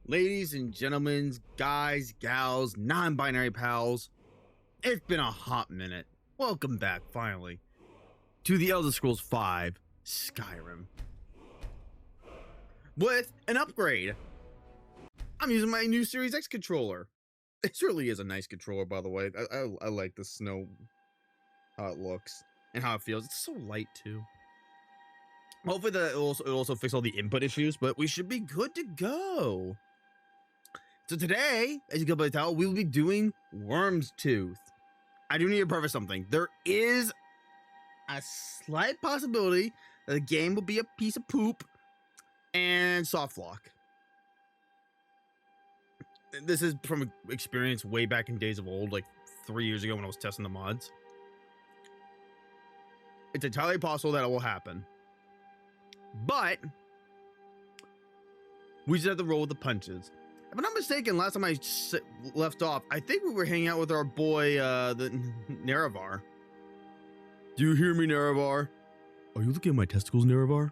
Ladies and gentlemen, guys, gals, non-binary pals, it's been a hot minute. Welcome back, finally, to the Elder Scrolls V Skyrim. With an upgrade. I'm using my new Series X controller. This really is a nice controller, by the way. I like the snow, how it looks, and how it feels. It's so light, too. Hopefully it'll also fix all the input issues, but we should be good to go. So today, as you can probably tell, we will be doing Wyrmstooth. I do need to preface something. There is a slight possibility that the game will be a piece of poop and soft lock. This is from experience way back in days of old, like 3 years ago when I was testing the mods. It's entirely possible that it will happen. But we just have to roll with the punches. If I'm not mistaken, last time I left off, I think we were hanging out with our boy, the Nerevar. Do you hear me, Nerevar? Are you looking at my testicles, Nerevar?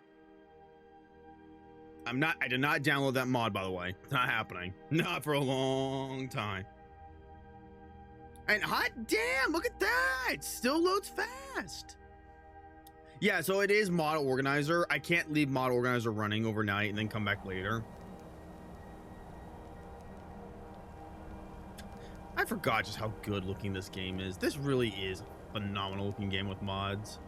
I did not download that mod, by the way. It's not happening. Not for a long time. And hot damn, look at that! It still loads fast. Yeah, so it is Mod Organizer. I can't leave Mod Organizer running overnight and then come back later. I forgot just how good looking this game is. This really is a phenomenal looking game with mods.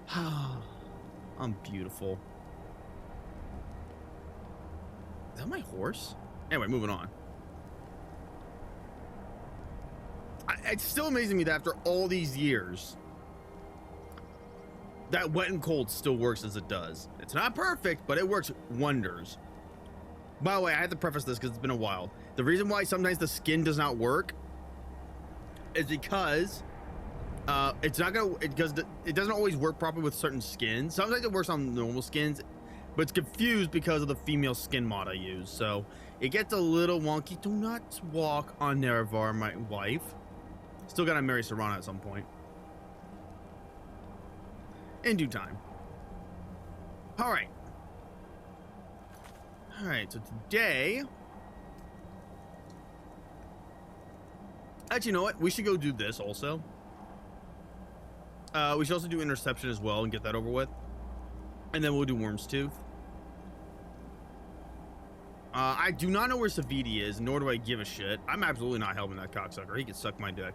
I'm beautiful. Is that my horse? Anyway, moving on. It's still amazing to me that after all these years, that wet and cold still works as it does. It's not perfect, but it works wonders. By the way, I have to preface this because it's been a while. The reason why sometimes the skin does not work is because it doesn't always work properly with certain skins. Sometimes it works on normal skins, but it's confused because of the female skin mod I use. So it gets a little wonky. Do not walk on Nerevar, my wife. Still gotta marry Serana at some point. In due time. All right, so today, actually, you know what? We should go do this also. We should also do Interception as well and get that over with. And then we'll do Wyrmstooth. I do not know where Savidi is, nor do I give a shit. I'm absolutely not helping that cocksucker. He can suck my dick.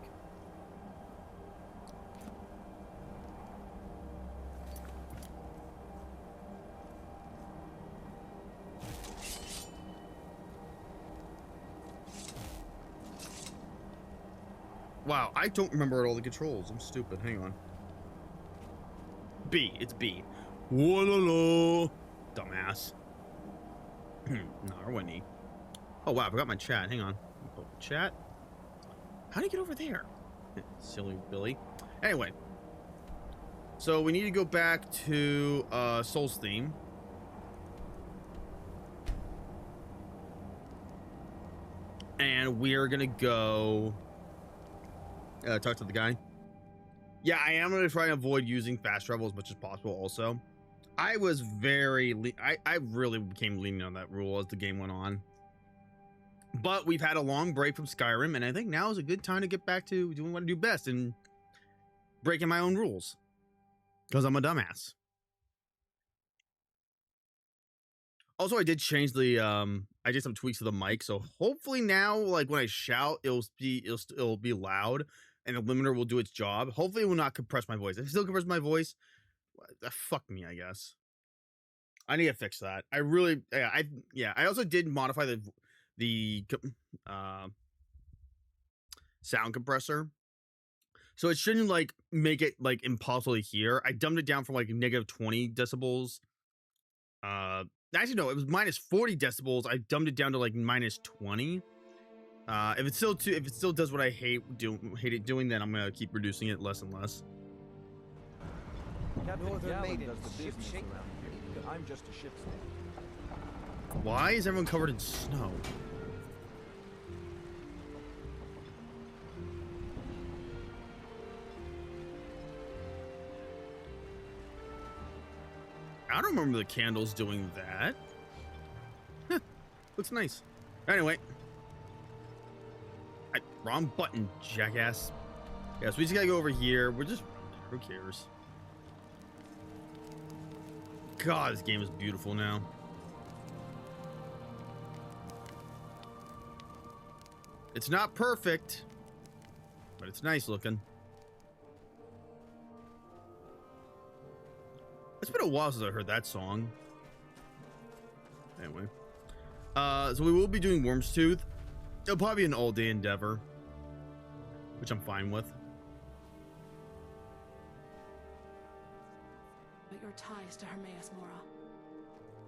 Wow, I don't remember all the controls. I'm stupid. Hang on. B. It's B. Whoa, dumbass. Narwini. Oh, wow. I forgot my chat. Hang on. Oh, chat? How do you get over there? Silly Billy. Anyway. So we need to go back to Soul's theme. And we're going to go... talk to the guy. Yeah, I am going to try and avoid using fast travel as much as possible also. I was very... I really became lenient on that rule as the game went on. But we've had a long break from Skyrim, and I think now is a good time to get back to doing what I do best and breaking my own rules. Because I'm a dumbass. Also, I did change the... I did some tweaks to the mic, so hopefully now, like, when I shout, it'll be loud. And the limiter will do its job. Hopefully it will not compress my voice. If it still compresses my voice, fuck me, I guess. I need to fix that. I really, I also did modify the sound compressor, so it shouldn't like make it like impossible to hear. I dumbed it down from like -20 decibels. Actually no, it was -40 decibels. I dumbed it down to like -20. If it still does what I hate it doing, then I'm gonna keep reducing it less and less. I'm just a ship's name. Why is everyone covered in snow? I don't remember the candles doing that. Looks nice. Anyway. Wrong button, jackass. Yeah, so we just gotta go over here. We're just... Who cares? God, this game is beautiful now. It's not perfect, but it's nice looking. It's been a while since I heard that song. Anyway. So we will be doing Wyrmstooth. It'll probably be an all-day endeavor, which I'm fine with. But your ties to Hermaeus Mora.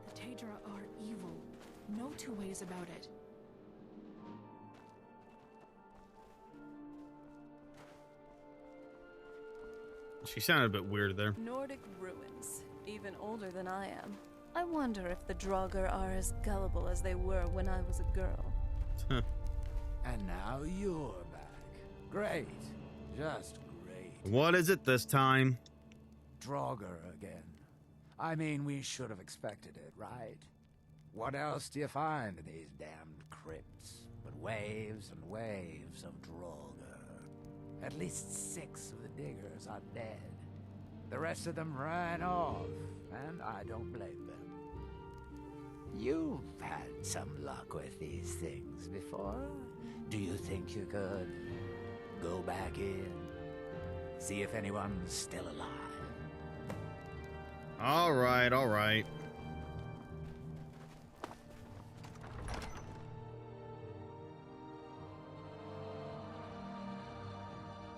The Taedra are evil. No two ways about it. She sounded a bit weird there. Nordic ruins, even older than I am. I wonder if the Draugr are as gullible as they were when I was a girl. And now you're back. Great. Just great. What is it this time? Draugr again. I mean, we should have expected it, right? What else do you find in these damned crypts but waves and waves of Draugr? At least 6 of the diggers are dead. The rest of them ran off, and I don't blame them. You've had some luck with these things before. Do you think you could go back in? See if anyone's still alive? Alright, alright.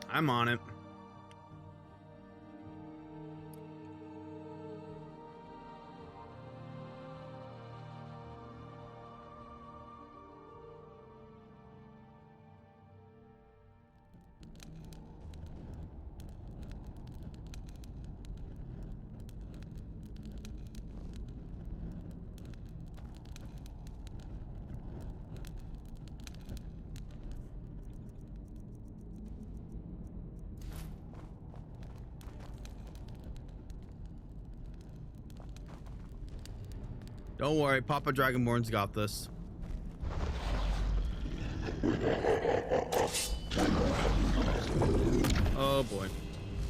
I'm on it. Don't worry, Papa Dragonborn's got this. Oh boy.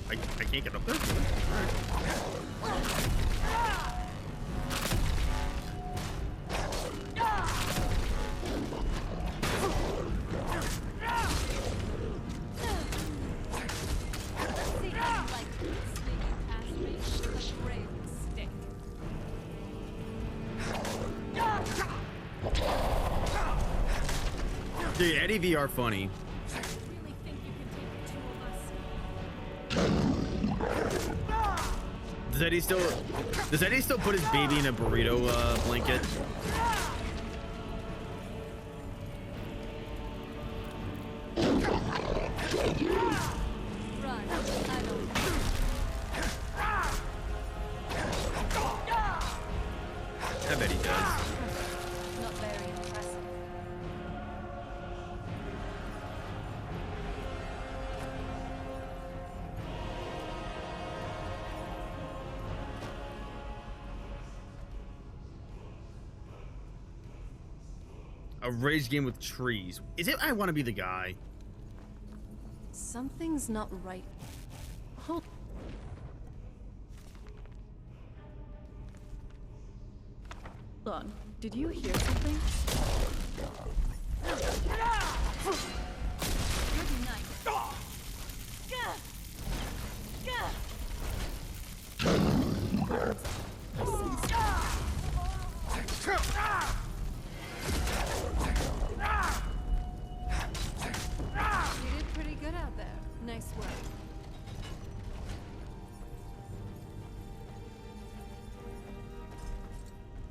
I can't get up there. Dude, Eddie V are funny. I really think you can take the 2 of us. Does Eddie still put his baby in a burrito blanket? Run, I don't. I bet he does. Not very impressive. A rage game with trees. Is it I want to be the guy? Something's not right. Hold. Hold on. Did you hear something? Good night. You did pretty good out there. Nice work.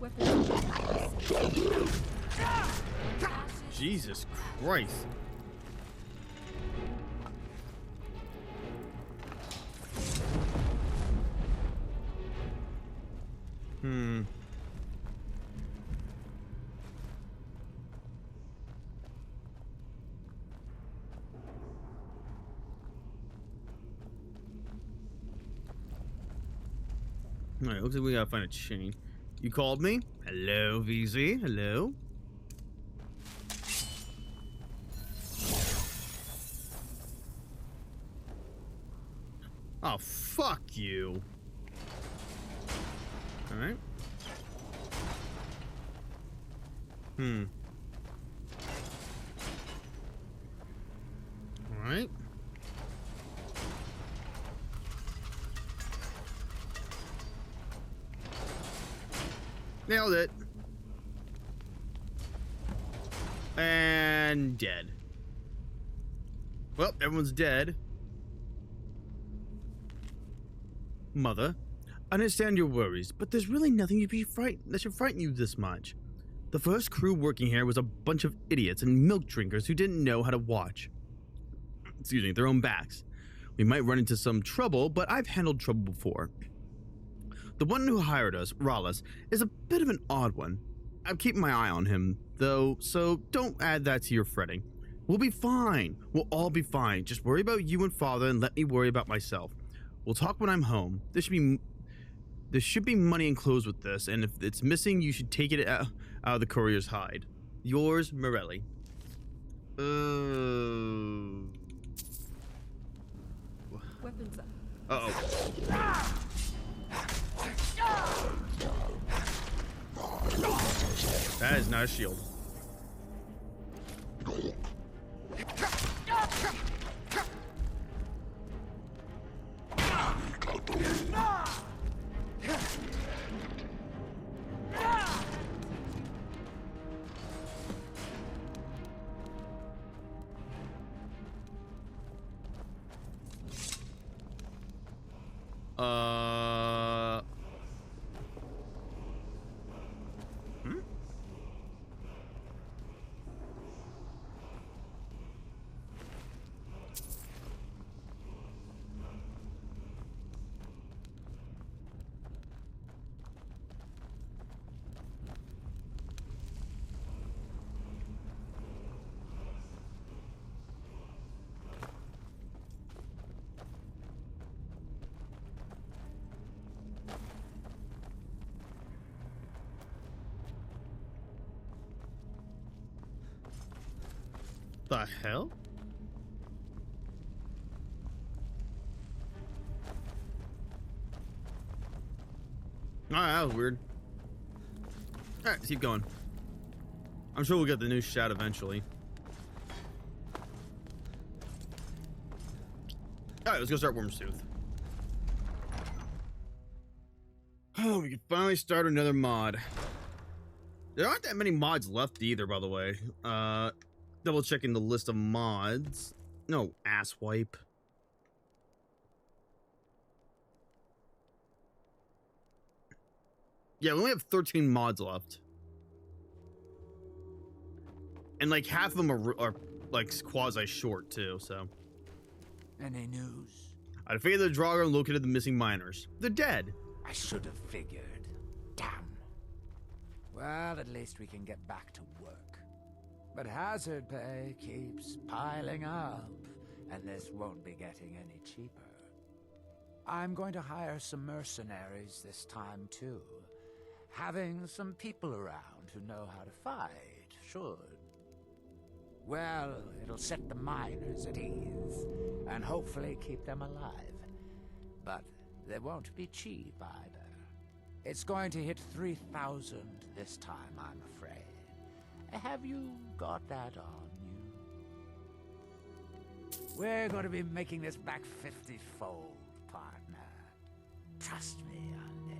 Weapons. Jesus Christ. Alright, looks like we gotta find a chain. You called me? Hello, VZ. Hello. Oh, fuck you. Alright. Alright. Nailed it. And dead. Well, everyone's dead. Mother, I understand your worries, but there's really nothing that should frighten you this much. The first crew working here was a bunch of idiots and milk drinkers who didn't know how to watch their own backs. We might run into some trouble, but I've handled trouble before. The one who hired us, Rallis, is a bit of an odd one. I'm keeping my eye on him, though, so don't add that to your fretting. We'll be fine. We'll all be fine. Just worry about you and Father and let me worry about myself. We'll talk when I'm home. There should be money and clothes with this, and if it's missing, you should take it out of the courier's hide. Yours, Morelli. Weapons up. Uh-oh. That is not a shield. The hell? That was weird. Alright, let's keep going. I'm sure we'll get the new shot eventually. Alright, let's go start Wyrmstooth. Oh, we can finally start another mod. There aren't that many mods left either, by the way. Double checking the list of mods. No, asswipe. Yeah, we only have 13 mods left. And like half of them are like quasi short too, so. Any news? I figured the Draugr located the missing miners. They're dead. I should have figured. Damn. Well, at least we can get back to work. But hazard pay keeps piling up, and this won't be getting any cheaper. I'm going to hire some mercenaries this time, too. Having some people around who know how to fight should. Well, it'll set the miners at ease, and hopefully keep them alive. But they won't be cheap either. It's going to hit 3,000 this time, I'm afraid. Have you got that on you? We're going to be making this back 50-fold, partner. Trust me on this.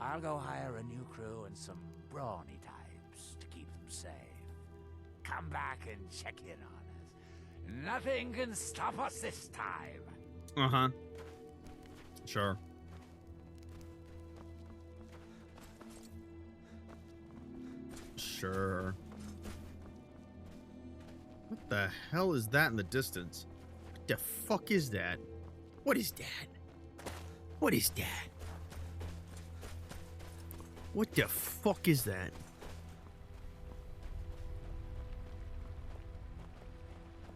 I'll go hire a new crew and some brawny types to keep them safe. Come back and check in on us. Nothing can stop us this time. Uh-huh. Sure. Sure. What the hell is that in the distance? What the fuck is that? What is that? What is that? What the fuck is that?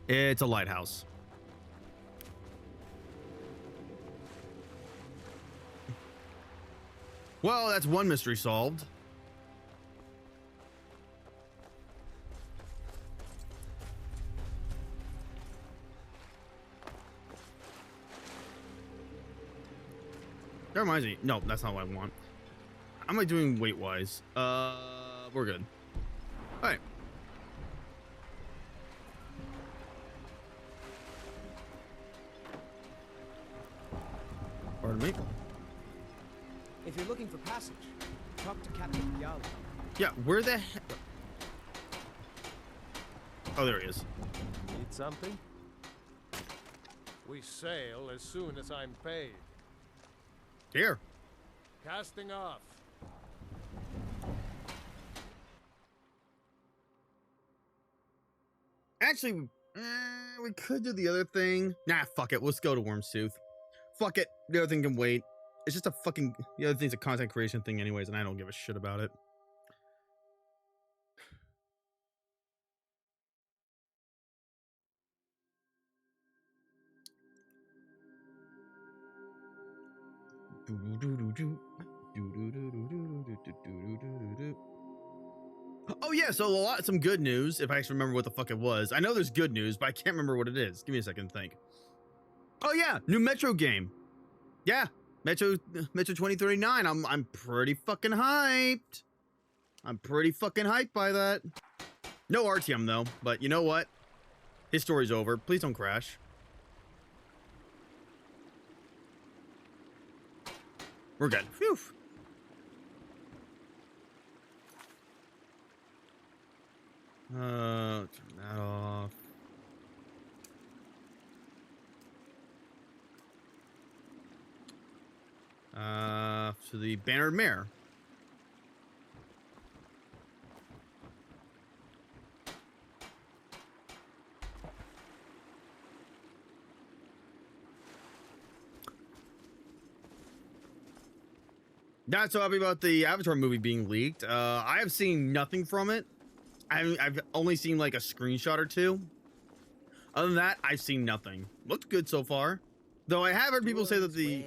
It's a lighthouse. Well, that's one mystery solved. That reminds me. No, that's not what I want. How am I doing weight-wise? We're good. All right. Pardon me. If you're looking for passage, talk to Captain Vile. Yeah, where the heck? Oh, there he is. Need something? We sail as soon as I'm paid. Here. Casting off. Actually, we could do the other thing. Nah, fuck it. Let's go to Wyrmstooth. Fuck it. The other thing can wait. It's just a fucking... The other thing's a content creation thing anyways, and I don't give a shit about it. Oh yeah, so some good news, if I actually remember what the fuck it was. I know there's good news, but I can't remember what it is. Give me a second to think. Oh yeah, new Metro game. Yeah, Metro 2039. I'm pretty fucking hyped. I'm pretty fucking hyped by that. No RTM though, but you know what? His story's over. Please don't crash. We're good. Phew. Turn that off. To the Bannered Mare. Not so happy about the Avatar movie being leaked. I have seen nothing from it. I've only seen like a screenshot or two. Other than that, I've seen nothing. Looks good so far. Though I have heard people say that the...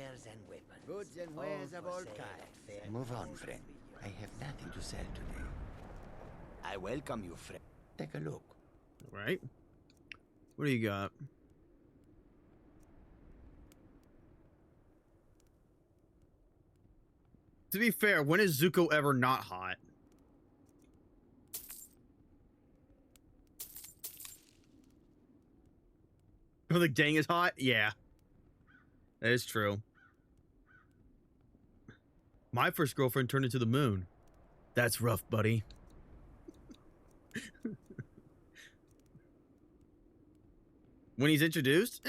Goods and wares of all kinds. Move on, friend. I have nothing to sell today. I welcome you, friend. Take a look. Right? What do you got? To be fair, when is Zuko ever not hot? Oh, the gang is hot? Yeah. That is true. My first girlfriend turned into the moon. That's rough, buddy. When he's introduced?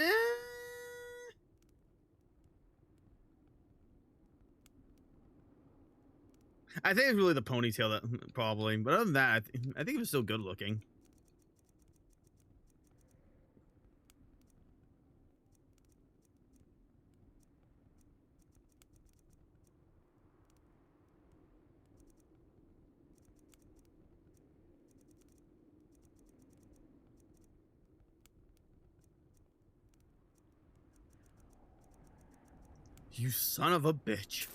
I think it's really the ponytail that probably, but other than that, I think it was still good looking. You son of a bitch.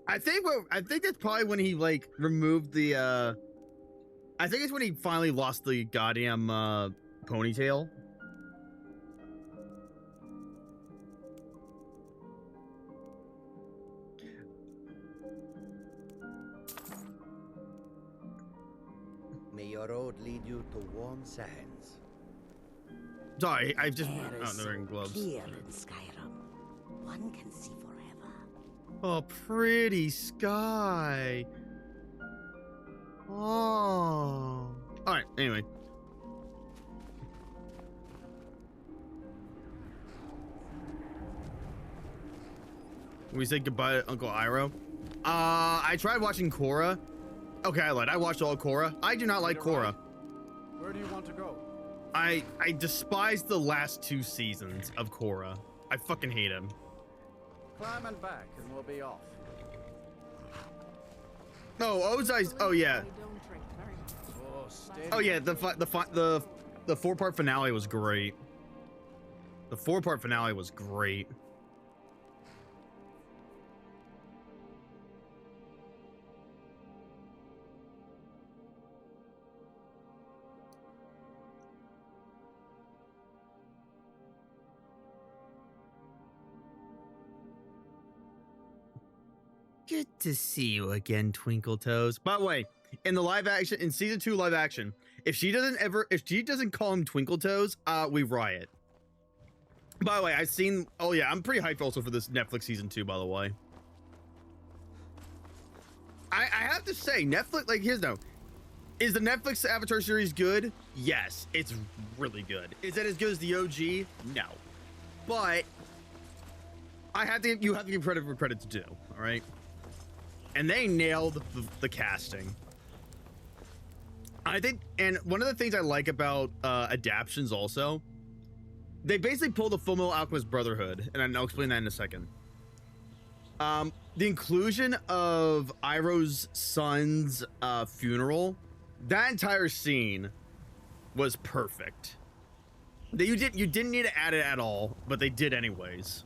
I think that's probably when he like removed the I think it's when he finally lost the goddamn ponytail. May your road lead you to warm sands. Sorry, I just Air oh, is they're so wearing gloves. clear in Skyrim. One can see forever. Oh, pretty sky. Oh. All right. Anyway. We say goodbye to Uncle Iroh. I tried watching Korra. Okay, I lied. I watched all Korra. I do not like Korra. Where do you want to go? I despise the last 2 seasons of Korra. I fucking hate him. Climb and back, and we'll be off. Oh, Ozai's. Oh yeah. I don't drink very much. Oh, steady. Oh yeah. The 4-part finale was great. The 4-part finale was great. Good to see you again, Twinkle Toes. By the way, in the live action, in season 2 live action, if she doesn't call him Twinkle Toes, we riot. By the way, I've seen, oh yeah, I'm pretty hyped also for this Netflix season 2, by the way. I have to say, Netflix, like, here's no. Is the Netflix Avatar series good? Yes, it's really good. Is it as good as the OG? No. But you have to give credit for credit's due, all right? And they nailed the casting. I think, and one of the things I like about adaptions also, they basically pulled the Fullmetal Alchemist Brotherhood, and I'll explain that in a second. The inclusion of Iroh's son's funeral, that entire scene was perfect. You didn't need to add it at all, but they did anyways.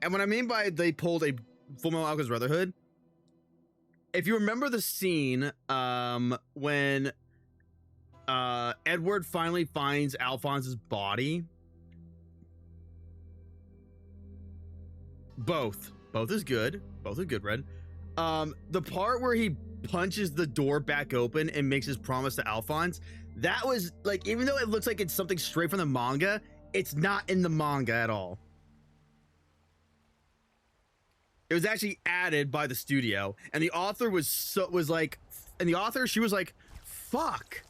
And what I mean by they pulled a Fullmetal Alchemist Brotherhood, if you remember the scene when Edward finally finds Alphonse's body, both is good. Both are good, Red. The part where he punches the door back open and makes his promise to Alphonse, that was like, even though it looks like it's something straight from the manga, it's not in the manga at all. It was actually added by the studio, and the author she was like, fuck,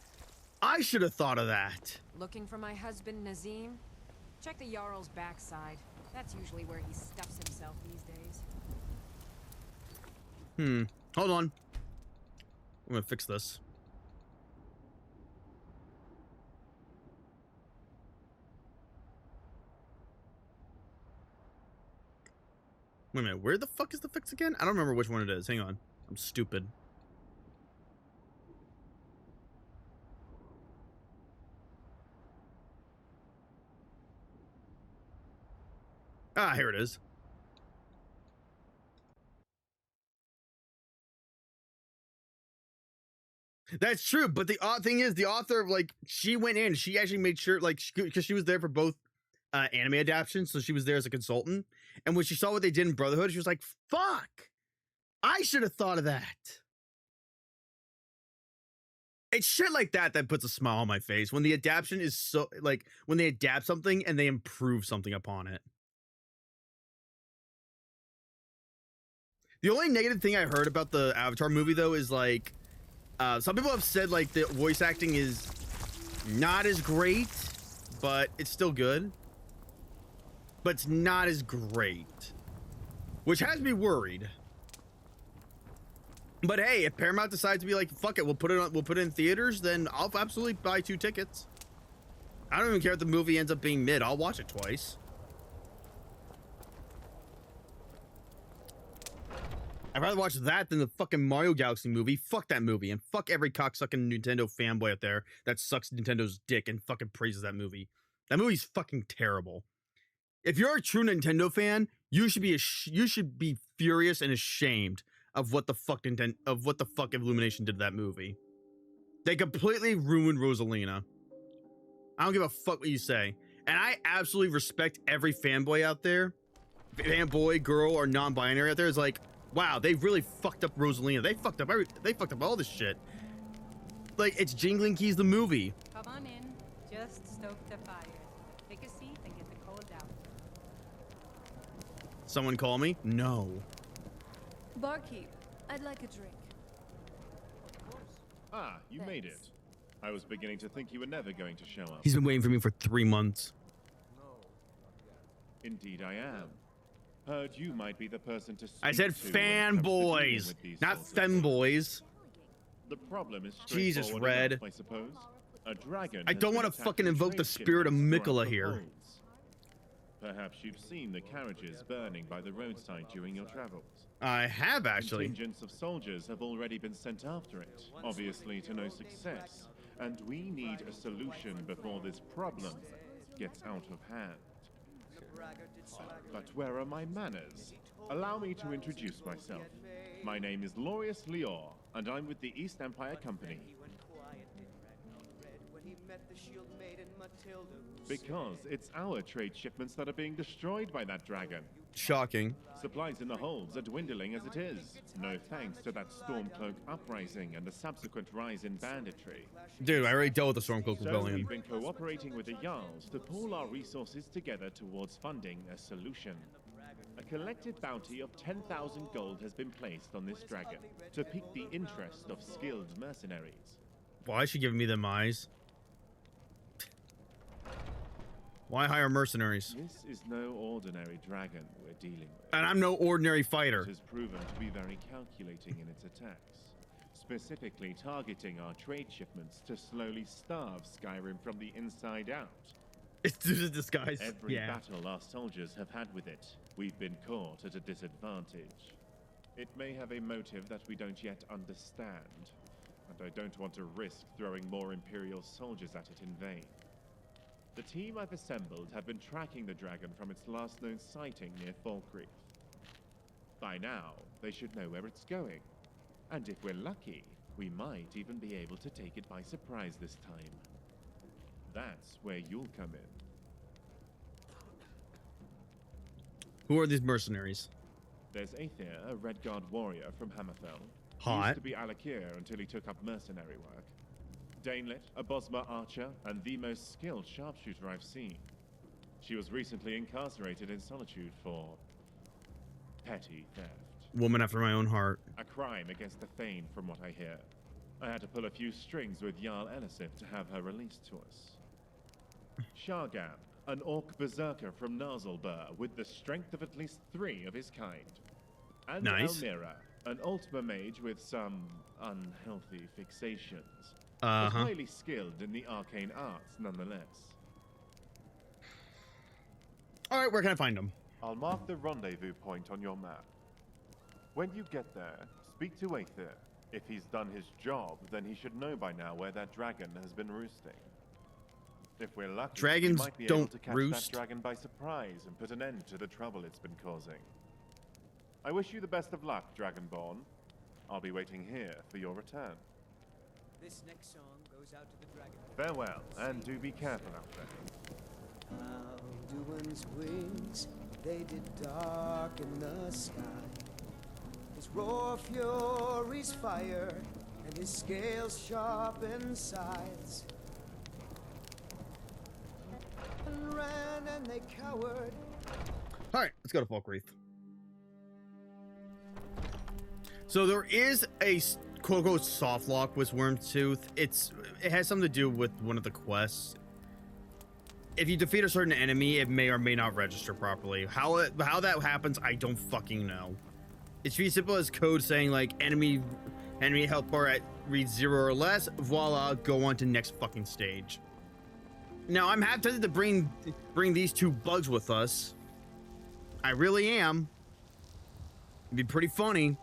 I should have thought of that. Looking for my husband, Nazim? Check the Jarl's backside. That's usually where he stuffs himself these days. Hold on. I'm gonna fix this. Wait a minute, where the fuck is the fix again? I don't remember which one it is. Hang on. I'm stupid. Ah, here it is. That's true, but the odd thing is, the author, like, she went in, she actually made sure, like, because she was there for both anime adaptations, so she was there as a consultant, and when she saw what they did in Brotherhood, she was like, fuck, I should have thought of that. It's shit like that that puts a smile on my face, when the adaptation is so, like, when they adapt something and they improve something upon it. The only negative thing I heard about the Avatar movie, though, is, like, some people have said, like, the voice acting is not as great, but it's still good. But it's not as great, which has me worried. But hey, if Paramount decides to be like, fuck it, we'll put it in theaters, then I'll absolutely buy 2 tickets. I don't even care if the movie ends up being mid. I'll watch it twice. I'd rather watch that than the fucking Mario Galaxy movie. Fuck that movie, and fuck every cocksucking Nintendo fanboy out there that sucks Nintendo's dick and fucking praises that movie. That movie's fucking terrible. If you're a true Nintendo fan, you should be furious and ashamed of what the fuck Illumination did to that movie. They completely ruined Rosalina. I don't give a fuck what you say, and I absolutely respect every fanboy out there, fanboy, girl, or non-binary out there is like, wow, they really fucked up Rosalina. They fucked up all this shit. Like, it's Jingling Keys the movie. Come on in. Just stoke the fires. Take a seat and get the cold out. Someone call me? No. Barkeep, I'd like a drink. Ah, you made it. I was beginning to think you were never going to show up. He's been waiting for me for 3 months. Indeed I am. Heard you might be the person to speak I said to when it comes to fanboys, dealing with these not sorts of femboys. The problem is Jesus, straightforward Red. enough, I suppose. A dragon I has don't been want to attacked fucking and invoke the trade spirit of shipments Mikola throughout the here. holds. Perhaps you've seen the carriages burning by the roadside during your travels. I have, actually. Contingents of soldiers have already been sent after it, obviously to no success, and we need a solution before this problem gets out of hand. But where are my manners? Allow me to introduce myself. My name is Lorius Lior, and I'm with the East Empire Company. Because it's our trade shipments that are being destroyed by that dragon. Shocking. Supplies in the holds are dwindling as it is. No thanks to that Stormcloak uprising and the subsequent rise in banditry. Dude, I already dealt with the Stormcloak So Rebellion. we've been cooperating with the Jarls to pool our resources together towards funding a solution. A collective bounty of 10,000 gold has been placed on this dragon to pique the interest of skilled mercenaries. Why is she giving me them eyes? Why hire mercenaries? This is no ordinary dragon we're dealing with. And I'm no ordinary fighter. It has proven to be very calculating in its attacks, specifically targeting our trade shipments to slowly starve Skyrim from the inside out. It's just a disguise. Every battle our soldiers have had with it, we've been caught at a disadvantage. It may have a motive that we don't yet understand, and I don't want to risk throwing more Imperial soldiers at it in vain. The team I've assembled have been tracking the dragon from its last known sighting near Falkreath. By now, they should know where it's going. And if we're lucky, we might even be able to take it by surprise this time. That's where you'll come in. Who are these mercenaries? There's Aether, a Redguard warrior from Hammerfell. Hot. He used to be Alakir until he took up mercenary work. Danelit, a Bosmer archer, and the most skilled sharpshooter I've seen. She was recently incarcerated in solitude for petty theft. Woman after my own heart. A crime against the Thane, from what I hear. I had to pull a few strings with Jarl Elisif to have her released to us. Shargan, an orc berserker from Narzulbur with the strength of at least 3 of his kind. And Nice. Elmira, an Ultima mage with some unhealthy fixations. Uh-huh. But highly skilled in the arcane arts, nonetheless. Alright, where can I find them? I'll mark the rendezvous point on your map. When you get there, speak to Aether. If he's done his job, then he should know by now where that dragon has been roosting. If we're lucky, Dragons we might be able don't to catch roost. that dragon by surprise and put an end to the trouble it's been causing. I wish you the best of luck, Dragonborn. I'll be waiting here for your return. This next song goes out to the dragon. Farewell, and do be careful out there. Alduin's wings, they did darken the sky. His roar fury's fire, and his scales sharpened scythes. And ran and they cowered. Alright, let's go to Falkreath. So there is a quote-unquote soft lock with Wyrmstooth. It has something to do with one of the quests. If you defeat a certain enemy, it may or may not register properly. How that happens, I don't fucking know. It's pretty simple as code saying like enemy health bar at read 0 or less, voila, go on to next fucking stage. Now I'm half tempted to bring these 2 bugs with us. I really am. It'd be pretty funny.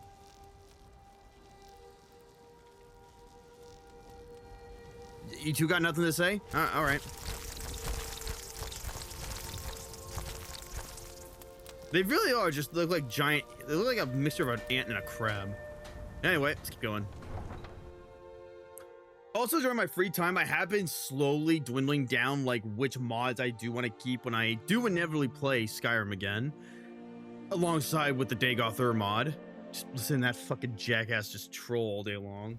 You 2 got nothing to say? All right. They really are just look like giant. They look like a mixture of an ant and a crab. Anyway, let's keep going. Also, during my free time, I have been slowly dwindling down like which mods I do want to keep when I do inevitably play Skyrim again, alongside with the Dagoth Ur mod. Just listen to that fucking jackass just troll all day long.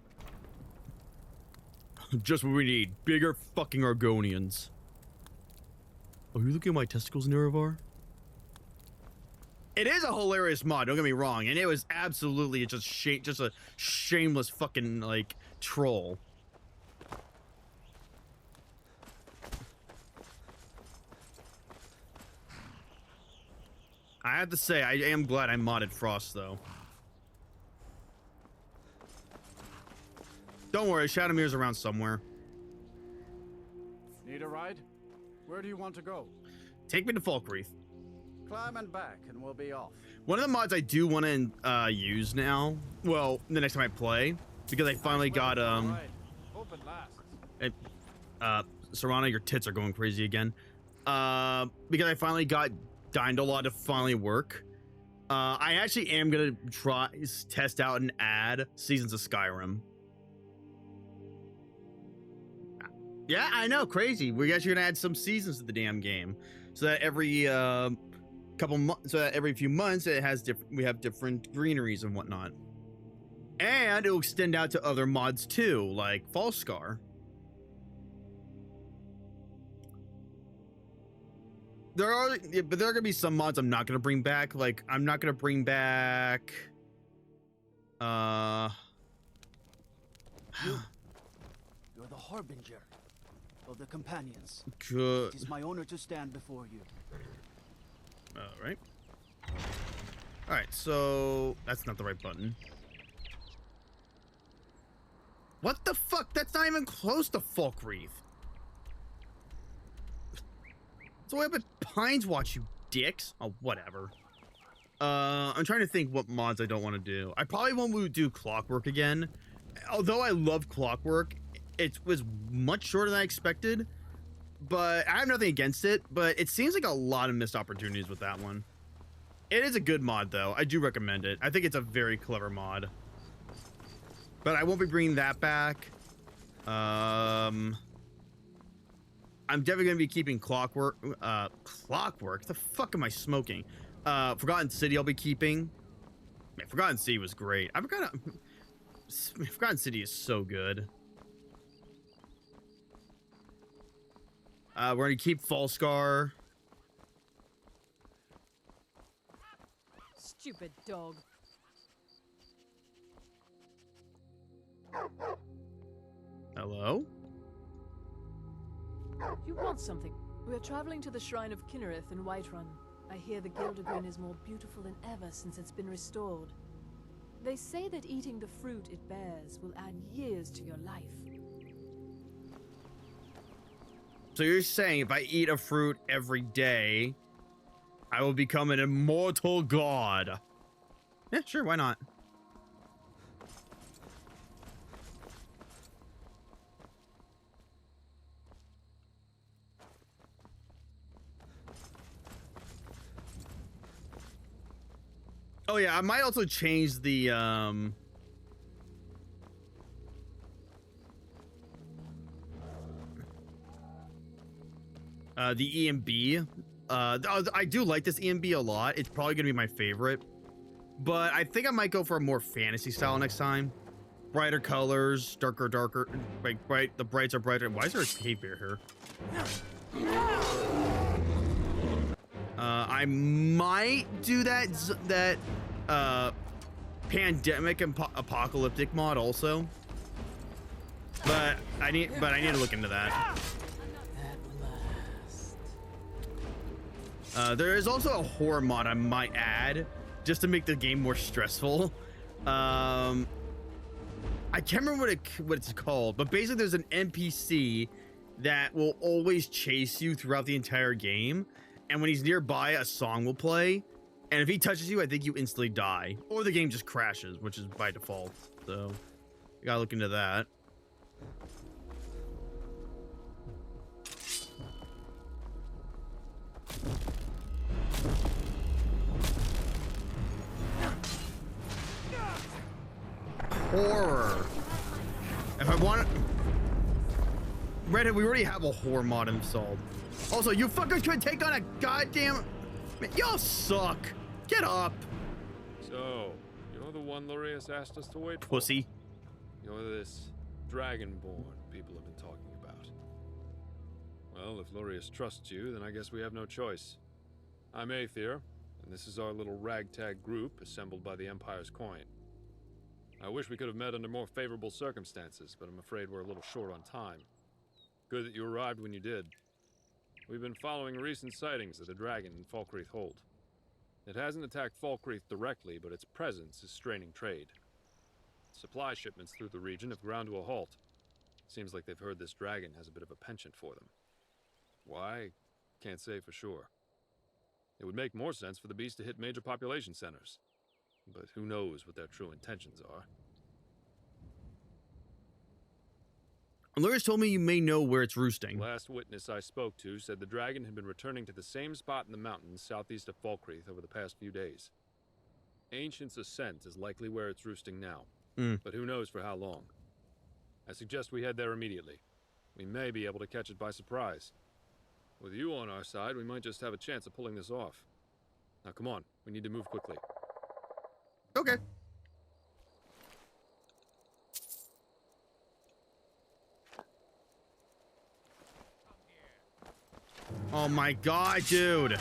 Just what we need. Bigger fucking Argonians. Oh, you looking at my testicles, Nerevar? It is a hilarious mod, don't get me wrong, and it was absolutely just a shameless fucking like troll. I have to say, I am glad I modded Frost though. Don't worry, Shadowmere's around somewhere. Need a ride? Where do you want to go? Take me to Falkreath. Climb and back, and we'll be off. One of the mods I do want to use now, well, the next time I play, because I finally got Hope it lasts. Serana, your tits are going crazy again. Because I finally got Dindalaw to finally work. I actually am gonna test out and add Seasons of Skyrim. Yeah, I know, crazy. We actually gonna add some seasons to the damn game, so that every every few months it has different. We have different greeneries and whatnot, and it will extend out to other mods too, like Fall Scar. There are gonna be some mods I'm not gonna bring back. Like I'm not gonna bring back. You're the harbinger of the companions. Good. It is my honor to stand before you. All right, so that's not the right button. What the fuck? That's not even close to Falkreath. So what happened? Pines Watch, you dicks. Oh, whatever. I'm trying to think what mods I don't want to do. I probably won't do Clockwork again. Although I love Clockwork, it was much shorter than I expected. But I have nothing against it. But it seems like a lot of missed opportunities with that one. It is a good mod, though. I do recommend it. I think it's a very clever mod. But I won't be bringing that back. I'm definitely going to be keeping Clockwork. Clockwork? The fuck am I smoking? Forgotten City I'll be keeping. Man, Forgotten City was great. Forgotten City is so good. We're going to keep Fall Scar. Stupid dog. Hello? You want something? We're traveling to the Shrine of Kinnereth in Whiterun. I hear the Gildergreen is more beautiful than ever since it's been restored. They say that eating the fruit it bears will add years to your life. So you're saying if I eat a fruit every day, I will become an immortal god? Yeah, sure, why not? Oh yeah, I might also change the EMB. I do like this EMB a lot. It's probably gonna be my favorite, but I think I might go for a more fantasy style next time. Brighter colors, darker, like bright. The brights are brighter. Why is there a cave bear here? I might do that pandemic and apocalyptic mod also, but I need to look into that. There is also a horror mod I might add just to make the game more stressful. I can't remember what it's called, but basically there's an NPC that will always chase you throughout the entire game, and when he's nearby, a song will play, and if he touches you, I think you instantly die, or the game just crashes, which is by default. So you gotta look into that. Horror. If I want it, Reddit, we already have a horror mod installed. Also, you fuckers could take on a goddamn. Man, y'all suck. Get up. So, you're the one Lurius asked us to wait for. Pussy. You're this dragonborn people have been talking about. Well, if Lurius trusts you, then I guess we have no choice. I'm Aether, and this is our little ragtag group assembled by the Empire's coin. I wish we could have met under more favorable circumstances, but I'm afraid we're a little short on time. Good that you arrived when you did. We've been following recent sightings of the dragon in Falkreath Hold. It hasn't attacked Falkreath directly, but its presence is straining trade. Supply shipments through the region have ground to a halt. Seems like they've heard this dragon has a bit of a penchant for them. Why? Can't say for sure. It would make more sense for the beast to hit major population centers. But who knows what their true intentions are. Lurius told me you may know where it's roosting. Last witness I spoke to said the dragon had been returning to the same spot in the mountains southeast of Falkreath over the past few days. Ancient's Ascent is likely where it's roosting now, but who knows for how long. I suggest we head there immediately. we may be able to catch it by surprise. With you on our side, we might just have a chance of pulling this off. Now come on, we need to move quickly. Okay. Oh my god, dude.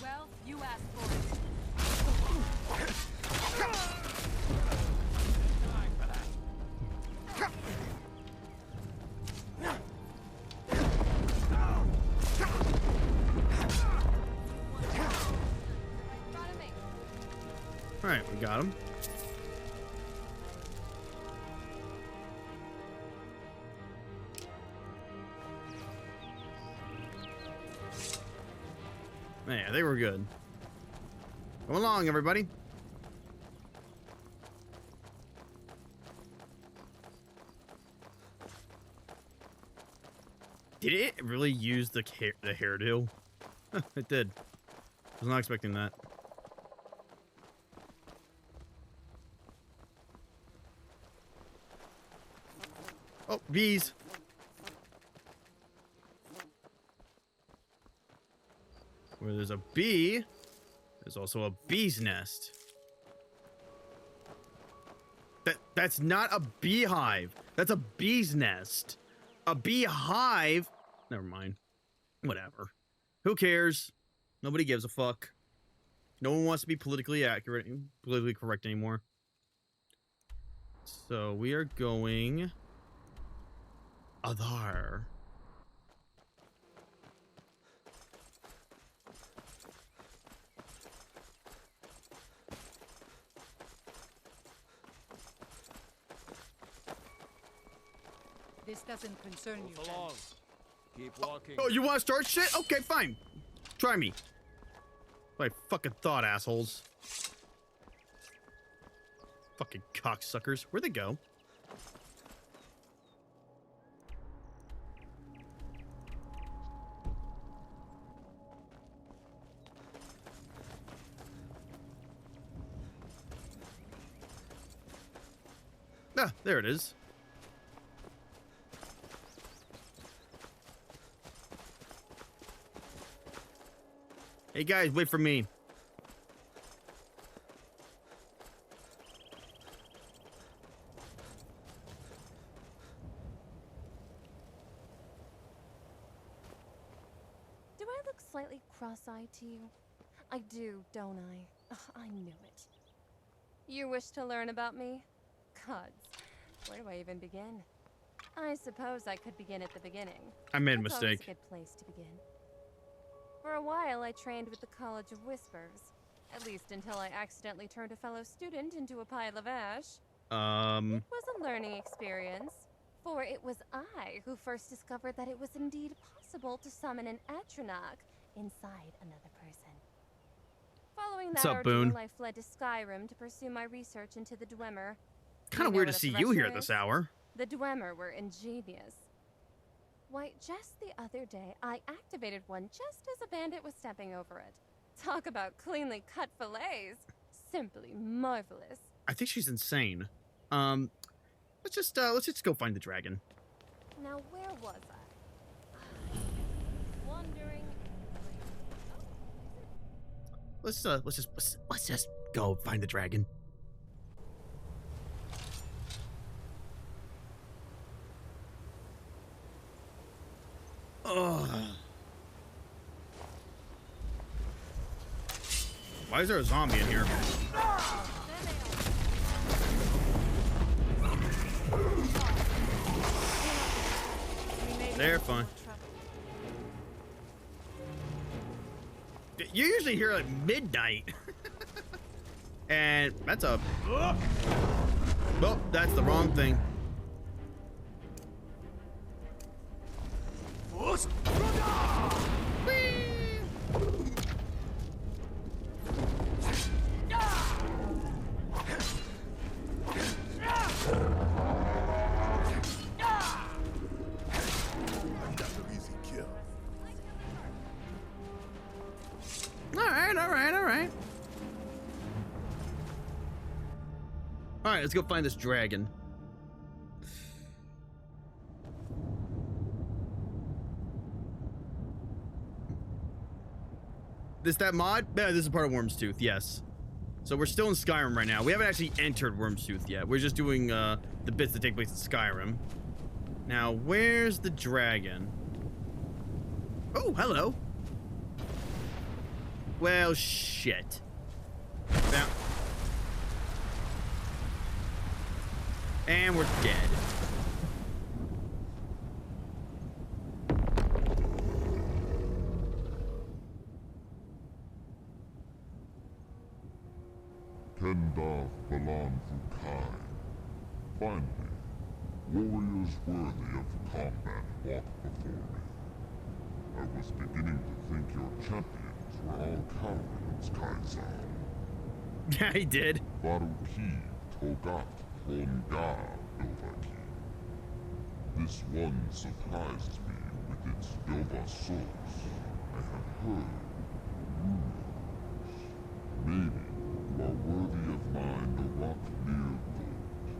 Well, you asked for it. All right, we got him. Yeah, they were good. Come along, everybody. Did it really use the hairdo? It did. I was not expecting that. Oh, bees. Where there's a bee, there's also a bee's nest. That's not a beehive. That's a bee's nest. A beehive. Never mind. Whatever. Who cares? Nobody gives a fuck. No one wants to be politically accurate, politically correct anymore. So we are going other. This doesn't concern you. Move along. Keep walking. Oh, you want to start shit? Okay, fine. Try me. What I fucking thought, assholes. Fucking cocksuckers. Where'd they go? Ah, there it is. Hey guys, wait for me. Do I look slightly cross-eyed to you? I do, don't I? Ugh, I knew it. You wish to learn about me? Gods, where do I even begin? I suppose I could begin at the beginning. I made a That's always mistake. a good place to begin. For a while, I trained with the College of Whispers. At least until I accidentally turned a fellow student into a pile of ash. It was a learning experience, for it was I who first discovered that it was indeed possible to summon an Atronach inside another person. Following What's that up, Boone? ordeal, I fled to Skyrim to pursue my research into the Dwemer. Kind of weird to see you here at this hour. The Dwemer were ingenious. Why, just the other day, I activated one just as a bandit was stepping over it. Talk about cleanly cut fillets. Simply marvelous. I think she's insane. Let's just go find the dragon. Now, where was I? Wandering. Let's just go find the dragon. Ugh. Why is there a zombie in here? They're fine. You usually hear at midnight. And that's a... Oh, that's the wrong thing. Alright, let's go find this dragon. This that mod? Yeah, this is part of Wyrmstooth, yes. So we're still in Skyrim right now. We haven't actually entered Wyrmstooth yet. We're just doing the bits that take place in Skyrim. Now, where's the dragon? Oh, hello. Well, shit. Now, and we're dead. Kendav Balan Vukai. Finally, warriors worthy of combat walk before me. I was beginning to think your champions were all cowards, Kaisal. Yeah, he did. Baruki Togat Honga Dovaki. This one surprised me with its Dova source. I have heard rumors. Maybe you are worthy of mine a rock near gold.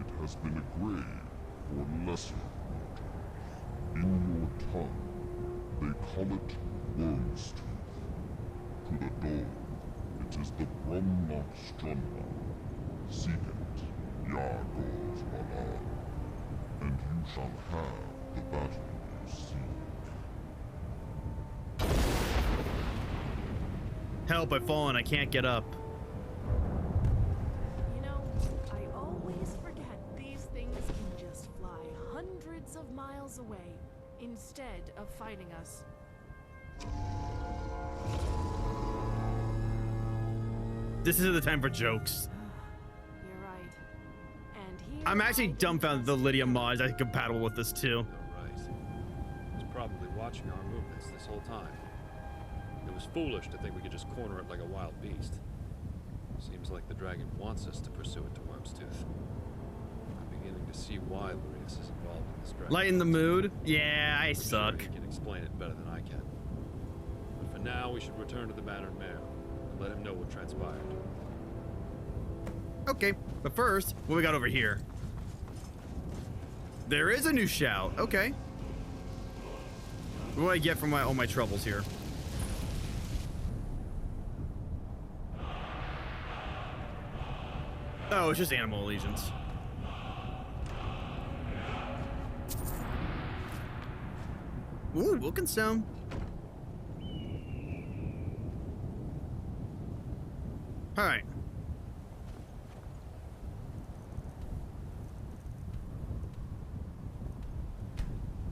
It has been a grave for lesser mortals. In your tongue, they call it Wyrmstooth. To the door, it is the Brumlock Strumlock. Seek it, Yargors Balan, and you shall have the battle you seek. Help, I've fallen. I can't get up. You know, I always forget these things can just fly hundreds of miles away instead of fighting us. This isn't the time for jokes. You're right. And here I'm actually dumbfounded the Lydia mod is compatible with this too. You're right. It was probably watching our movements this whole time. It was foolish to think we could just corner it like a wild beast. Seems like the dragon wants us to pursue it to Wyrmstooth. I'm beginning to see why Lurius is involved in this dragon. Lighten the mood? Yeah, I suck. Sure he can explain it better than I can. But for now, we should return to the Bannered Mare and let him know what transpired. Okay, but first, what we got over here? There is a new shout. Okay. What do I get from all my troubles here? Oh, it's just animal allegiance. Ooh, Wilkinstone. All right.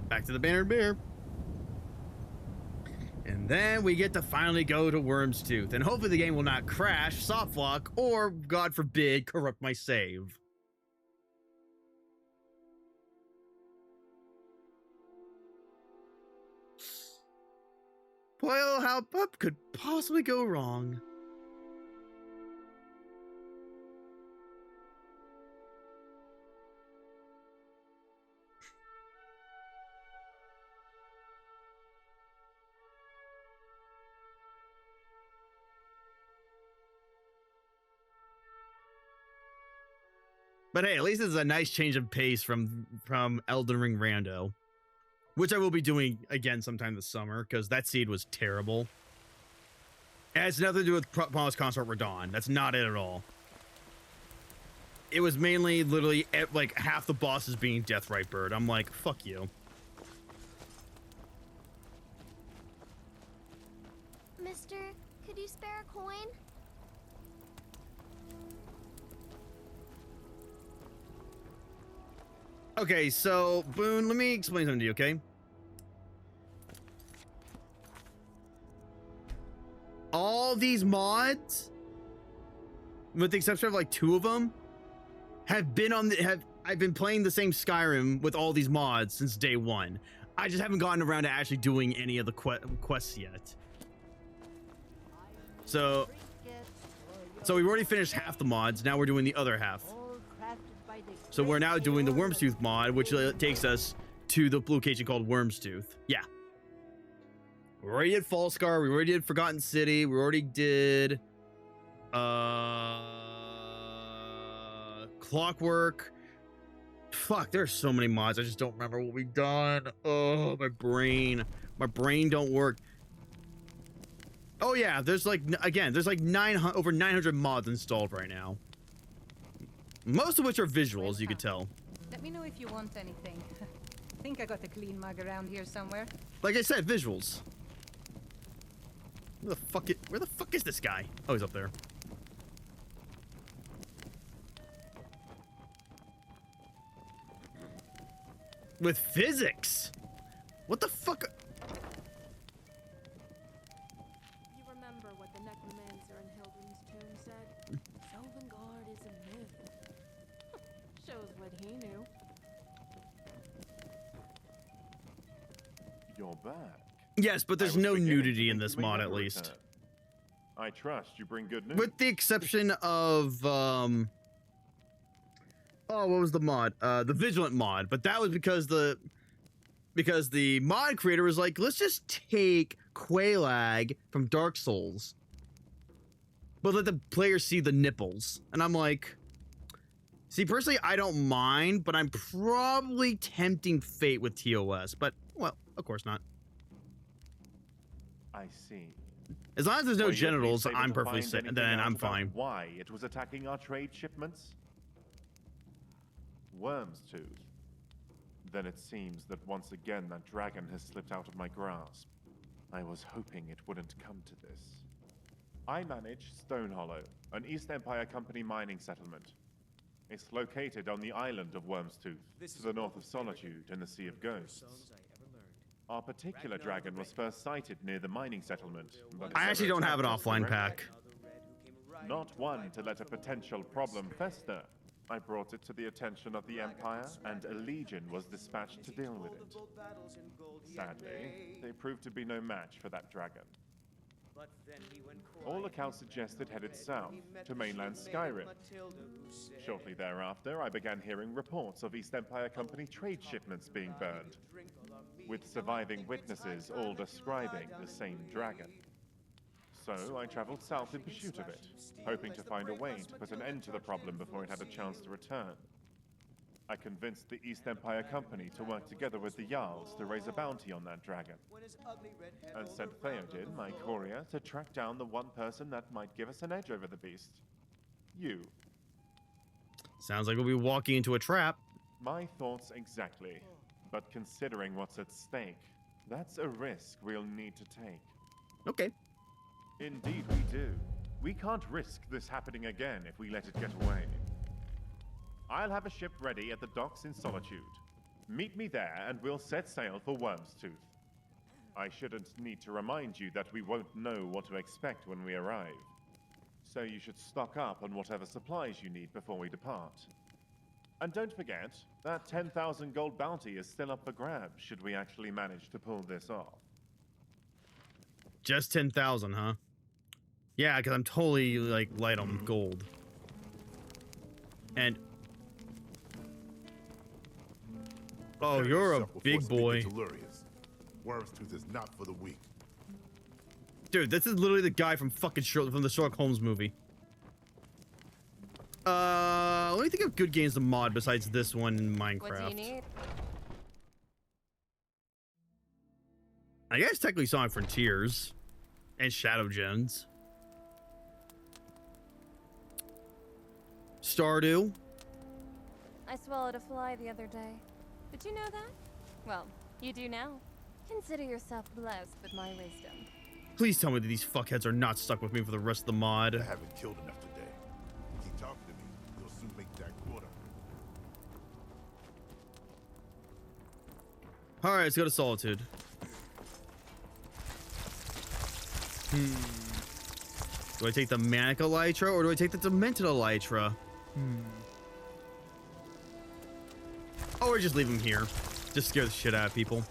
Back to the Bannered Bear. And then we get to finally go to Wyrmstooth, and hopefully the game will not crash, softlock, or, God forbid, corrupt my save. Well, how what could possibly go wrong? But hey, at least it's a nice change of pace from Elden Ring Rando, which I will be doing again sometime this summer because that seed was terrible. It has nothing to do with Promised Consort Radon. That's not it at all. It was mainly literally like half the bosses being Deathrite Bird. I'm like, fuck you. Mister, could you spare a coin? Okay, so, Boone, let me explain something to you, okay? All these mods, with the exception of like 2 of them, have been on the, I've been playing the same Skyrim with all these mods since day 1. I just haven't gotten around to actually doing any of the quests yet. So we've already finished half the mods, now we're doing the other half. So we're now doing the Wyrmstooth mod, which takes us to the location called Wyrmstooth. Yeah. We already did Falskar, we already did Forgotten City, we already did Clockwork. Fuck, there's so many mods, I just don't remember what we've done. Oh, my brain don't work. Oh yeah, there's like there's like over 900 mods installed right now. Most of which are visuals, you could tell. Let me know if you want anything. I think I got a clean mug around here somewhere. Like I said, visuals. Where the fuck is this guy? Oh, he's up there. With physics? What the fuck? You remember what the necromancer in Hildren's tomb said? Shovengard is a myth. Shows what he knew. You're back. Yes, but there's no nudity in this mod, at least. I trust you bring good news. With the exception of, oh, what was the mod? The Vigilant mod, but that was because the mod creator was like, let's just take Quelaag from Dark Souls, but let the player see the nipples. And I'm like, see, personally, I don't mind, but I'm probably tempting fate with TOS, but, well, of course not. I see. As long as there's no genitals, I'm perfectly safe, then I'm fine. Why it was attacking our trade shipments? Wyrmstooth. Then it seems that once again that dragon has slipped out of my grasp. I was hoping it wouldn't come to this. I manage Stonehollow, an East Empire Company mining settlement. It's located on the island of Wyrmstooth, to the north of Solitude in the Sea of Ghosts. Our particular dragon was first sighted near the mining settlement, but I actually don't have an offline pack. Not one to let a potential problem fester. I brought it to the attention of the Empire, and a legion was dispatched to deal with it. Sadly, they proved to be no match for that dragon. All accounts suggest it headed south, to mainland Skyrim. Shortly thereafter, I began hearing reports of East Empire Company trade shipments being burned, with surviving witnesses all describing the same dragon. So I traveled south in pursuit of it, hoping to find a way to put an end to the problem before it had a chance to return. I convinced the East Empire Company to work together with the Jarls to raise a bounty on that dragon, and sent Theodin, my courier, to track down the one person that might give us an edge over the beast. You. Sounds like we'll be walking into a trap. My thoughts exactly. But considering what's at stake, that's a risk we'll need to take. Okay. Indeed we do. We can't risk this happening again if we let it get away. I'll have a ship ready at the docks in Solitude. Meet me there and we'll set sail for Wyrmstooth. I shouldn't need to remind you that we won't know what to expect when we arrive. So you should stock up on whatever supplies you need before we depart. And don't forget, that 10,000 gold bounty is still up for grabs should we actually manage to pull this off. Just 10,000, huh? Yeah, because I'm totally, like, light on gold. And... oh, you're a big boy. Wyrmstooth is not for the weak. Dude, this is literally the guy from fucking from the Sherlock Holmes movie. Let me think of good games to mod besides this one in Minecraft. What do you need? I guess technically Sonic Frontiers and Shadow Gems. Stardew. I swallowed a fly the other day. Did you know that? Well, you do now. Consider yourself blessed with my wisdom. Please tell me that these fuckheads are not stuck with me for the rest of the mod. I haven't killed enough today. Keep talking to me. You'll soon make that quota. Alright, let's go to Solitude. Do I take the Manic Elytra or do I take the Demented Elytra? Or just leave him here. Just scare the shit out of people.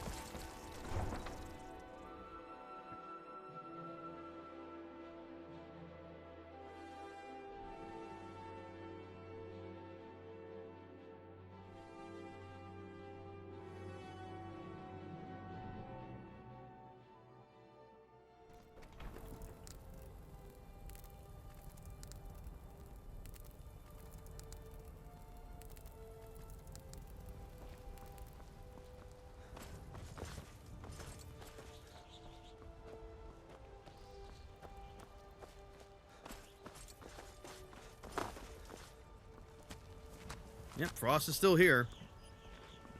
Yep, Frost is still here.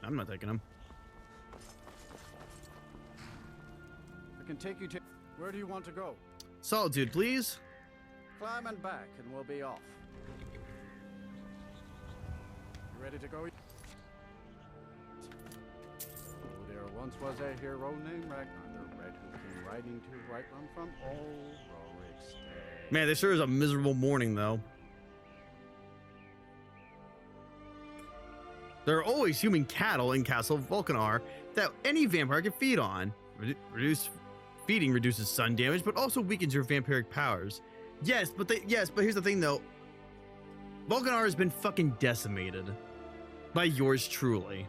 I'm not taking him. I can take you to... Where do you want to go? Solitude, please. Climb and back, and we'll be off. You ready to go? Oh, there once was a hero named Ragnar the Red who came riding to Whiterun from old Rorik's day. Man, this sure is a miserable morning, though. There are always human cattle in Castle Vulcanar that any vampire can feed on. Feeding reduces sun damage, but also weakens your vampiric powers. Yes, but here's the thing, though. Vulcanar has been fucking decimated by yours truly.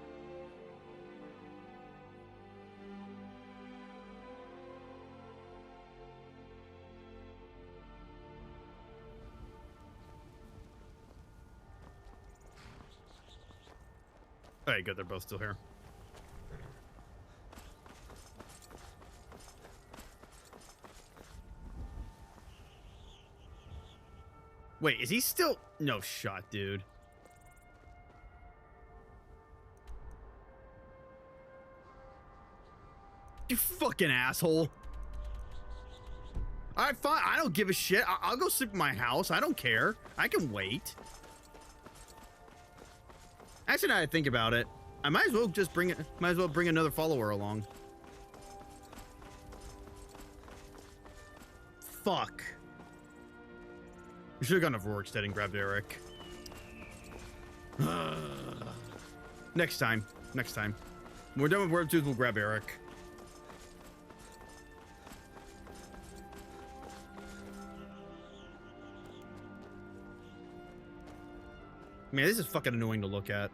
All right, good. They're both still here. Wait, is he still? No shot, dude. You fucking asshole. All right, fine. I don't give a shit. I'll go sleep in my house. I don't care. I can wait. Actually, now I think about it, I might as well just bring another follower along. Fuck. We should have gone to Rorikstead and grabbed Eric. Next time. Next time. When we're done with Wyrmstooth, we'll grab Eric. Man, this is fucking annoying to look at.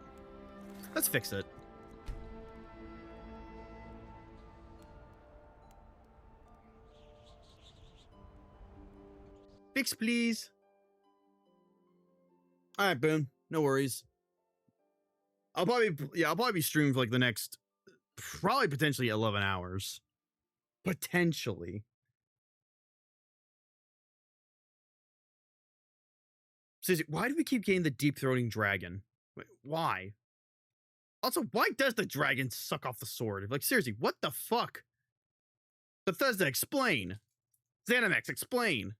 Let's fix it. Fix, please. All right, Boone. No worries. I'll probably be streaming for like the next, probably potentially 11 hours. Potentially. Seriously, why do we keep getting the deep-throating dragon? Wait, why? Also, why does the dragon suck off the sword? Like, seriously, what the fuck? Bethesda, explain. Xanamex, explain.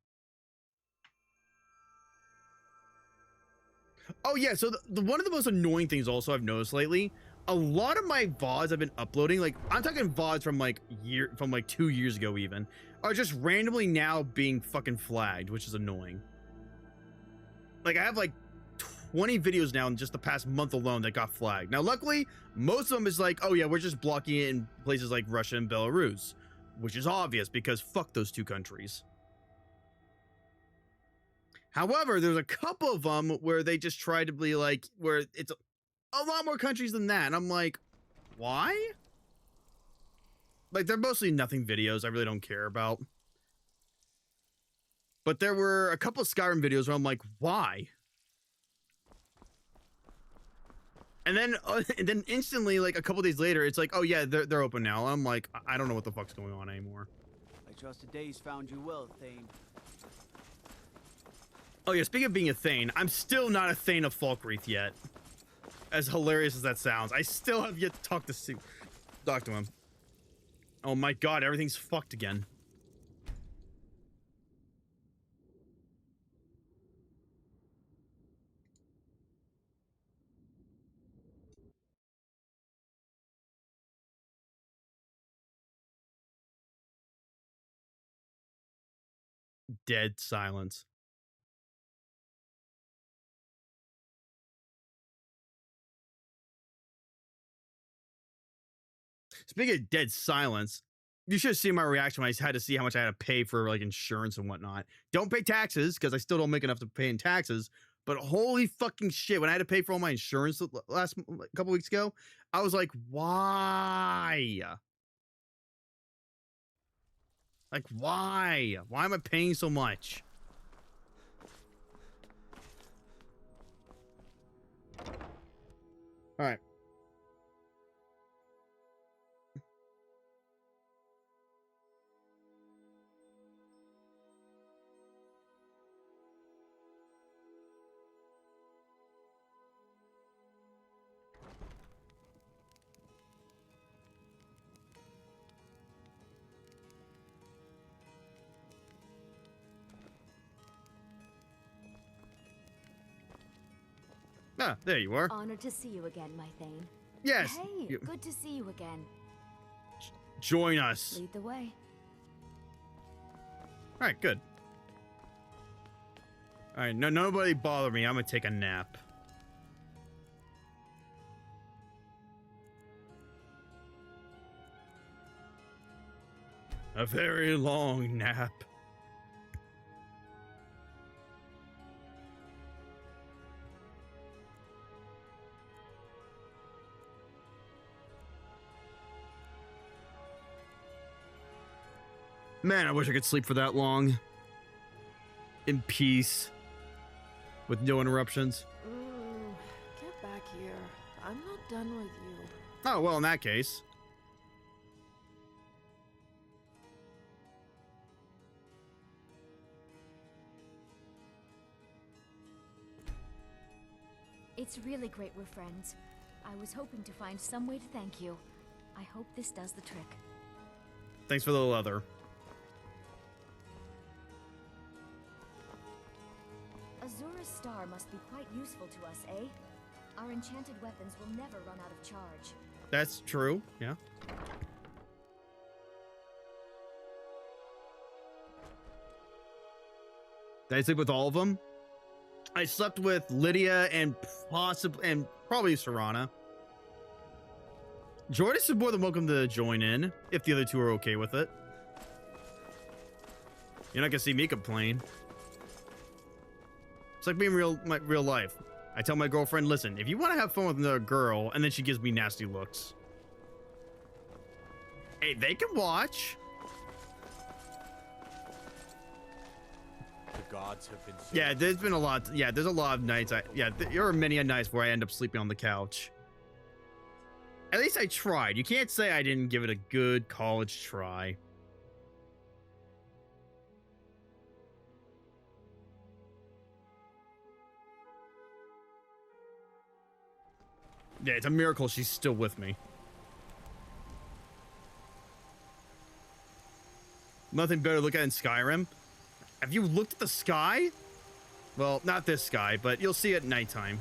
Oh, yeah, so the one of the most annoying things also I've noticed lately, a lot of my VODs I've been uploading, like, I'm talking VODs from, like, 2 years ago even, are just randomly now being fucking flagged, which is annoying. Like, I have, like, 20 videos now in just the past month alone that got flagged. Now, luckily, most of them is like, oh, yeah, we're just blocking it in places like Russia and Belarus, which is obvious because fuck those two countries. However, there's a couple of them where they just try to be like, where it's a lot more countries than that. And I'm like, why? Like, they're mostly nothing videos I really don't care about. But there were a couple of Skyrim videos where I'm like, why? And then instantly, like a couple days later, it's like, oh yeah, they're open now. I'm like, I don't know what the fuck's going on anymore. I trust today's found you well, Thane. Oh yeah, speaking of being a Thane, I'm still not a Thane of Falkreath yet. As hilarious as that sounds, I still have yet to talk to him. Oh my god, everything's fucked again. Dead silence. Speaking of dead silence, you should have seen my reaction when I had to see how much I had to pay for like insurance and whatnot. Don't pay taxes because I still don't make enough to pay in taxes. But holy fucking shit, when I had to pay for all my insurance last couple weeks ago, I was like, why? Like, why? Why am I paying so much? All right. Ah, there you are. Honored to see you again, my Thane. Yes. Hey, good to see you again. Join us. Lead the way. All right, good. All right, no, nobody bother me. I'm gonna take a nap. A very long nap. Man, I wish I could sleep for that long. In peace. With no interruptions. Get back here. I'm not done with you. Oh, well, in that case. It's really great we're friends. I was hoping to find some way to thank you. I hope this does the trick. Thanks for the leather. Azura's star must be quite useful to us, eh? Our enchanted weapons will never run out of charge. That's true, yeah. Did I sleep with all of them? I slept with Lydia and probably Serana. Jordas is more than welcome to join in if the other two are okay with it. You're not gonna see me complain. It's like being real life. I tell my girlfriend, listen, if you want to have fun with another girl, and then she gives me nasty looks. Hey, they can watch. The gods have been. Yeah, there's been a lot. Yeah, there's a lot of nights. There are many nights where I end up sleeping on the couch. At least I tried. You can't say I didn't give it a good college try. Yeah, it's a miracle she's still with me. Nothing better to look at in Skyrim. Have you looked at the sky? Well, not this sky, but you'll see it at nighttime.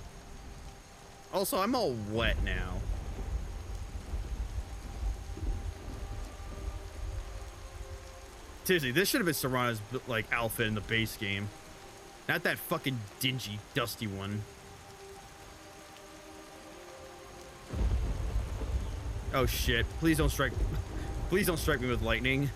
Also, I'm all wet now. Seriously, this should have been Serana's like outfit in the base game. Not that fucking dingy, dusty one. Oh shit, please don't strike me with lightning.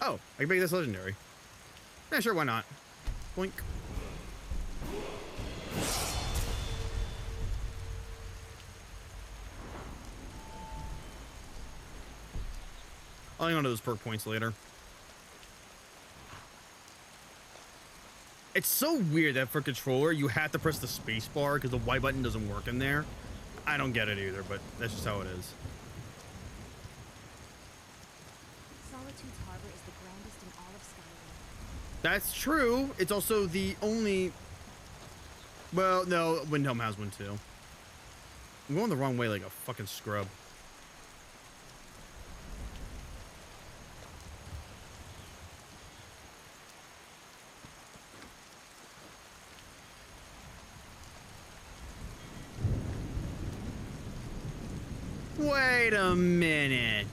Oh, I can make this legendary. Yeah, sure, why not? Boink. I'll hang on to those perk points later. It's so weird that for controller, you have to press the space bar because the Y button doesn't work in there. I don't get it either, but that's just how it is. Solitude's harbor is the grandest in all of Skyrim. That's true. It's also the only... Well, no, Windhelm has one too. I'm going the wrong way like a fucking scrub. Wait a minute.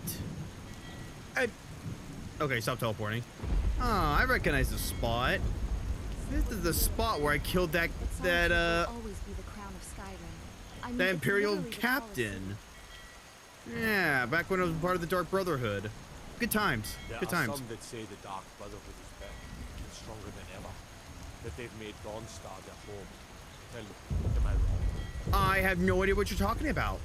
Okay, stop teleporting. Oh, I recognize the spot. This is the spot where I killed that Always be the crown of Skyrim. I mean, that Imperial captain. Yeah, back when I was part of the Dark Brotherhood. Good times. Good times. There are some that say the Dark Brotherhood is back and stronger than ever. That they've made Dawnstar their home. Tell me, am I wrong? I have no idea what you're talking about.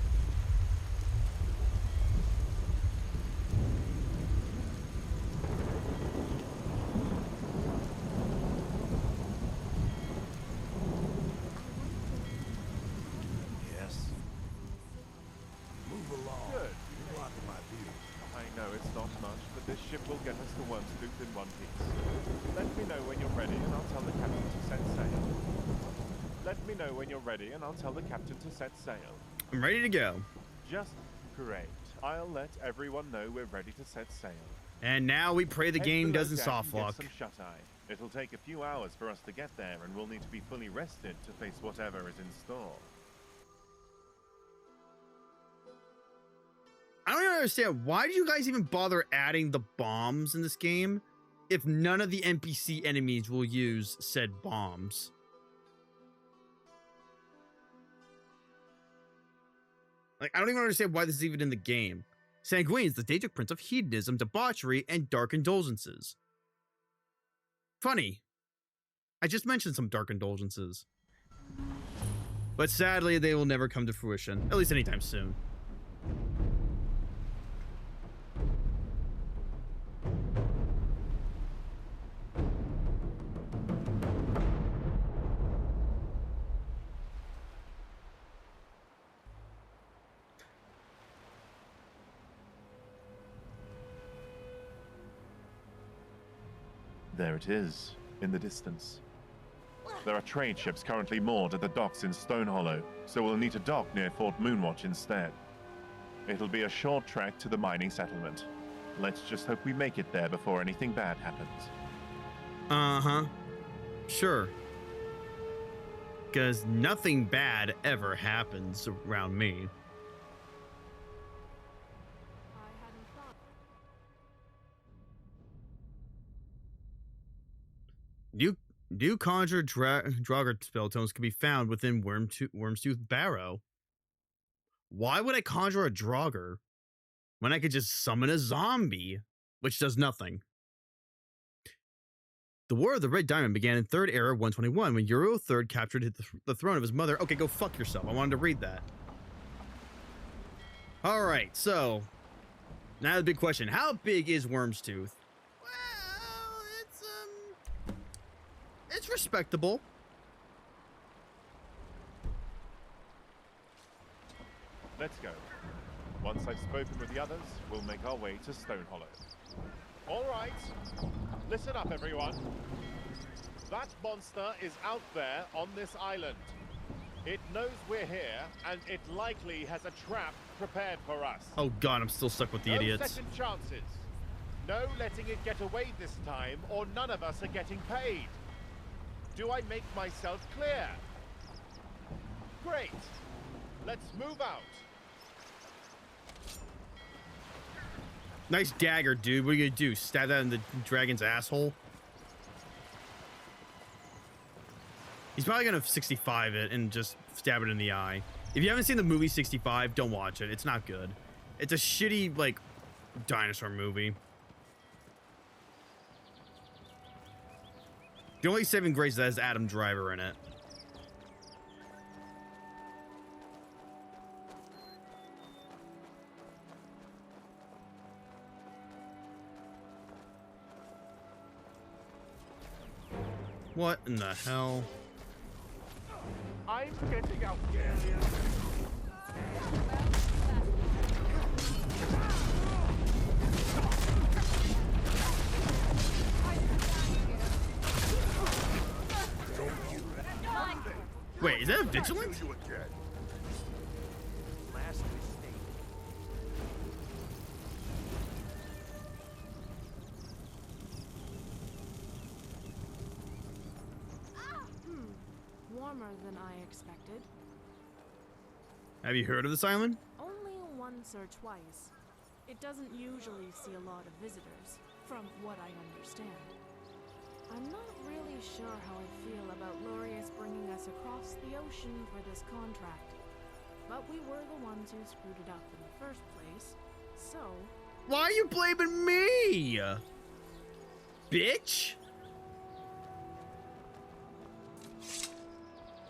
know it's not much, but this ship will get us to Wyrmstooth in one piece. Let me know when you're ready, and I'll tell the captain to set sail. Let me know when you're ready, and I'll tell the captain to set sail. I'm ready to go. Just great. I'll let everyone know we're ready to set sail. And now we pray the game doesn't soft lock. Some shut-eye. It'll take a few hours for us to get there, and we'll need to be fully rested to face whatever is in store. I don't even understand. Why did you guys even bother adding the bombs in this game if none of the NPC enemies will use said bombs? Like, I don't even understand why this is even in the game. Sanguine is the Daedric prince of hedonism, debauchery, and dark indulgences. Funny. I just mentioned some dark indulgences. But sadly, they will never come to fruition. At least anytime soon. There it is, in the distance. There are trade ships currently moored at the docks in Stone Hollow, so we'll need to dock near Fort Moonwatch instead. It'll be a short trek to the mining settlement. Let's just hope we make it there before anything bad happens. Uh-huh. Sure. Because nothing bad ever happens around me. New conjure Draugr spell tomes can be found within Wyrmstooth Barrow. Why would I conjure a Draugr when I could just summon a zombie, which does nothing? The War of the Red Diamond began in 3rd Era 121 when Uro III captured the throne of his mother. Okay, go fuck yourself. I wanted to read that. All right, so now the big question: how big is Wyrmstooth? It's respectable. Let's go. Once I've spoken with the others, we'll make our way to Stone Hollow. All right. Listen up, everyone. That monster is out there on this island. It knows we're here, and it likely has a trap prepared for us. Oh god, I'm still stuck with the idiots. No second chances. No letting it get away this time, or none of us are getting paid. Do I make myself clear? Great. Let's move out. Nice dagger, dude. What are you gonna do? Stab that in the dragon's asshole? He's probably gonna 65 it and just stab it in the eye. If you haven't seen the movie 65, don't watch it. It's not good. It's a shitty, like, dinosaur movie. The only saving grace that has Adam Driver in it. What in the hell? I'm getting out here. Wait, is that a vigilant? Warmer than I expected. Have you heard of this island? Only once or twice. It doesn't usually see a lot of visitors, from what I understand. I'm not really sure how I feel about Lorius bringing us across the ocean for this contract. But we were the ones who screwed it up in the first place, so... Why are you blaming me? Bitch?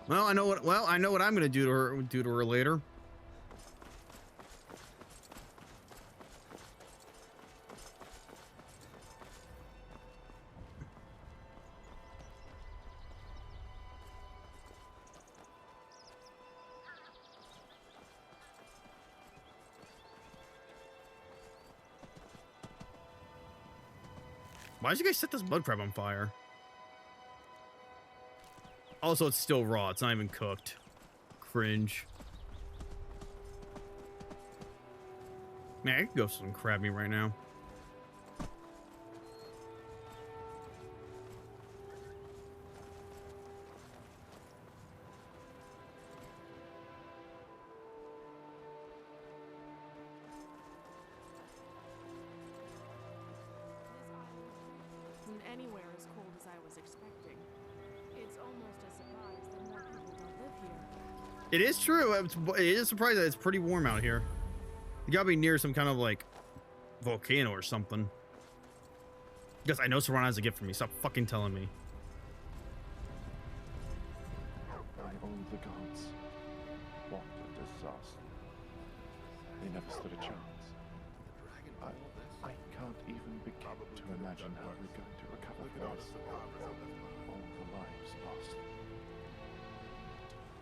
Well, I know what I'm gonna do to her later. Why'd you guys set this mud crab on fire? Also, it's still raw. It's not even cooked. Cringe. Man, I could go for some crab meat right now. Anywhere as cold as I was expecting. It's almost a surprise that more people don't live here. It is true. It is surprising that it's pretty warm out here. You gotta be near some kind of like volcano or something. Because I know Serana has a gift for me. Stop fucking telling me. By all the gods, what a disaster. They never stood a chance. I can't even begin to imagine how we're going to recover from this. All the lives lost.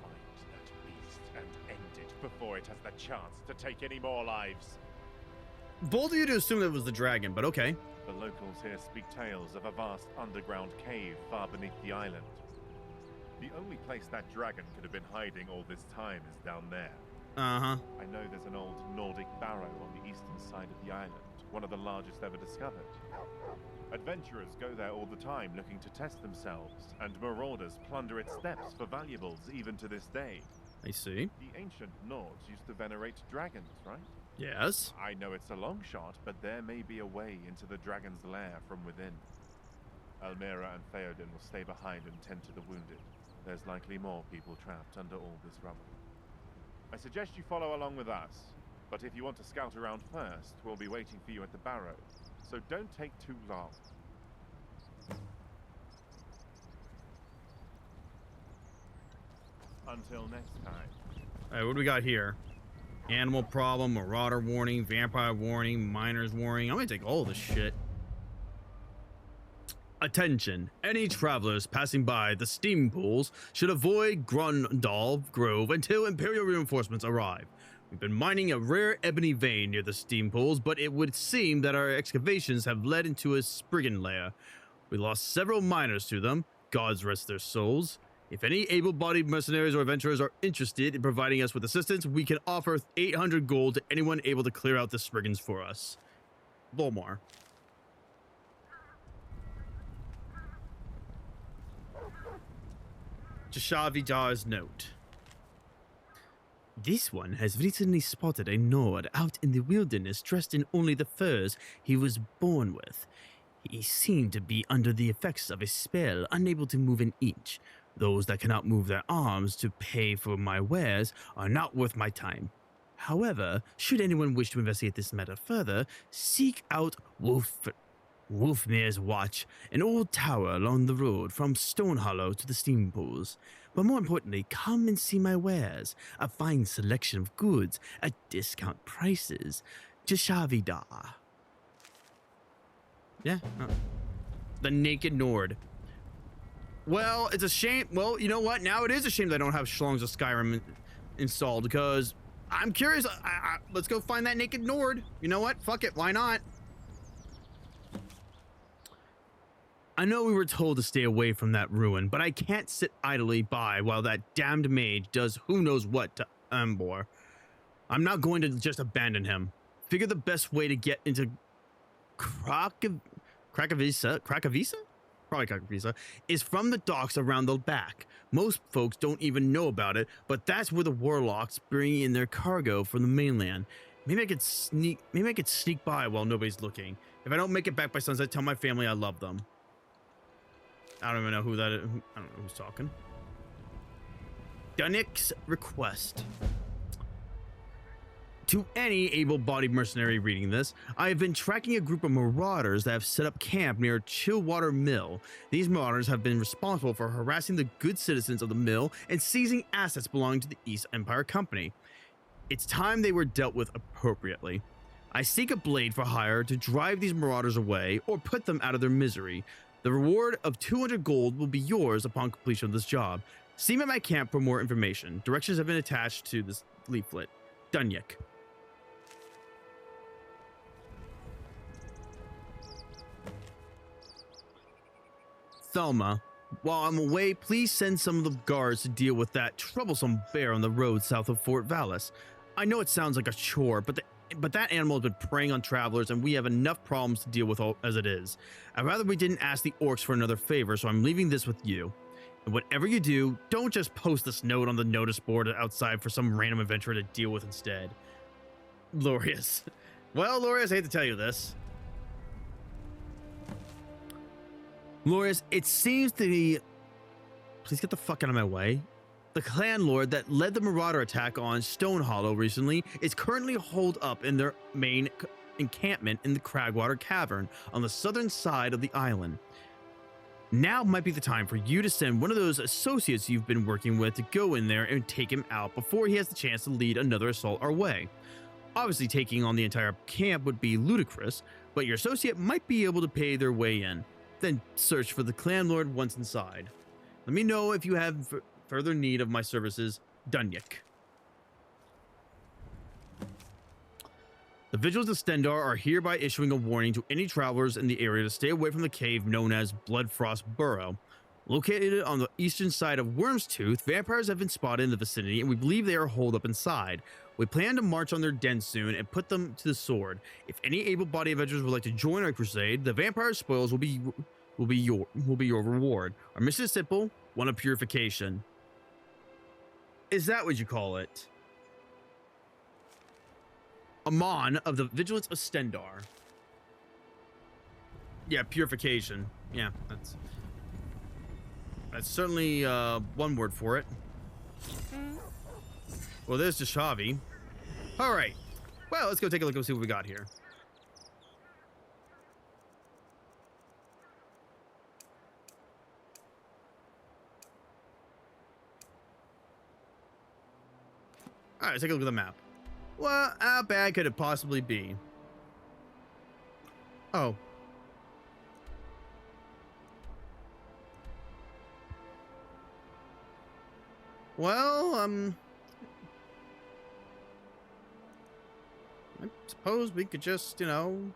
Find that beast and end it before it has the chance to take any more lives. Bold of you to assume that it was the dragon, but okay. The locals here speak tales of a vast underground cave far beneath the island. The only place that dragon could have been hiding all this time is down there. Uh-huh. I know there's an old Nordic barrow on the eastern side of the island, one of the largest ever discovered. Adventurers go there all the time looking to test themselves, and marauders plunder its depths for valuables even to this day. I see. The ancient Nords used to venerate dragons, right? Yes. I know it's a long shot, but there may be a way into the dragon's lair from within. Almira and Theoden will stay behind and tend to the wounded. There's likely more people trapped under all this rubble. I suggest you follow along with us, but if you want to scout around first, we'll be waiting for you at the barrow, so don't take too long. Until next time. Alright, what do we got here? Animal problem, marauder warning, vampire warning, miners warning. I'm gonna take all this shit. Attention, any travelers passing by the steam pools should avoid Grundal Grove until Imperial reinforcements arrive. We've been mining a rare ebony vein near the steam pools, but it would seem that our excavations have led into a Spriggan lair. We lost several miners to them, gods rest their souls. If any able-bodied mercenaries or adventurers are interested in providing us with assistance, we can offer 800 gold to anyone able to clear out the Spriggans for us. Volmar. Jashavidar's note. This one has recently spotted a Nord out in the wilderness dressed in only the furs he was born with. He seemed to be under the effects of a spell, unable to move an inch. Those that cannot move their arms to pay for my wares are not worth my time. However, should anyone wish to investigate this matter further, seek out Wolfmere's Watch, an old tower along the road from Stone Hollow to the steam pools. But more importantly, come and see my wares, a fine selection of goods at discount prices. Jashavidar. Yeah. The Naked Nord. Well, it's a shame. Well, you know what? Now it is a shame that I don't have Schlongs of Skyrim installed, because I'm curious. Let's go find that Naked Nord. You know what? Fuck it. Why not? I know we were told to stay away from that ruin, but I can't sit idly by while that damned mage does who knows what to Ambor. I'm not going to just abandon him. Figure the best way to get into Krakavisa? Probably Krakavisa, is from the docks around the back. Most folks don't even know about it, but that's where the warlocks bring in their cargo from the mainland. Maybe I could sneak by while nobody's looking. If I don't make it back by sunset, tell my family I love them. I don't even know who that is. I don't know who's talking. Dunnick's request. To any able-bodied mercenary reading this, I have been tracking a group of marauders that have set up camp near Chillwater Mill. These marauders have been responsible for harassing the good citizens of the mill and seizing assets belonging to the East Empire Company. It's time they were dealt with appropriately. I seek a blade for hire to drive these marauders away or put them out of their misery. The reward of 200 gold will be yours upon completion of this job. See me at my camp for more information. Directions have been attached to this leaflet. Dunyick. Thelma. While I'm away, please send some of the guards to deal with that troublesome bear on the road south of Fort Vallis. I know it sounds like a chore, but that animal has been preying on travelers, and we have enough problems to deal with as it is. I'd rather we didn't ask the orcs for another favor, so I'm leaving this with you. And whatever you do, don't just post this note on the notice board outside for some random adventurer to deal with instead. Lorius. Well, Lorius, I hate to tell you this. Lorius, it seems to be... Please get the fuck out of my way. The clan lord that led the marauder attack on Stone Hollow recently is currently holed up in their main encampment in the Cragwater Cavern on the southern side of the island. Now might be the time for you to send one of those associates you've been working with to go in there and take him out before he has the chance to lead another assault our way. Obviously, taking on the entire camp would be ludicrous, but your associate might be able to pay their way in. Then search for the clan lord once inside. Let me know if you have further need of my services. Dunyik. The Vigils of Stendarr are hereby issuing a warning to any travelers in the area to stay away from the cave known as Bloodfrost Burrow. Located on the eastern side of Wyrmstooth, vampires have been spotted in the vicinity, and we believe they are holed up inside. We plan to march on their den soon and put them to the sword. If any able-bodied adventurers would like to join our crusade, the vampire spoils will be your reward. Our mission is simple: one of purification. Is that what you call it? Amon of the Vigilance of Stendarr. Yeah, purification. Yeah, that's certainly one word for it. Well, there's Jashavi. All right. Well, let's go take a look and see what we got here. All right, let's take a look at the map. Well, how bad could it possibly be? Oh. Well, I suppose we could just, you know,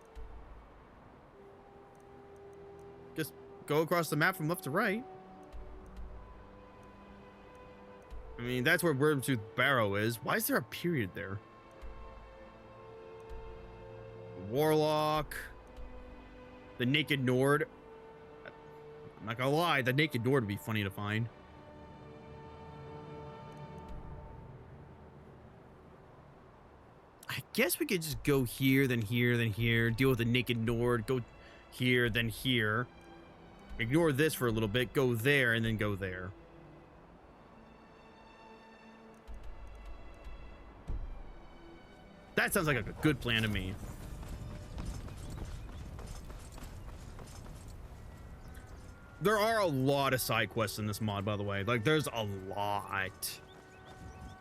just go across the map from left to right. I mean, that's where Wyrmstooth Barrow is. Why is there a period there? Warlock. The Naked Nord. I'm not gonna lie, the Naked Nord would be funny to find. I guess we could just go here, then here, then here, deal with the Naked Nord, go here, then here. Ignore this for a little bit, go there, and then go there. That sounds like a good plan to me. There are a lot of side quests in this mod, by the way. Like, there's a lot.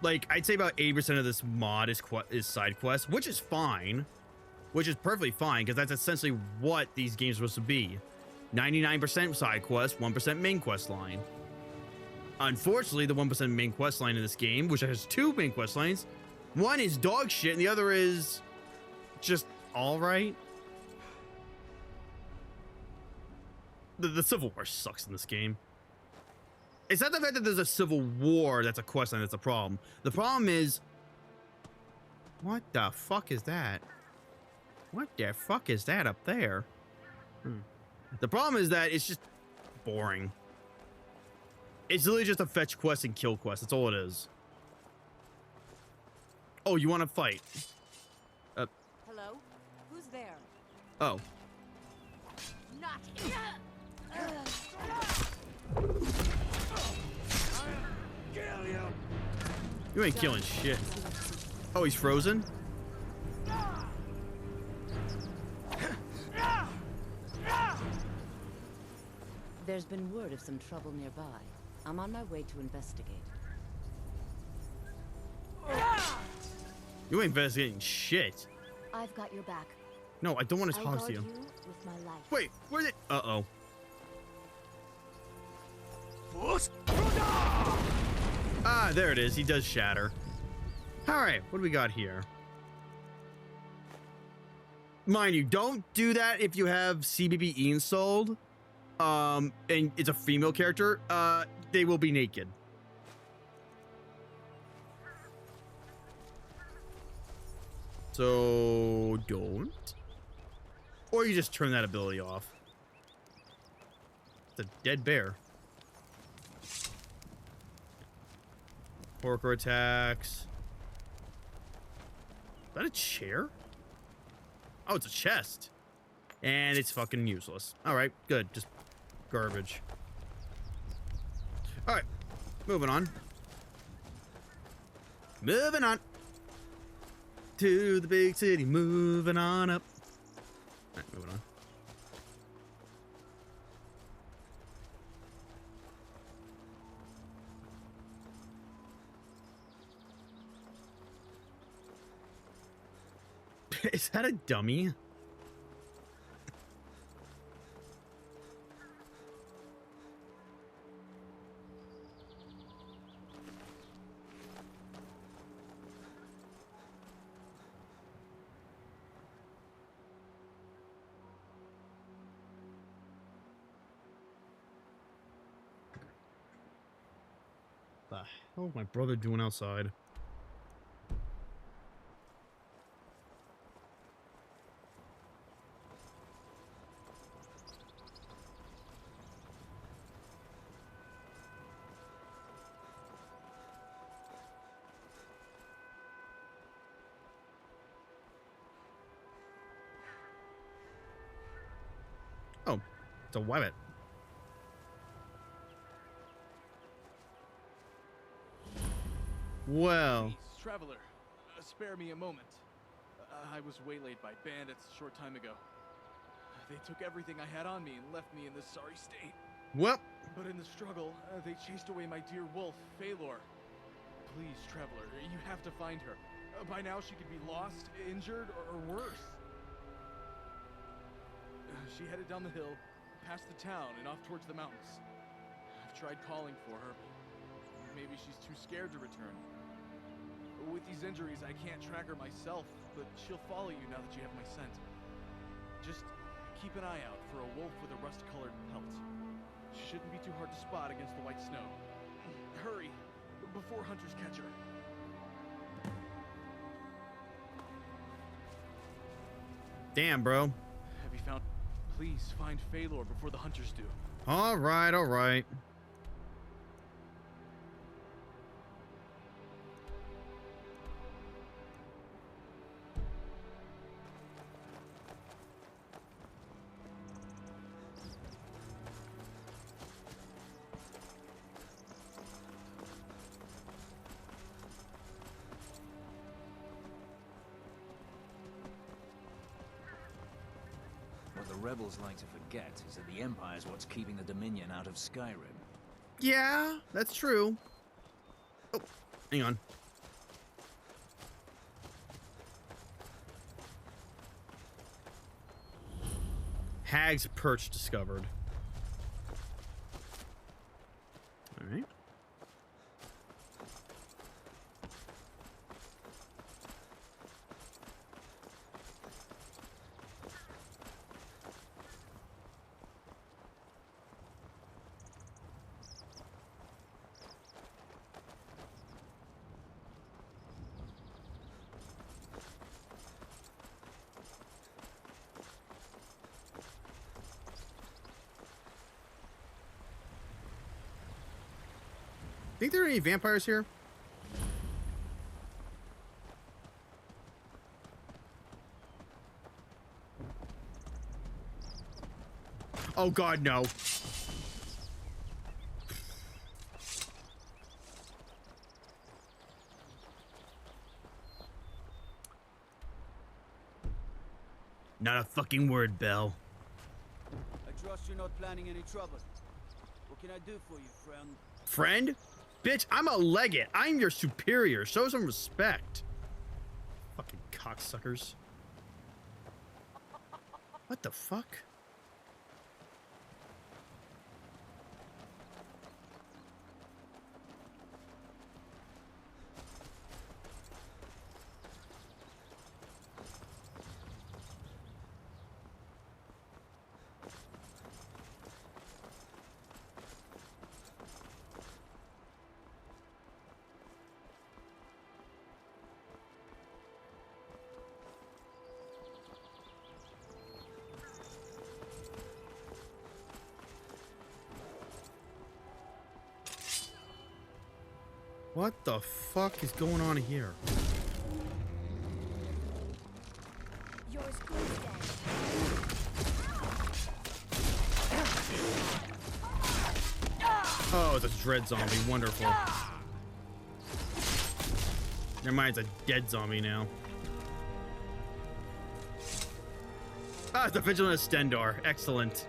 Like, I'd say about 80% of this mod is side quests, which is fine. Which is perfectly fine, because that's essentially what these games are supposed to be. 99% side quest, 1% main quest line. Unfortunately, the 1% main quest line in this game, which has two main quest lines, one is dog shit and the other is just alright. The Civil War sucks in this game. It's not the fact that there's a civil war that's a quest line that's a problem. The problem is... What the fuck is that? What the fuck is that up there? The problem is that it's just boring. It's literally just a fetch quest and kill quest. That's all it is. Oh, you want to fight? Hello? Who's there? Oh. Not You ain't killing shit. Oh, he's frozen? There's been word of some trouble nearby. I'm on my way to investigate. You ain't investigating shit. I've got your back. No, I don't want to talk to you. With my life. Wait, where's it? Uh-oh. Ah, there it is. He does shatter. All right, what do we got here? Mind you, don't do that if you have CBB installed. and it's a female character, they will be naked. So don't. Or you just turn that ability off. It's a dead bear. Porker attacks. Is that a chair? Oh, it's a chest. And it's fucking useless. Alright, good. Just garbage. Alright. Moving on. Moving on. To the big city. Moving on up. Alright, moving on. Is that a dummy? The hell is my brother doing outside? Oh, it's a wabbit. Well. Please, traveler, spare me a moment. I was waylaid by bandits a short time ago. They took everything I had on me and left me in this sorry state. Well. But in the struggle, they chased away my dear wolf, Phalor. Please, traveler, you have to find her. By now she could be lost, injured, or worse. She headed down the hill, past the town, and off towards the mountains. I've tried calling for her, but maybe she's too scared to return. With these injuries, I can't track her myself, but she'll follow you now that you have my scent. Just keep an eye out for a wolf with a rust-colored pelt. She shouldn't be too hard to spot against the white snow. Hurry, before hunters catch her. Damn, bro. Have you found... Please find Phalor before the hunters do. All right, all right. What the rebels like to forget is that the Empire's what's keeping the Dominion out of Skyrim. Yeah, that's true. Oh, hang on. Hag's perch discovered. All right. Think there are any vampires here? Oh God, no. Not a fucking word, Belle. I trust you're not planning any trouble. What can I do for you, friend? Friend? Bitch, I'm a legate. I'm your superior. Show some respect. Fucking cocksuckers. What the fuck? What the fuck is going on here? Yours goes dead. Oh, it's a dread zombie. Wonderful. Never mind, it's a dead zombie now. Ah, it's a Vigilant Stendar. Excellent.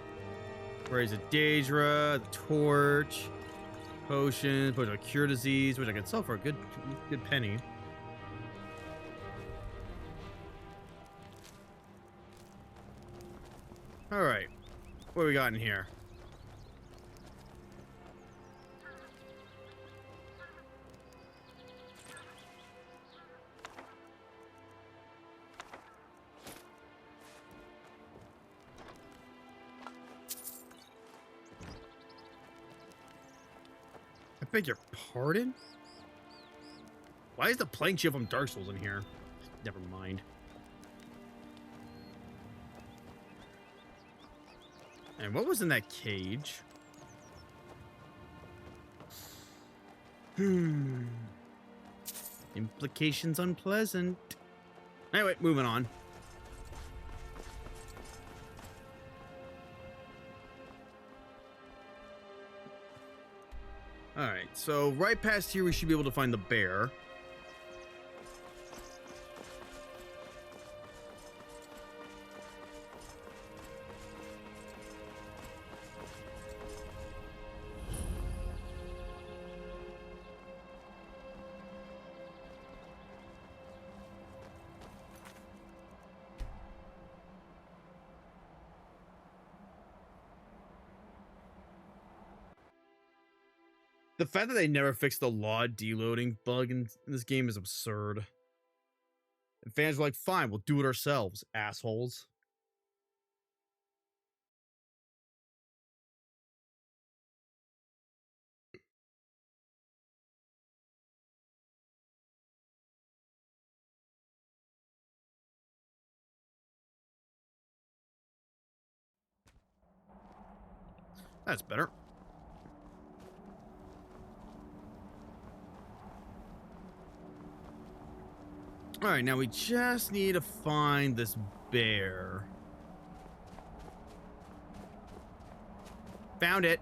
Where is it? Daedra, the torch, potions, which I cure disease, which I can sell for a good penny. All right, what do we got in here? I beg your pardon? Why is the plank shield from Dark Souls in here? Never mind. And what was in that cage? Implications unpleasant. Anyway, moving on. Alright, so right past here we should be able to find the bear. The fact that they never fixed the law deloading bug in this game is absurd. And fans were like, fine, we'll do it ourselves, assholes. That's better. Alright, now we just need to find this bear. Found it.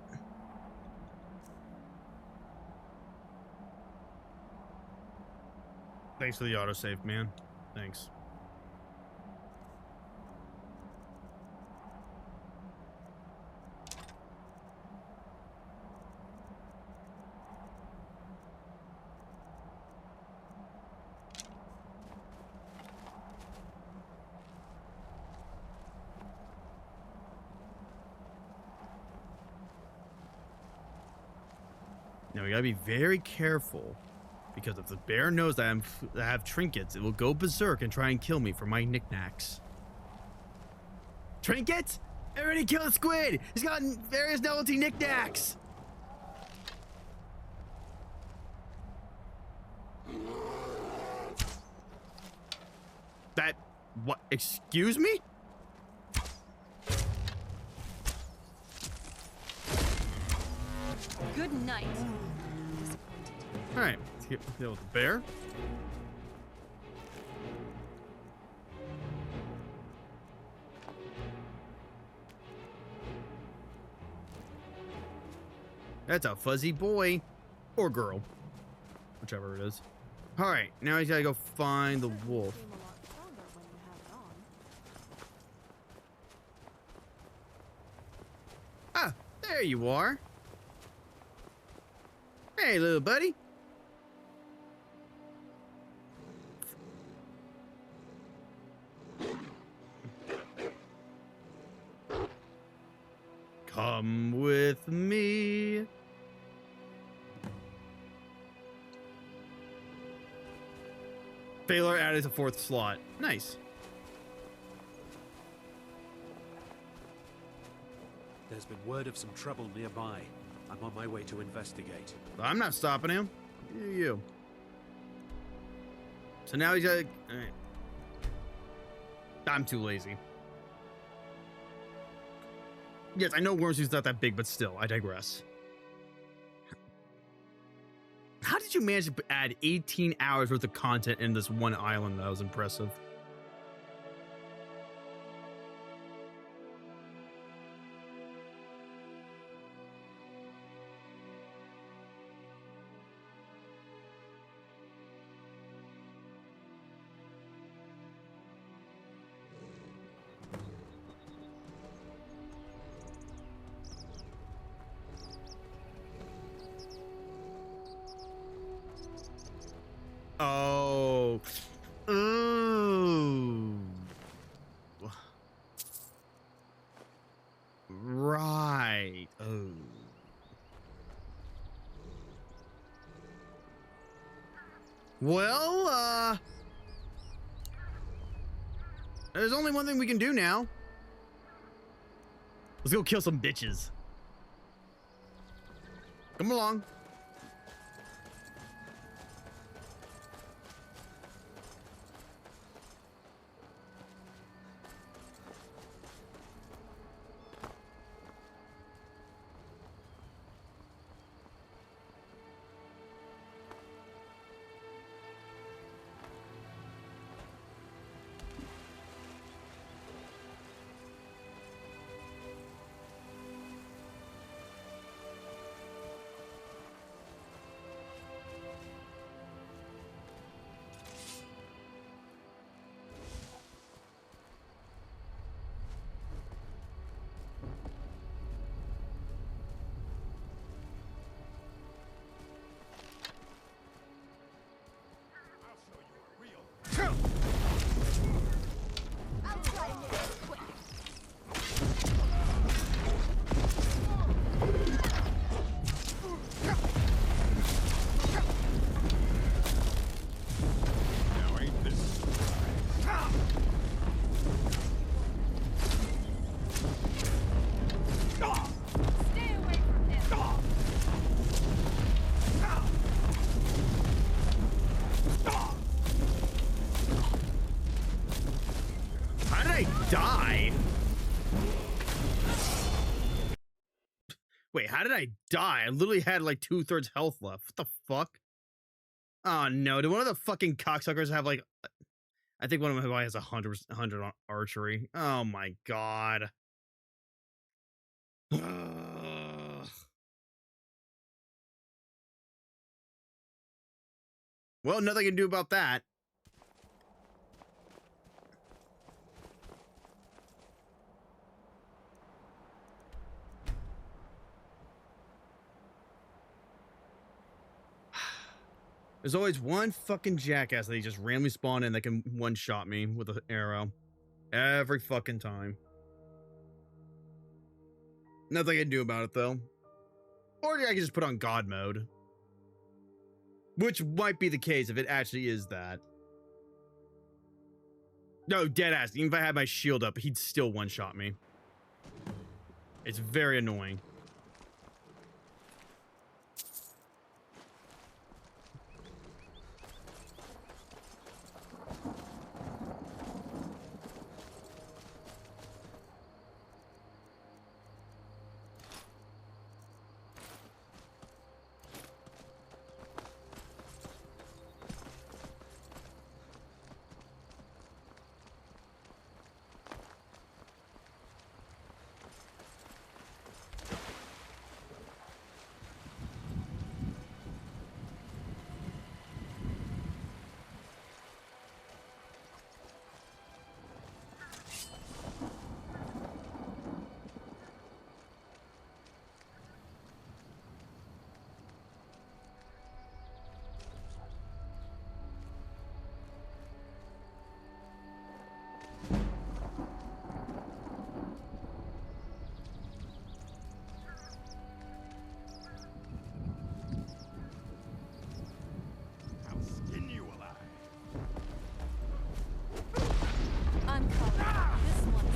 Thanks for the autosave, man. Thanks. Now we gotta be very careful, because if the bear knows that I have trinkets, it will go berserk and try and kill me for my knickknacks. Trinkets? Everybody kill the squid! He's got various novelty knickknacks! That... what? Excuse me? Good night. Alright, let's deal with the bear. That's a fuzzy boy. Or girl. Whichever it is. Alright, now he's gotta go find the wolf. Ah, there you are. Hey, little buddy. Come with me. Baylor added a 4th slot. Nice. There's been word of some trouble nearby. I'm on my way to investigate. I'm not stopping him. You. So now he's got... Alright. I'm too lazy. Yes, I know Wyrmstooth's not that big, but still, I digress. How did did you manage to add 18 hours worth of content in this one island? That was impressive. Oh. Ooh. Right. Oh. Well, there's only one thing we can do now. Let's go kill some bitches. Come along. Die? Wait, how did I die? I literally had like 2/3 health left. What the fuck? Oh no, do one of the fucking cocksuckers have like, I think one of them has 100 on archery. Oh my god. Well, nothing I can do about that. There's always one fucking jackass that he just randomly spawned in that can one-shot me with an arrow. Every fucking time. Nothing I can do about it, though. Or I can just put on God mode. Which might be the case if it actually is that. No, deadass. Even if I had my shield up, he'd still one-shot me. It's very annoying.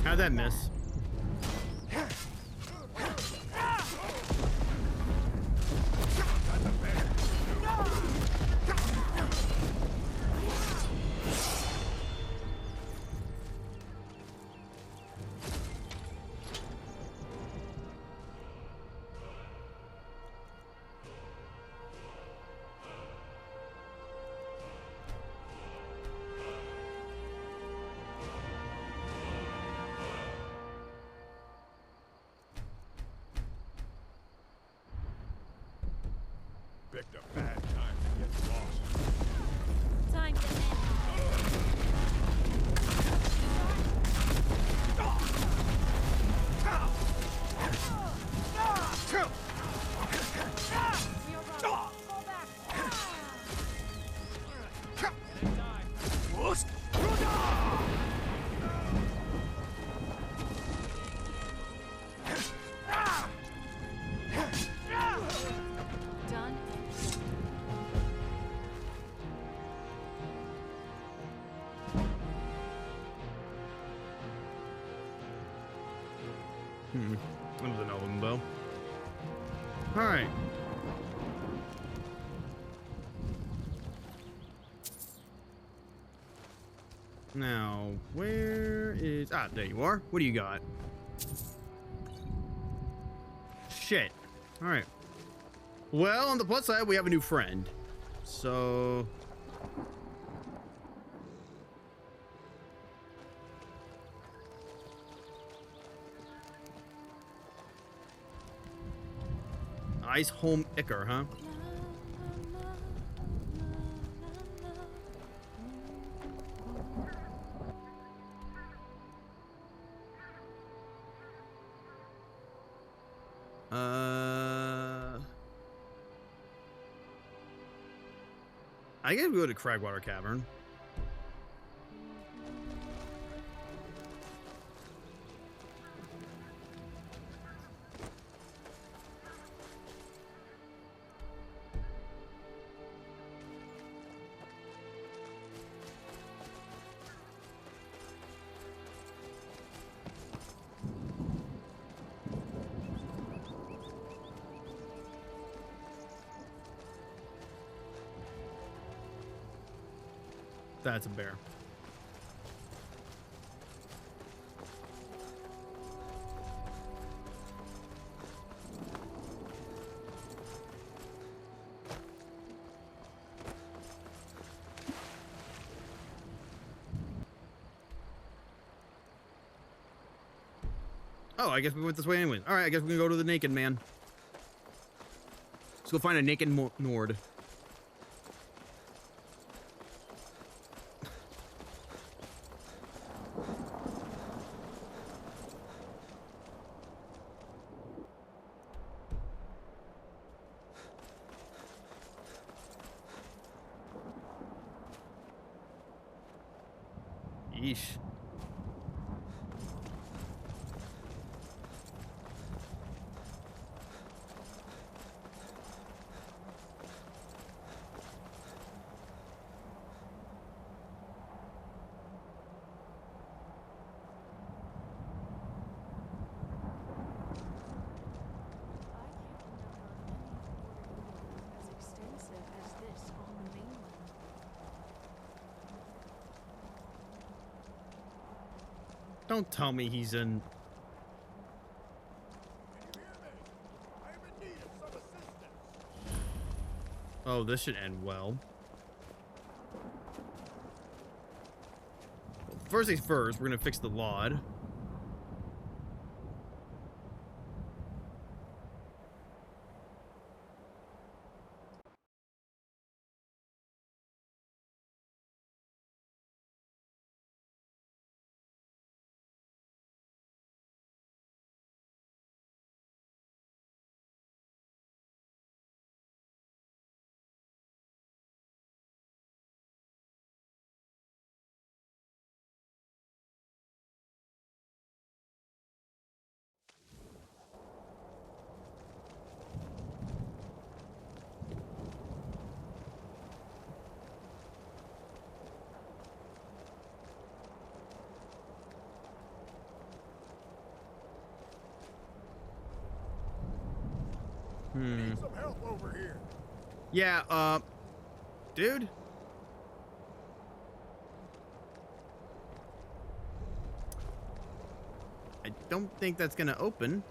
How'd that miss? picked a bad time to get lost. Time to end. Done? That was an elven bow. Alright. Now, where is... Ah, there you are. What do you got? Shit. Alright. Well, on the plus side, we have a new friend. So... Ice Home Icker, huh? I guess we go to Cragwater Cavern. That's a bear. Oh, I guess we went this way anyways. All right, I guess we can go to the naked man. Let's go find a naked Nord. Yeesh. As extensive as this on the mainland. Don't tell me he's in... Oh, this should end well. First things first, we're gonna fix the Lod. Need some help over here. Yeah, dude. I don't think that's gonna open.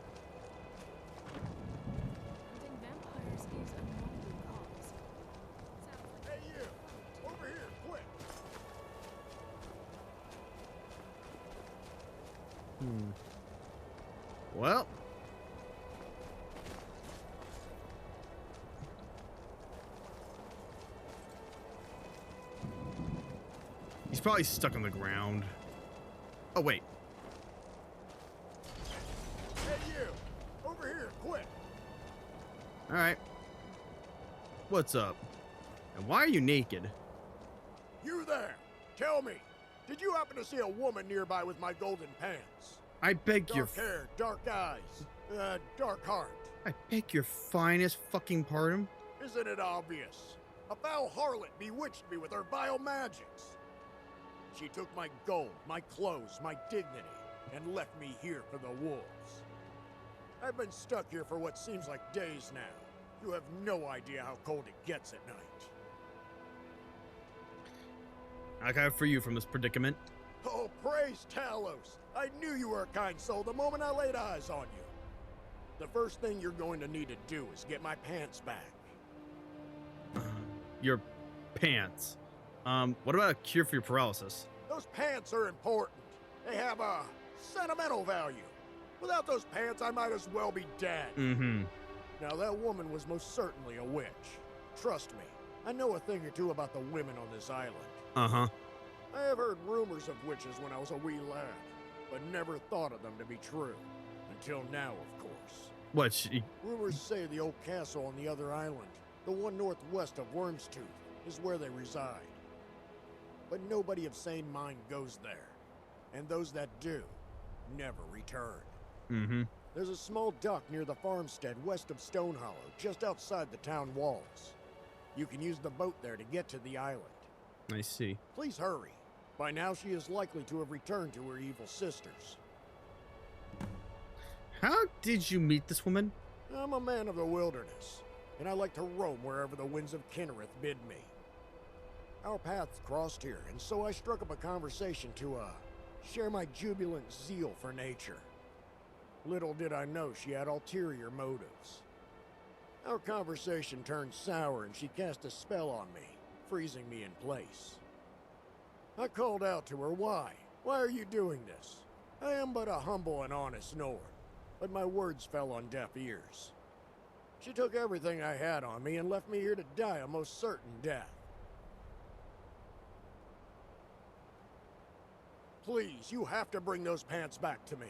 Hunting vampires is a noble cause. Hey, you! Over here, quick! Well. probably stuck on the ground. Oh, wait. Hey, you! Over here, quick! Alright. What's up? And why are you naked? You there! Tell me, did you happen to see a woman nearby with my golden pants? I beg your... Dark hair, dark eyes, dark heart. I beg your finest fucking pardon? Isn't it obvious? A foul harlot bewitched me with her vile magics. She took my gold, my clothes, my dignity, and left me here for the wolves. I've been stuck here for what seems like days now. You have no idea how cold it gets at night. I got for you from this predicament. Oh, praise Talos! I knew you were a kind soul the moment I laid eyes on you. The first thing you're going to need to do is get my pants back. Your pants. What about a cure for your paralysis? Those pants are important. They have a sentimental value. Without those pants, I might as well be dead. Mm-hmm. Now, that woman was most certainly a witch. Trust me, I know a thing or two about the women on this island. Uh-huh. I have heard rumors of witches when I was a wee lad, but never thought of them to be true. Until now, of course. What, she... Rumors say the old castle on the other island, the one northwest of Wyrmstooth, is where they reside. But nobody of sane mind goes there. And those that do, never return. Mm-hmm. There's a small dock near the farmstead west of Stone Hollow, just outside the town walls. You can use the boat there to get to the island. I see. Please hurry. By now she is likely to have returned to her evil sisters. How did you meet this woman? I'm a man of the wilderness, and I like to roam wherever the winds of Kinnereth bid me. Our paths crossed here, and so I struck up a conversation to, share my jubilant zeal for nature. Little did I know she had ulterior motives. Our conversation turned sour, and she cast a spell on me, freezing me in place. I called out to her, why? Why are you doing this? I am but a humble and honest Nord, but my words fell on deaf ears. She took everything I had on me and left me here to die a most certain death. Please, you have to bring those pants back to me.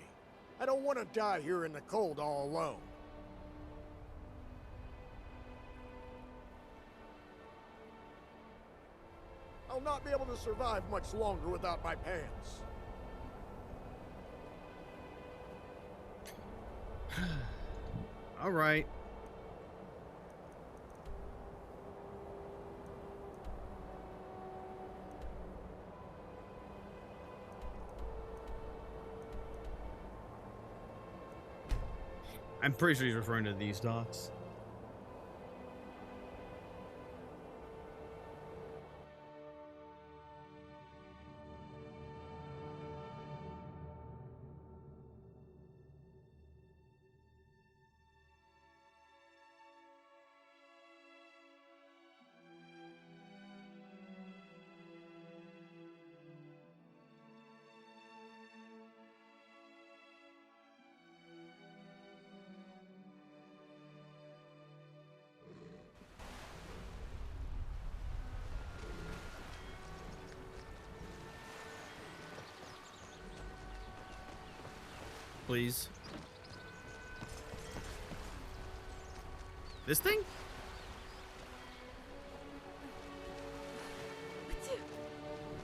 I don't want to die here in the cold all alone. I'll not be able to survive much longer without my pants. All right. I'm pretty sure he's referring to these docks. Please. This thing?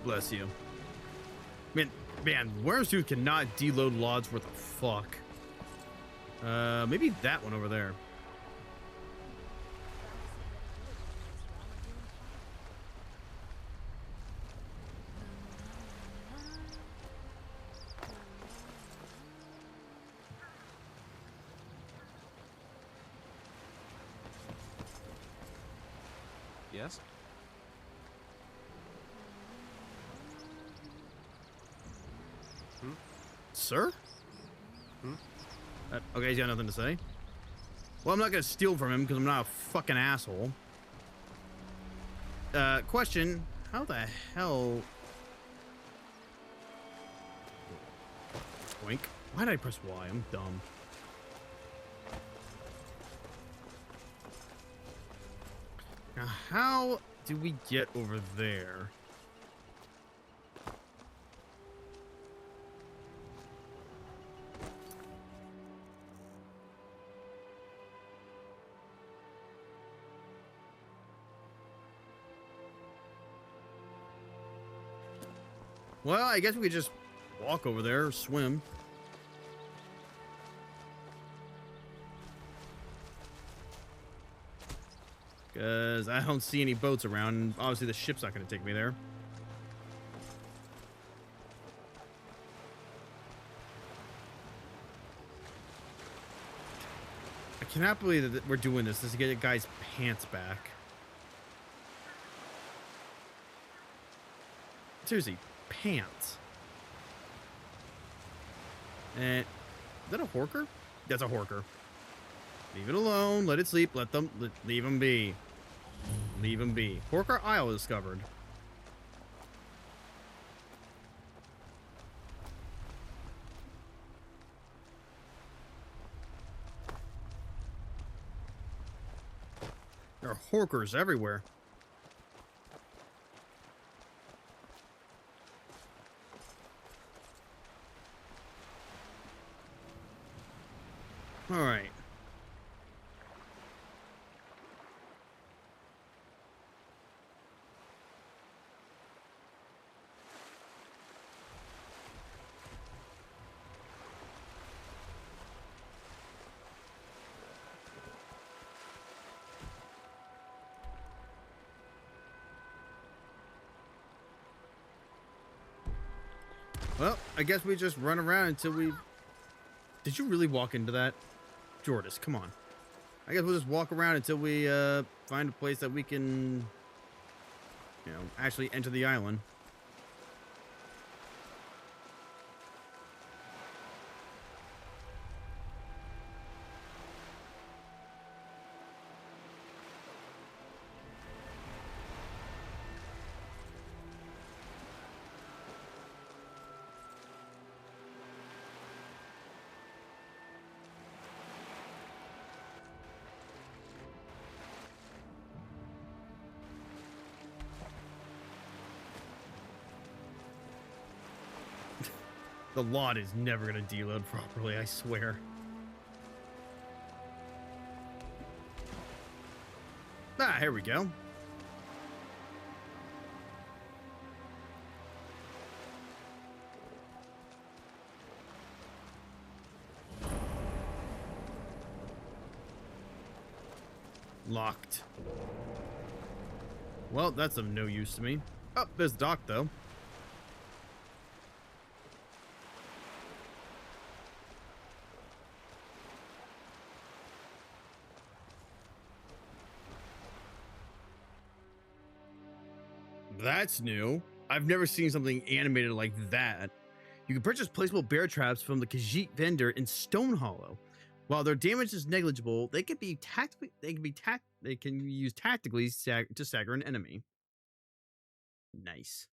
Bless you. Man, Wyrmstooth cannot deload lods worth of fuck. Maybe that one over there. Yes? Sir? Hmm? Okay, he's got nothing to say. Well, I'm not gonna steal from him because I'm not a fucking asshole. Question. How the hell... Wink. Why did I press Y? I'm dumb. Now, how do we get over there? Well, I guess we could just walk over there or swim. Because I don't see any boats around, and obviously the ship's not going to take me there. I cannot believe that we're doing this to get a guy's pants back. Seriously, pants. And is that a horker? That's a horker. Leave it alone. Let it sleep. Leave them be. Leave them be. Horker Isle discovered. There are horkers everywhere. All right. Well, I guess we just run around until we... Did you really walk into that? Jordis, come on. I guess we'll just walk around until we find a place that we can, you know, actually enter the island. The lot is never going to deload properly, I swear. Ah, here we go. Locked. Well, that's of no use to me. Oh, there's Doc, though. That's new. I've never seen something animated like that. You can purchase placeable bear traps from the Khajiit vendor in Stone Hollow. While their damage is negligible, they can be used tactically to stagger an enemy. Nice.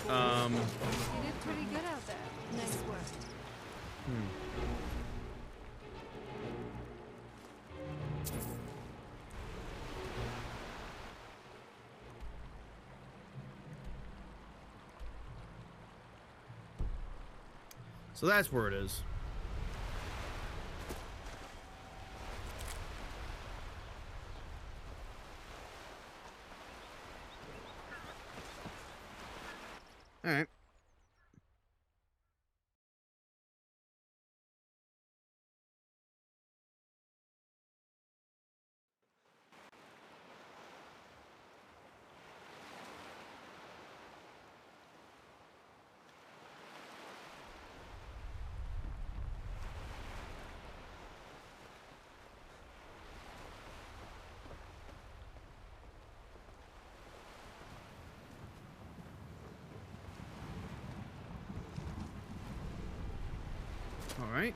You did pretty good out there. Nice work. So that's where it is. All right. All right.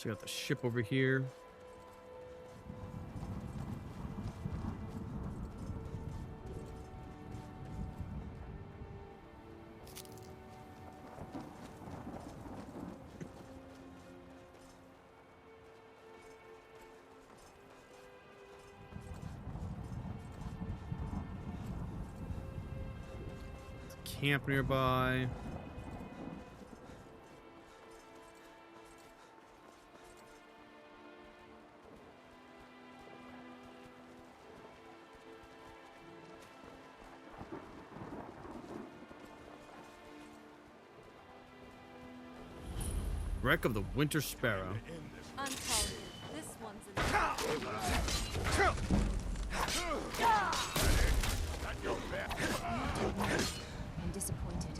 So we got the ship over here. Camp nearby. Wreck of the Winter Sparrow. I'm calling it. This one's in I'm disappointed.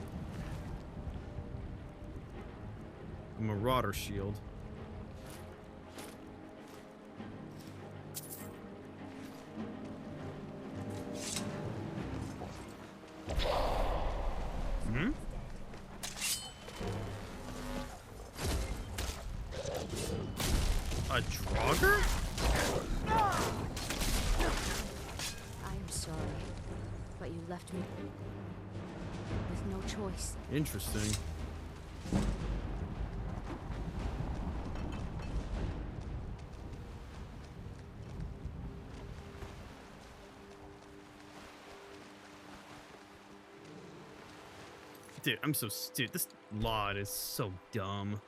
A Marauder shield. Hmm? A Draugr? I'm sorry, but you left me with no choice. Interesting. Dude, I'm so stupid. This lot is so dumb.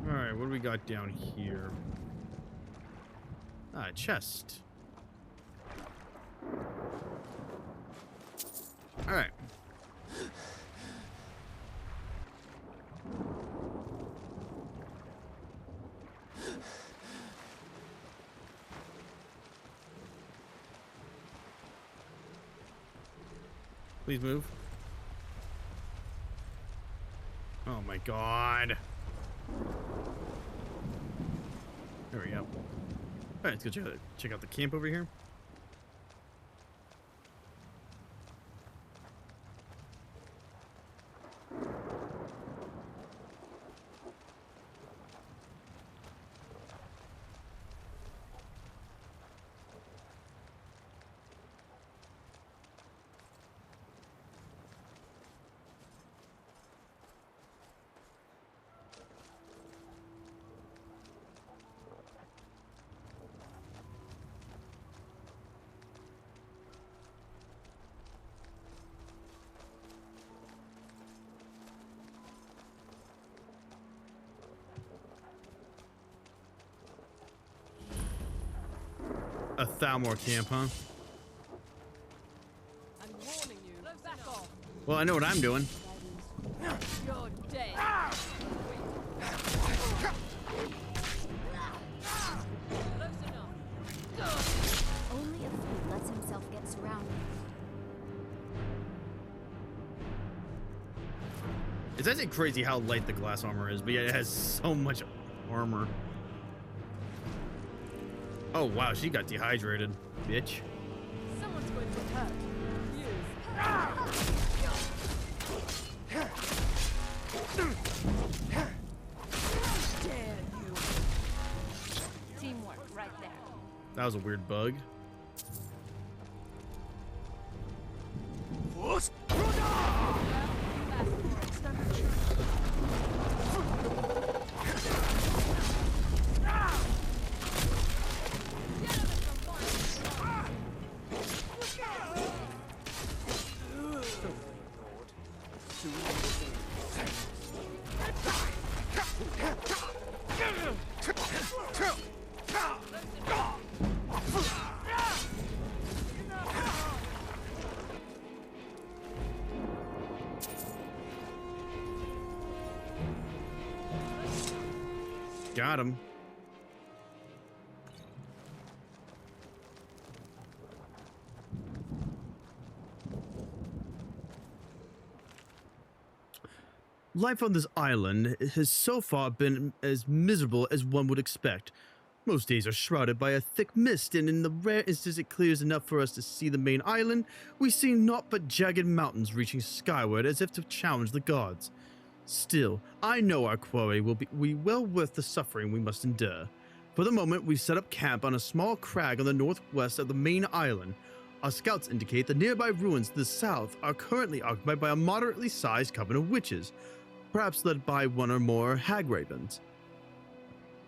Alright, what do we got down here? Ah, a chest. Alright. Please move. Oh my god. There we go. Alright, let's go check out the camp over here. A Thalmor camp, huh? I'm warning you. Back off. Well, I know what I'm doing. You're dead. Only a fool lets himself get surrounded. It's actually crazy how light the glass armor is, but yeah, it has so much armor. Oh wow, she got dehydrated, bitch. Someone's going to hurt. Dare you. teamwork right there. That was a weird bug. Got him. Life on this island has so far been as miserable as one would expect. Most days are shrouded by a thick mist, and in the rare instance it clears enough for us to see the main island, we see naught but jagged mountains reaching skyward as if to challenge the gods. Still, I know our quarry will be well worth the suffering we must endure. For the moment, we've set up camp on a small crag on the northwest of the main island. Our scouts indicate the nearby ruins to the south are currently occupied by a moderately sized coven of witches, perhaps led by one or more hag ravens.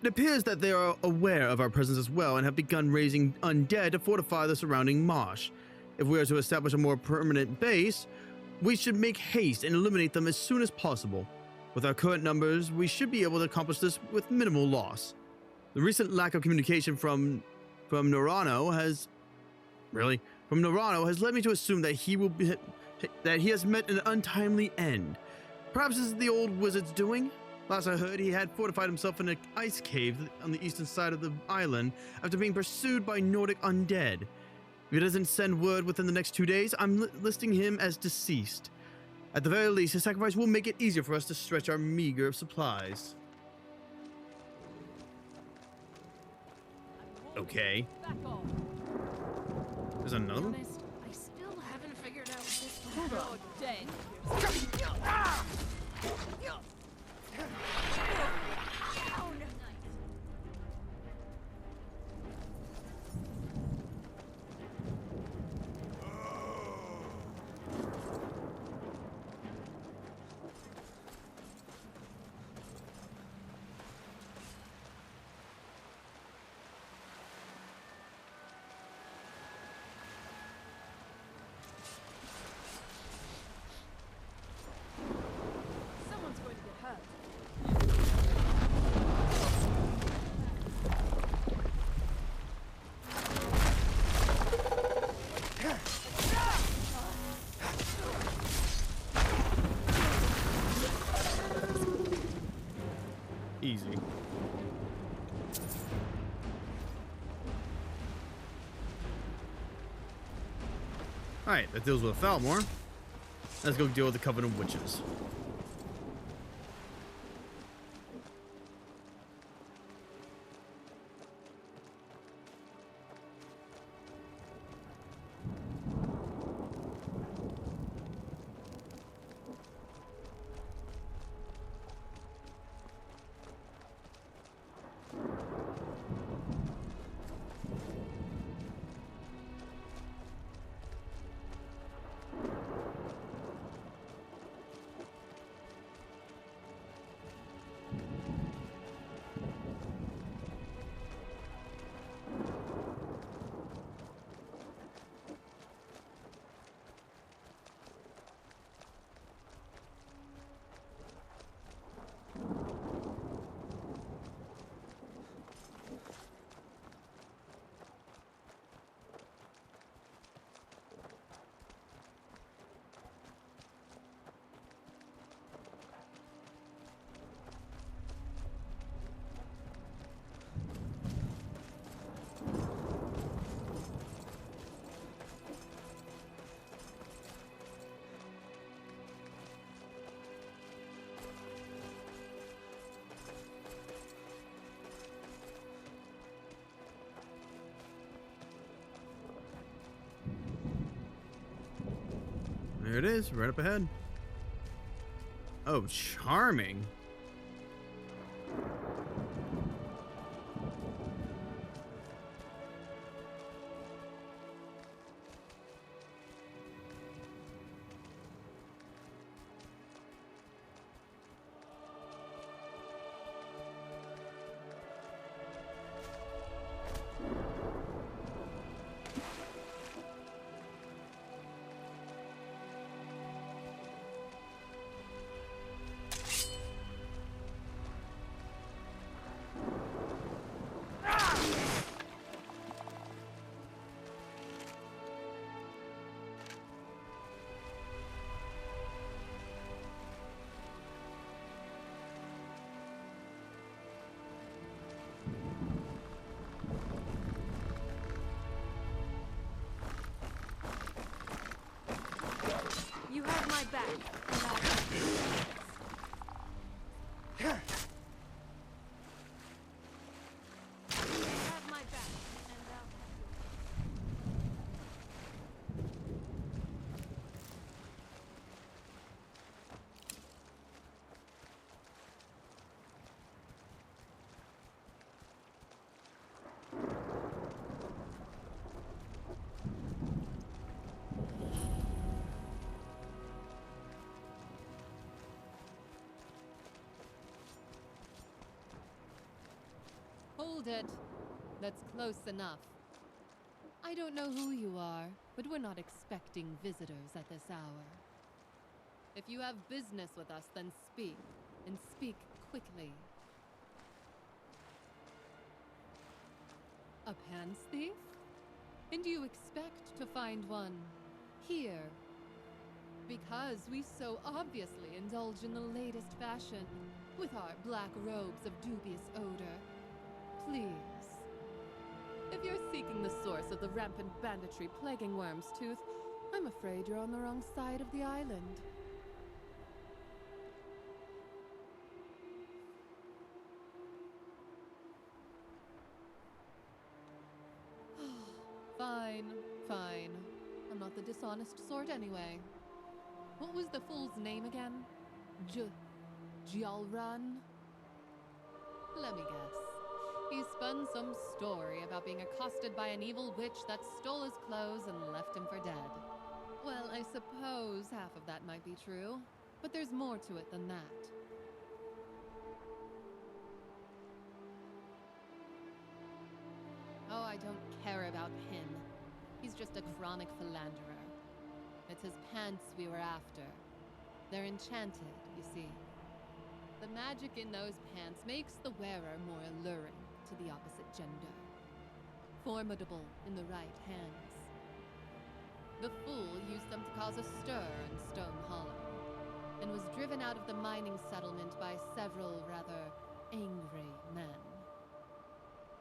It appears that they are aware of our presence as well and have begun raising undead to fortify the surrounding marsh. If we are to establish a more permanent base, we should make haste and eliminate them as soon as possible. With our current numbers, we should be able to accomplish this with minimal loss. The recent lack of communication from Norano has led me to assume that he has met an untimely end. Perhaps this is the old wizard's doing? Last I heard, he had fortified himself in an ice cave on the eastern side of the island after being pursued by Nordic undead. If he doesn't send word within the next 2 days, I'm listing him as deceased. At the very least, his sacrifice will make it easier for us to stretch our meager supplies. Okay. There's another one? I still haven't figured out this You're dead. Someone's going to get hurt. Easy. Alright, that deals with Falmore. Let's go deal with the Coven of Witches. There it is, right up ahead. Oh, charming. my back, and I'll have my back, and I'll Hold it. That's close enough. I don't know who you are, but we're not expecting visitors at this hour. If you have business with us, then speak, and speak quickly. A pants thief? And do you expect to find one here? Because we so obviously indulge in the latest fashion, with our black robes of dubious odor. Please. If you're seeking the source of the rampant banditry plaguing Wyrmstooth, I'm afraid you're on the wrong side of the island. Fine, fine. I'm not the dishonest sort anyway. What was the fool's name again? Jalran? Let me guess. He spun some story about being accosted by an evil witch that stole his clothes and left him for dead. Well, I suppose half of that might be true, but there's more to it than that. Oh, I don't care about him. He's just a chronic philanderer. It's his pants we were after. They're enchanted, you see. The magic in those pants makes the wearer more alluring to the opposite gender. Formidable in the right hands. The fool used them to cause a stir in Stone Hollow, and was driven out of the mining settlement by several rather angry men.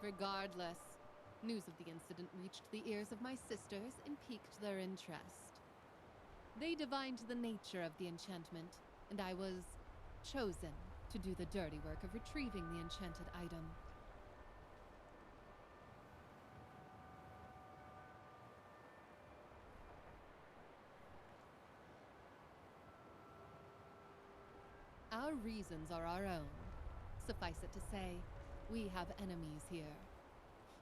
Regardless, news of the incident reached the ears of my sisters and piqued their interest. They divined the nature of the enchantment, and I was chosen to do the dirty work of retrieving the enchanted item. Our reasons are our own. Suffice it to say, we have enemies here.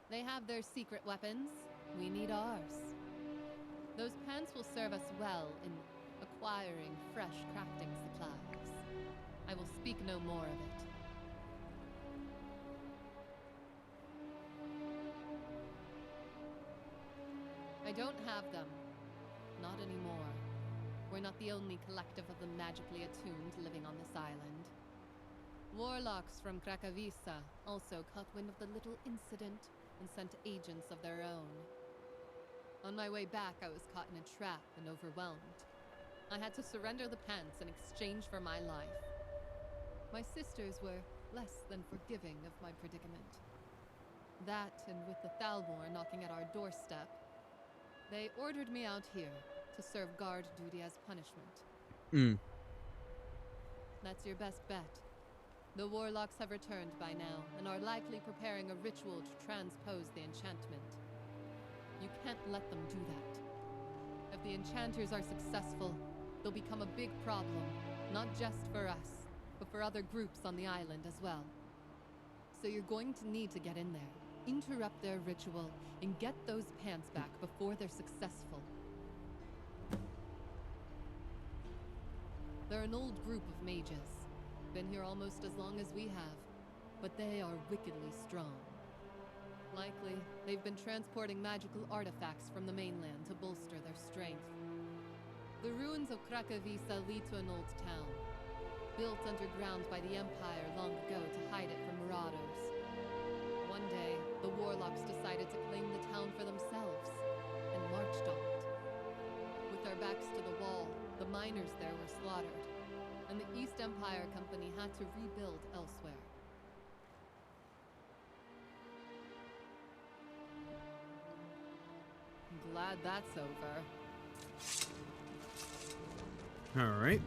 They have their secret weapons, we need ours. Those pants will serve us well in acquiring fresh crafting supplies. I will speak no more of it. I don't have them. Not anymore. We're not the only collective of the magically attuned living on this island. Warlocks from Clavicus Vile also caught wind of the little incident and sent agents of their own. On my way back, I was caught in a trap and overwhelmed. I had to surrender the pants in exchange for my life. My sisters were less than forgiving of my predicament. That, and with the Thalmor knocking at our doorstep, they ordered me out here to serve guard duty as punishment. That's your best bet. The warlocks have returned by now, and are likely preparing a ritual to transpose the enchantment. You can't let them do that. If the enchanters are successful, they'll become a big problem, not just for us, but for other groups on the island as well. So you're going to need to get in there, interrupt their ritual, and get those pants back before they're successful. They're an old group of mages. Been here almost as long as we have, but they are wickedly strong. Likely, they've been transporting magical artifacts from the mainland to bolster their strength. The ruins of Clavicus Vile lead to an old town, built underground by the Empire long ago to hide it from marauders. One day, the warlocks decided to claim the town for themselves, and marched on it. With their backs to the wall, the miners there were slaughtered, and the East Empire Company had to rebuild elsewhere. I'm glad that's over. Alright.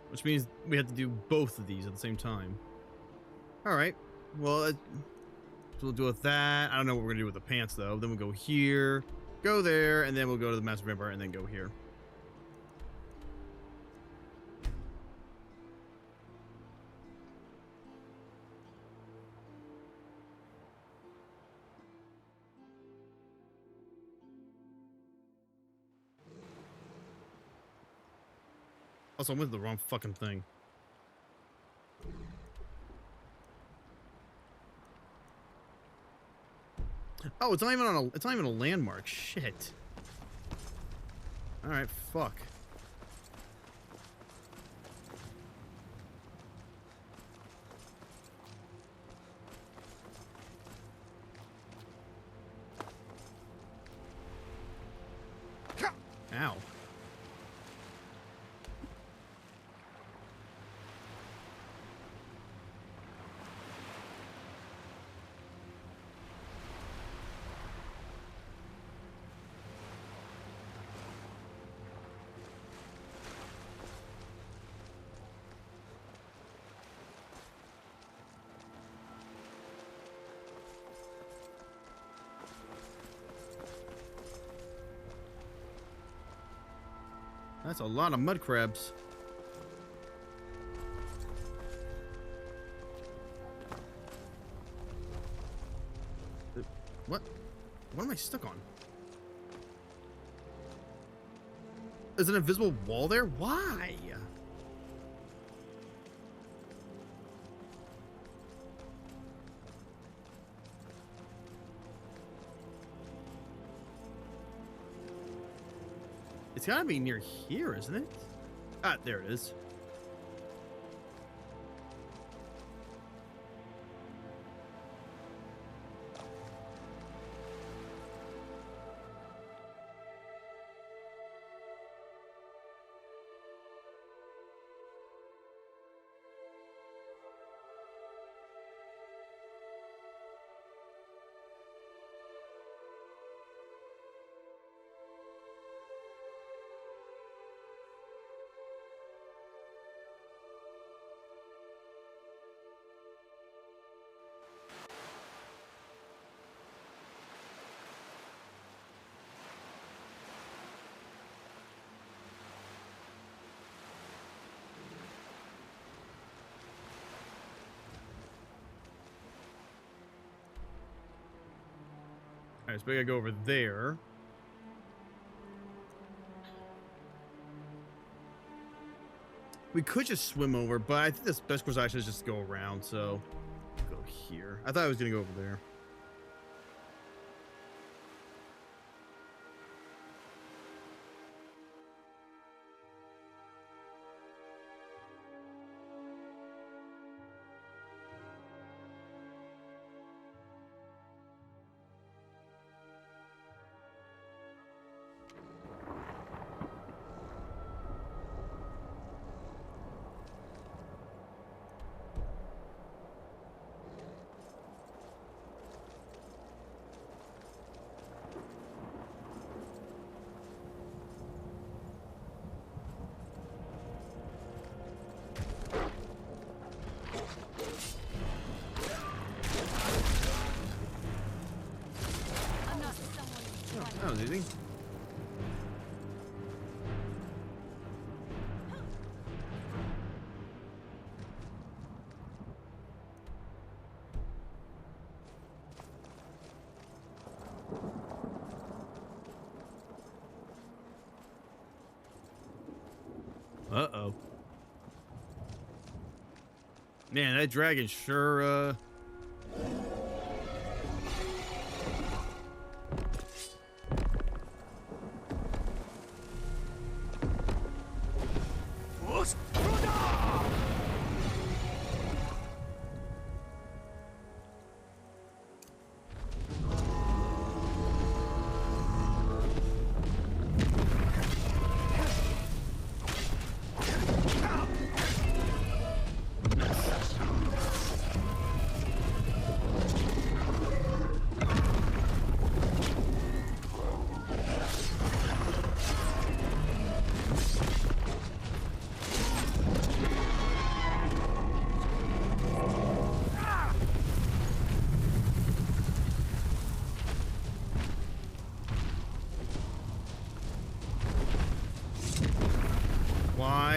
Which means we have to do both of these at the same time. Alright. Well, so we'll do with that. I don't know what we're gonna do with the pants though. Then we'll go here, go there, and then we'll go to the Master Vampire and then go here. Also, I went to the wrong fucking thing. Oh, it's not even on a. It's not even a landmark. Shit. All right, fuck. Ow. That's a lot of mud crabs. What? What am I stuck on? There's an invisible wall there? Why? It's gotta be near here, isn't it? Ah, there it is. Alright, so we gotta go over there. We could just swim over, but I think the best course actually is just to go around, so go here. I thought I was gonna go over there. That was easy. Uh-oh. Man, that dragon sure,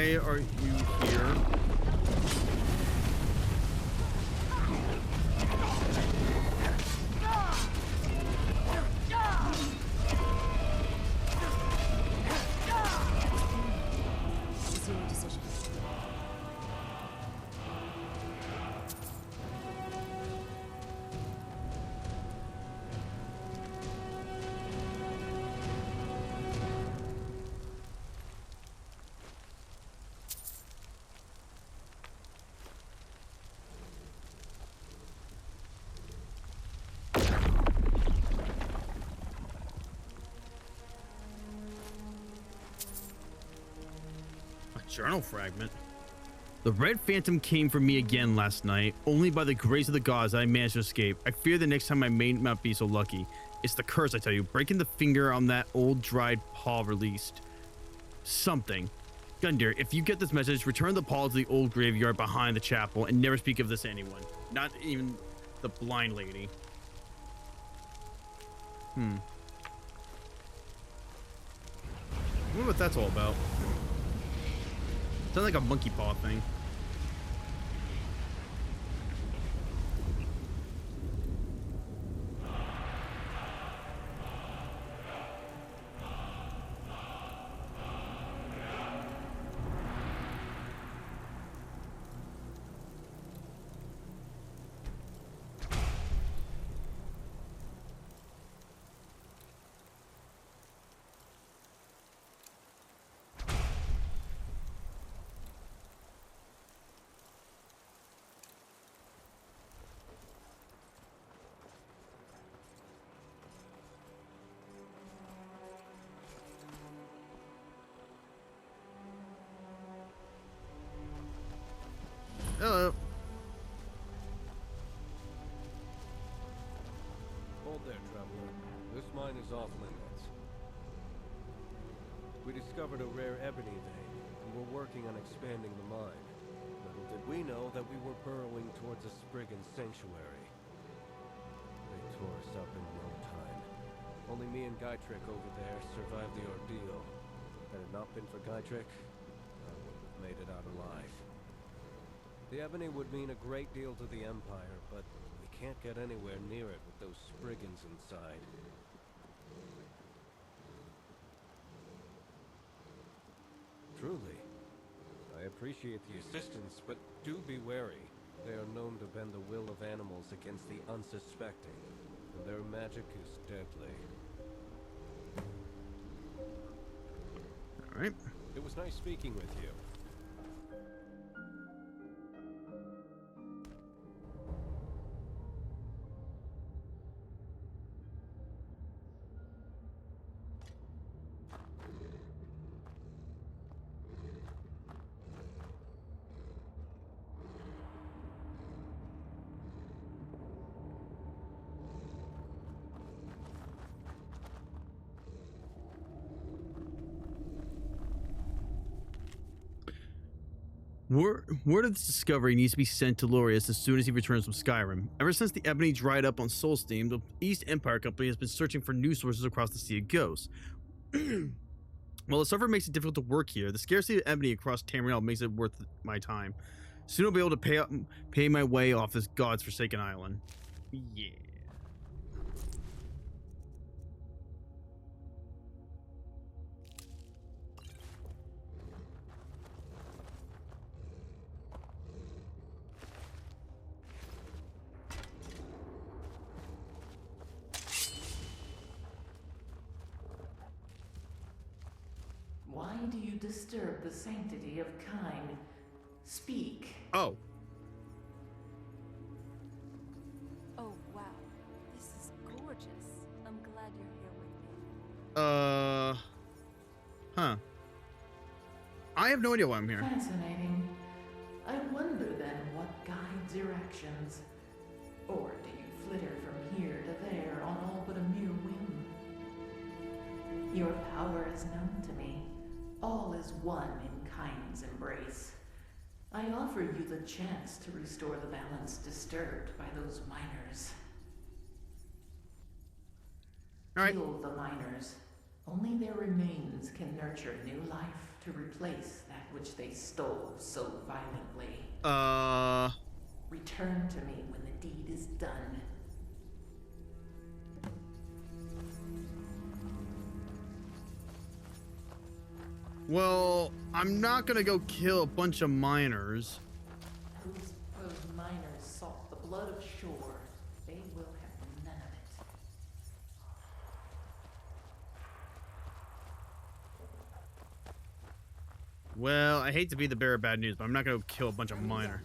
Why are you here? Zero decision. Journal fragment. The Red Phantom came for me again last night. Only by the grace of the gods I managed to escape. I fear the next time I may not be so lucky. It's the curse, I tell you. Breaking the finger on that old dried paw released something. Gundyr, if you get this message, return the paw to the old graveyard behind the chapel and never speak of this to anyone. Not even the blind lady. I wonder what that's all about. Sounds like a monkey paw thing. Hello. Hold there, traveler. This mine is off limits. We discovered a rare ebony vein, and we're working on expanding the mine. Little did we know that we were burrowing towards a Spriggan sanctuary. They tore us up in no time. Only me and Guytrick over there survived the ordeal. Had it not been for Guytrick, I wouldn't have made it out alive. The ebony would mean a great deal to the Empire, but we can't get anywhere near it with those Spriggans inside. Truly, I appreciate the assistance, but do be wary. They are known to bend the will of animals against the unsuspecting, and their magic is deadly. All right. It was nice speaking with you. Word of this discovery needs to be sent to Lorius as soon as he returns from Skyrim. Ever since the ebony dried up on Solstein, the East Empire Company has been searching for new sources across the Sea of Ghosts. While the suffer makes it difficult to work here, the scarcity of ebony across Tamriel makes it worth my time. Soon I'll be able to pay my way off this god's forsaken island. Yeah. Why do you disturb the sanctity of kind? Speak. Oh. Oh, wow. This is gorgeous. I'm glad you're here with me. Huh. I have no idea why I'm here. Fascinating. I wonder then what guides your actions. Or do you flitter from here to there on all but a mere whim? Your power is known to me. All is one in kind's embrace. I offer you the chance to restore the balance disturbed by those miners. All right. Kill the miners, Only their remains can nurture new life to replace that which they stole so violently. Return to me when the deed is done. Well, I'm not gonna go kill a bunch of miners. Those miners sought the blood of Shore. They will have none of it. Well, I hate to be the bearer of bad news, but I'm not gonna go kill a bunch of miners.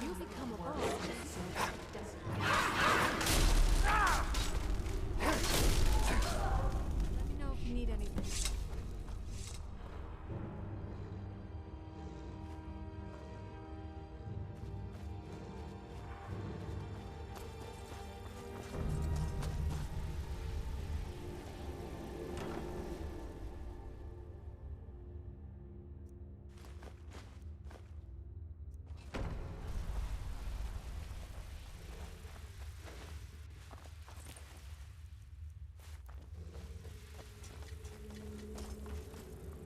You become a boss. Let me know if you need anything.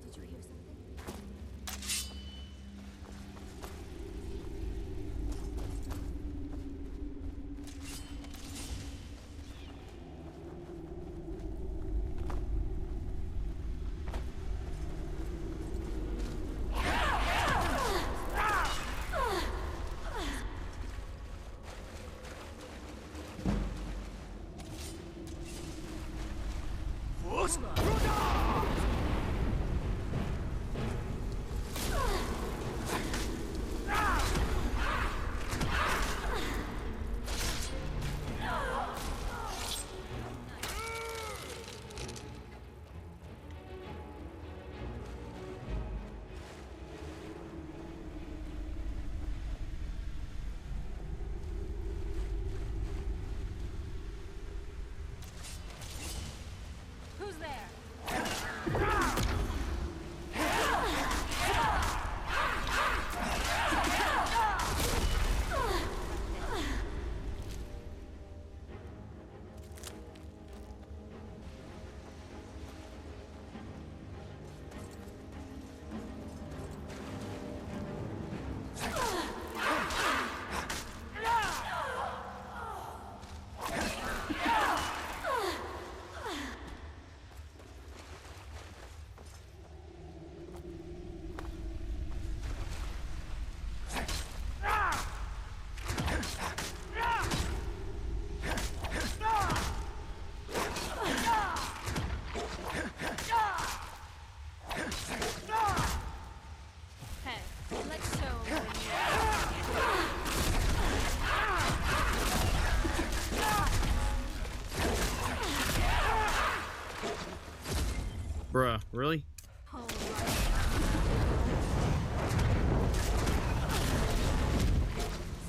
Did you hear something? Who's there? Hey, let's show 'em what Bruh, really?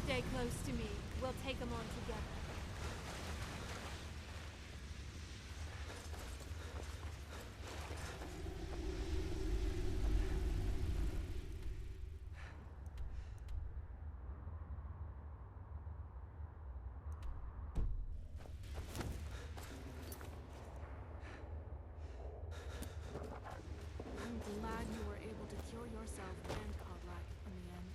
Stay close to me. We'll take them on together. I'm glad you were able to cure yourself and Kodlak in the end.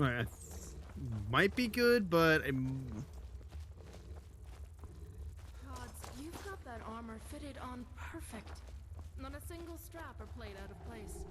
Alright, might be good, but Gods, you've got that armor fitted on perfect. Not a single strap or plate out of place.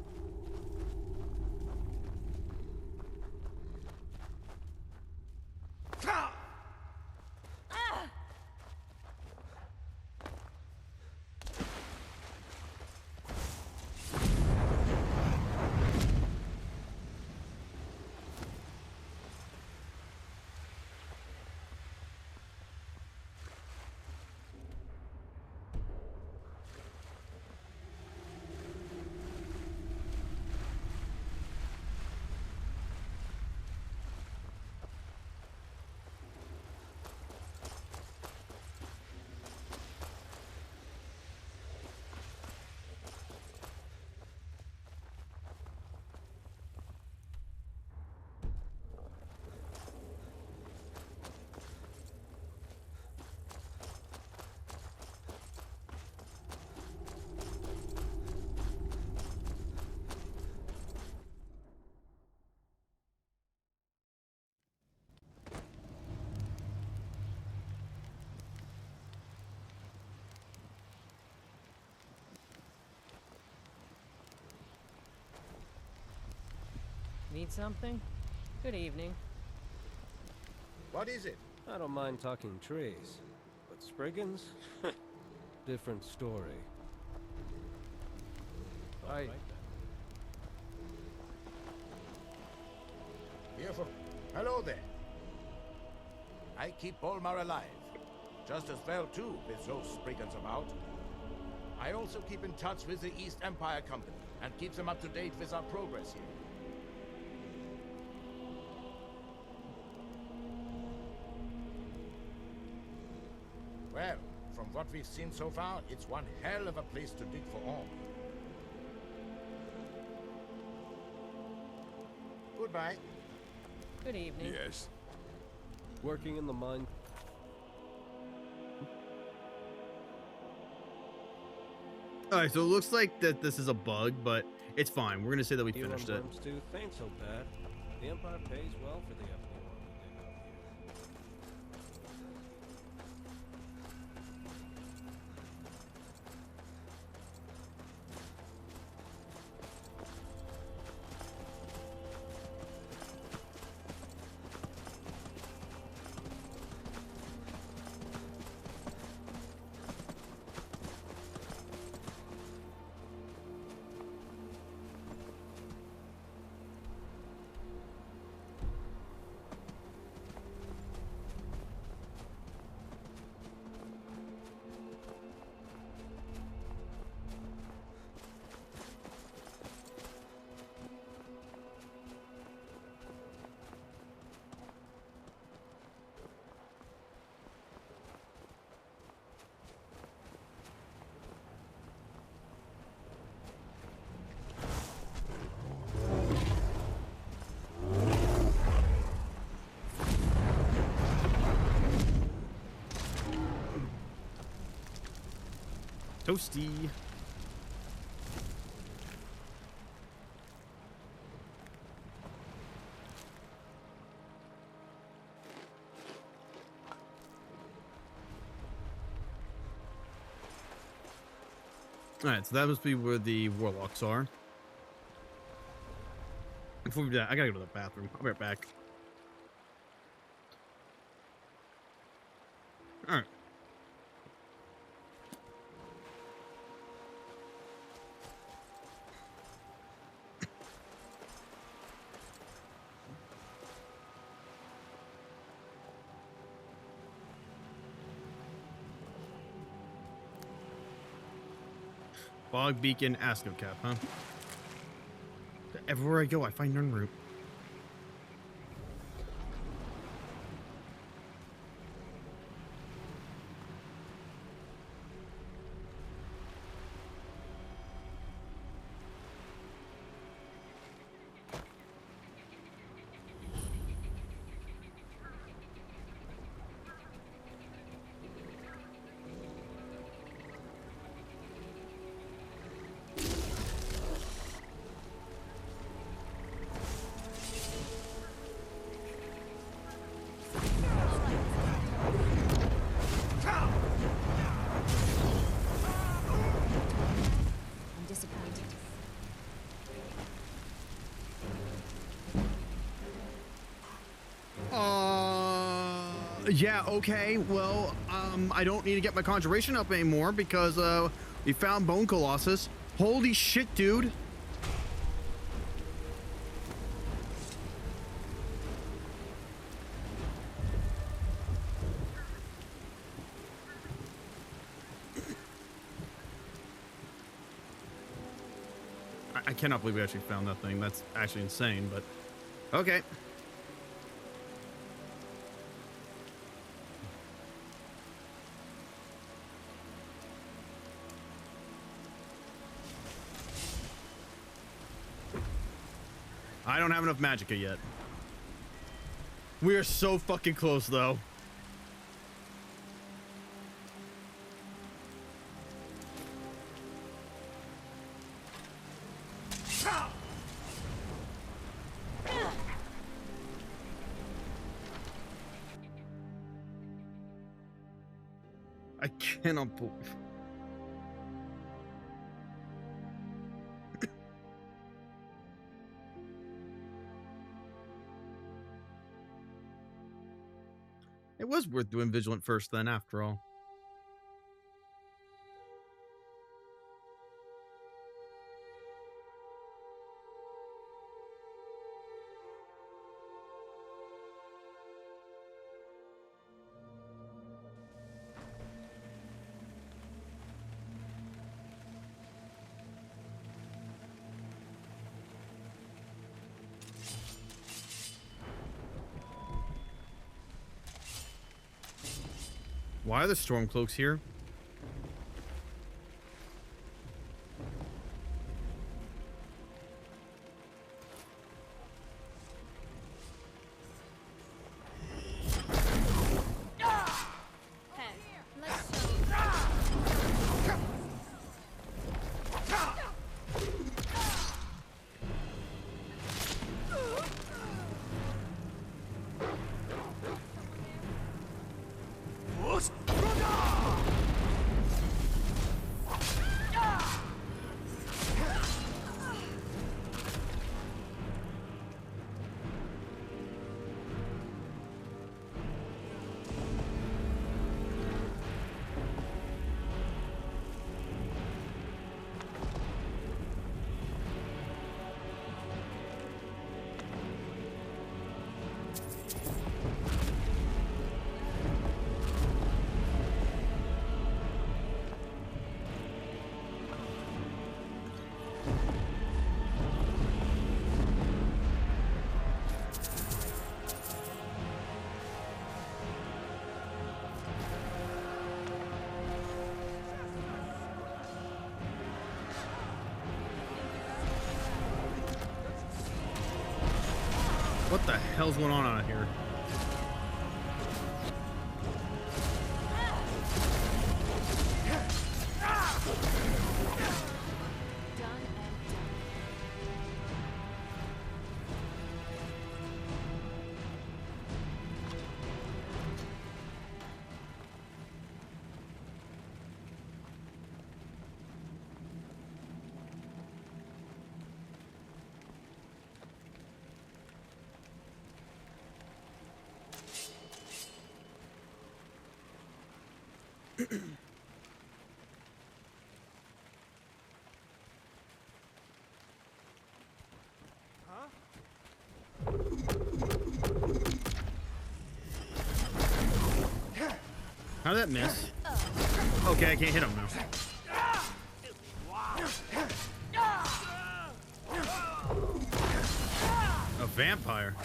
Need something? Good evening. What is it? I don't mind talking trees, but Spriggans? Different story. Right. Beautiful. Hello there. I keep Bolmar alive. Just as well, too, with those Spriggans about. I also keep in touch with the East Empire Company and keep them up to date with our progress here. Well, from what we've seen so far, it's one hell of a place to dig for ore. Goodbye. Good evening. Yes. Working in the mine. Alright, so it looks like that this is a bug, but it's fine. We're gonna say that we finished it. Wyrmstooth ain't so bad. The Empire pays well for the ebony ore we dig out here. Toasty. Alright, so that must be where the warlocks are. Before we do that, I gotta go to the bathroom. I'll be right back. Alright. Bog Beacon, Asco Cap, huh? Everywhere I go, I find Nern Root. I'm disappointed. Yeah, okay, well, I don't need to get my conjuration up anymore because, we found Bone Colossus. Holy shit, dude. I cannot believe we actually found that thing. That's actually insane, but okay. I don't have enough magicka yet. We are so fucking close, though. I cannot believe. was worth doing vigilant first then, after all. Why are the Stormcloaks here? What the hell's going on out here? How did that miss? Okay, I can't hit him now. A vampire.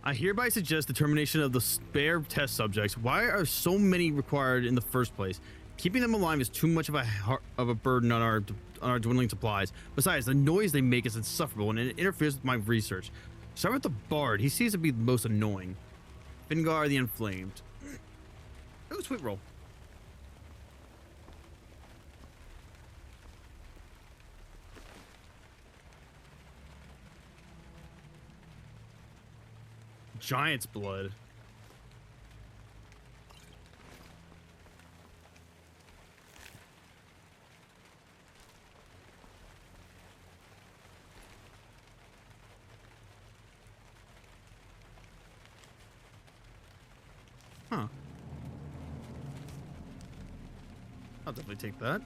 I hereby suggest the termination of the spare test subjects. Why are so many required in the first place? Keeping them alive is too much of a burden on our dwindling supplies. Besides, the noise they make is insufferable and it interferes with my research. Start with the Bard. He seems to be the most annoying. Fingar the Inflamed. Oh, sweet roll. Giant's blood. Huh. I'll definitely take that.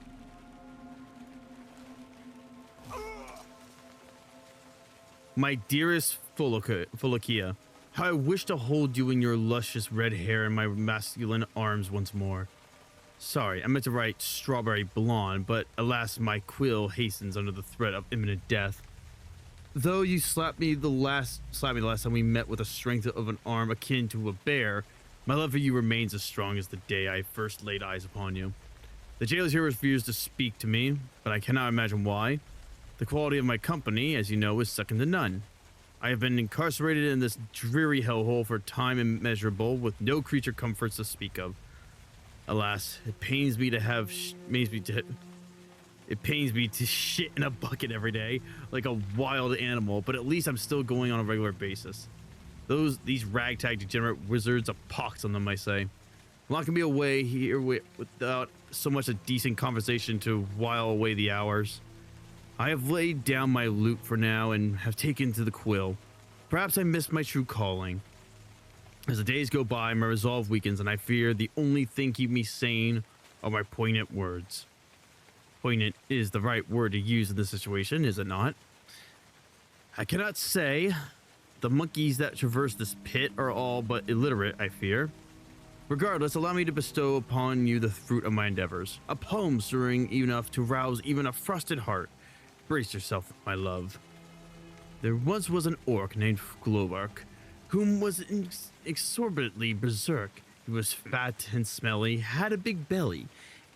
My dearest Fulakia, how I wish to hold you in your luscious red hair in my masculine arms once more. Sorry, I meant to write strawberry blonde, but alas, my quill hastens under the threat of imminent death. Though you slapped me the last time we met with the strength of an arm akin to a bear, my love for you remains as strong as the day I first laid eyes upon you. The jailers here refuse to speak to me, but I cannot imagine why. The quality of my company, as you know, is second to none. I have been incarcerated in this dreary hellhole for time immeasurable, with no creature comforts to speak of. Alas, it pains me to shit in a bucket every day, like a wild animal, but at least I'm still going on a regular basis. These ragtag degenerate wizards, a pox on them, I say. Locking me away here without so much a decent conversation to while away the hours. I have laid down my loot for now and have taken to the quill. Perhaps I missed my true calling. As the days go by, my resolve weakens, and I fear the only thing keeping me sane are my poignant words. Poignant is the right word to use in this situation, is it not? I cannot say. The monkeys that traverse this pit are all but illiterate, I fear. Regardless, allow me to bestow upon you the fruit of my endeavors. A poem stirring enough to rouse even a frosted heart. Brace yourself, my love. There once was an orc named Globark, whom was exorbitantly berserk. He was fat and smelly, had a big belly,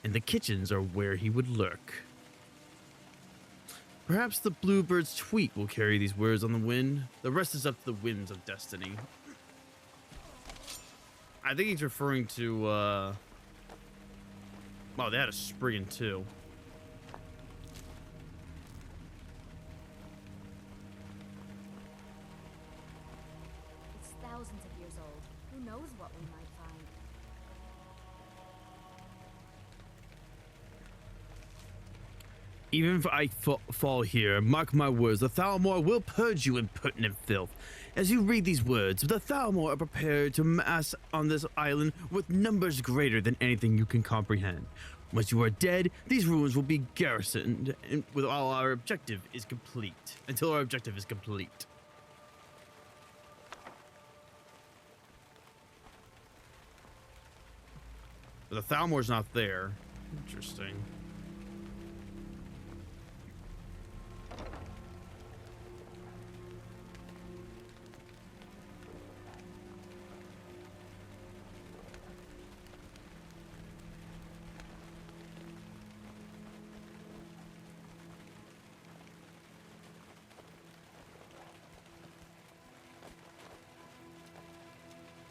and the kitchens are where he would lurk. Perhaps the bluebird's tweet will carry these words on the wind. The rest is up to the winds of destiny. I think he's referring to, wow, they had a spriggan too. It's thousands of years old. Who knows what we might find? Even if I fall here, mark my words, the Thalmor will purge you impertinent filth. As you read these words, the Thalmor are prepared to mass on this island with numbers greater than anything you can comprehend. Once you are dead, these ruins will be garrisoned until our objective is complete. But the Thalmor's not there. Interesting.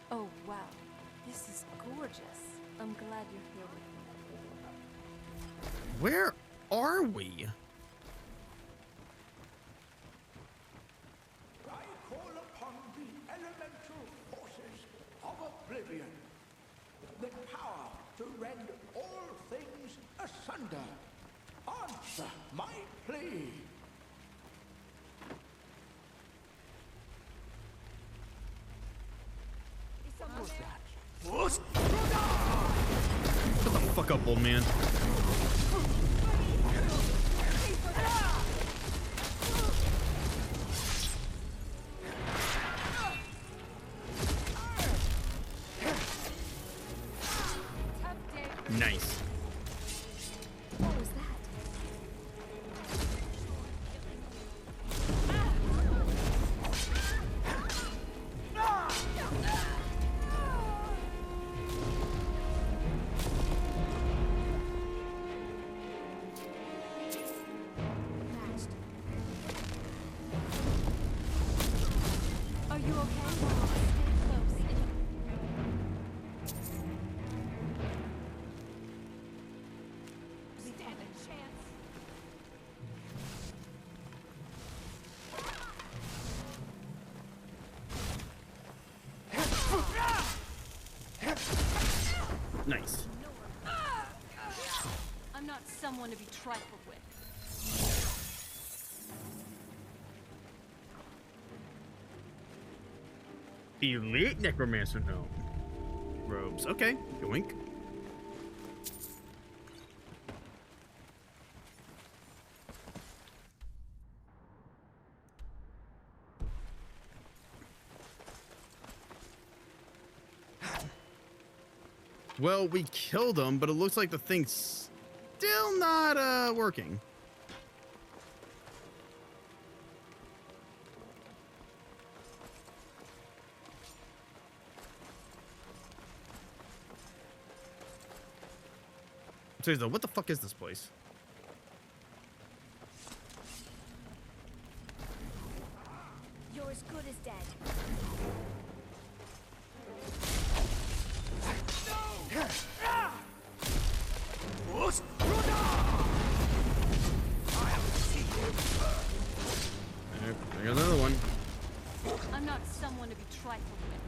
Oh, wow. This is gorgeous. I'm glad you're here with me. Where are we? I call upon the elemental forces of oblivion, the power to rend all things asunder. Answer my plea. Shut the fuck up, old man. Nice. What was that? Are you okay? Stay close. Stand a chance. Nice. I'm not someone to be trifled with. Elite necromancer gnome. Robes. Okay. Yoink. Well, we killed him, but it looks like the thing's still not working. Seriously, what the fuck is this place? You're as good as dead. There's another one. I'm not someone to be trifled with.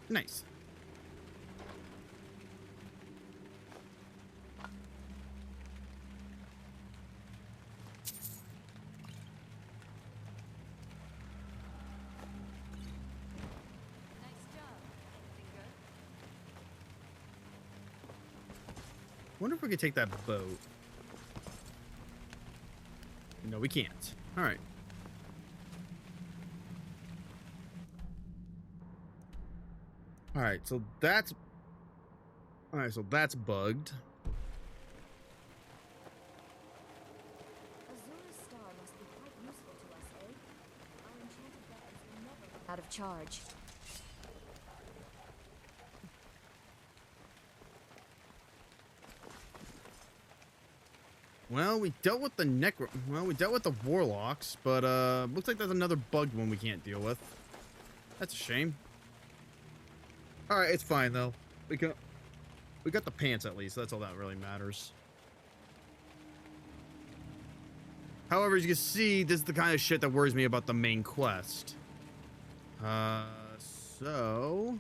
Nice. Wonder if we could take that boat. No, we can't. All right. All right, so that's bugged. Azura's star must be quite useful to us, eh? Our enchanted weapons will never run out of charge. Well, we dealt with the warlocks, but looks like there's another bugged one we can't deal with. That's a shame. All right, it's fine though. We got the pants at least. That's all that really matters. However, as you can see, this is the kind of shit that worries me about the main quest. So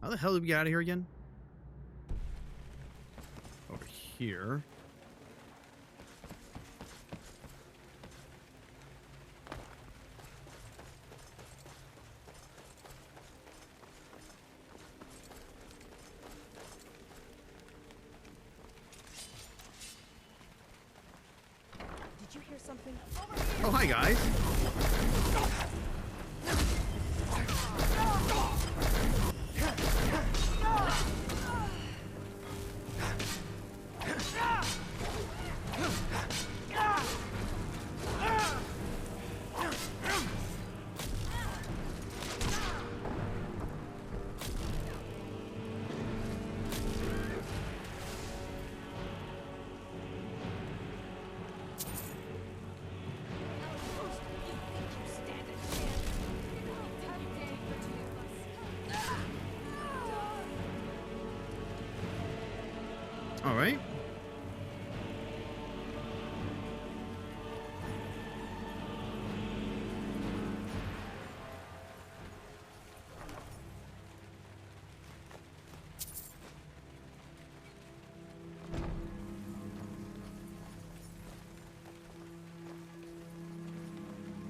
how the hell did we get out of here again? Over here. Did you hear something? Oh, hi guys. All right.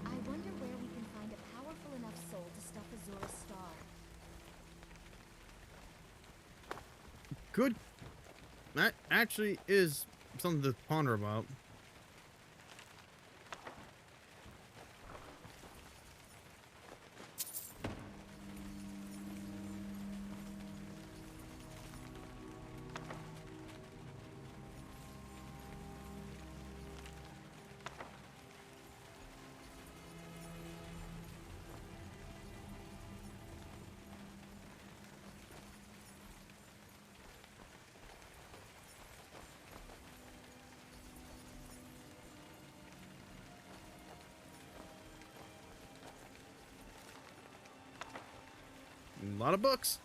I wonder where we can find a powerful enough soul to stuff Azura's star. Good. That actually is something to ponder about. A lot of books.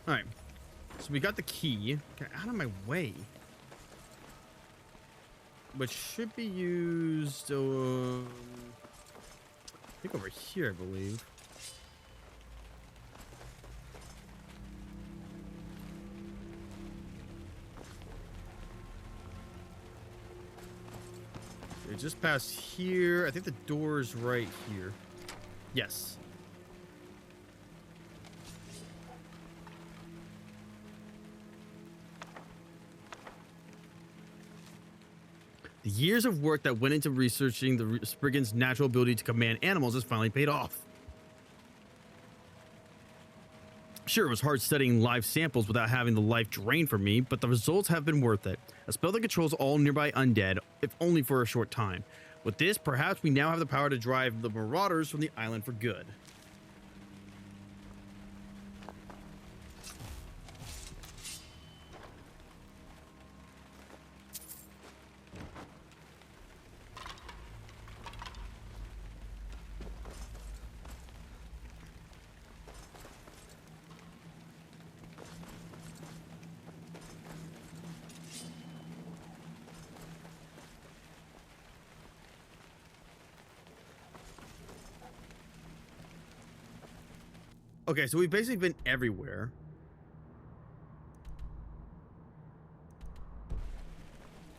All right. So we got the key. Get out of my way. Which should be used, I think over here, I believe. Okay, just past here. I think the door's right here. Yes. The years of work that went into researching the Spriggan's natural ability to command animals has finally paid off. Sure, it was hard studying live samples without having the life drained from me, but the results have been worth it. A spell that controls all nearby undead, if only for a short time. With this, perhaps we now have the power to drive the marauders from the island for good. Okay, so we've basically been everywhere.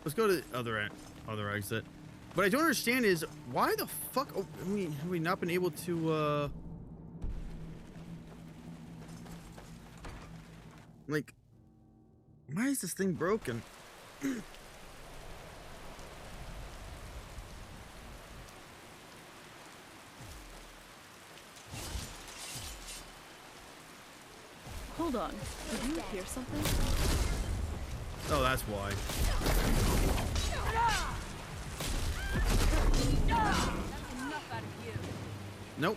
Let's go to the other exit. What I don't understand is why the fuck have we not been able to like, why is this thing broken? Hold on. Did you hear something? Oh, that's why. That's enough out of you. Nope.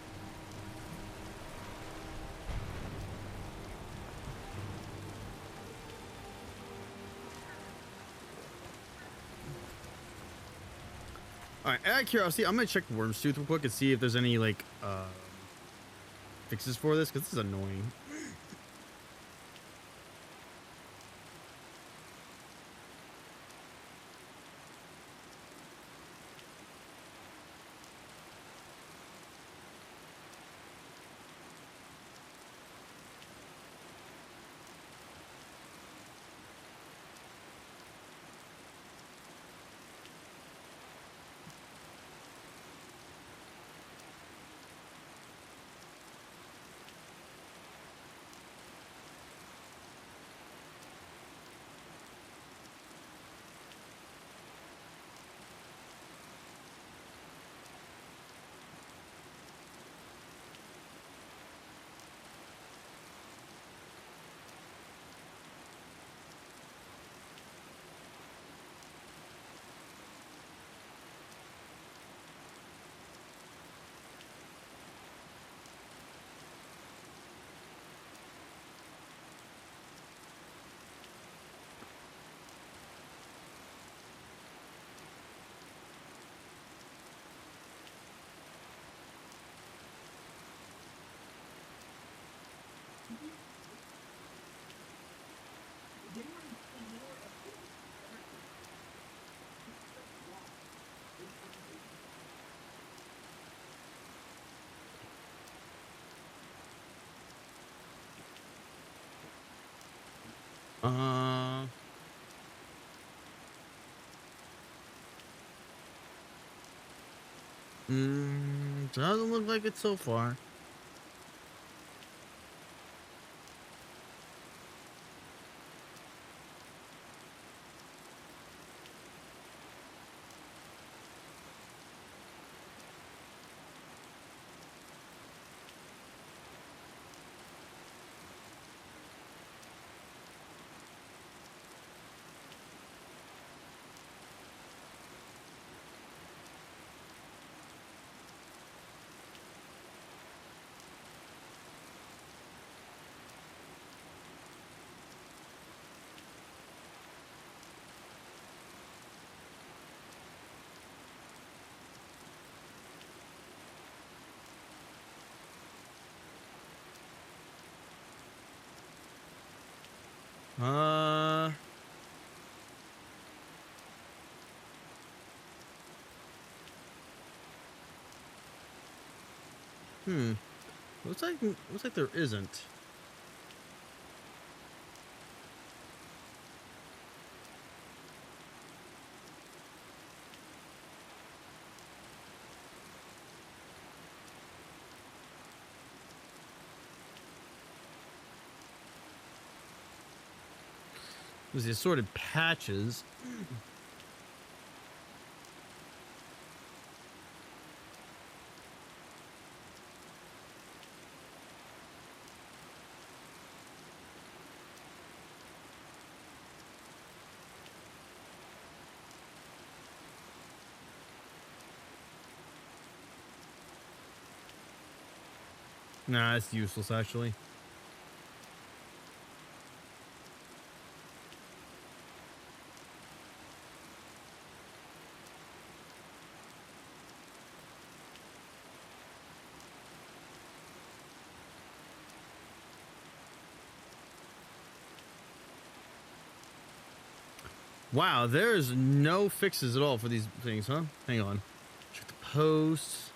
All right, out of curiosity, I'm gonna check Wyrmstooth real quick and see if there's any like fixes for this, because this is annoying. Doesn't look like it so far. Uh. Looks like there isn't. There's the assorted patches. Nah, it's useless actually. Wow, there's no fixes at all for these things, huh? Hang on. Check the posts.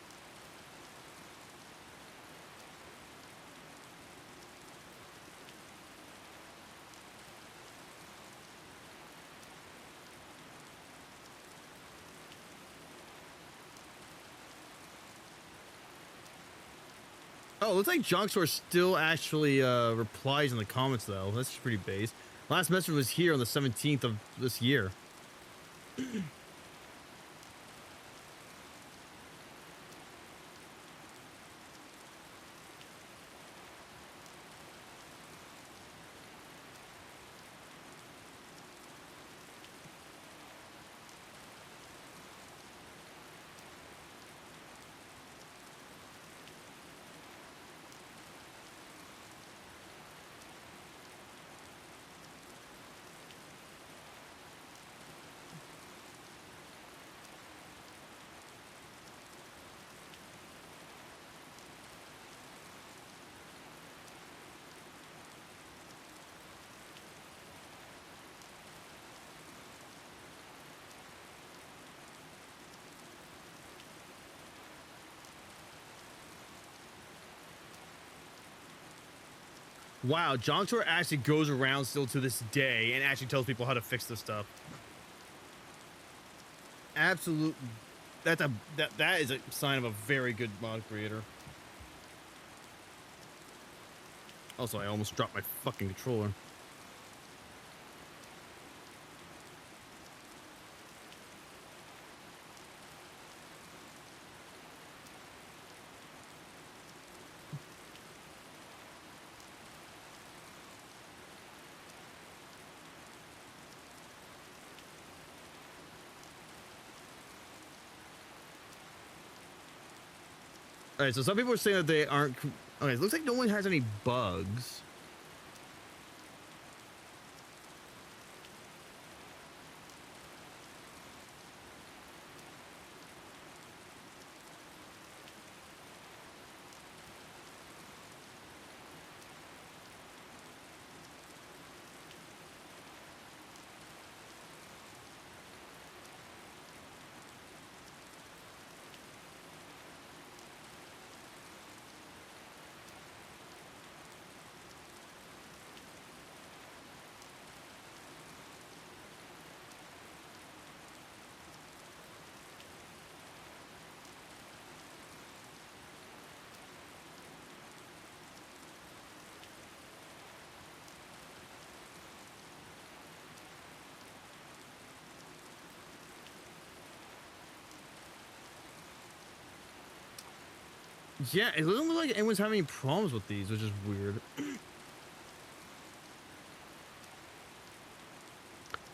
Oh, looks like Jonksor still actually replies in the comments though. That's just pretty base. Last message was here on the 17th of this year. Wow, Jonksor actually goes around still to this day and actually tells people how to fix this stuff. Absolute. That is a sign of a very good mod creator. Also, I almost dropped my fucking controller. All right, so some people are saying that they aren't. Okay, it looks like no one has any bugs. Yeah, it doesn't look like anyone's having any problems with these, which is weird.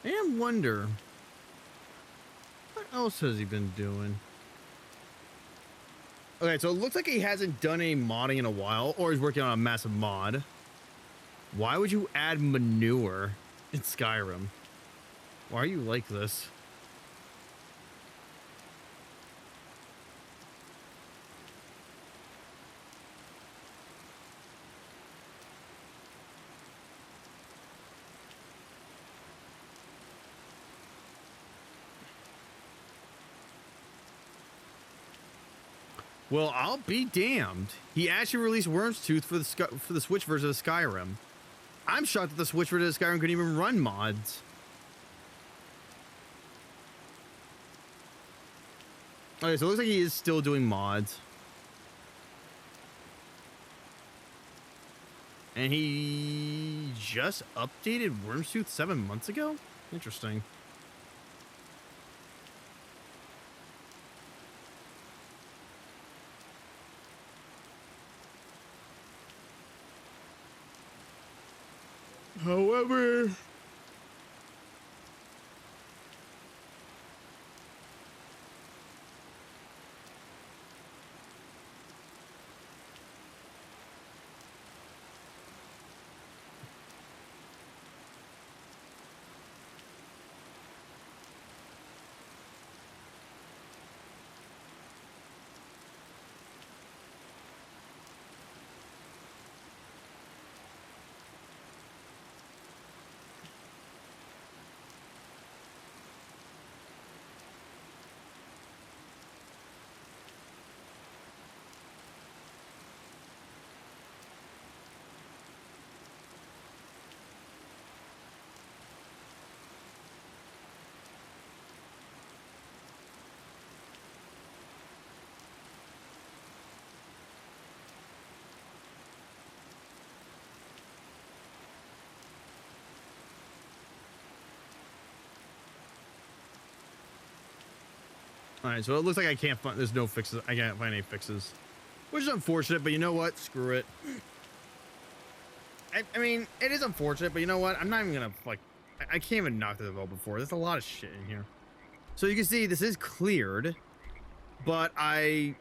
And wonder, what else has he been doing? Okay, so it looks like he hasn't done any modding in a while, or he's working on a massive mod. Why would you add manure in Skyrim? Why are you like this? Well, I'll be damned. He actually released Wyrmstooth for the Switch version of Skyrim. I'm shocked that the Switch version of Skyrim couldn't even run mods. Okay, so it looks like he is still doing mods. And he just updated Wyrmstooth 7 months ago? Interesting. However, all right, so it looks like I can't find, there's no fixes. I can't find any fixes, which is unfortunate, but you know what? Screw it. I mean, it is unfortunate, but you know what? I'm not even gonna, like, I can't even knock this out before. There's a lot of shit in here. So you can see this is cleared, but I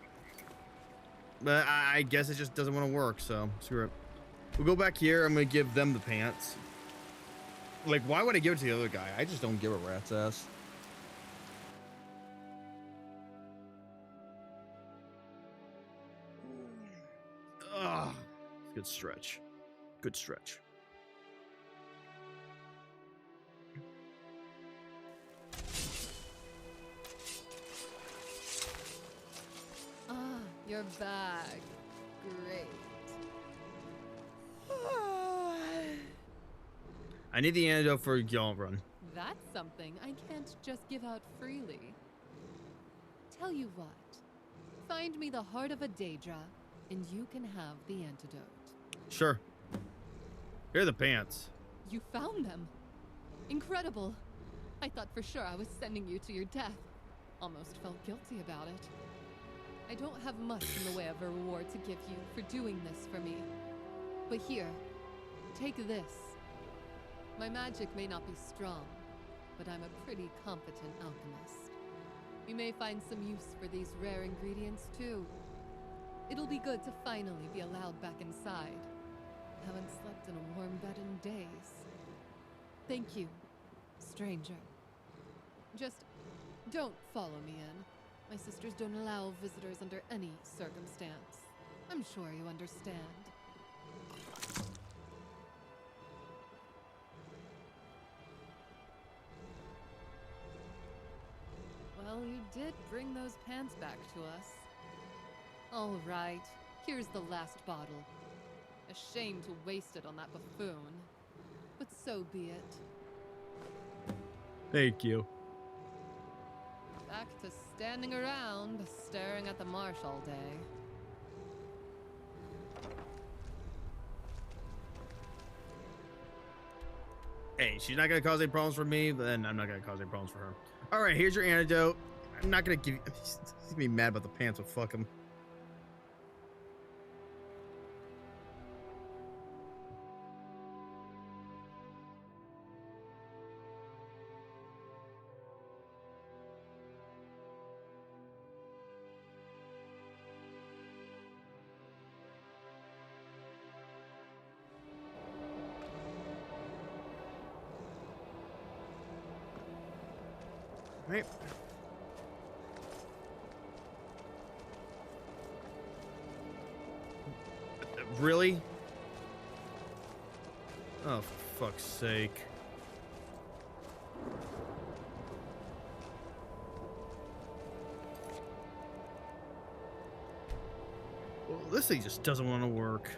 guess it just doesn't want to work, so screw it. We'll go back here. I'm gonna give them the pants. Like, why would I give it to the other guy? I just don't give a rat's ass. Ugh. Good stretch. Good stretch. Ah, your bag. Great. I need the antidote for Gaunt Run. That's something I can't just give out freely. Tell you what. Find me the heart of a Daedra, and you can have the antidote. Sure. Here are the pants. You found them. Incredible. I thought for sure I was sending you to your death. Almost felt guilty about it. I don't have much in the way of a reward to give you for doing this for me. But here, take this. My magic may not be strong, but I'm a pretty competent alchemist. You may find some use for these rare ingredients too. It'll be good to finally be allowed back inside. Haven't slept in a warm bed in days. Thank you, stranger. Just don't follow me in. My sisters don't allow visitors under any circumstance. I'm sure you understand. Well, you did bring those pants back to us. All right, here's the last bottle. A shame to waste it on that buffoon. But so be it. Thank you. Back to standing around, staring at the marsh all day. Hey, she's not gonna cause any problems for me, but then I'm not gonna cause any problems for her. All right, here's your antidote. I'm not gonna give you. He's gonna be mad about the pants, so fuck him. Right. Really? Oh, for fuck's sake. This thing just doesn't want to work.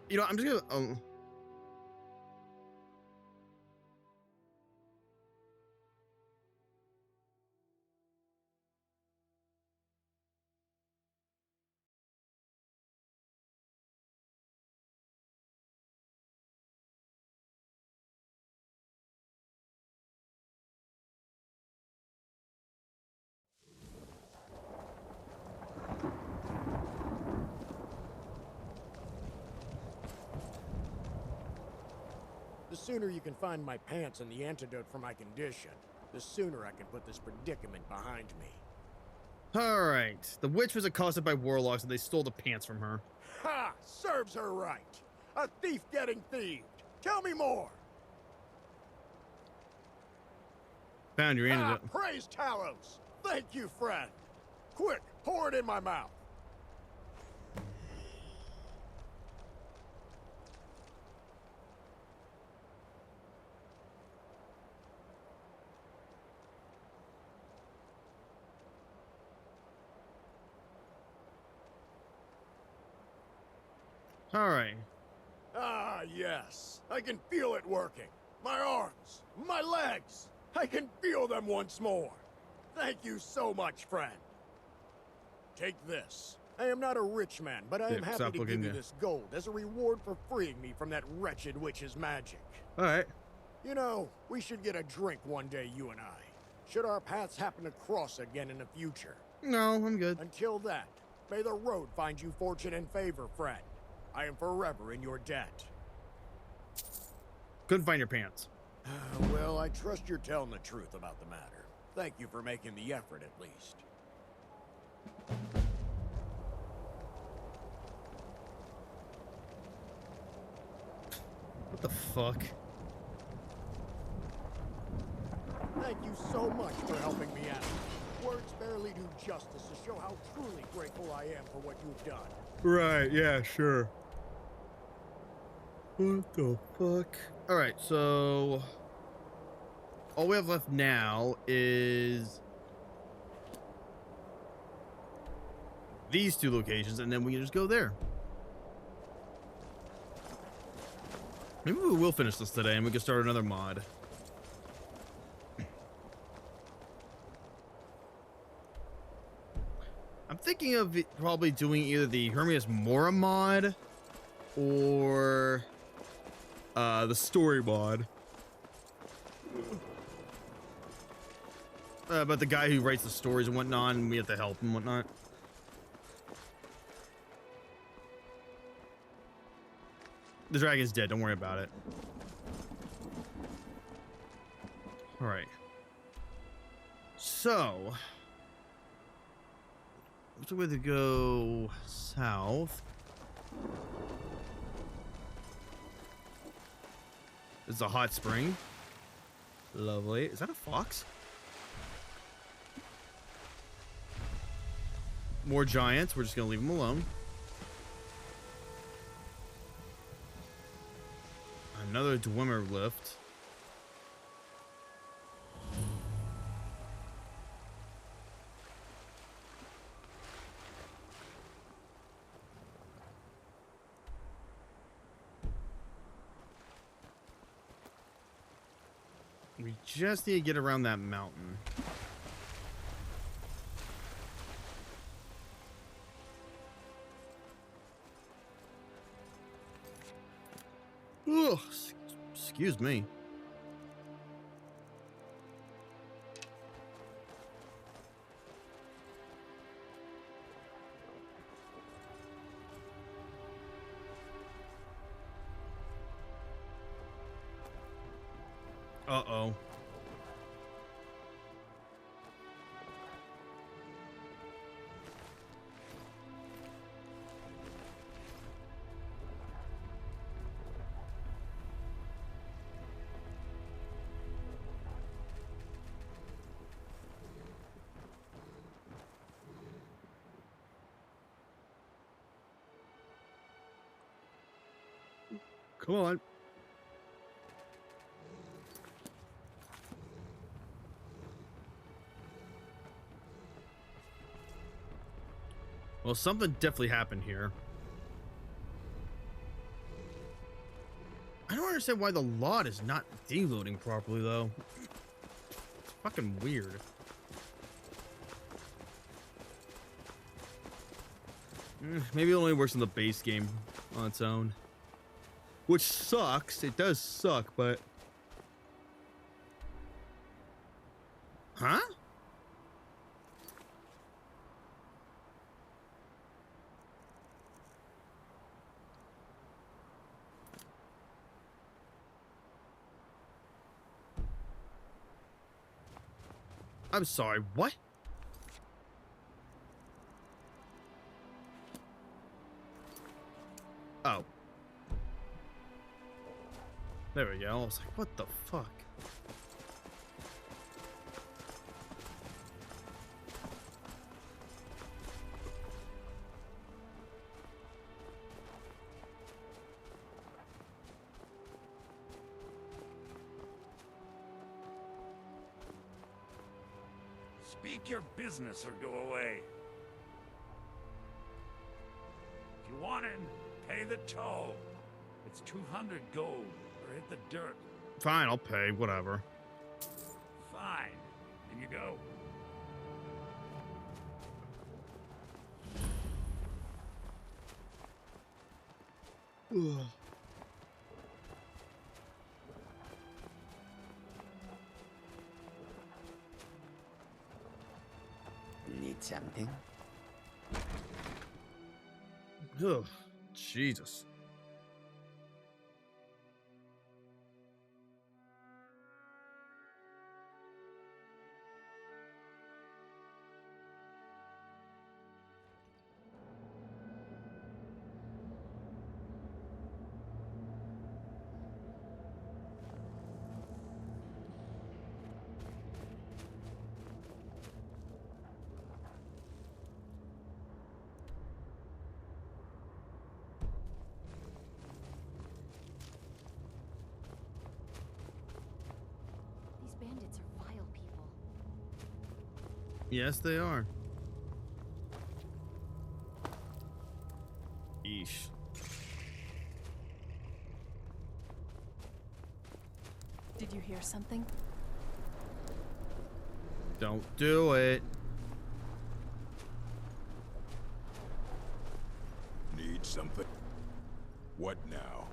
You know, I'm just gonna. The sooner you can find my pants and the antidote for my condition, the sooner I can put this predicament behind me. Alright. The witch was accosted by warlocks and they stole the pants from her. Ha! Serves her right! A thief getting thieved! Tell me more! Found your antidote. Praise Talos! Thank you, friend! Quick, pour it in my mouth! Alright. Ah, yes. I can feel it working. My arms, my legs. I can feel them once more. Thank you so much, friend. Take this. I am not a rich man, but I am happy to give you this gold as a reward for freeing me from that wretched witch's magic. Alright. You know, we should get a drink one day, you and I. Should our paths happen to cross again in the future. No, I'm good. Until then, may the road find you fortune and favor, friend. I am forever in your debt. Couldn't find your pants. Well, I trust you're telling the truth about the matter. Thank you for making the effort, at least. What the fuck? Thank you so much for helping me out. Words barely do justice to show how truly grateful I am for what you've done. Right, yeah, sure. What the fuck? Alright, so... all we have left now is... these two locations, and then we can just go there. Maybe we will finish this today, and we can start another mod. I'm thinking of probably doing either the Hermias Mora mod, or... the story mod. But the guy who writes the stories and whatnot, and we have to help and whatnot. The dragon's dead, don't worry about it. Alright. So... what's the way to go south? This is a hot spring. Lovely. Is that a fox? More giants. We're just gonna leave them alone. Another Dwemer lift. We just need to get around that mountain. Ugh, excuse me. Uh-oh. Come on. Well, something definitely happened here. I don't understand why the lot is not deloading properly, though. It's fucking weird. Maybe it only works in the base game on its own. Which sucks. It does suck, but... Huh? I'm sorry, what? Oh. There we go. I was like, what the fuck? Speak your business or go away. If you want in, pay the toll. It's 200 gold, or hit the dirt. Fine, I'll pay. Whatever. Fine. In you go. Ugh. Need something? Ugh. Jesus. Bandits are vile people. Yes, they are. Yeesh. Did you hear something? Don't do it. Need something? What now?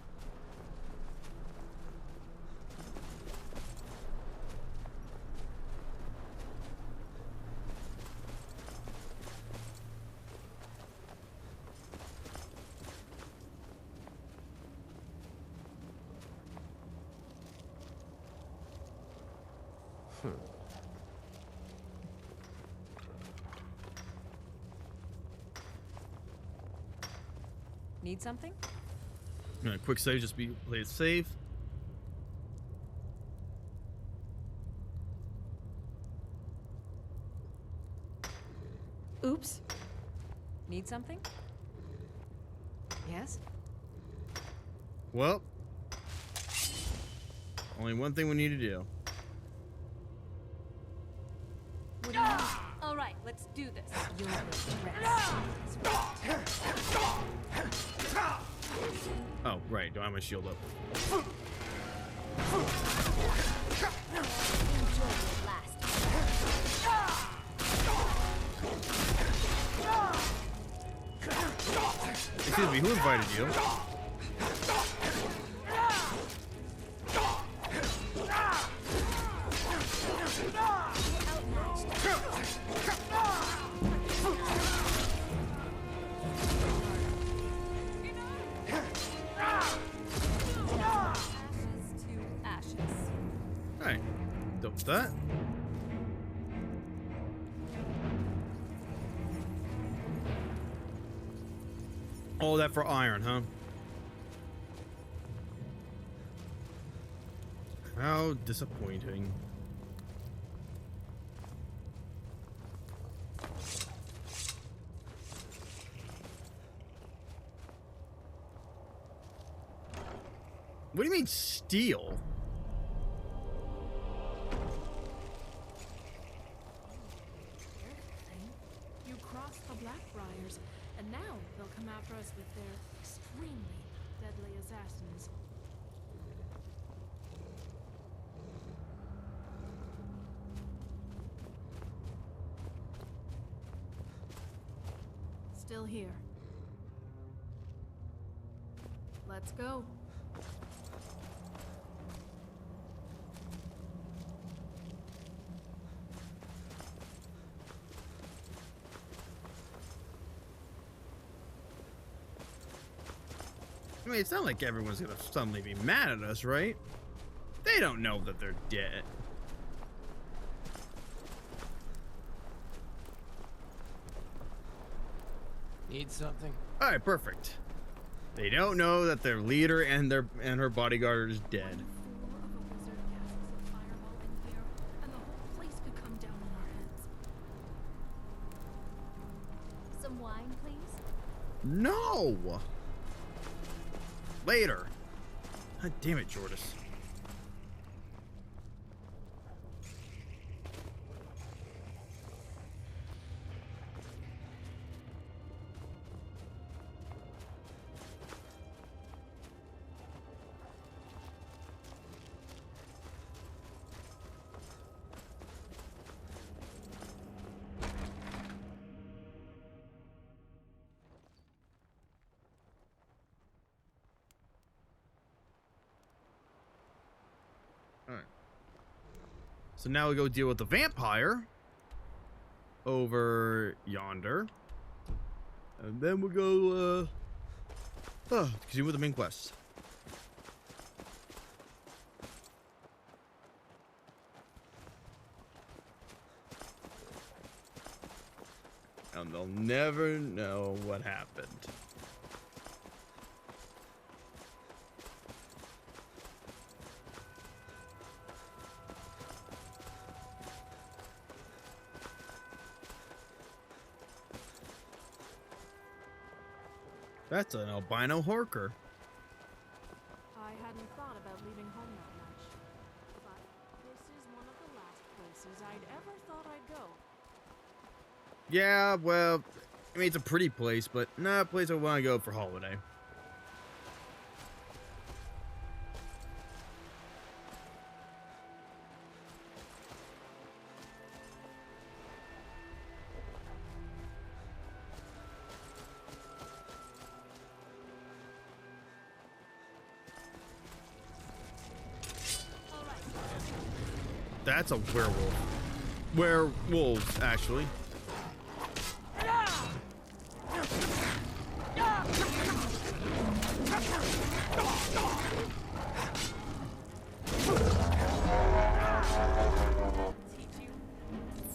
Need something? Quick save, just play it safe. Oops. Need something? Yes? Well, only one thing we need to do. What do you need? All right, let's do this. You'll regret. Oh, right. Don't have my shield up. Excuse me, who invited you? Alright, done with that. All that for iron, huh? How disappointing. What do you mean steal? You crossed the Blackbriars now they'll come after us with their extremely deadly assassins. Still here. Let's go. I mean, it's not like everyone's gonna suddenly be mad at us, right? They don't know that they're dead. Need something? All right, perfect. They don't know that their leader and her bodyguard is dead. Some wine, please? No. Later. God damn it, Jordis. Alright. So now we go deal with the vampire over yonder. And then we'll go continue with the main quest. And they'll never know what happened. That's an albino horker. I hadn't thought about leaving home that much, but this is one of the last places I'd ever thought I'd go. Yeah, well, I mean, it's a pretty place, but not a place I want to go for holiday. That's a werewolf. Werewolves, actually.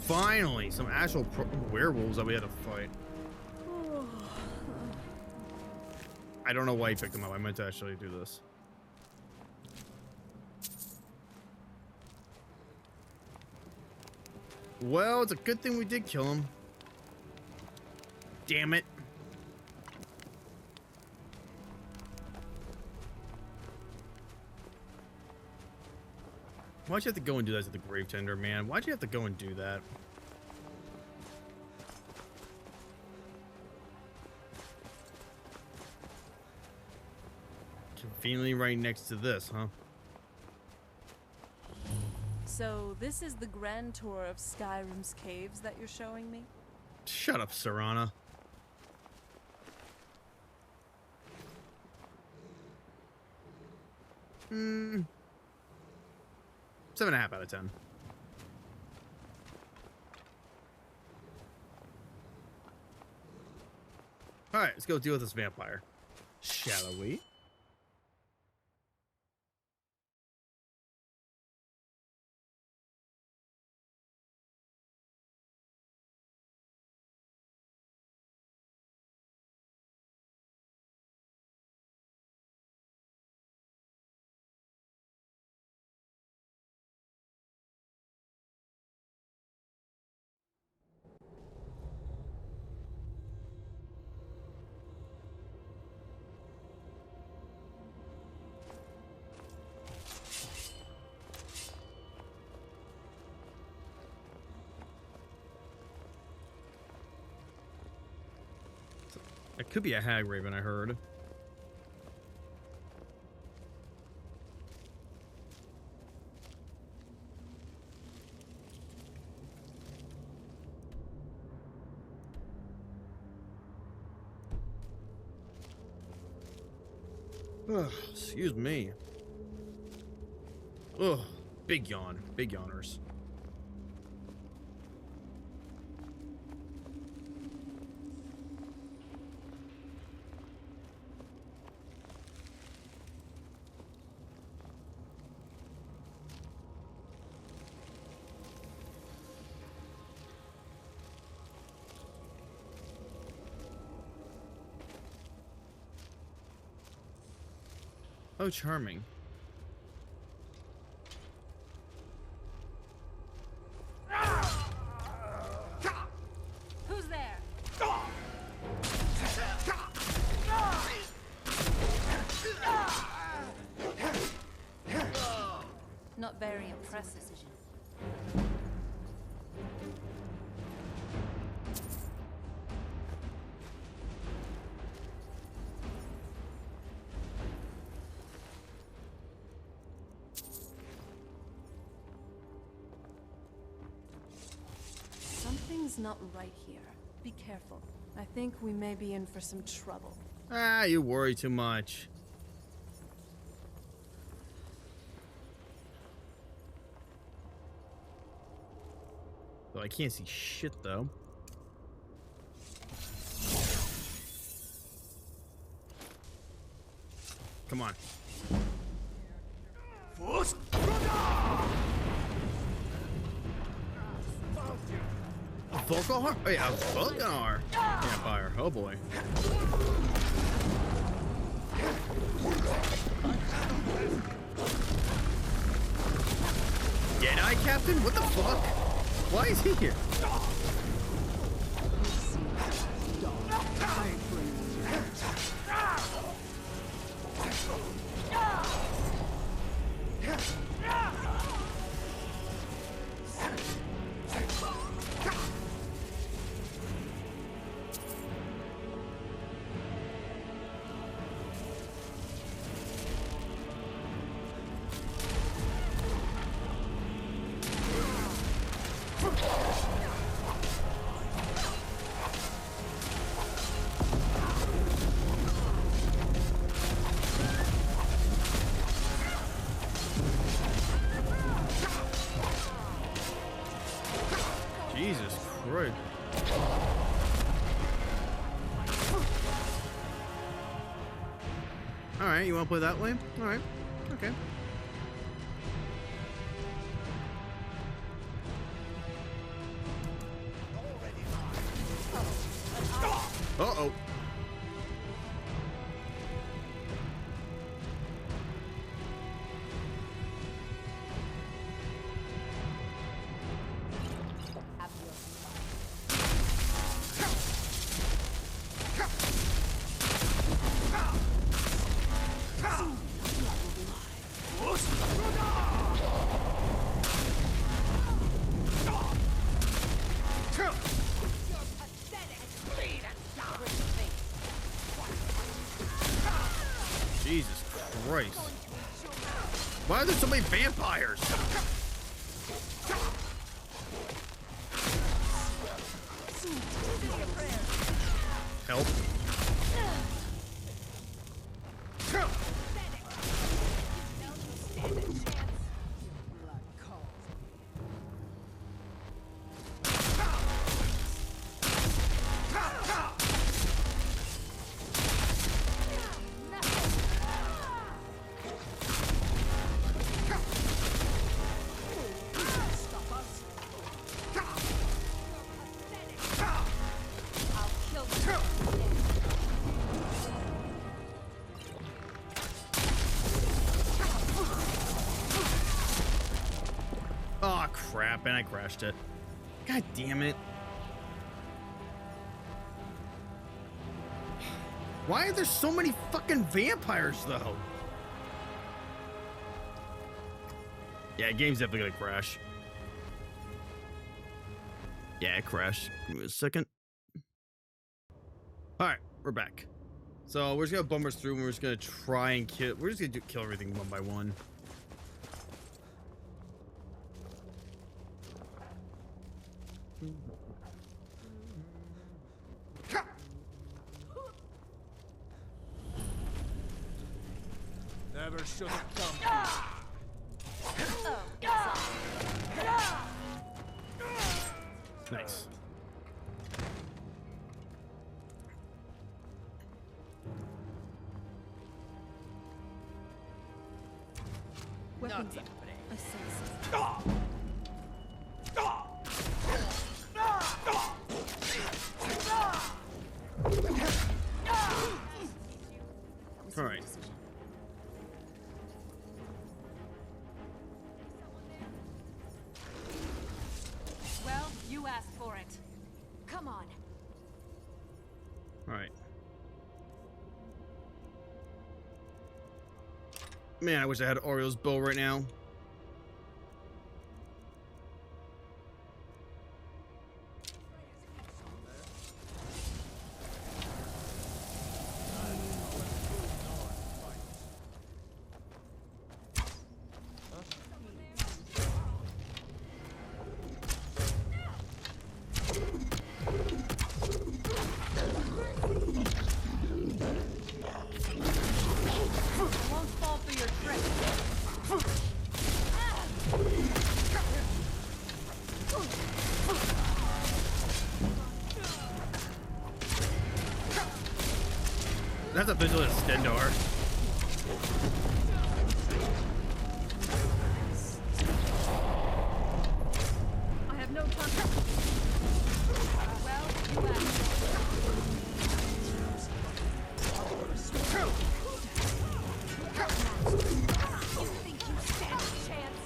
Finally, some actual werewolves that we had to fight. I don't know why he picked them up. I meant to actually do this. Well, it's a good thing we did kill him. Damn it. Why'd you have to go and do that to the grave tender, man? Why'd you have to go and do that? Conveniently right next to this, huh? So this is the grand tour of Skyrim's caves that you're showing me? Shut up, Serana. Hmm. 7.5 out of 10. Alright, let's go deal with this vampire. Shall we? Could be a hag raven, I heard. Ugh, excuse me. Ugh, big yawn. Big yawners. Oh, charming. Who's there? Not very impressive. Something's not right here. Be careful. I think we may be in for some trouble. Ah, you worry too much. Well, I can't see shit, though. Come on. Volkar? Oh yeah, Volkar. Vampire. Oh boy. Deadeye Captain? What the fuck? Why is he here? Jesus Christ. Alright, you wanna play that way? Alright. Okay. Uh-oh. Jesus Christ. Why are there so many vampires? Help. Oh crap, and I crashed it. God damn it. Why are there so many fucking vampires though? Yeah, game's definitely gonna crash. Yeah, it crashed. Give me a second. Alright, we're back. So we're just gonna bum us through, and we're just gonna try and kill. We're just gonna kill everything one by one. Never should have come. Nice. Weapons up. All right. Well, you asked for it. Come on. All right. Man, I wish I had Oriole's bow right now. That's a vigilant Stendar. I have no time. Well, you think you stand a chance?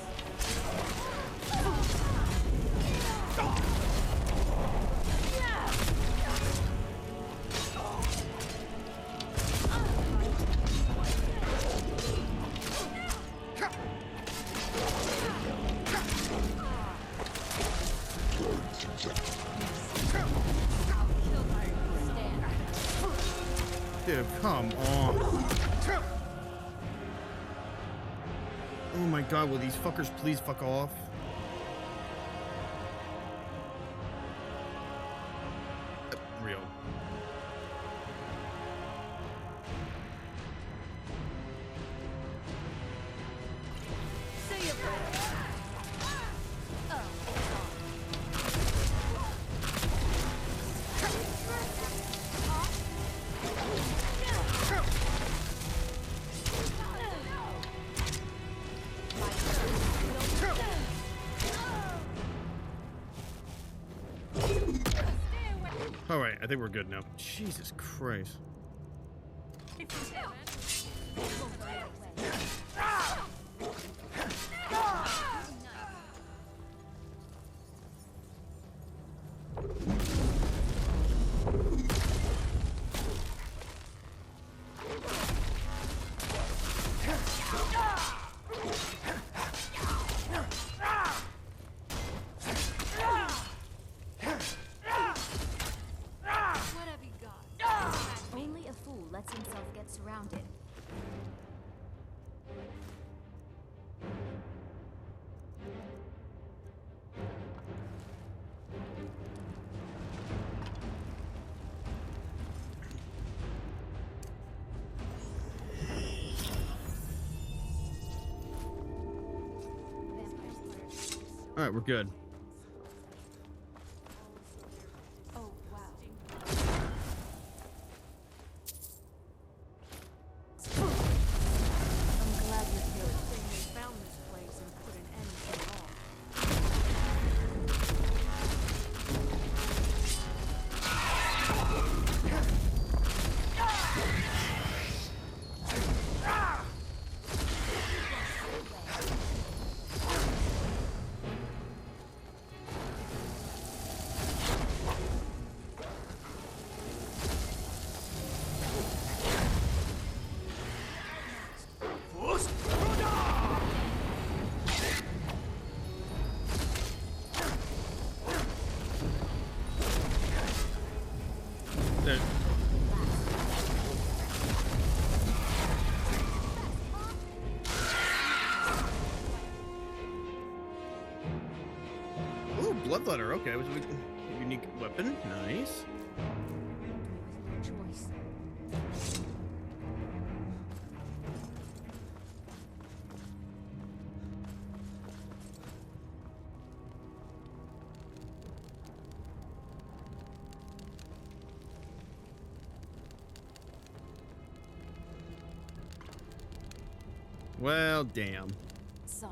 Dude, come on. Oh my god, will these fuckers please fuck off? Real. See you, Alright, I think we're good now. Jesus Christ. Only a fool lets himself get surrounded. Alright, we're good. bloodletter. Okay, it was a unique weapon. Nice. No choice. Well, damn. Sorry.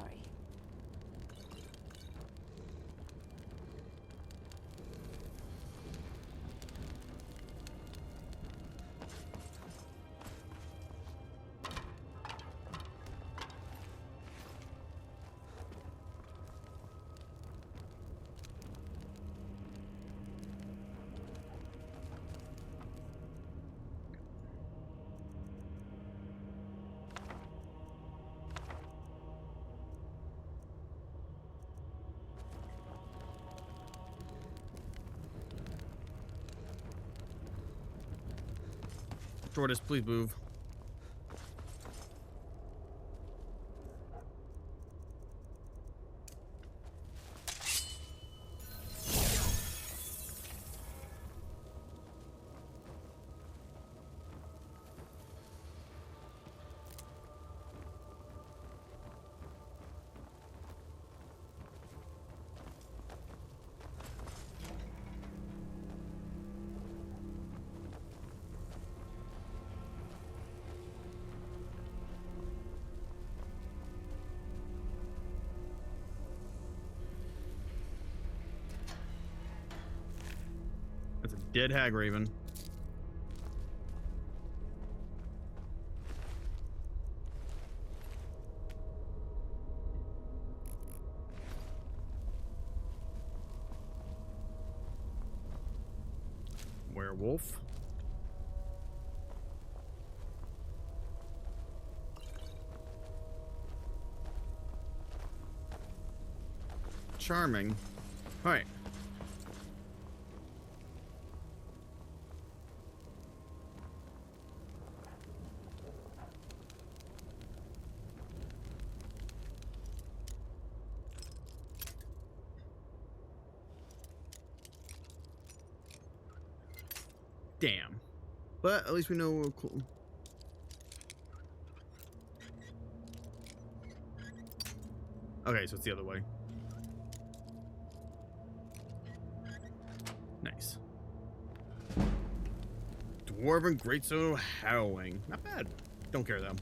Tortoise, please move. That's a dead hag raven. Werewolf. Charming. All right. Damn. But at least we know we're cool. Okay, so it's the other way. Nice. Dwarven Greatsword Harrowing. Not bad. Don't care though.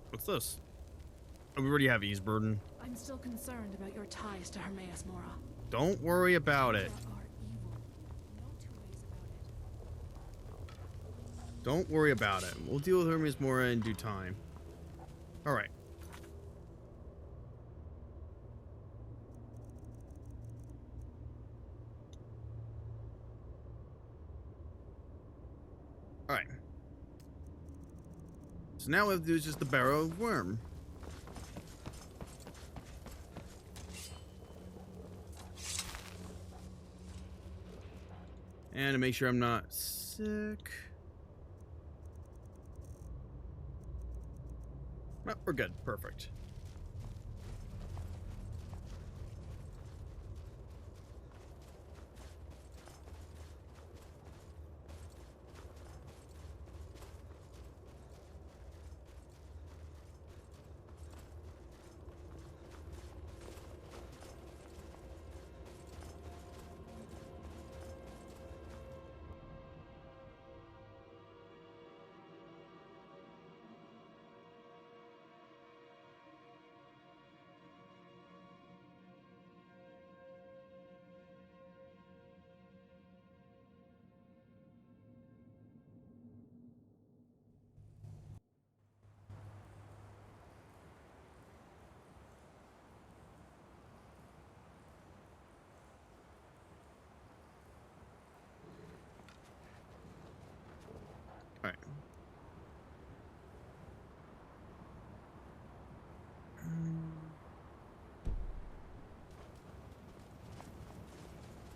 What's this? Oh, we already have ease burden. I'm still concerned about your ties to Hermaeus Mora. Don't worry about it. Don't worry about it. We'll deal with Hermes Mora in due time. Alright. Alright. So now what we have to do is just the Barrow of Worm. And to make sure I'm not sick. No, we're good. Perfect.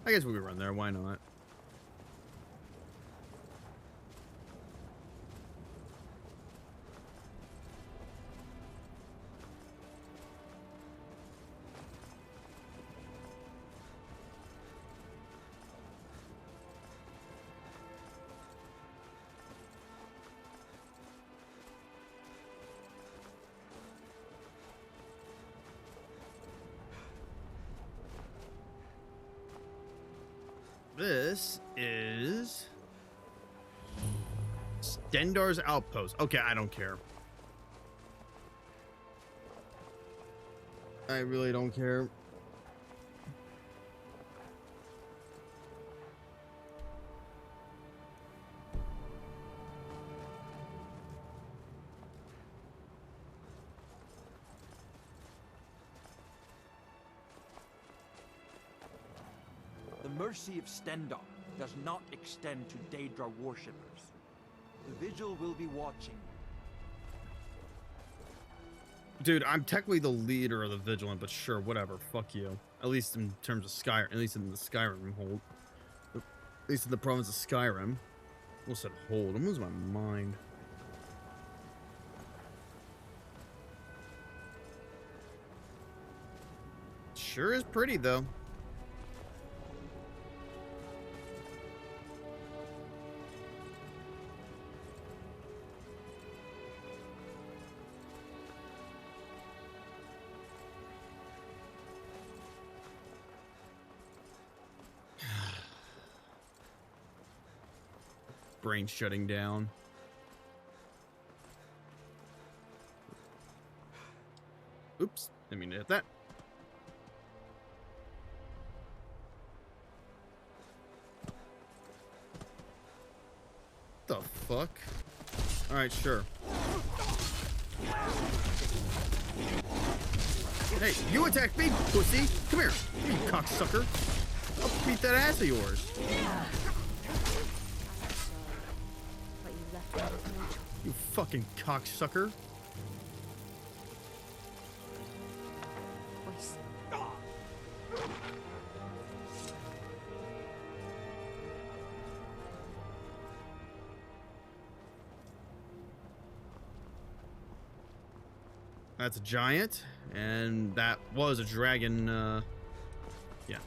I guess we could run there. Why not? This is Stendar's Outpost. Okay, I don't care. I really don't care. The mercy of Stendar does not extend to Daedra worshippers. The Vigil will be watching. Dude, I'm technically the leader of the Vigilant, but sure, whatever. Fuck you. At least in terms of Skyrim. At least in the Skyrim hold. At least in the province of Skyrim. I almost said hold. I'm losing my mind. Sure is pretty, though. Brain shutting down. Oops, didn't mean to hit that. The fuck? Alright, sure. Hey, you attacked me, pussy! Come here, you cocksucker! I'll beat that ass of yours. You fucking cocksucker. That's a giant, and that was a dragon, yeah.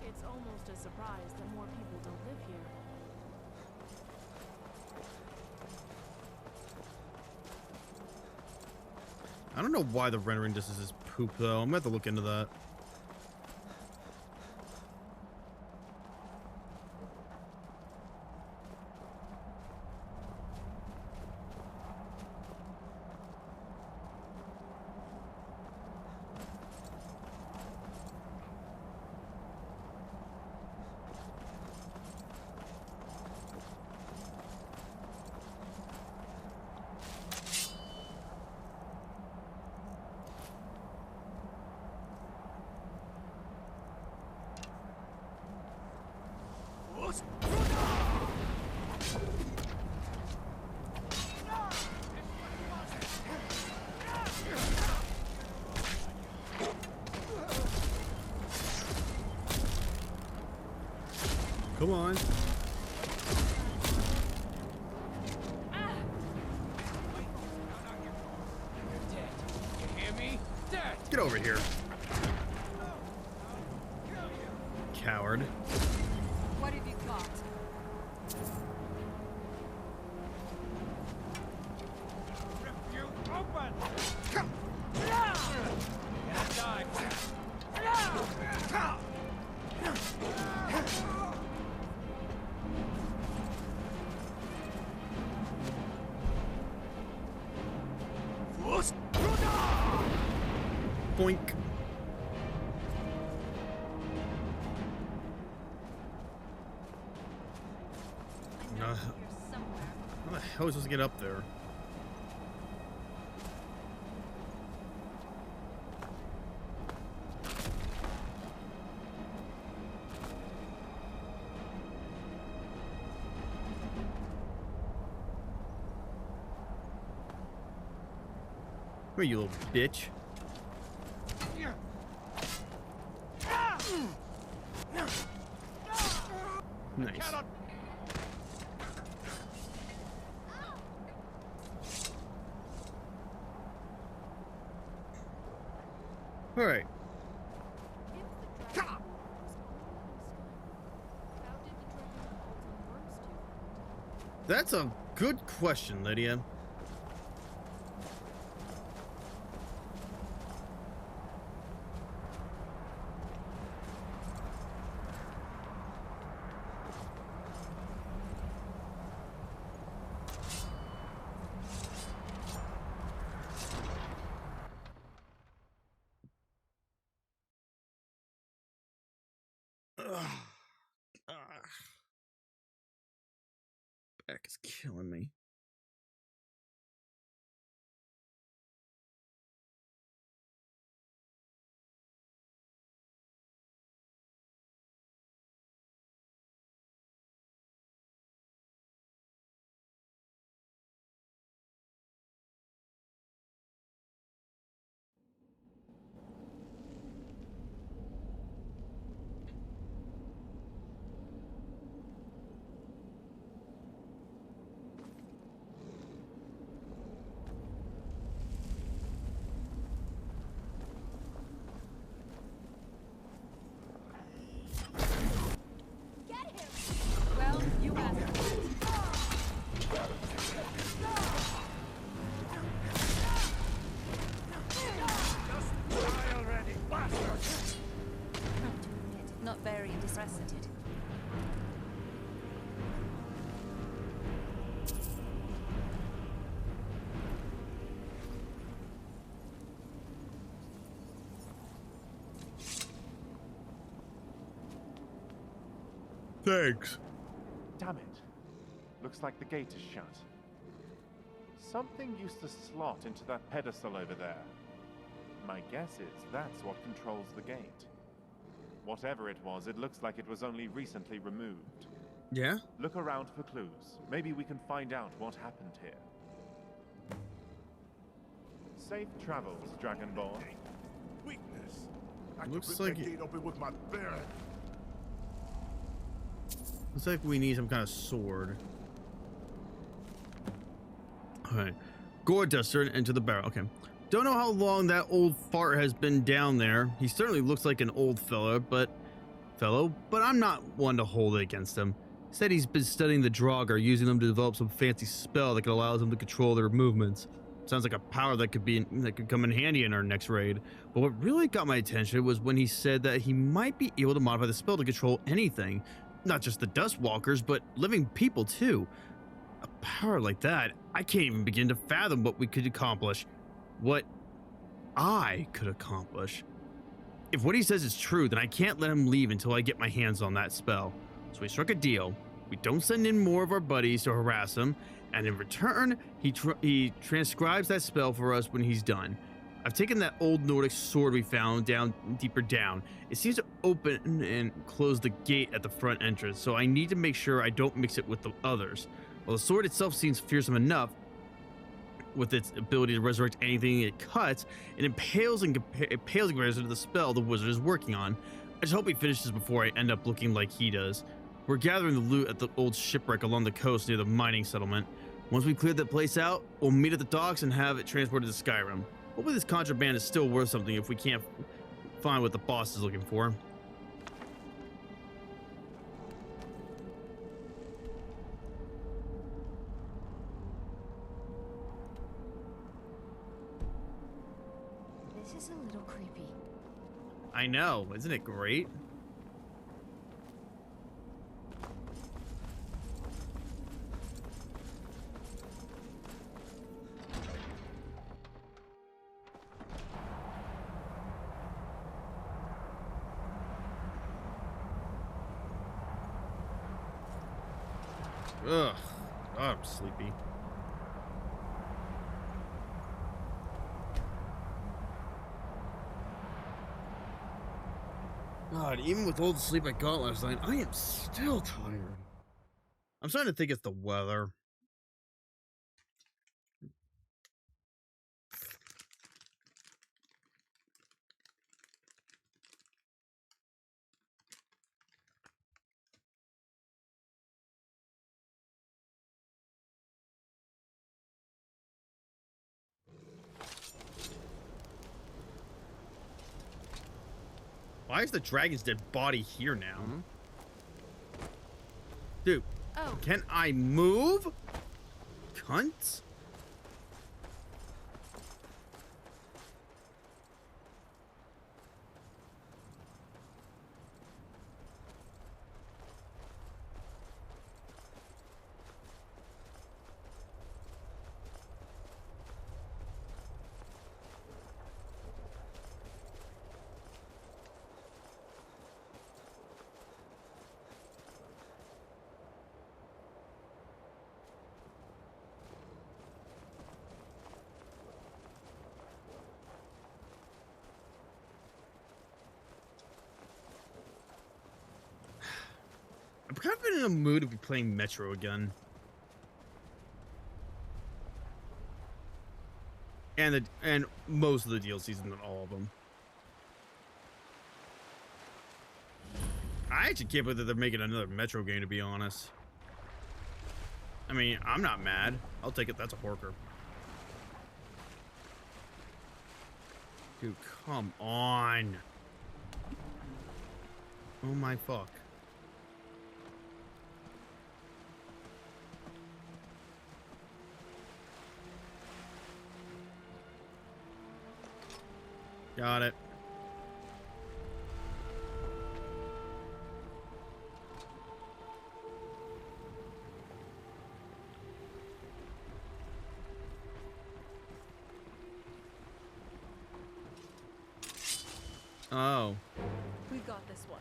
It's almost a surprise that more people don't live here. I don't know why the rendering distance is poop, though. I'm gonna have to look into that. Come on. Get over here. Coward. What have you got? You open! Die. Boink. How the hell is supposed to get up there? here, you little bitch. Nice. All right. That's a good question, Lydia. Back is killing me. Well, you asked. Not very disrespected. Thanks. Damn it. Looks like the gate is shut. Something used to slot into that pedestal over there. My guess is that's what controls the gate. Whatever it was, it looks like it was only recently removed. Yeah? Look around for clues. Maybe we can find out what happened here. Safe travels, Dragonborn. Weakness. I Looks could rip like that it- gate open with my bare hands. Looks like we need some kind of sword. Alright. Gore duster and into the barrel. Okay. Don't know how long that old fart has been down there. He certainly looks like an old fellow, but I'm not one to hold it against him. Said he's been studying the Draugr, using them to develop some fancy spell that could allow him to control their movements. Sounds like a power that could come in handy in our next raid. But what really got my attention was when he said that he might be able to modify the spell to control anything. Not just the Dustwalkers, but living people too. A power like that, I can't even begin to fathom what we could accomplish. What I could accomplish. If what he says is true, then I can't let him leave until I get my hands on that spell. So we struck a deal. We don't send in more of our buddies to harass him, and in return, he transcribes that spell for us when he's done. I've taken that old Nordic sword we found deeper down. It seems to open and close the gate at the front entrance, so I need to make sure I don't mix it with the others. While the sword itself seems fearsome enough, with its ability to resurrect anything it cuts, it impales in comparison to the spell the wizard is working on. I just hope he finishes before I end up looking like he does. We're gathering the loot at the old shipwreck along the coast near the mining settlement. Once we clear that place out, we'll meet at the docks and have it transported to Skyrim. Hopefully this contraband is still worth something if we can't find what the boss is looking for. This is a little creepy. I know, isn't it great? Ugh, I'm sleepy. God, even with all the sleep I got last night, I am still tired. I'm starting to think it's the weather. Why is the dragon's dead body here now? Dude, can I move? Cunts? I'm kind of in a mood to be playing Metro again. And most of the DLCs and not all of them. I actually can't believe that they're making another Metro game, to be honest. I mean, I'm not mad. I'll take it. That's a porker. Dude, come on. Oh my fuck. Got it. Oh. We got this one.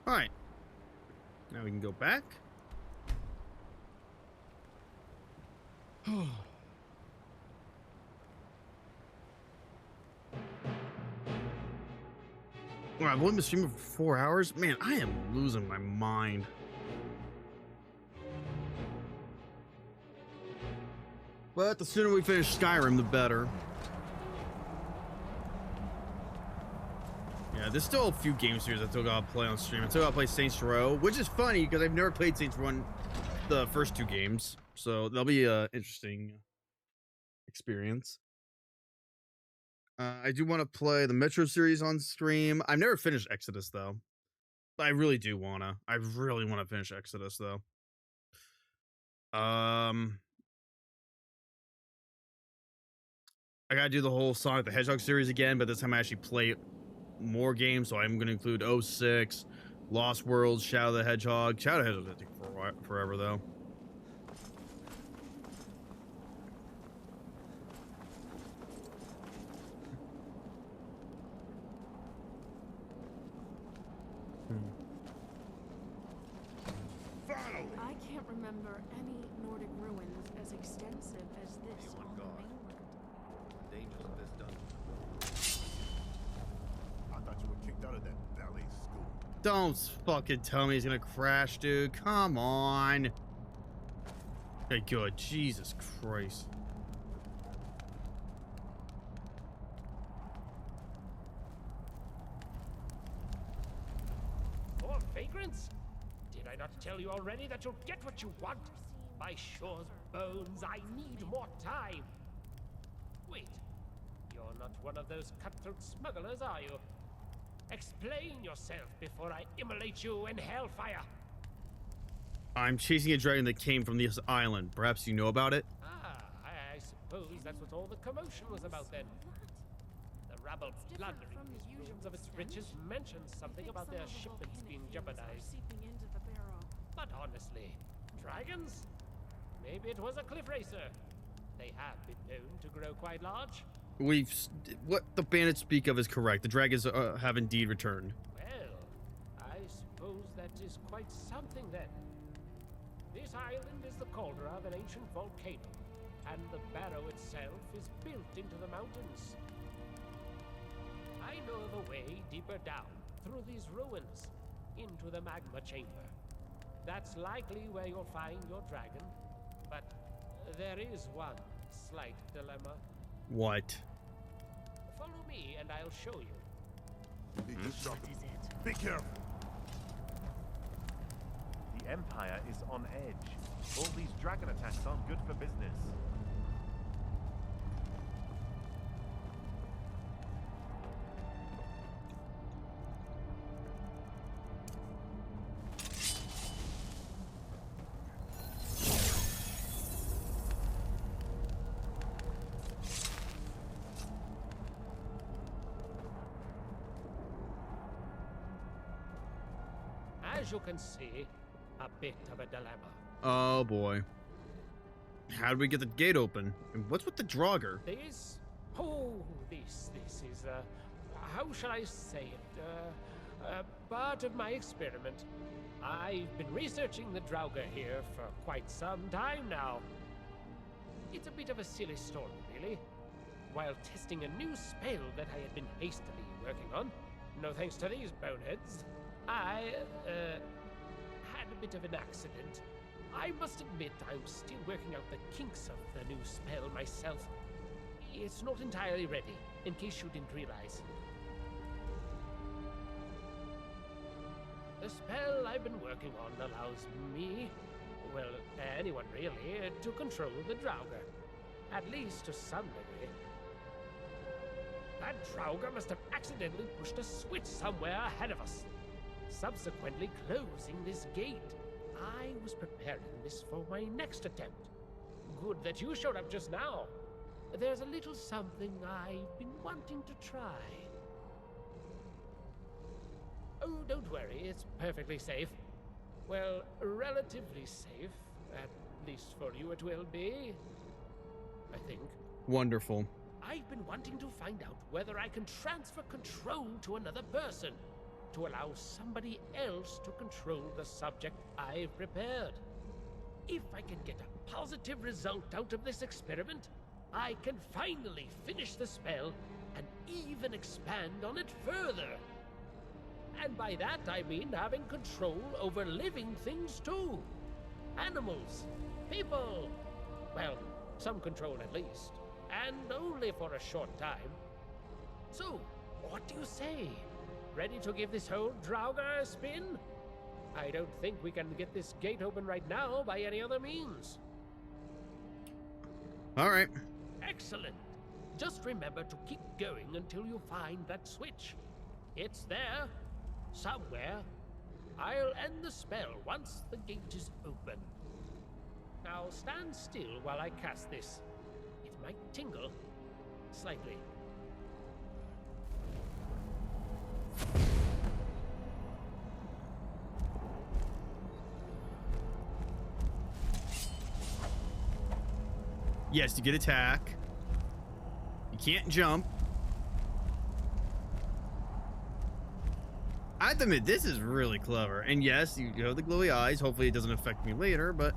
Alright. Now we can go back. Well, I've only been streaming for 4 hours. Man, I am losing my mind. But the sooner we finish Skyrim, the better. Yeah, there's still a few game series I still gotta play on stream. I still gotta play Saints Row, which is funny because I've never played Saints Row the first 2 games. So that'll be an interesting experience. I do want to play the Metro series on stream. I've never finished Exodus though. I really do wanna. I really want to finish Exodus though. I gotta do the whole Sonic the Hedgehog series again, but this time I actually play more games, so I'm gonna include 06, Lost Worlds, Shadow the Hedgehog. Shadow the Hedgehog's gonna take forever though. I can't remember any Nordic ruins as extensive as this on the mainland. Dangers of this dungeon. I thought you were kicked out of that ballet school. Don't fucking tell me he's gonna crash, dude. Come on. Okay, good. Jesus Christ. More vagrants? Did I tell you already that you'll get what you want. By Shore's bones, I need more time. Wait, you're not one of those cutthroat smugglers, are you? Explain yourself before I immolate you in hellfire. I'm chasing a dragon that came from this island. Perhaps you know about it? Ah, I suppose that's what all the commotion was about then. The rabble plundering these ruins of its riches mentioned something about their shipments being jeopardized. But honestly, dragons? Maybe it was a cliff racer. They have been known to grow quite large. What the bandits speak of is correct. The dragons have indeed returned. Well, I suppose that is quite something then. This island is the cauldron of an ancient volcano, and the barrow itself is built into the mountains. I know of a way deeper down, through these ruins, into the magma chamber. That's likely where you'll find your dragon, but there is one slight dilemma. What? Follow me and I'll show you. Need to stop it. Be careful. The Empire is on edge. All these dragon attacks aren't good for business. As you can see, a bit of a dilemma. Oh boy. How do we get the gate open? And what's with the Draugr? This is, how shall I say it? Part of my experiment. I've been researching the Draugr here for quite some time now. It's a bit of a silly story, really. While testing a new spell that I had been hastily working on, no thanks to these boneheads, I, had a bit of an accident. I must admit I'm still working out the kinks of the new spell myself. It's not entirely ready, in case you didn't realize. The spell I've been working on allows me, well, anyone really, to control the Draugr. At least to some degree. That Draugr must have accidentally pushed a switch somewhere ahead of us, subsequently closing this gate. I was preparing this for my next attempt. Good that you showed up just now. There's a little something I've been wanting to try. Oh, don't worry, it's perfectly safe. Well, relatively safe. At least for you it will be, I think. Wonderful. I've been wanting to find out whether I can transfer control to another person, to allow somebody else to control the subject I've prepared. If I can get a positive result out of this experiment, I can finally finish the spell and even expand on it further. And by that I mean having control over living things too. Animals, people, well, some control at least, and only for a short time. So, what do you say? Ready to give this whole Draugr a spin? I don't think we can get this gate open right now by any other means. All right. Excellent. Just remember to keep going until you find that switch. It's there, somewhere. I'll end the spell once the gate is open. Now stand still while I cast this. It might tingle slightly. Yes, you get attack. You can't jump. I have to admit, this is really clever. And yes, you have the glowy eyes. Hopefully it doesn't affect me later, but...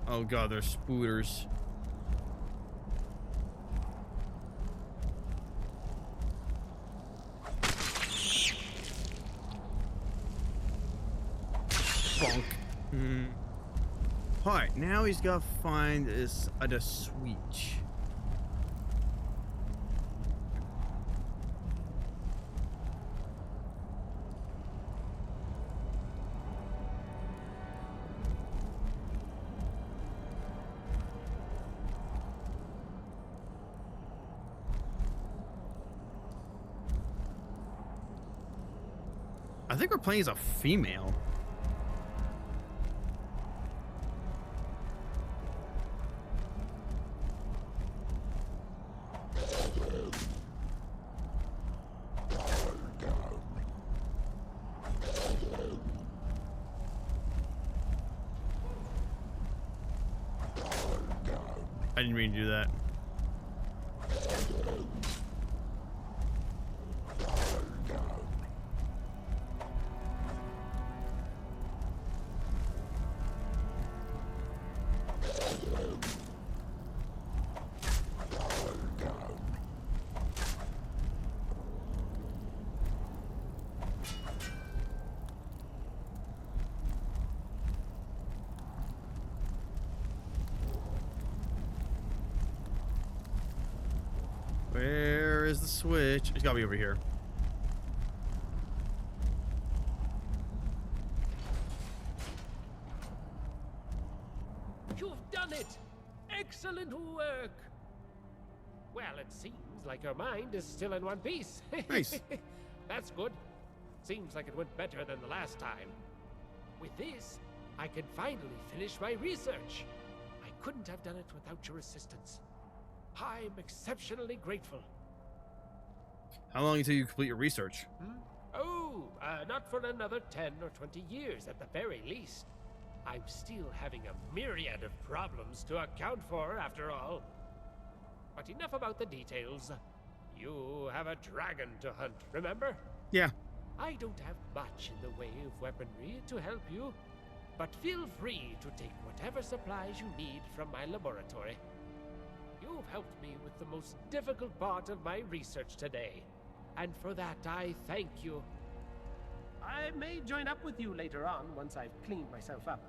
Oh god, they're spooters. Bonk. Alright, now he's got to find this the switch. I think we're playing as a female. I didn't mean to do that. Where is the switch? It's gotta be over here. You've done it! Excellent work! Well, it seems like your mind is still in one piece. Nice. That's good. Seems like it went better than the last time. With this, I can finally finish my research. I couldn't have done it without your assistance. I'm exceptionally grateful. How long until you complete your research? Oh, not for another 10 or 20 years at the very least. I'm still having a myriad of problems to account for, after all. But enough about the details. You have a dragon to hunt, remember? Yeah. I don't have much in the way of weaponry to help you, but feel free to take whatever supplies you need from my laboratory. You've helped me with the most difficult part of my research today, and for that I thank you. I may join up with you later on once I've cleaned myself up.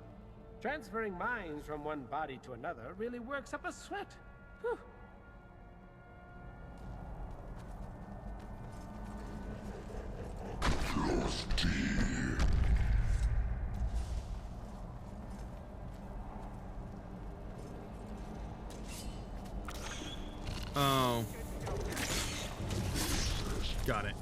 Transferring minds from one body to another really works up a sweat. Whew. Oh. Got it.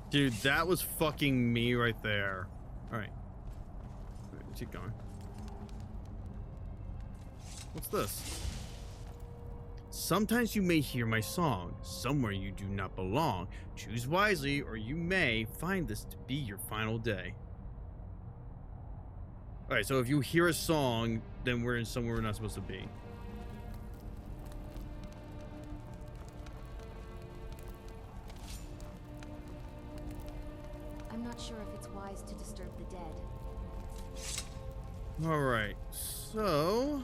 Dude, that was fucking me right there. All right. Let's keep going. What's this? Sometimes you may hear my song. Somewhere you do not belong. Choose wisely, or you may find this to be your final day. All right, so if you hear a song, then we're in somewhere we're not supposed to be. I'm not sure if it's wise to disturb the dead. All right, so...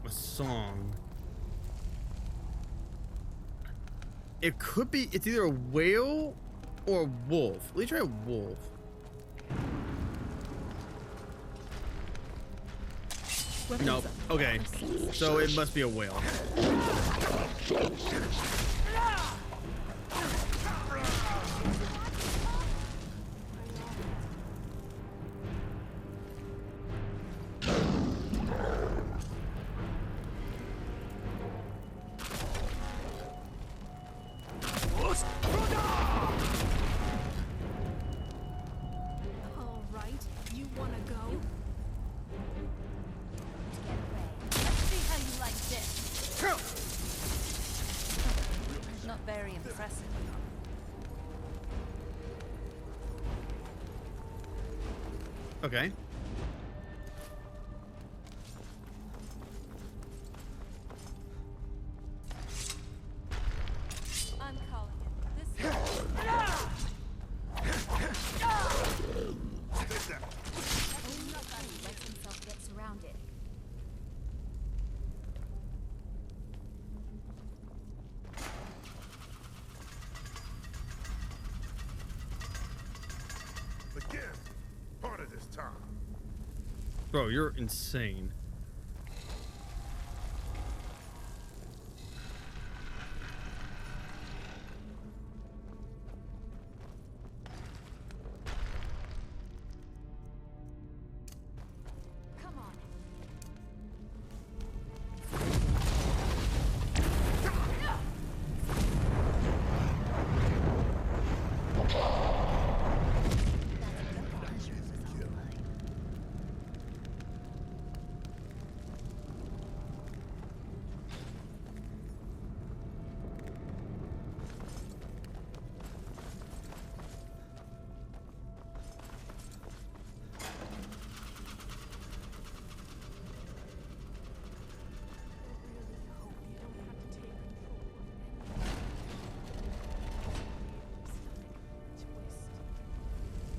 a song. It could be, it's either a whale or a wolf. Let me try a wolf. Nope. Okay. So it must be a whale. All right, you wanna go? Let's see how you like this. Not very impressive. Okay. I'm calling it. This Nobody lets himself get surrounded. Again, part of this time. Bro, you're insane. Come on.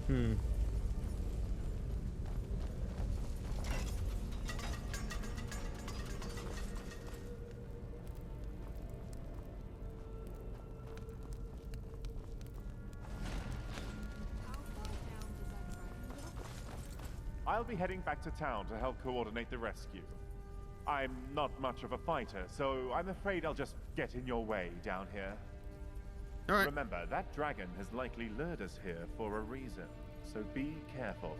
Hmm. I'll be heading back to town to help coordinate the rescue. I'm not much of a fighter, so I'm afraid I'll just get in your way down here. All right. Remember, that dragon has likely lured us here for a reason, so be careful.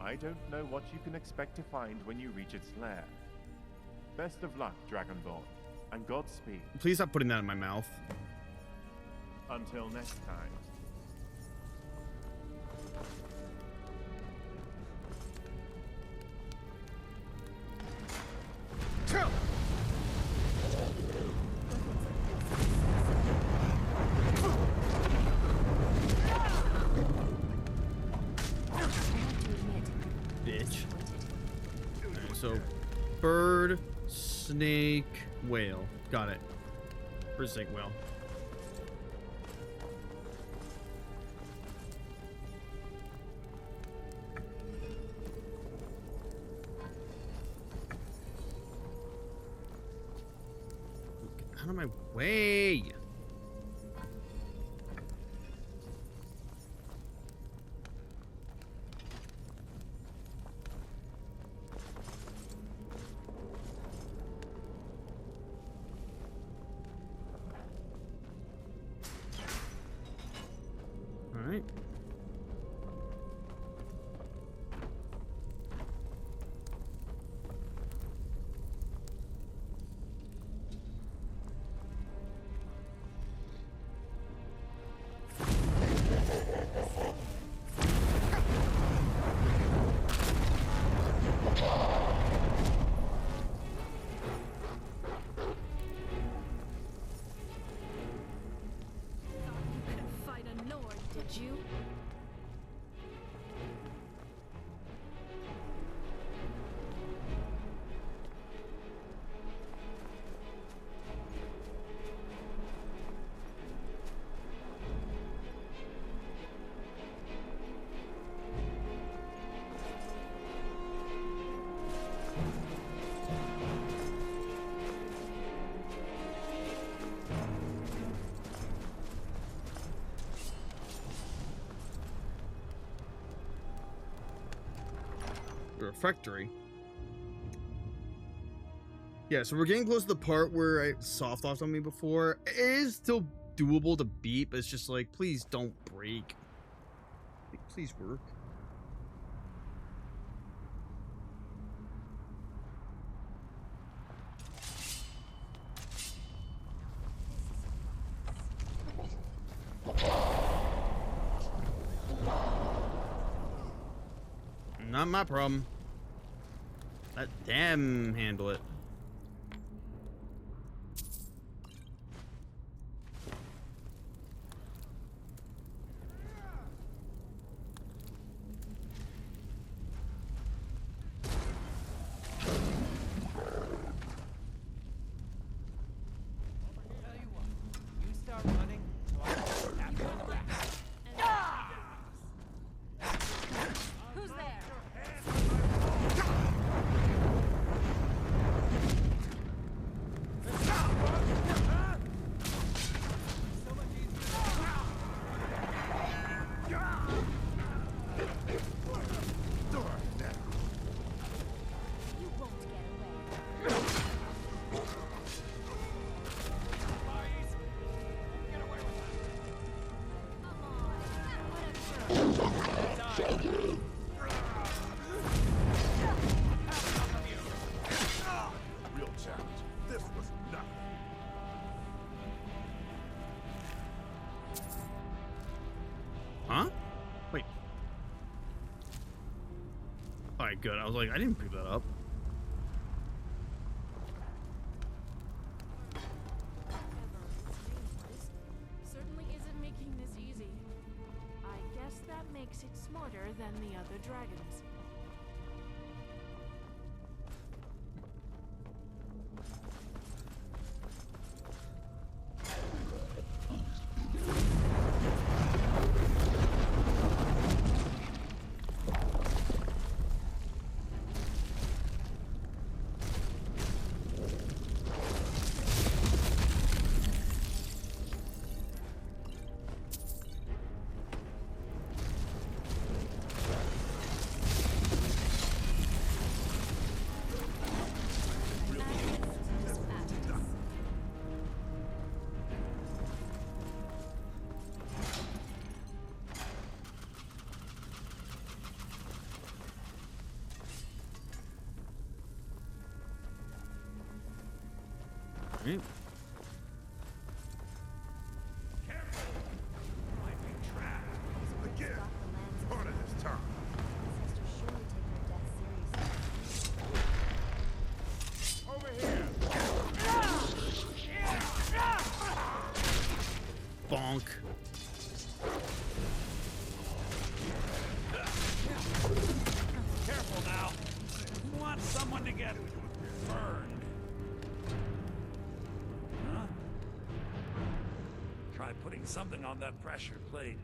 I don't know what you can expect to find when you reach its lair. Best of luck, Dragonborn, and Godspeed. Please stop putting that in my mouth. Until next time. Bitch. Alright, so bird, snake, whale. Got it. Bird, snake, whale. Get out of my way. All right. Fight a Nord, did you? Refractory. Yeah, so we're getting close to the part where I soft locked on me before. It is still doable to beat, but it's just like, please don't break. Please work. Not my problem. Let them handle it. Huh? Wait. Alright, good. I was like, I didn't pick that up. Certainly isn't making this easy. I guess that makes it smarter than the other dragons. Right. Again, part of this time. Over here. Bonk. Careful now. You want someone to get burned. Huh? Try putting something on that pressure plate.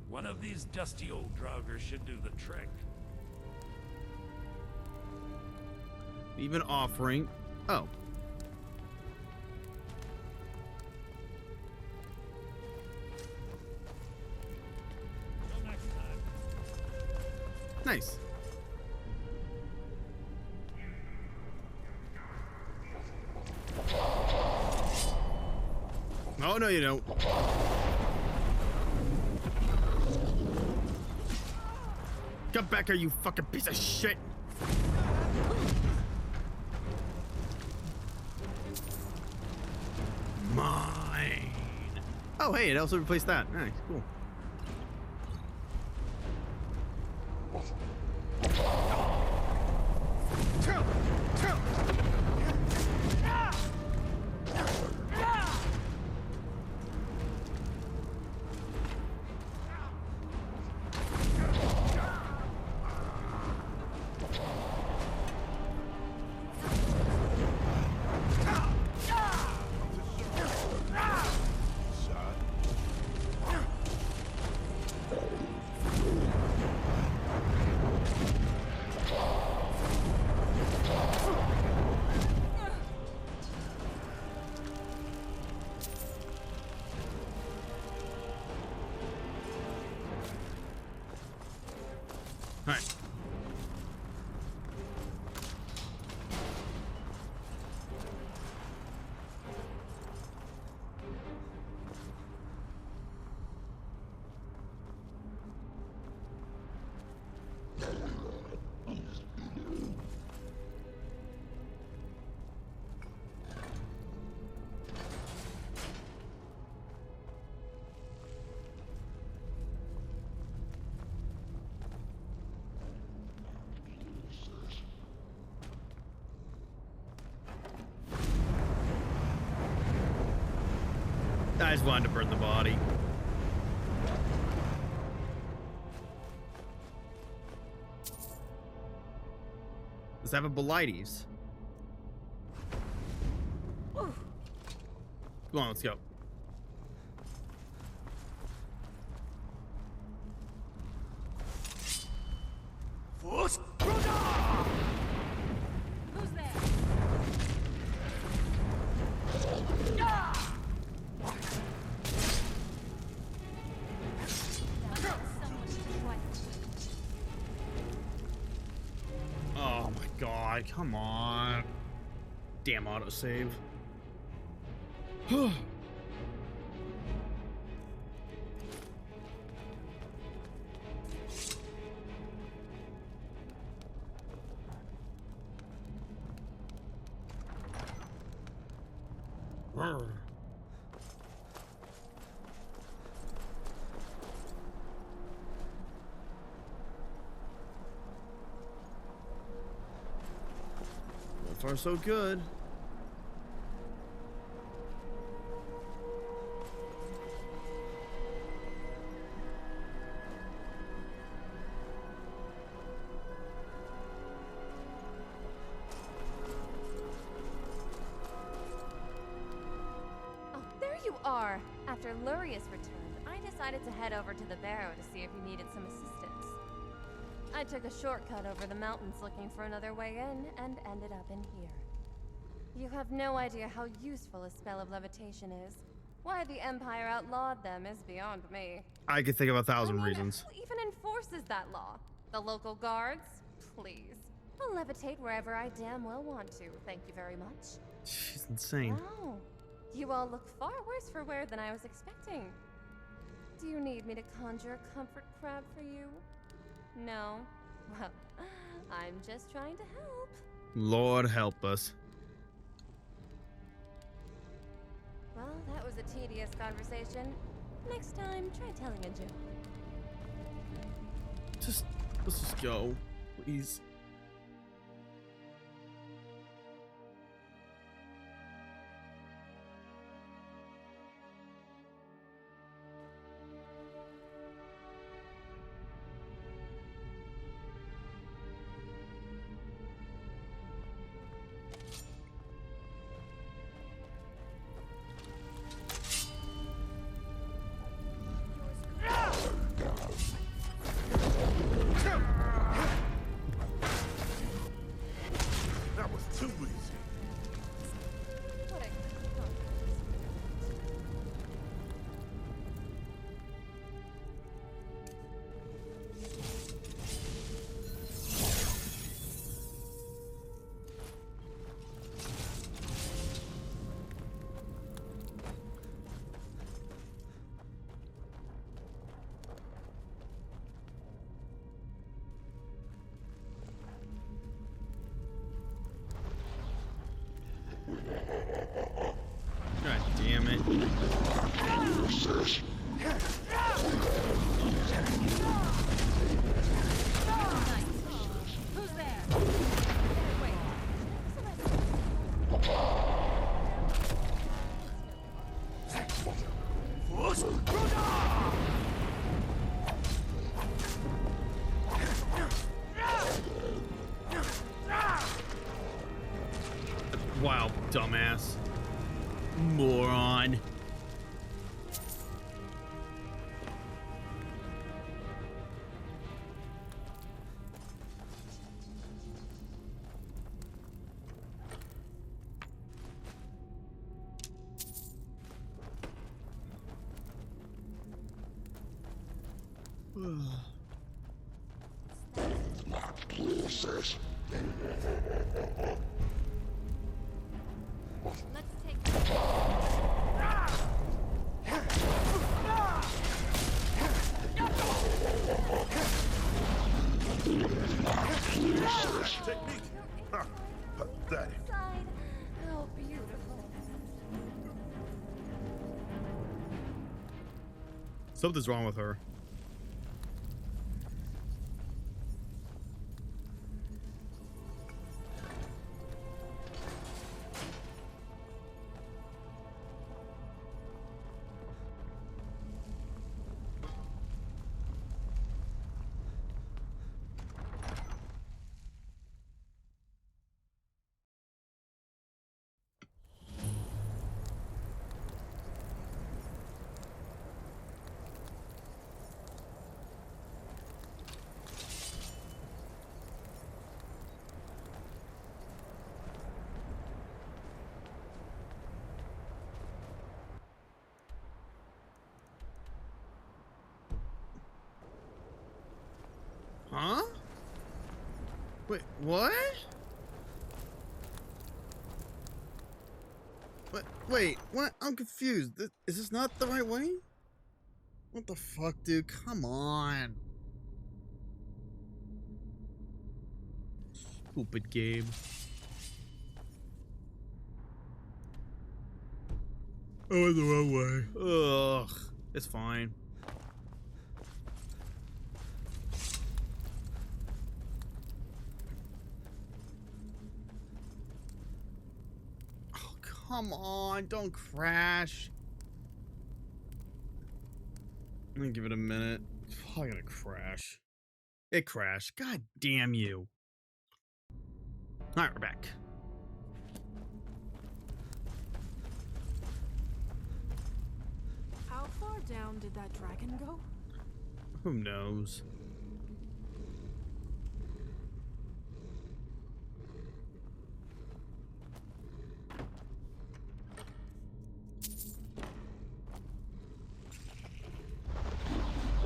One of these dusty old draugrs should do the trick. Even offering. Oh. Till next time. Nice. Oh, no, you don't. Come back here, you fucking piece of shit. Mine. Oh, hey, it also replaced that. Nice, cool. I just wanted to burn the body. Let's have a Belites. Come on, let's go. Who's there? Oh my god, come on. Damn autosave. So far, so good. Oh, there you are! After Lurius returned, I decided to head over to the Barrow to see if you needed some assistance. I took a shortcut over the mountains looking for another way in, and ended up in here. You have no idea how useful a spell of levitation is. Why the Empire outlawed them is beyond me. I could think of 1,000 reasons. Who even enforces that law? The local guards? Please. I'll levitate wherever I damn well want to, thank you very much. She's insane. Wow. You all look far worse for wear than I was expecting. Do you need me to conjure a comfort crab for you? No? Well, I'm just trying to help. Lord help us. Well, that was a tedious conversation. Next time, try telling a joke. Let's just go, please. That was too easy. What a God damn it. Who's there? Wow, dumbass. Moron. Let's take Technique. Huh. Pathetic. side. How beautiful. Something's wrong with her. Huh? Wait, what? What? Wait, what? I'm confused. Is this not the right way? What the fuck, dude? Come on. Stupid game. I went the wrong way. Ugh. It's fine. Oh, come on. Don't crash. I'm gonna give it a minute. It's probably gonna crash. It crashed. God damn you. Alright, we're back. How far down did that dragon go? Who knows?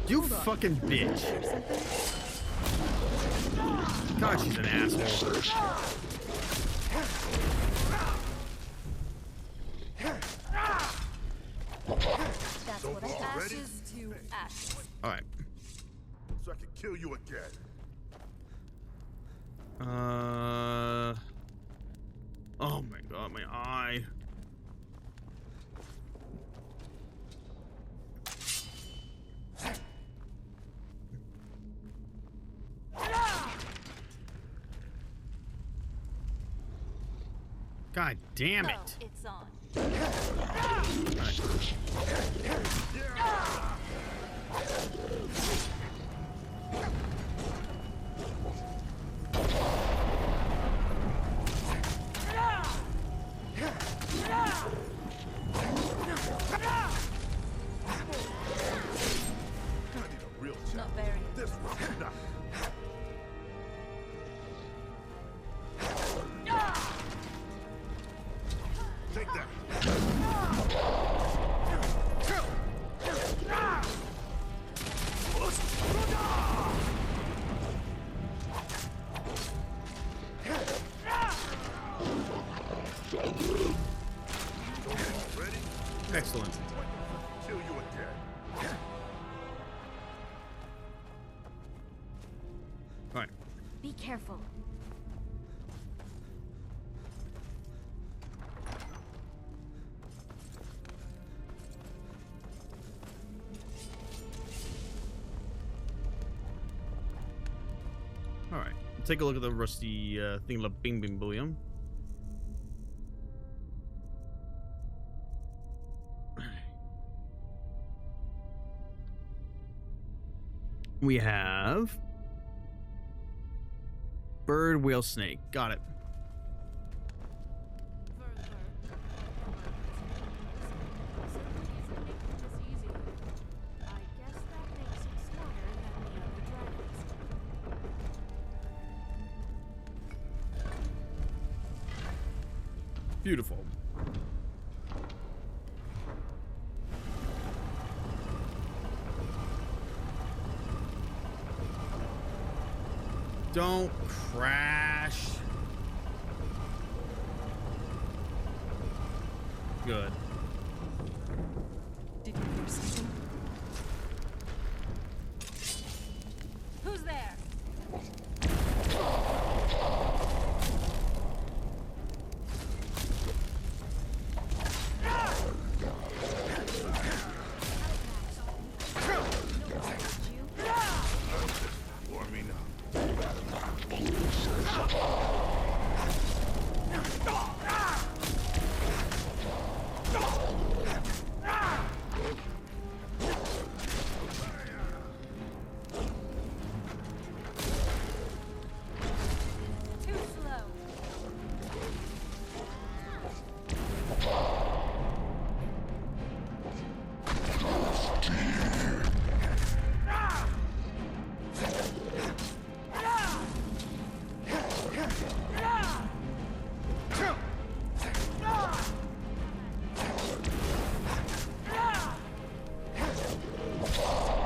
You fucking bitch. God, she's an asshole. That's what I ashes to ashes. Alright. So I can kill you again. Oh my god, my eye. God damn it. Oh, it's on. Not very. This one's not. Take that. Excellent. Kill you again. Alright. Be careful. Alright. Take a look at the rusty thing of bing bing bullion. We have bird, whale, snake. Got it. Beautiful. Don't crash. Good. Did you hear something? Who's there?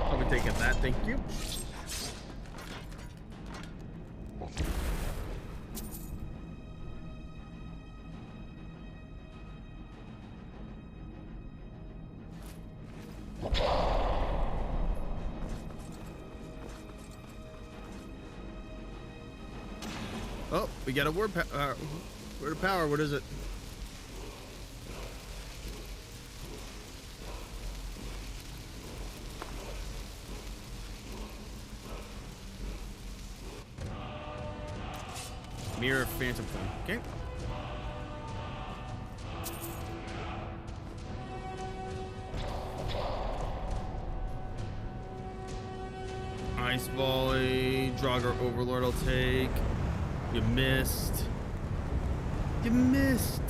I'll be taking that, thank you. Oh, we got a word of power. What is it? Mirror of Phantom Form. Okay. Ice Volley. Draugr Overlord I'll take. You missed. You missed.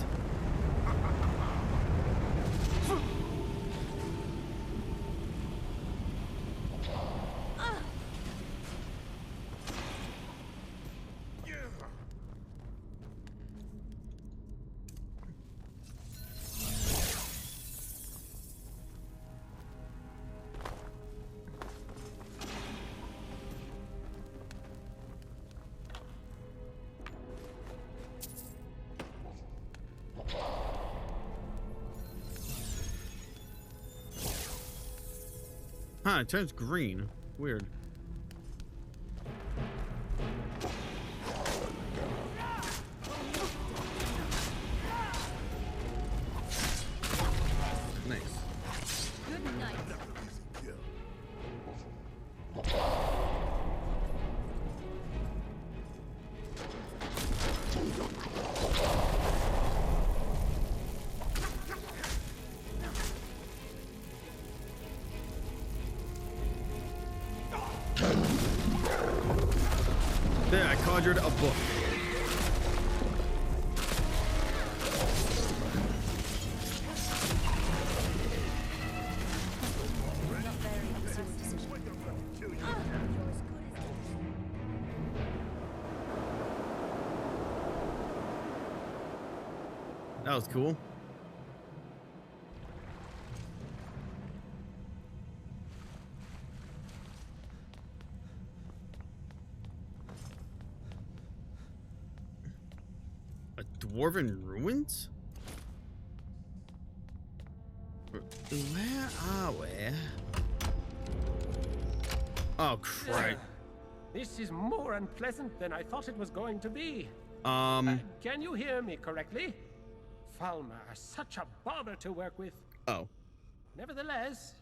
Huh, it turns green. Weird. Nice. Good night. There, I conjured a book. That was cool. Dwarven ruins? Where are we? Oh, crap. This is more unpleasant than I thought it was going to be. Can you hear me correctly? Falmer are such a bother to work with. Oh. Nevertheless,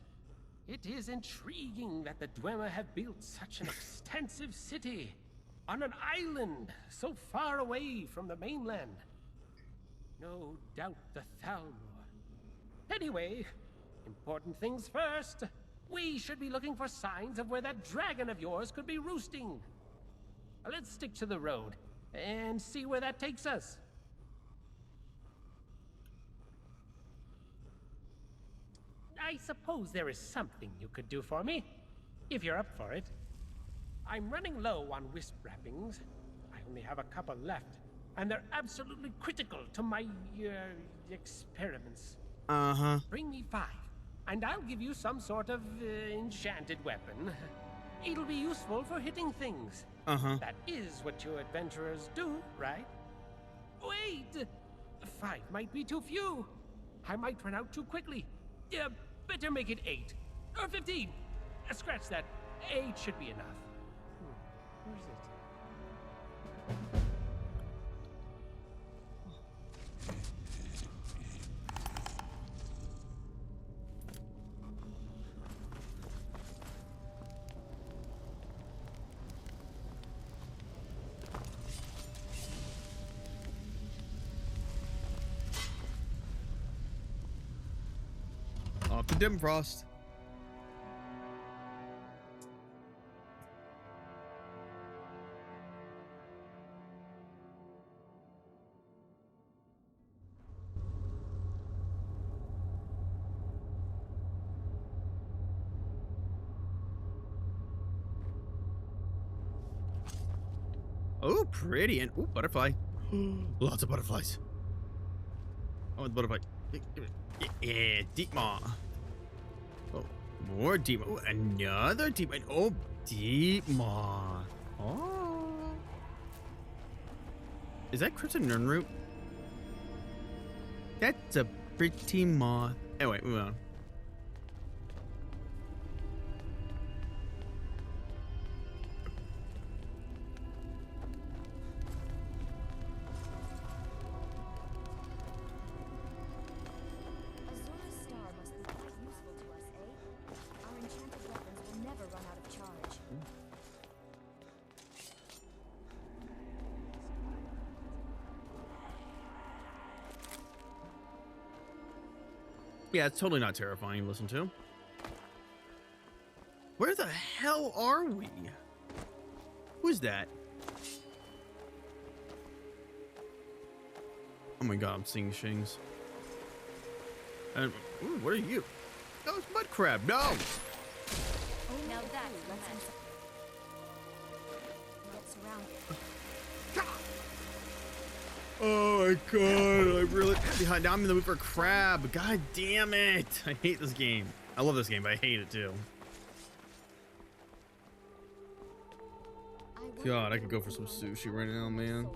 it is intriguing that the Dwemer have built such an extensive city on an island so far away from the mainland. No doubt the Thalmor. Anyway, important things first. We should be looking for signs of where that dragon of yours could be roosting. Let's stick to the road and see where that takes us. I suppose there is something you could do for me, if you're up for it. I'm running low on wisp wrappings. I only have a couple left, and they're absolutely critical to my, experiments. Uh-huh. Bring me 5, and I'll give you some sort of, enchanted weapon. It'll be useful for hitting things. Uh-huh. That is what you adventurers do, right? Wait! 5 might be too few. I might run out too quickly. Yeah, better make it 8. Or 15. Scratch that. 8 should be enough. Where's it? Off to Dimfrost. Oh, pretty. And oh, butterfly. Lots of butterflies. Oh, the butterfly. Yeah, deep maw. Oh, more deep maw. Oh, another deep maw. Oh, deep maw. Oh. Is that Crimson Nurnroot? That's a pretty moth. Anyway, move on. Yeah, it's totally not terrifying to listen to. Where the hell are we? Who's that? Oh my god, I'm seeing things. And ooh, what are you? Oh, it's mud crab. No. Oh, now that's let's surrounded. Oh my god, I really behind. Now I'm in the mood for crab. God damn it. I hate this game. I love this game, but I hate it too. God, I could go for some sushi right now, man.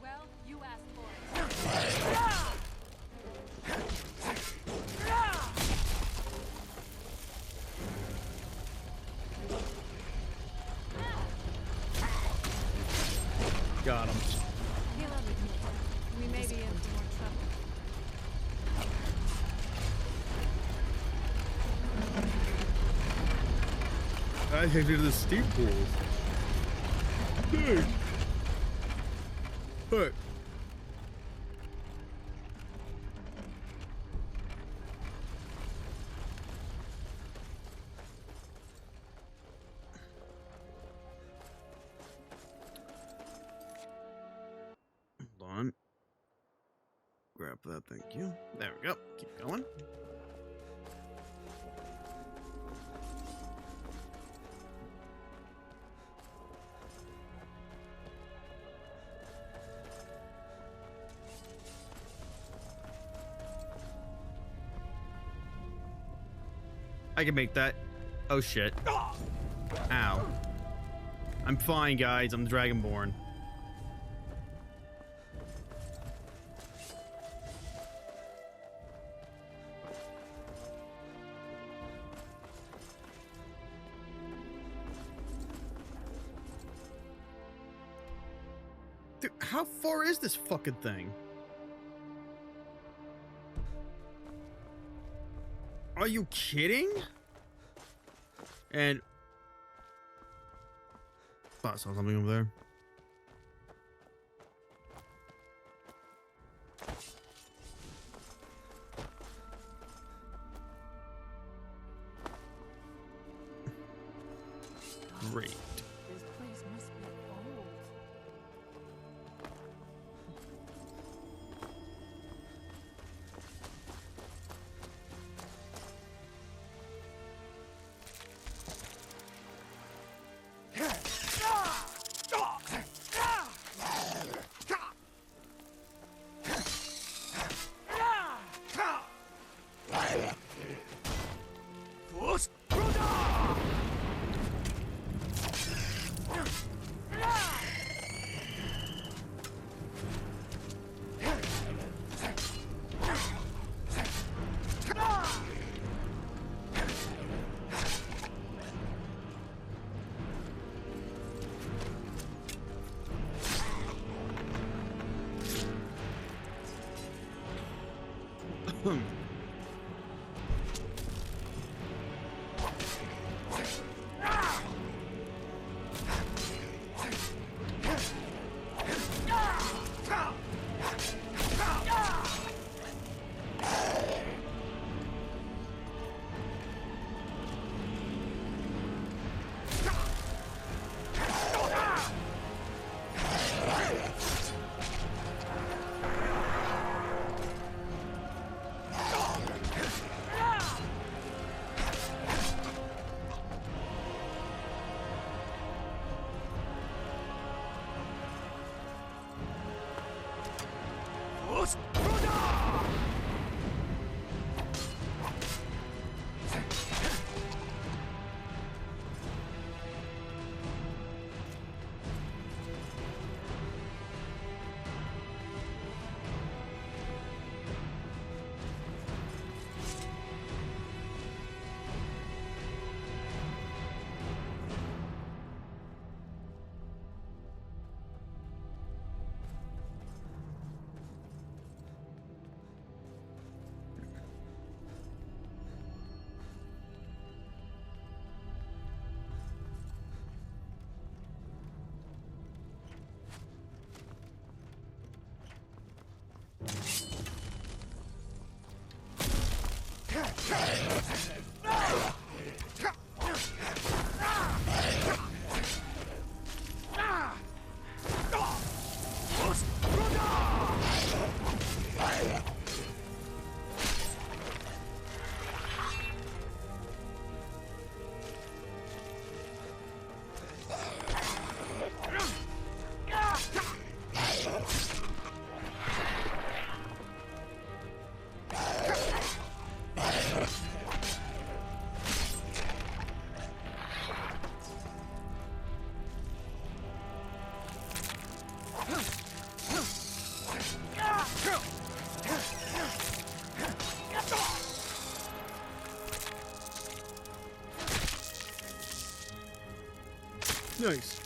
Well, you asked for it. Got him. We may be in more trouble. I hated the steep pools. Dude. Hey. Hold on. Grab that, thank you. There we go. Keep going. I can make that. Oh shit. Ow. I'm fine, guys. I'm the Dragonborn. Dude, how far is this fucking thing? Are you kidding? And I saw something over there. Great. This place must be old. Nice.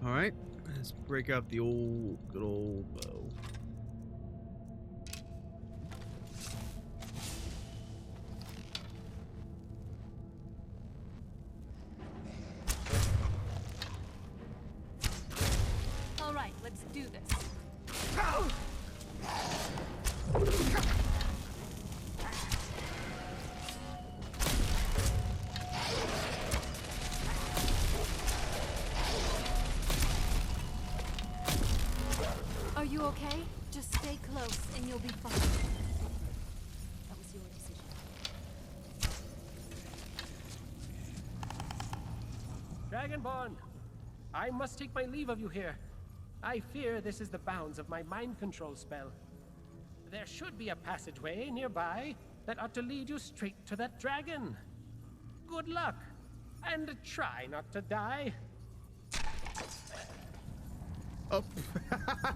All right, let's break out the good old bow. All right, let's do this. Are you okay? Just stay close and you'll be fine. That was your decision. Dragonborn! I must take my leave of you here. I fear this is the bounds of my mind control spell. There should be a passageway nearby that ought to lead you straight to that dragon. Good luck, and try not to die. Oh,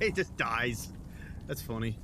he just dies. That's funny.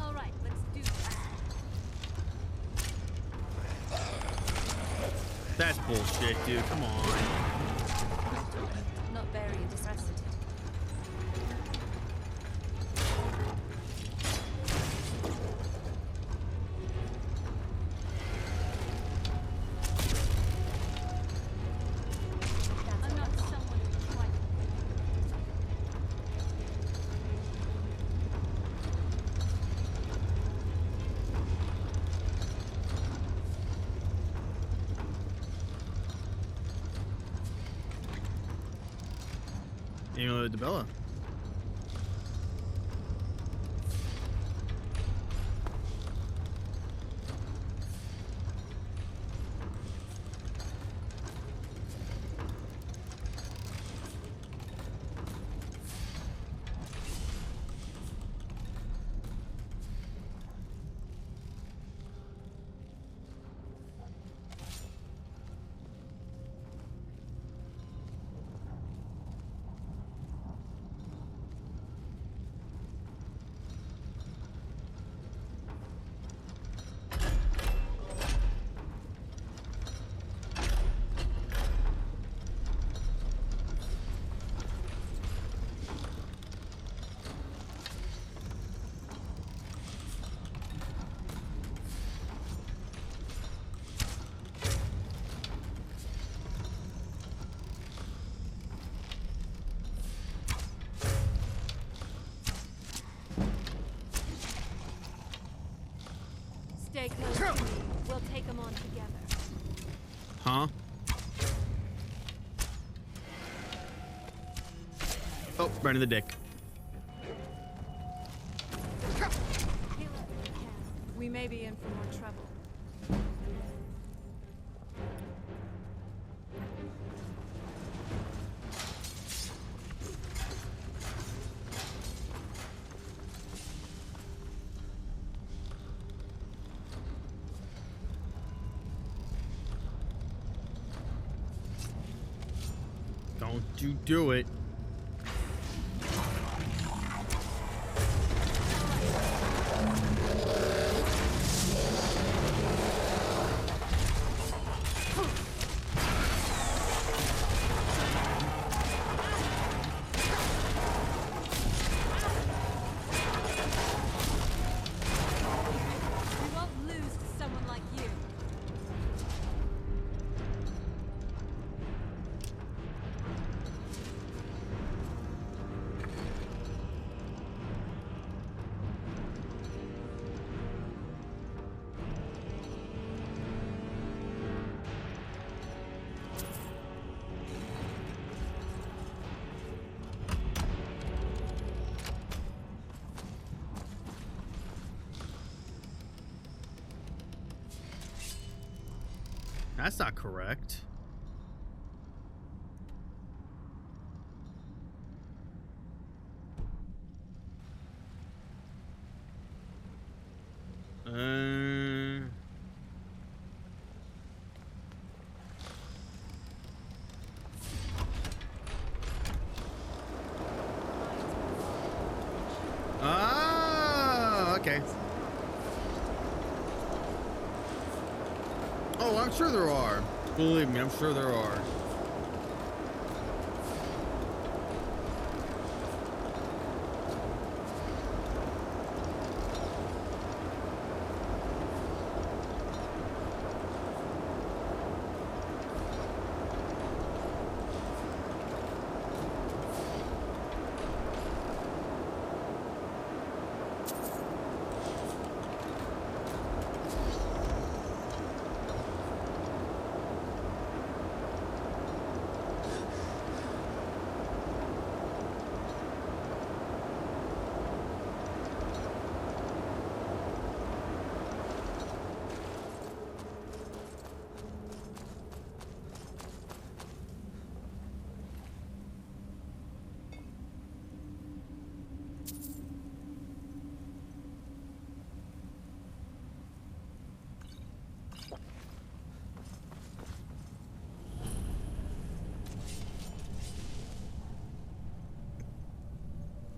All right, let's do this. That's bullshit, dude. Come on. Not very interested. I'm not someone who tried. Amulet of Bella. stay close to me, we'll take them on together. Huh? Oh, right in the dick. We may be in for more trouble. Don't you do it. We won't lose to someone like you. That's not correct. Okay. Oh, I'm sure there are. Believe me, I'm sure there are.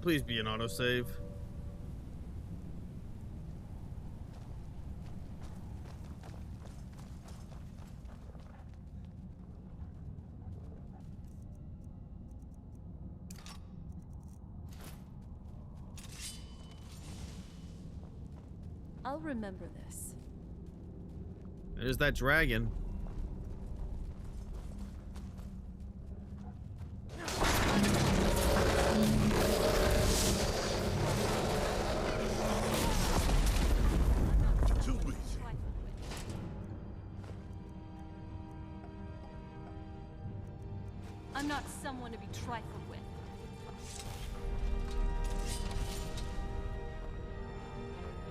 Please be an autosave. I'll remember this. There's that dragon. I'm not someone to be trifled with.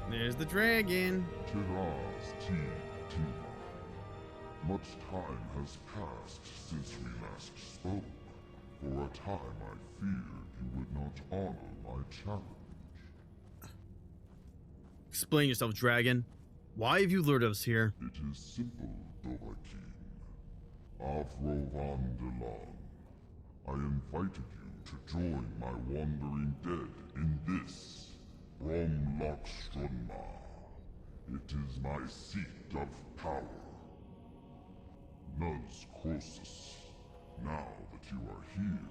There's the dragon. Much time has passed since we last spoke. For a time I feared you would not honor my challenge. Explain yourself, dragon. Why have you lured us here? It is simple, Dovahkiin. Avrovan Delon. I invited you to join my wandering dead in this, Bromlock Strunma. It is my seat of power. Nuz Croesus, now that you are here,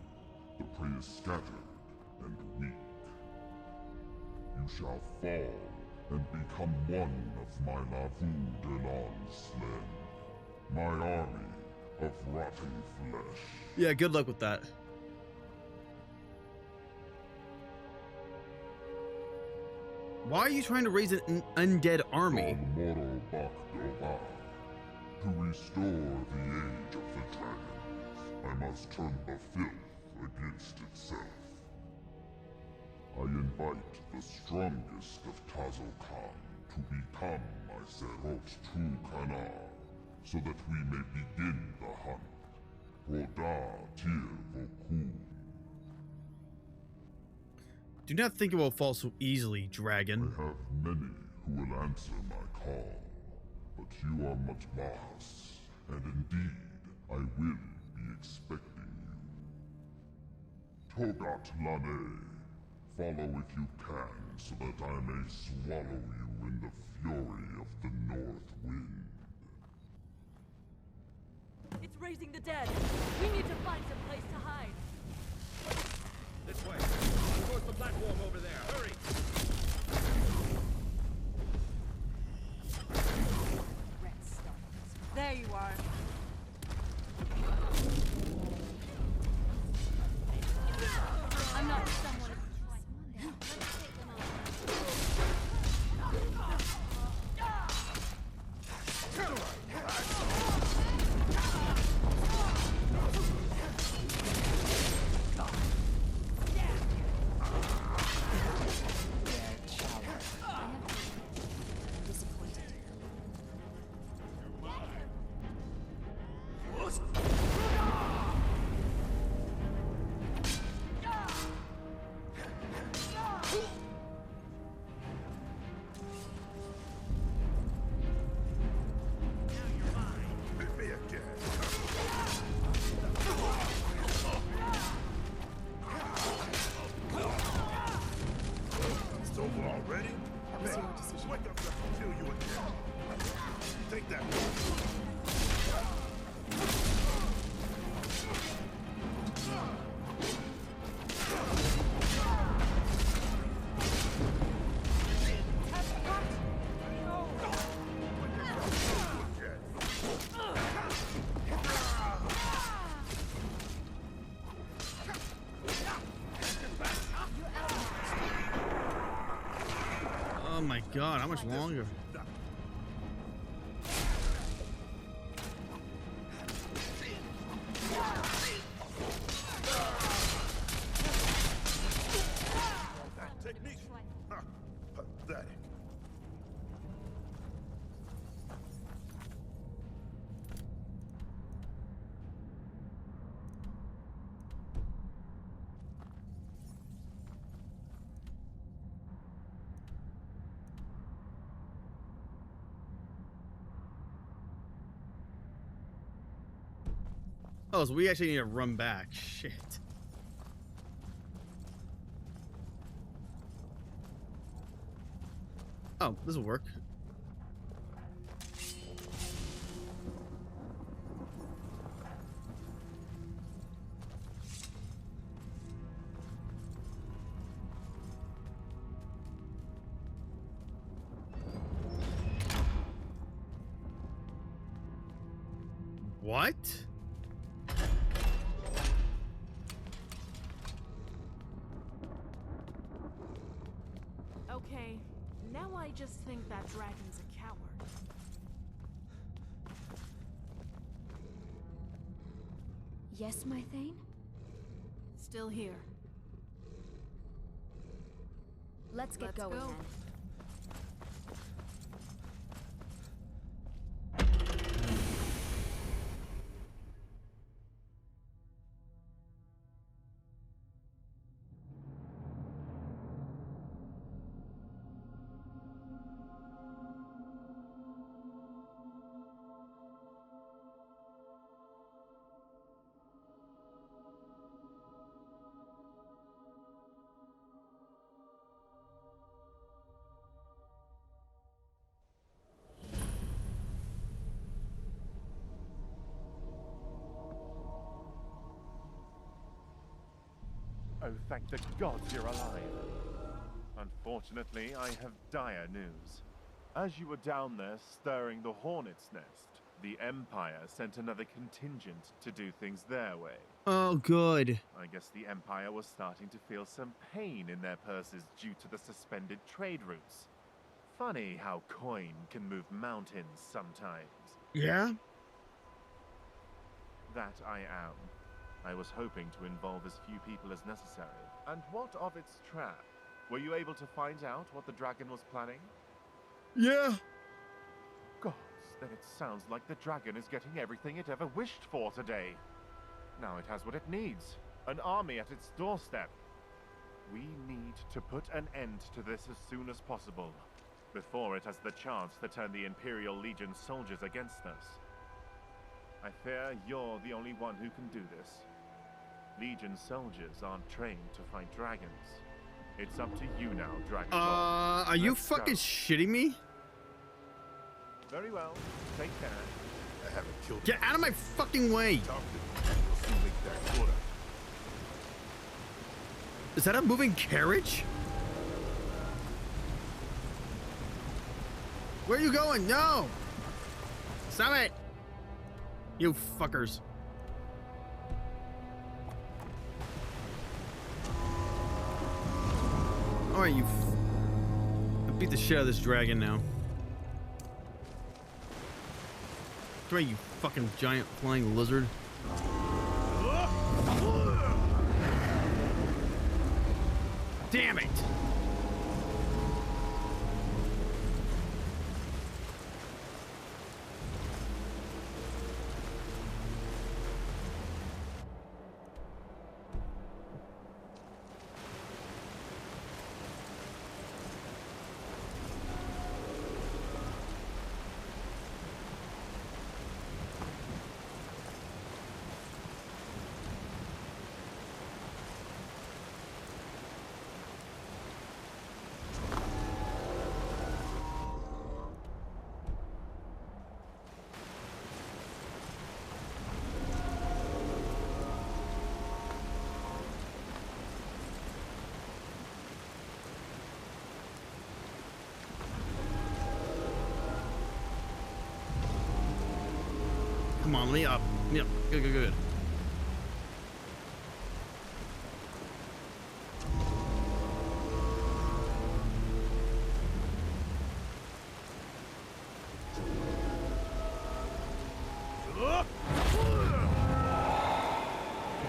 the prey is scattered and weak. You shall fall and become one of my Lavu Delon's Slen, my army of rotting flesh. Yeah, good luck with that. Why are you trying to raise an undead army? To restore the age of the dragons, I must turn the filth against itself. I invite the strongest of Tazokan to become my Serot Trukanar, so that we may begin the hunt. Roda Tir Vokun. Do not think it will fall so easily, dragon. I have many who will answer my call, but you are much Mahas, and indeed, I will be expecting you. Togat Lane, follow if you can, so that I may swallow you in the fury of the North Wind. It's raising the dead. We need to find some place to hide. This way. Towards the platform over there. Hurry! There you are. I'm not someone. Oh my god, how much longer? Technique. Huh. Pathetic. Oh, so we actually need to run back. Shit. Oh, this will work. What? Okay, now I just think that dragon's a coward. Yes, my Thane? Still here. Let's get going then. Oh, thank the gods you're alive. Unfortunately, I have dire news. As you were down there stirring the hornet's nest, The Empire sent another contingent to do things their way. Oh, good. I guess the Empire was starting to feel some pain in their purses due to the suspended trade routes. Funny how coin can move mountains sometimes. Yeah? That I am. I was hoping to involve as few people as necessary. And what of its trap? Were you able to find out what the dragon was planning? Yeah. Gods, then it sounds like the dragon is getting everything it ever wished for today. Now it has what it needs. An army at its doorstep. We need to put an end to this as soon as possible, before it has the chance to turn the Imperial Legion soldiers against us. I fear you're the only one who can do this. Legion soldiers aren't trained to fight dragons. It's up to you now, Dragon Ball. Are you fucking shitting me? Very well. Take care. I haven't killed Get out of my fucking way! Is that a moving carriage? Where are you going? No! Stop it! You fuckers. Alright, you I beat the shit out of this dragon now. Come here, you fucking giant flying lizard. Damn it! Come on, let me up. Yep, good, good, good.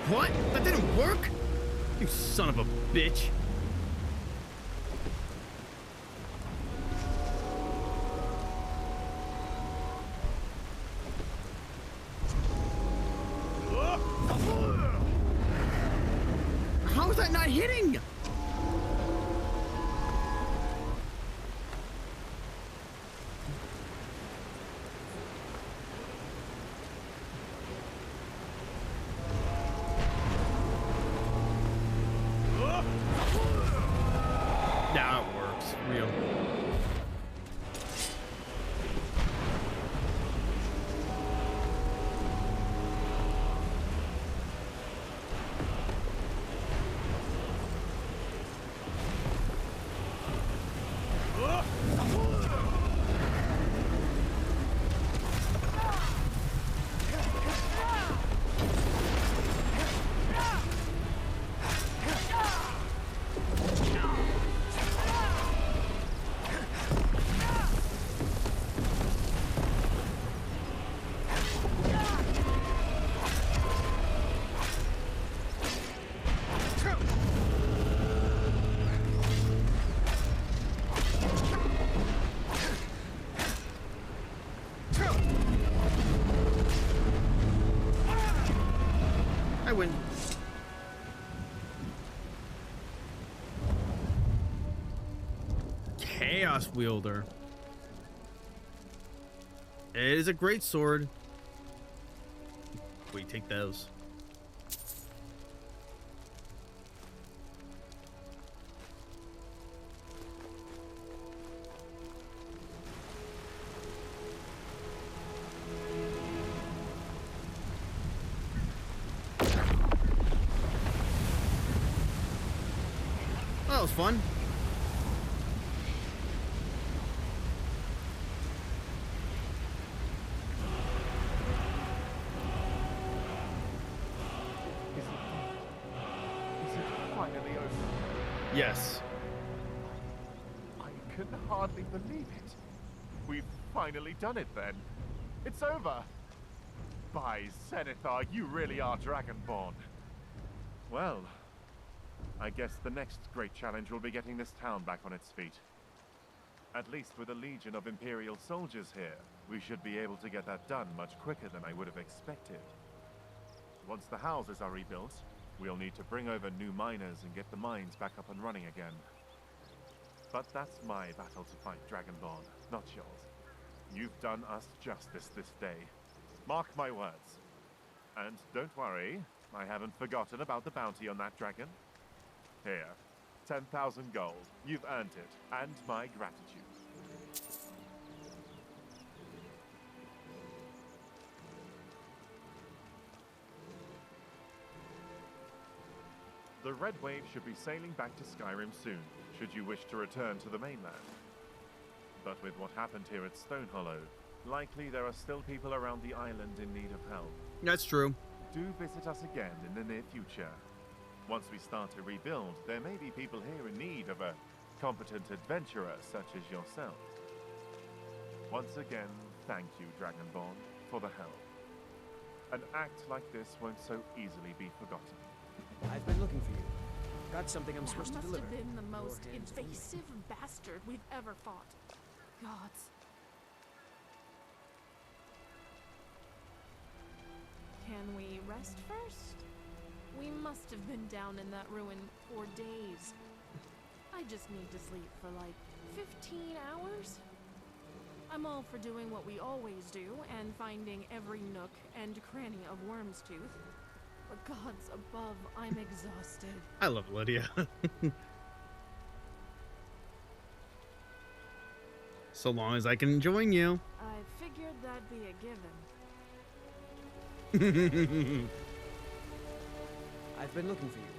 What? That didn't work? You son of a bitch. How is that not hitting? Now it works. Real. I win. Chaos Wielder. It is a great sword. Wait, take those. That was fun. Yes. I can hardly believe it. We've finally done it then. It's over. By Zenithar, you really are Dragonborn. Well, I guess the next great challenge will be getting this town back on its feet. At least with a legion of Imperial soldiers here, we should be able to get that done much quicker than I would have expected. Once the houses are rebuilt, we'll need to bring over new miners and get the mines back up and running again. But that's my battle to fight, Dragonborn, not yours. You've done us justice this day. Mark my words. And don't worry, I haven't forgotten about the bounty on that dragon. Here, 10,000 gold. You've earned it, and my gratitude. The Red Wave should be sailing back to Skyrim soon, should you wish to return to the mainland. But with what happened here at Stone Hollow, likely there are still people around the island in need of help. That's true. Do visit us again in the near future. Once we start to rebuild, there may be people here in need of a competent adventurer such as yourself. Once again, thank you, Dragonborn, for the help. An act like this won't so easily be forgotten. I've been looking for you. Got something I'm supposed to deliver. That must have been the most invasive bastard we've ever fought. Gods. Can we rest first? We must have been down in that ruin for days. I just need to sleep for like 15 hours. I'm all for doing what we always do and finding every nook and cranny of Wyrmstooth. But gods above, I'm exhausted. I love Lydia. So long as I can join you. I figured that'd be a given. I've been looking for you.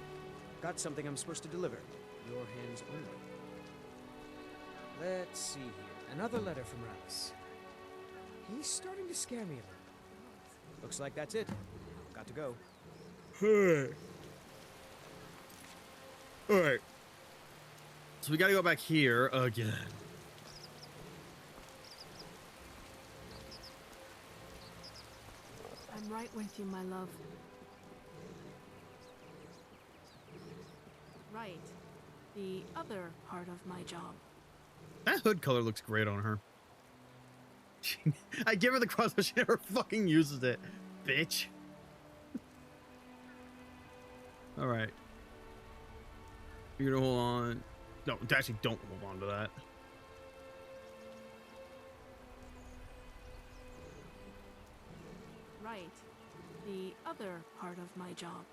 Got something I'm supposed to deliver. Your hands only. Let's see here. Another letter from Ravis. He's starting to scare me a little. Looks like that's it. Got to go. Alright. So we gotta go back here again. I'm right with you, my love. Right. The other part of my job. That hood color looks great on her. I give her the cross, but she never fucking uses it. Bitch. Alright. You're gonna hold on. No, actually don't hold on to that. Right. The other part of my job.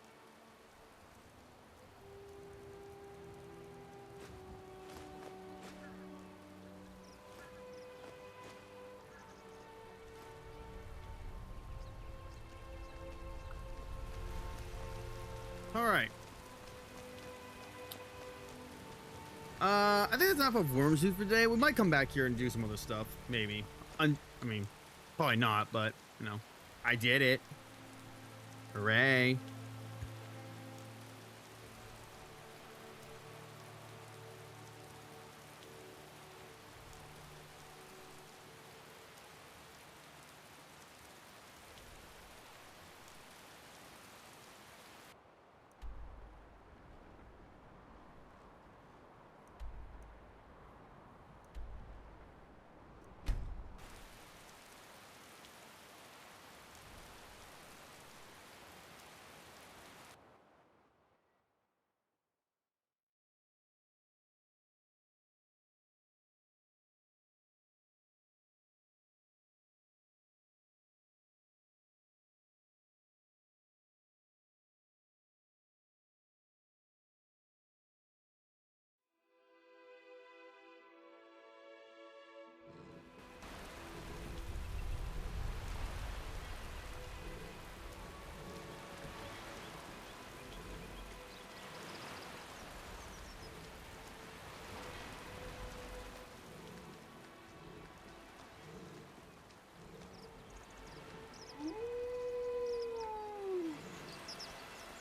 All right. I think that's enough of Wyrmstooth for today. We might come back here and do some other stuff, maybe. I mean, probably not, but you know, I did it. Hooray!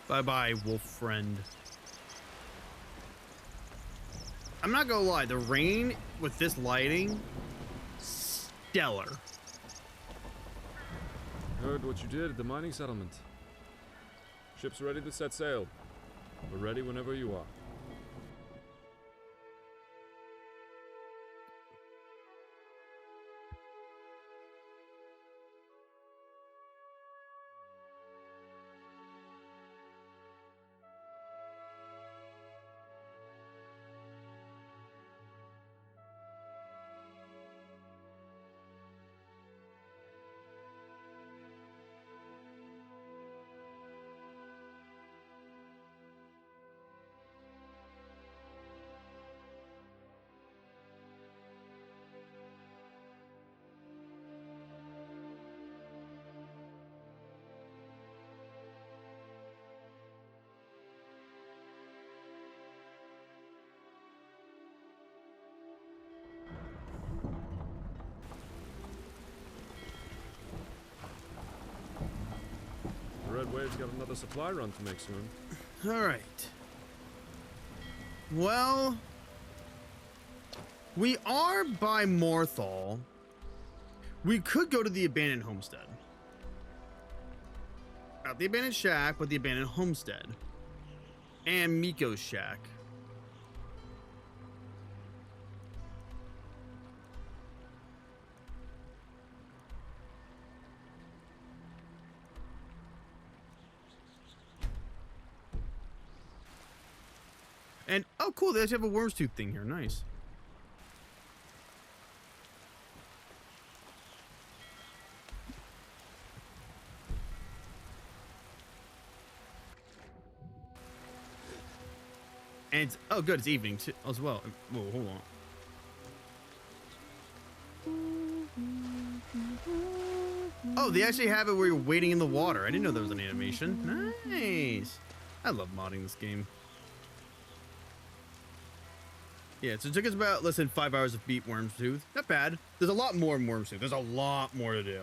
Bye-bye, wolf friend. I'm not gonna lie, the rain with this lighting, stellar. Heard what you did at the mining settlement. Ship's ready to set sail. We're ready whenever you are. Red Wave's got another supply run to make soon. All right. Well, we are by Morthal. We could go to the abandoned homestead. Not the abandoned shack, but the abandoned homestead. And Miko's shack. And, oh cool, they actually have a Wyrmstooth thing here, nice. And it's, oh good, it's evening too, as well. Whoa, hold on. Oh, they actually have it where you're waiting in the water. I didn't know there was an animation. Nice. I love modding this game. Yeah, so it took us about less than 5 hours to beat Wyrmstooth. Not bad. There's a lot more in Wyrmstooth. There's a lot more to do.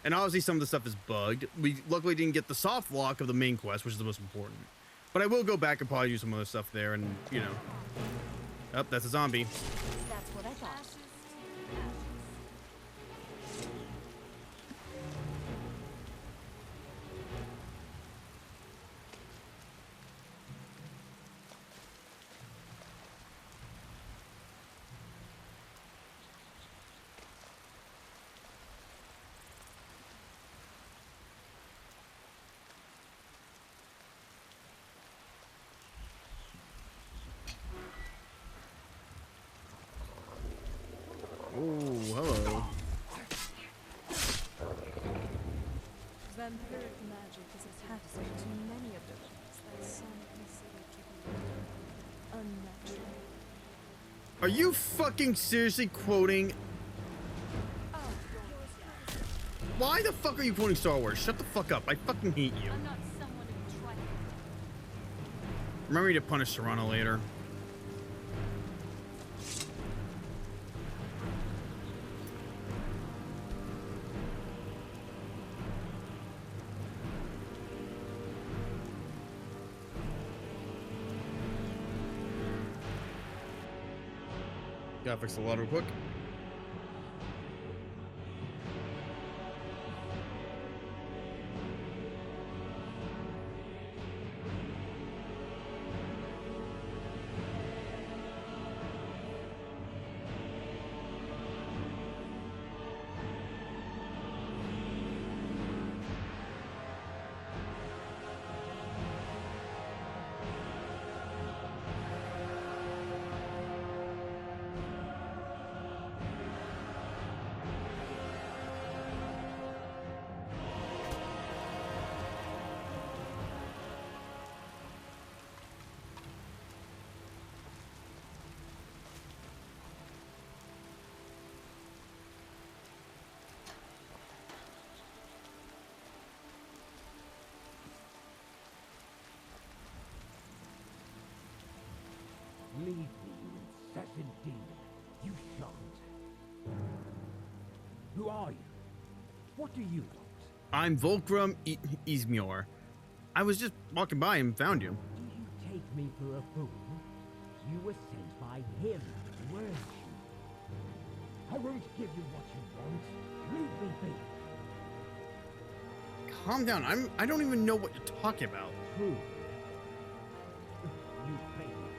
And obviously some of the stuff is bugged. We luckily didn't get the soft lock of the main quest, which is the most important. But I will go back and probably do some other stuff there and, you know. Oh, that's a zombie. That's what I thought. Oh, hello. Vampiric magic is attached to many abilities that some consider to be unnatural. Are you fucking seriously quoting? Why the fuck are you quoting Star Wars? Shut the fuck up. I fucking hate you. I'm not someone to try. Remember me to punish Serrano later. Gotta fix the water real quick. Leave me, you incessant demon. You shan't. Who are you? What do you want? I'm Volkrum Ismjor. I was just walking by and found you. Do you take me for a fool? You were sent by him, weren't you? I won't give you what you want. Leave me be. Calm down. I don't even know what you're talking about. True. You failed.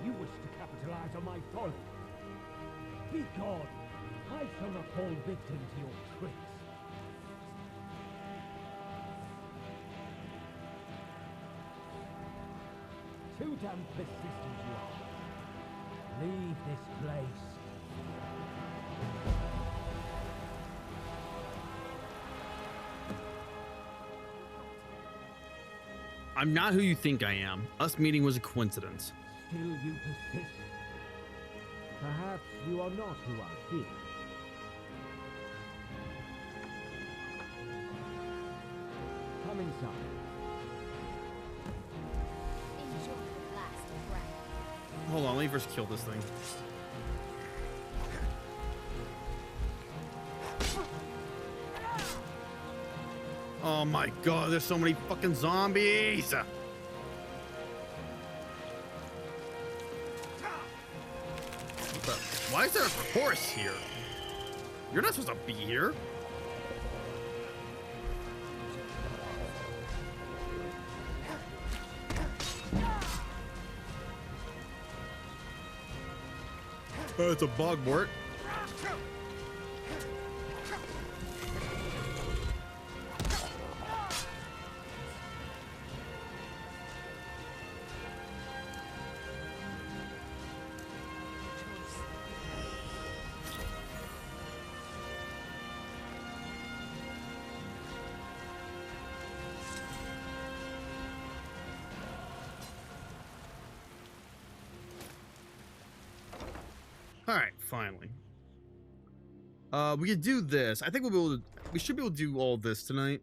You wish to capitalize on my folly. Be gone. I shall not fall victim to your tricks. Too damn persistent you are. Leave this place. I'm not who you think I am. Us meeting was a coincidence. Still you persist. Perhaps you are not who I fear. Come inside. Enjoy the last breath. Hold on, let me first kill this thing. Oh my god, there's so many fucking zombies! Why is there a chorus here? You're not supposed to be here. Oh, it's a bogmort. All right, finally. We could do this. I think we should be able to do all this tonight.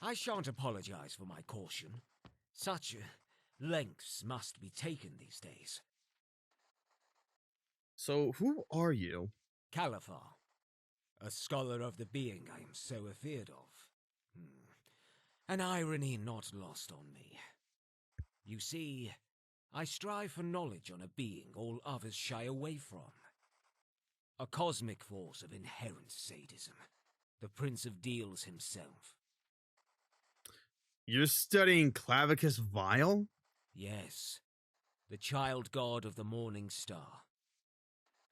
I shan't apologize for my caution. Such lengths must be taken these days. So, who are you? Califar, a scholar of the being I am so afeard of. An irony not lost on me. You see, I strive for knowledge on a being all others shy away from. A cosmic force of inherent sadism. The Prince of Deals himself. You're studying Clavicus Vile? Yes, the child god of the morning star.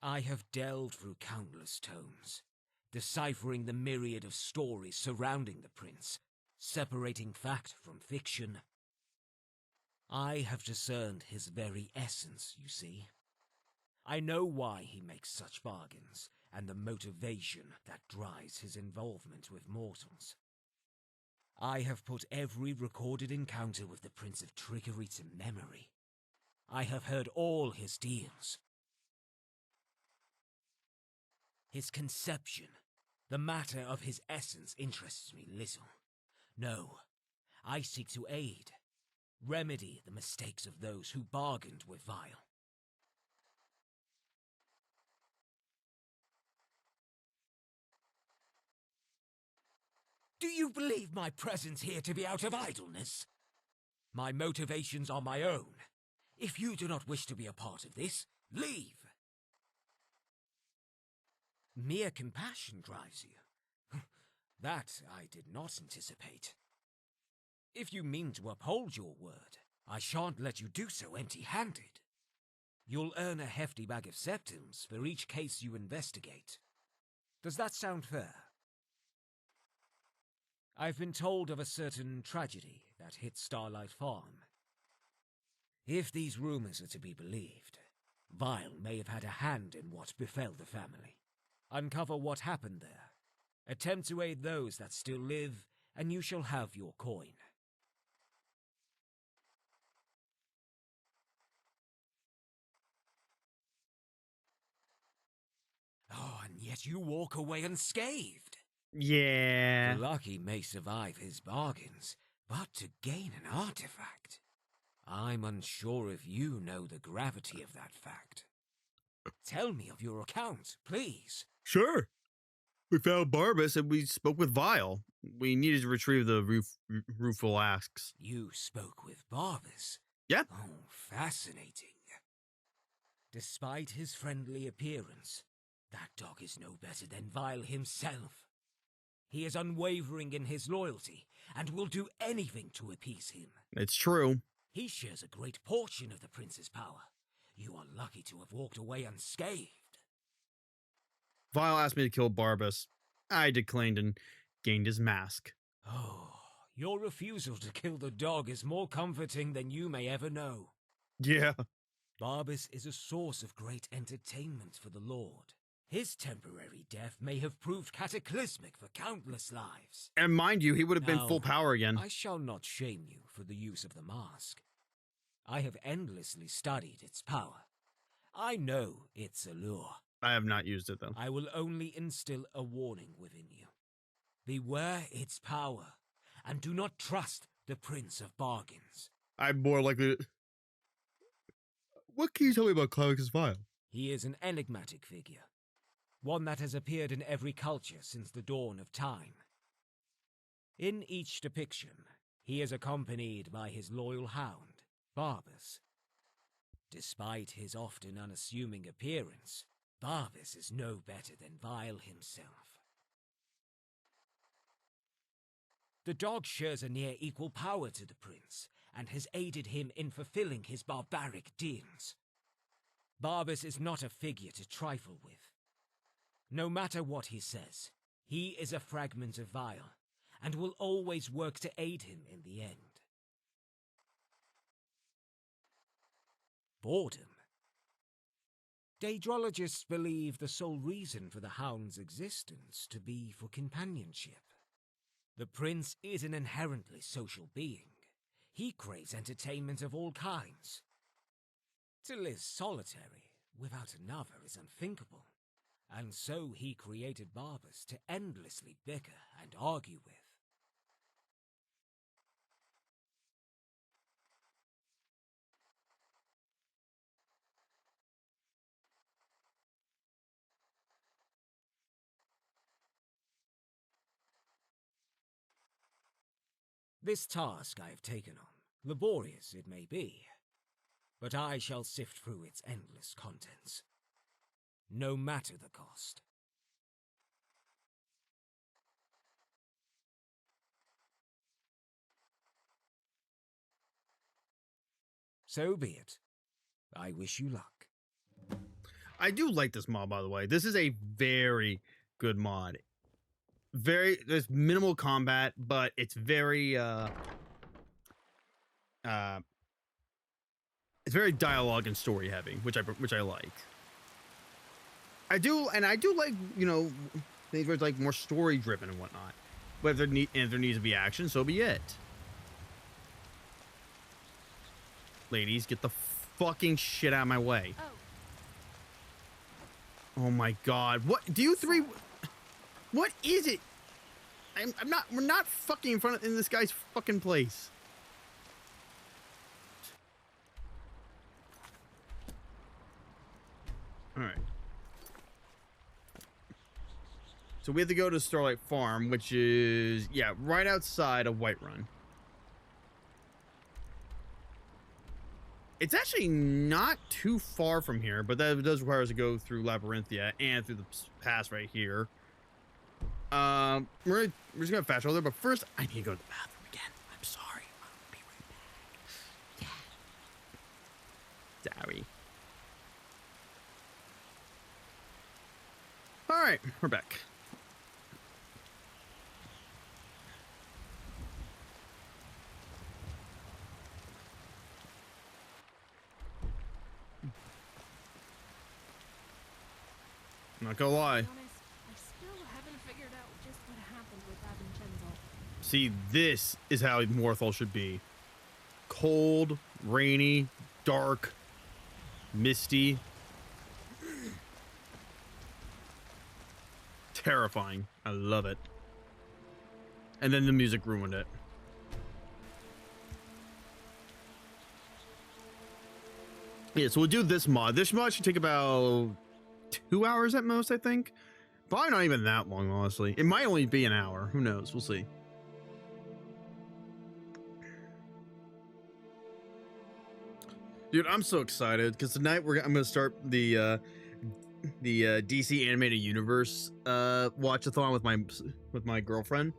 I have delved through countless tomes, deciphering the myriad of stories surrounding the prince, separating fact from fiction. I have discerned his very essence, you see. I know why he makes such bargains, and the motivation that drives his involvement with mortals. I have put every recorded encounter with the Prince of Treachery to memory. I have heard all his deals. His conception, the matter of his essence, interests me little. No, I seek to aid, remedy the mistakes of those who bargained with Vile. Do you believe my presence here to be out of idleness? My motivations are my own. If you do not wish to be a part of this, leave. Mere compassion drives you. That I did not anticipate. If you mean to uphold your word, I shan't let you do so empty-handed. You'll earn a hefty bag of septims for each case you investigate. Does that sound fair? I've been told of a certain tragedy that hit Starlight Farm. If these rumors are to be believed, Vile may have had a hand in what befell the family. Uncover what happened there. Attempt to aid those that still live, and you shall have your coin. Oh, and yet you walk away unscathed. Yeah. The lucky may survive his bargains, but to gain an artifact. I'm unsure if you know the gravity of that fact. Tell me of your account, please. Sure. We found Barbas and we spoke with Vile. We needed to retrieve the rueful asks. You spoke with Barbas? Yeah. Oh, fascinating. Despite his friendly appearance, that dog is no better than Vile himself. He is unwavering in his loyalty and will do anything to appease him. It's true. He shares a great portion of the prince's power. You are lucky to have walked away unscathed. Vile asked me to kill Barbas. I declined and gained his mask. Oh, your refusal to kill the dog is more comforting than you may ever know. Yeah. Barbas is a source of great entertainment for the Lord. His temporary death may have proved cataclysmic for countless lives. And mind you, he would have been full power again. I shall not shame you for the use of the mask. I have endlessly studied its power. I know its allure. I have not used it, though. I will only instill a warning within you. Beware its power, and do not trust the Prince of Bargains. I'm more likely to... What can you tell me about Clavicus Vile? He is an enigmatic figure, one that has appeared in every culture since the dawn of time. In each depiction, he is accompanied by his loyal hound, Barbas. Despite his often unassuming appearance, Barbas is no better than Vile himself. The dog shares a near equal power to the prince, and has aided him in fulfilling his barbaric deeds. Barbas is not a figure to trifle with. No matter what he says, he is a fragment of Vile, and will always work to aid him in the end. Boredom. Daedrologists believe the sole reason for the hound's existence to be for companionship. The prince is an inherently social being. He craves entertainment of all kinds. To live solitary without another is unthinkable, and so he created Barbas to endlessly bicker and argue with. This task I have taken on, laborious it may be, but I shall sift through its endless contents, no matter the cost. So be it. I wish you luck. I do like this mod, by the way. This is a very good mod. There's minimal combat, but it's very it's very dialogue and story heavy, which I like. I do like, you know, things where it's like more story driven and whatnot. But if there needs to be action, so be it. Ladies, get the fucking shit out of my way. Oh my god. What do you three? What is it? We're not fucking in this guy's fucking place. Alright. So we have to go to Starlight Farm, which is, yeah, right outside of Whiterun. It's actually not too far from here, but that does require us to go through Labyrinthia and through the pass right here. We're just gonna fast travel there, but first I need to go to the bathroom again. I'm sorry. I'll be right back. Yeah. Sorry. Alright, we're back. I'm not gonna lie. See, this is how Morthal should be. Cold, rainy, dark, misty. Terrifying. I love it. And then the music ruined it. Yeah, so we'll do this mod. This mod should take about 2 hours at most, I think. Probably not even that long, honestly. It might only be an hour. Who knows? We'll see. Dude, I'm so excited because tonight I'm gonna start the DC animated universe watch-a-thon with my girlfriend.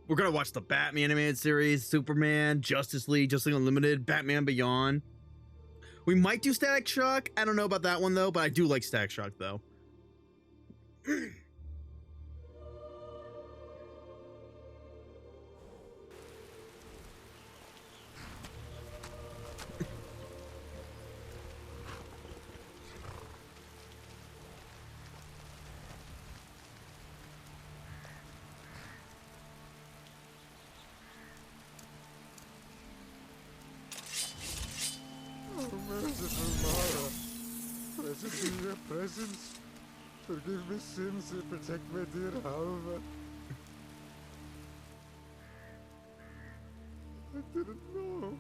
We're gonna watch the Batman animated series, Superman, Justice League Unlimited, Batman Beyond. We might do Static Shock. I don't know about that one though, but I do like Static Shock though. Blessed be your presence. Forgive me sins and protect my dear Halva. I didn't know.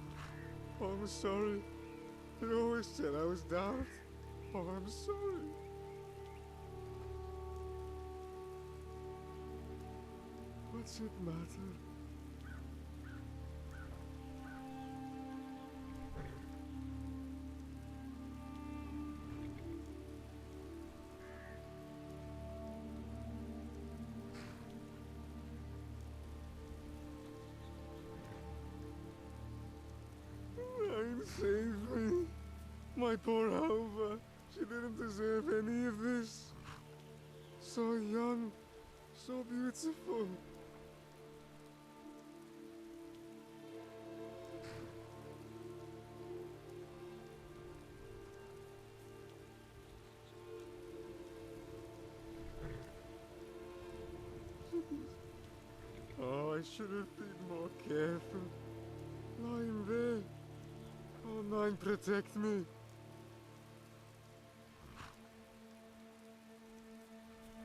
Oh, I'm sorry. You always said I was daft. Oh, I'm sorry. What's it matter? Save me. My poor Halva. She didn't deserve any of this. So young. So beautiful. Oh, I should have been more careful. Lying there. Oh, Nine, protect me.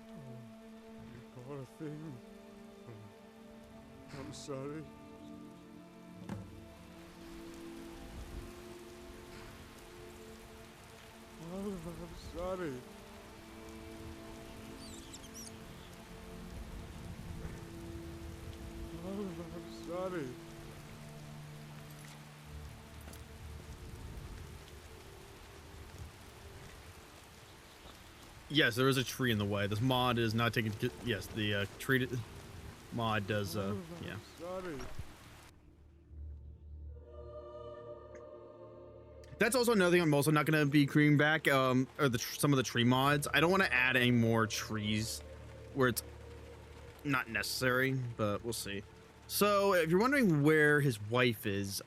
Oh, you poor thing. I'm sorry. Oh, I'm sorry. Oh, I'm sorry. Yes, there is a tree in the way. This mod is not taking. Yes, the tree mod does. Yeah. Sorry. That's also another thing. I'm also not going to be creating back. Or some of the tree mods. I don't want to add any more trees where it's not necessary, but we'll see. So, if you're wondering where his wife is,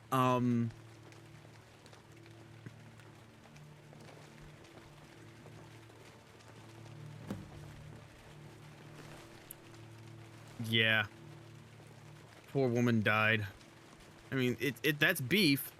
yeah. Poor woman died. I mean, that's beef.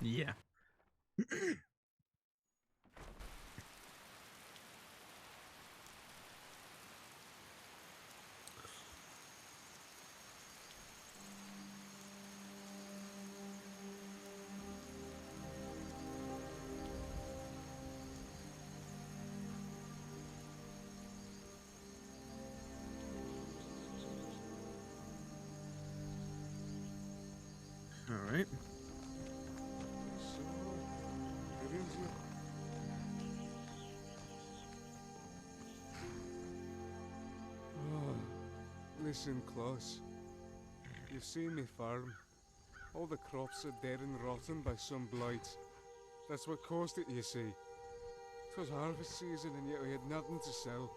Yeah. All right. Listen close. You've seen me farm. All the crops are dead and rotten by some blight. That's what caused it, you see. 'Twas harvest season and yet we had nothing to sell.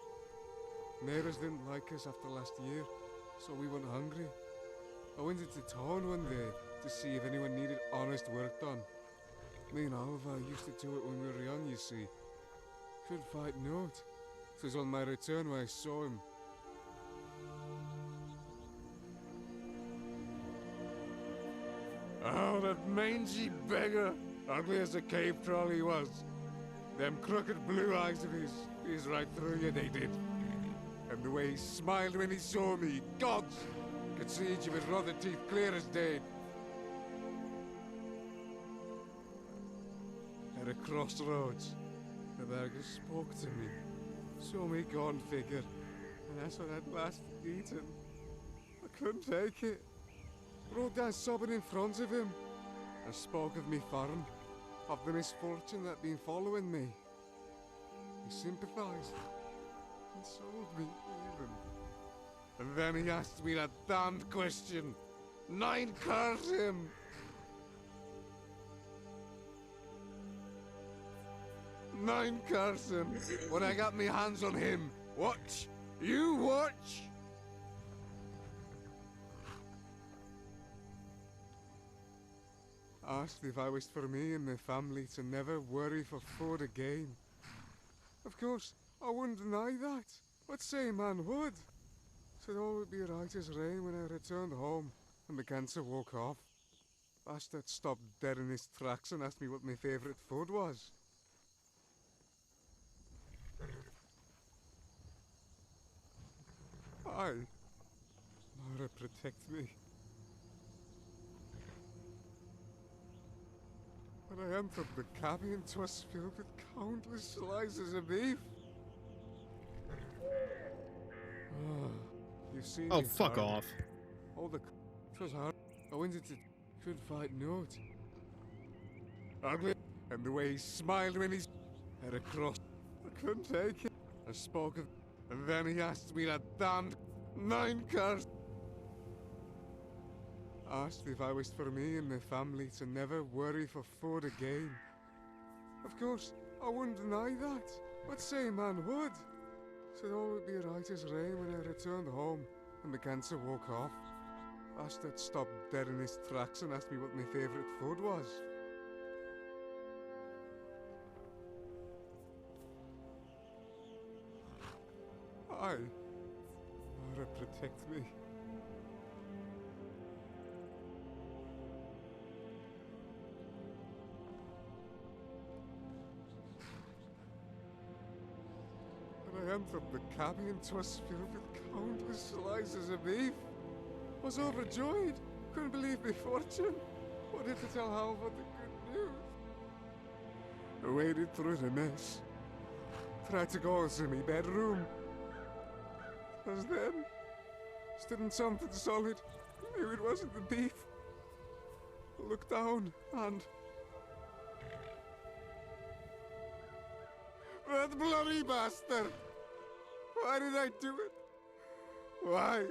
Neighbours didn't like us after last year, so we went hungry. I went into town one day to see if anyone needed honest work done. Me and Alva used to do it when we were young, you see. Couldn't find note. 'Twas on my return when I saw him. Oh, that mangy beggar! Ugly as a cave troll he was. Them crooked blue eyes of his, he's right through you, they did. And the way he smiled when he saw me, gods! Could see each of his rotted teeth clear as day. At a crossroads, the beggar spoke to me. Saw me gone figure, and as for that last eaten, I couldn't take it. Broke down sobbing in front of him, and spoke of me farm, of the misfortune that been following me. He sympathized, and sold me even. And then he asked me that damned question. 9 curse him! Nine curse him when I got me hands on him. Watch! You watch! Asked if I wished for me and my family to never worry for food again. Of course, I wouldn't deny that. What say man would? Said all would be right as rain when I returned home and began to walk off. Bastard stopped dead in his tracks and asked me what my favourite food was. Aye. Mara, protect me. When I entered the cabin, 'twas filled with countless slices of beef. You see. Oh, fuck off. All the. 'Twas hard. I went into. Couldn't fight note. Ugly. And the way he smiled when he's. Had a cross. I couldn't take it. I spoke of. And then he asked me that damned 9 curse. Asked if I wished for me and my family to never worry for food again. Of course, I wouldn't deny that. What say man would? Said all would be right as rain when I returned home and began to walk off. Bastard stopped dead in his tracks and asked me what my favourite food was. Aye. Mara, protect me. When I entered the cabin, 'twas filled with countless slices of beef. Was overjoyed. Couldn't believe my fortune. Wanted to tell Halvard the good news. I waded through the mess. Tried to go to my bedroom. As then, stood in something solid. Knew it wasn't the beef. I looked down and... That bloody bastard! Why did I do it? Why?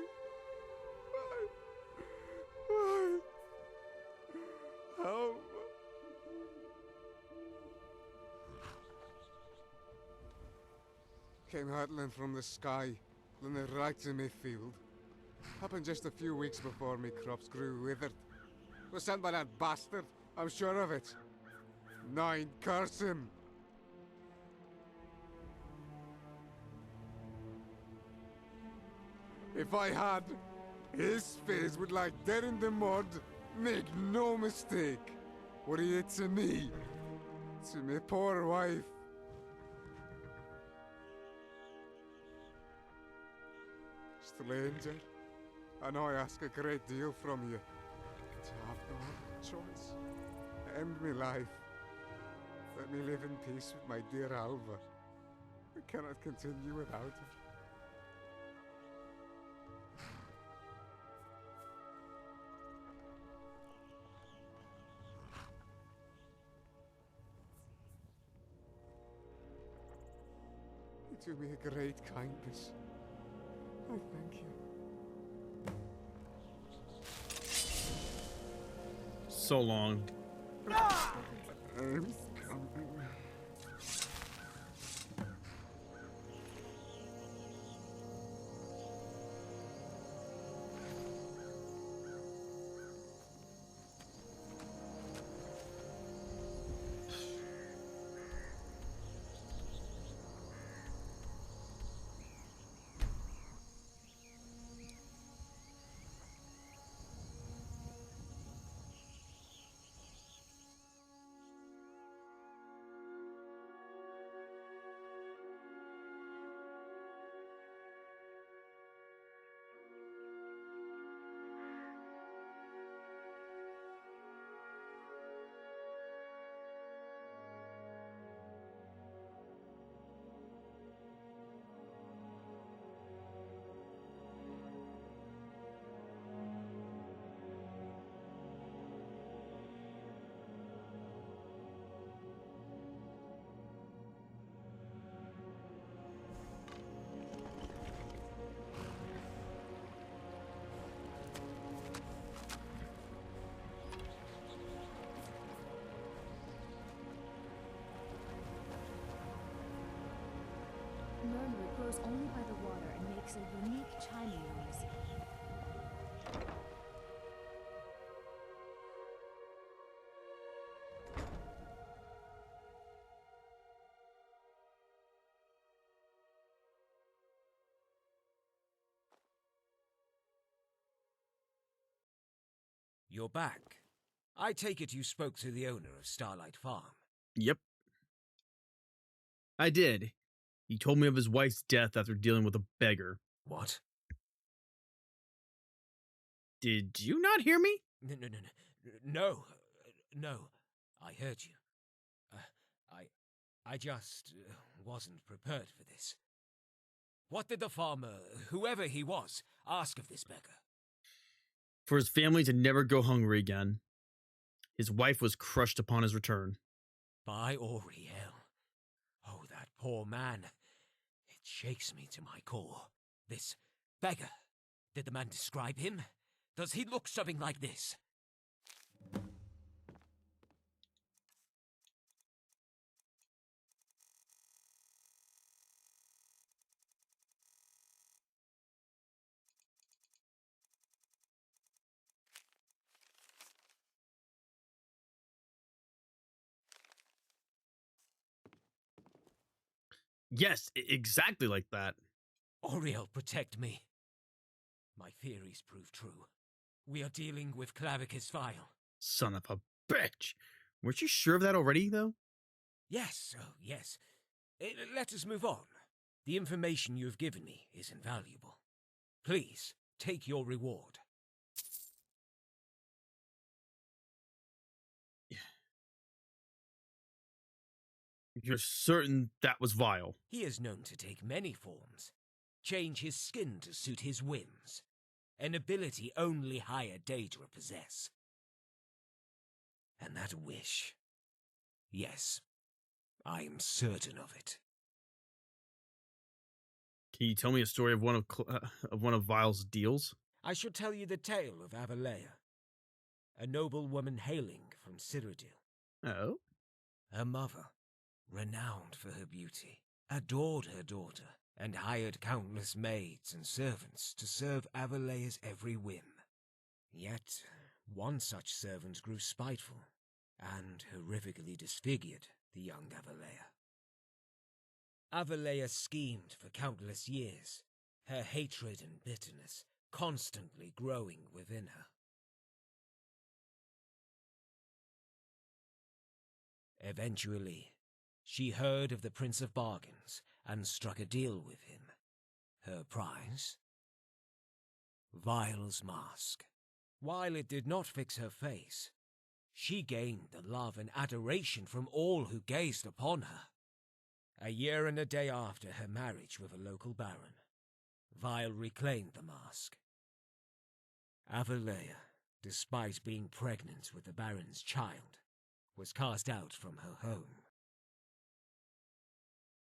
Why? How? Came hurtling from the sky, landed right in my field. Happened just a few weeks before me crops grew withered. Was sent by that bastard, I'm sure of it. 9, curse him! If I had, his face would lie dead in the mud. Make no mistake. What he did to me, to my poor wife. Stranger, I know I ask a great deal from you, but I have no other choice. End my life. Let me live in peace with my dear Alva. I cannot continue without her. You do me a great kindness. I thank you. So long. I'm coming. You're back. I take it you spoke to the owner of Starlight Farm. Yep. I did. He told me of his wife's death after dealing with a beggar. What? Did you not hear me? No. I heard you. I just wasn't prepared for this. What did the farmer, whoever he was, ask of this beggar? For his family to never go hungry again. His wife was crushed upon his return. By Auriel. Oh, that poor man. It shakes me to my core. This beggar. Did the man describe him? Does he look something like this? Yes, exactly like that. Auriel, protect me. My theories prove true. We are dealing with Clavicus Vile. Son of a bitch. Weren't you sure of that already, though? Yes, oh yes. Let us move on. The information you have given me is invaluable. Please, take your reward. You're certain that was Vile? He is known to take many forms. Change his skin to suit his whims. An ability only higher Daedra possess. And that wish. Yes, I am certain of it. Can you tell me a story of one of Vile's deals? I shall tell you the tale of Avalea, a noble woman hailing from Cyrodiil. Oh? Her mother, renowned for her beauty, adored her daughter, and hired countless maids and servants to serve Avalea's every whim. Yet, one such servant grew spiteful, and horrifically disfigured the young Avalea. Avalea schemed for countless years, her hatred and bitterness constantly growing within her. Eventually, she heard of the Prince of Bargains and struck a deal with him. Her prize? Vile's mask. While it did not fix her face, she gained the love and adoration from all who gazed upon her. A year and a day after her marriage with a local baron, Vile reclaimed the mask. Avalea, despite being pregnant with the baron's child, was cast out from her home.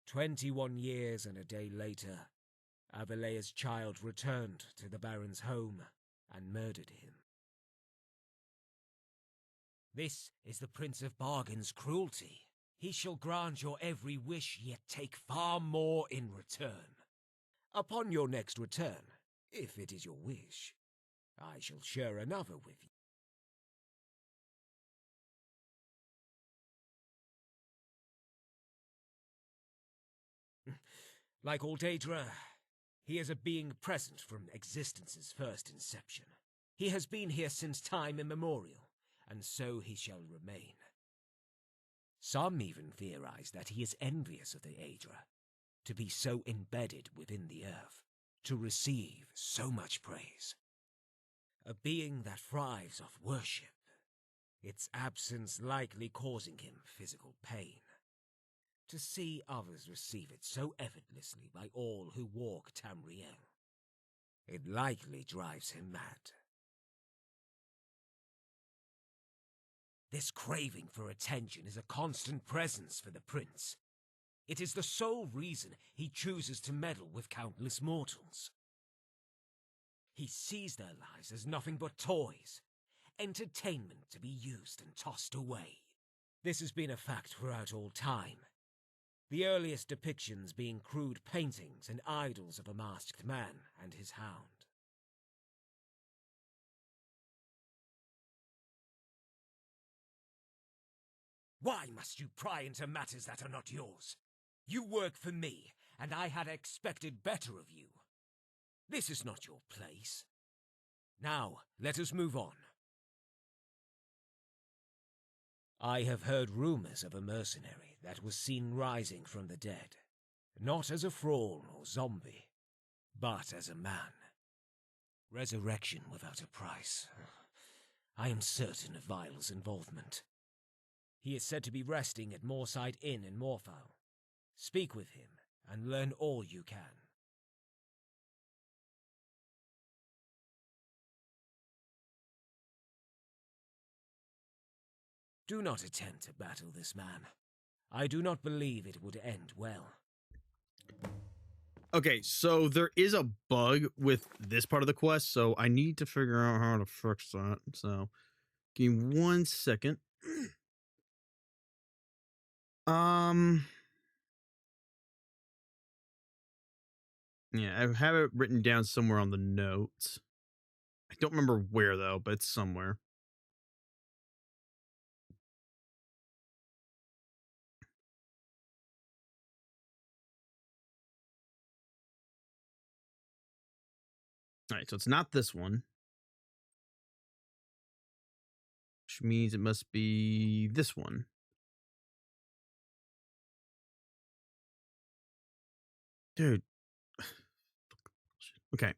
21 years and a day later, Avalea's child returned to the baron's home and murdered him. This is the Prince of Bargain's cruelty. He shall grant your every wish, yet take far more in return. Upon your next return, if it is your wish, I shall share another with you. Like all Daedra, he is a being present from existence's first inception. He has been here since time immemorial, and so he shall remain. Some even theorize that he is envious of the Aedra, to be so embedded within the earth, to receive so much praise. A being that thrives off worship, its absence likely causing him physical pain. To see others receive it so effortlessly by all who walk Tamriel, it likely drives him mad. This craving for attention is a constant presence for the prince. It is the sole reason he chooses to meddle with countless mortals. He sees their lives as nothing but toys, entertainment to be used and tossed away. This has been a fact throughout all time, the earliest depictions being crude paintings and idols of a masked man and his hound. Why must you pry into matters that are not yours? You work for me, and I had expected better of you. This is not your place. Now, let us move on. I have heard rumors of a mercenary that was seen rising from the dead, not as a thrall or zombie, but as a man. Resurrection without a price. I am certain of Vile's involvement. He is said to be resting at Moorside Inn in Moorfowl. Speak with him and learn all you can. Do not attempt to battle this man. I do not believe it would end well. Okay, so there is a bug with this part of the quest, so I need to figure out how to fix that. So, give me 1 second. Yeah, I have it written down somewhere on the notes. I don't remember where though, but it's somewhere. All right, so it's not this one, which means it must be this one. Dude. Okay.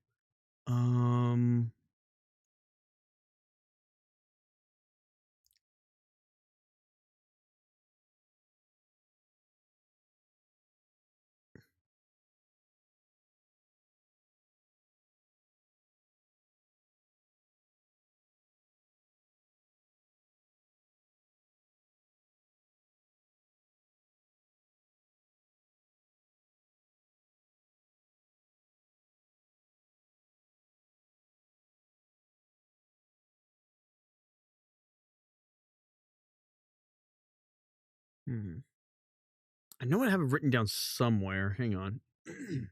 I know I have it written down somewhere. Hang on. Give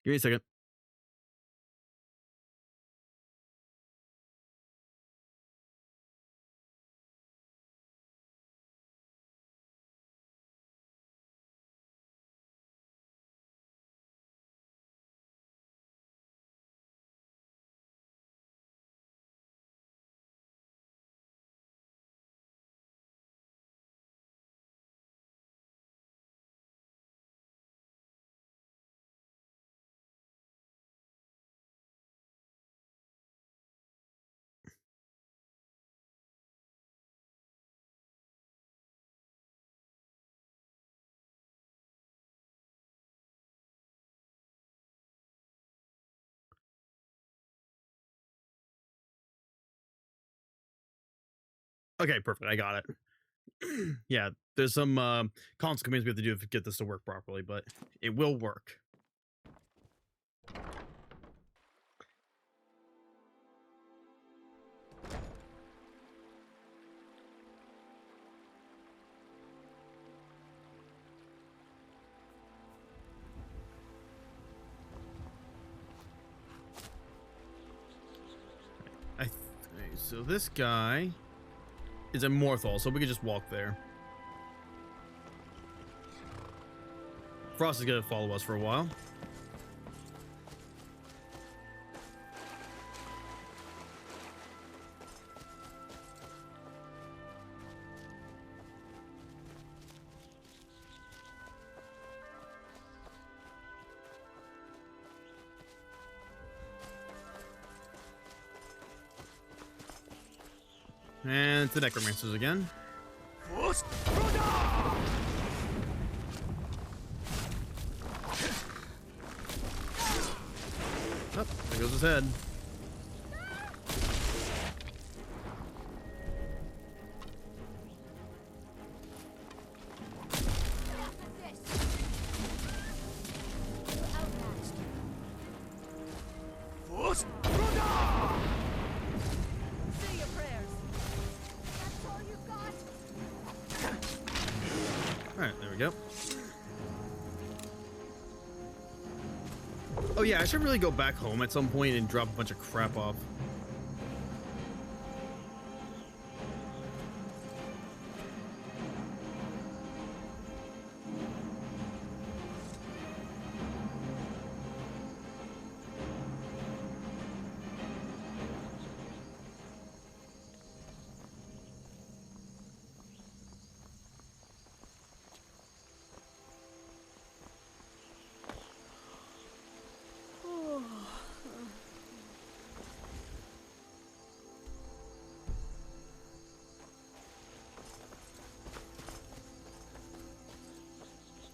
me a second. Okay, perfect. I got it. Yeah, there's some console commands we have to do to get this to work properly, but it will work. So this guy is a Morthal, so we can just walk there. Frost is gonna follow us for a while. And it's the Necromancers again. Oh, there goes his head. Oh yeah, I should really go back home at some point and drop a bunch of crap off.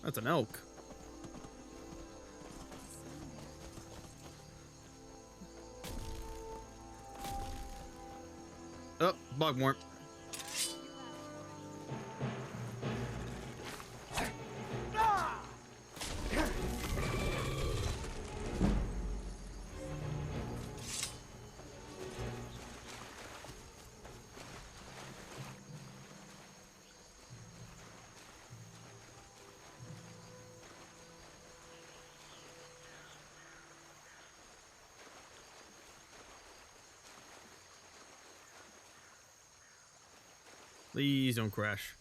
That's an elk. Oh, bugmort. Please don't crash.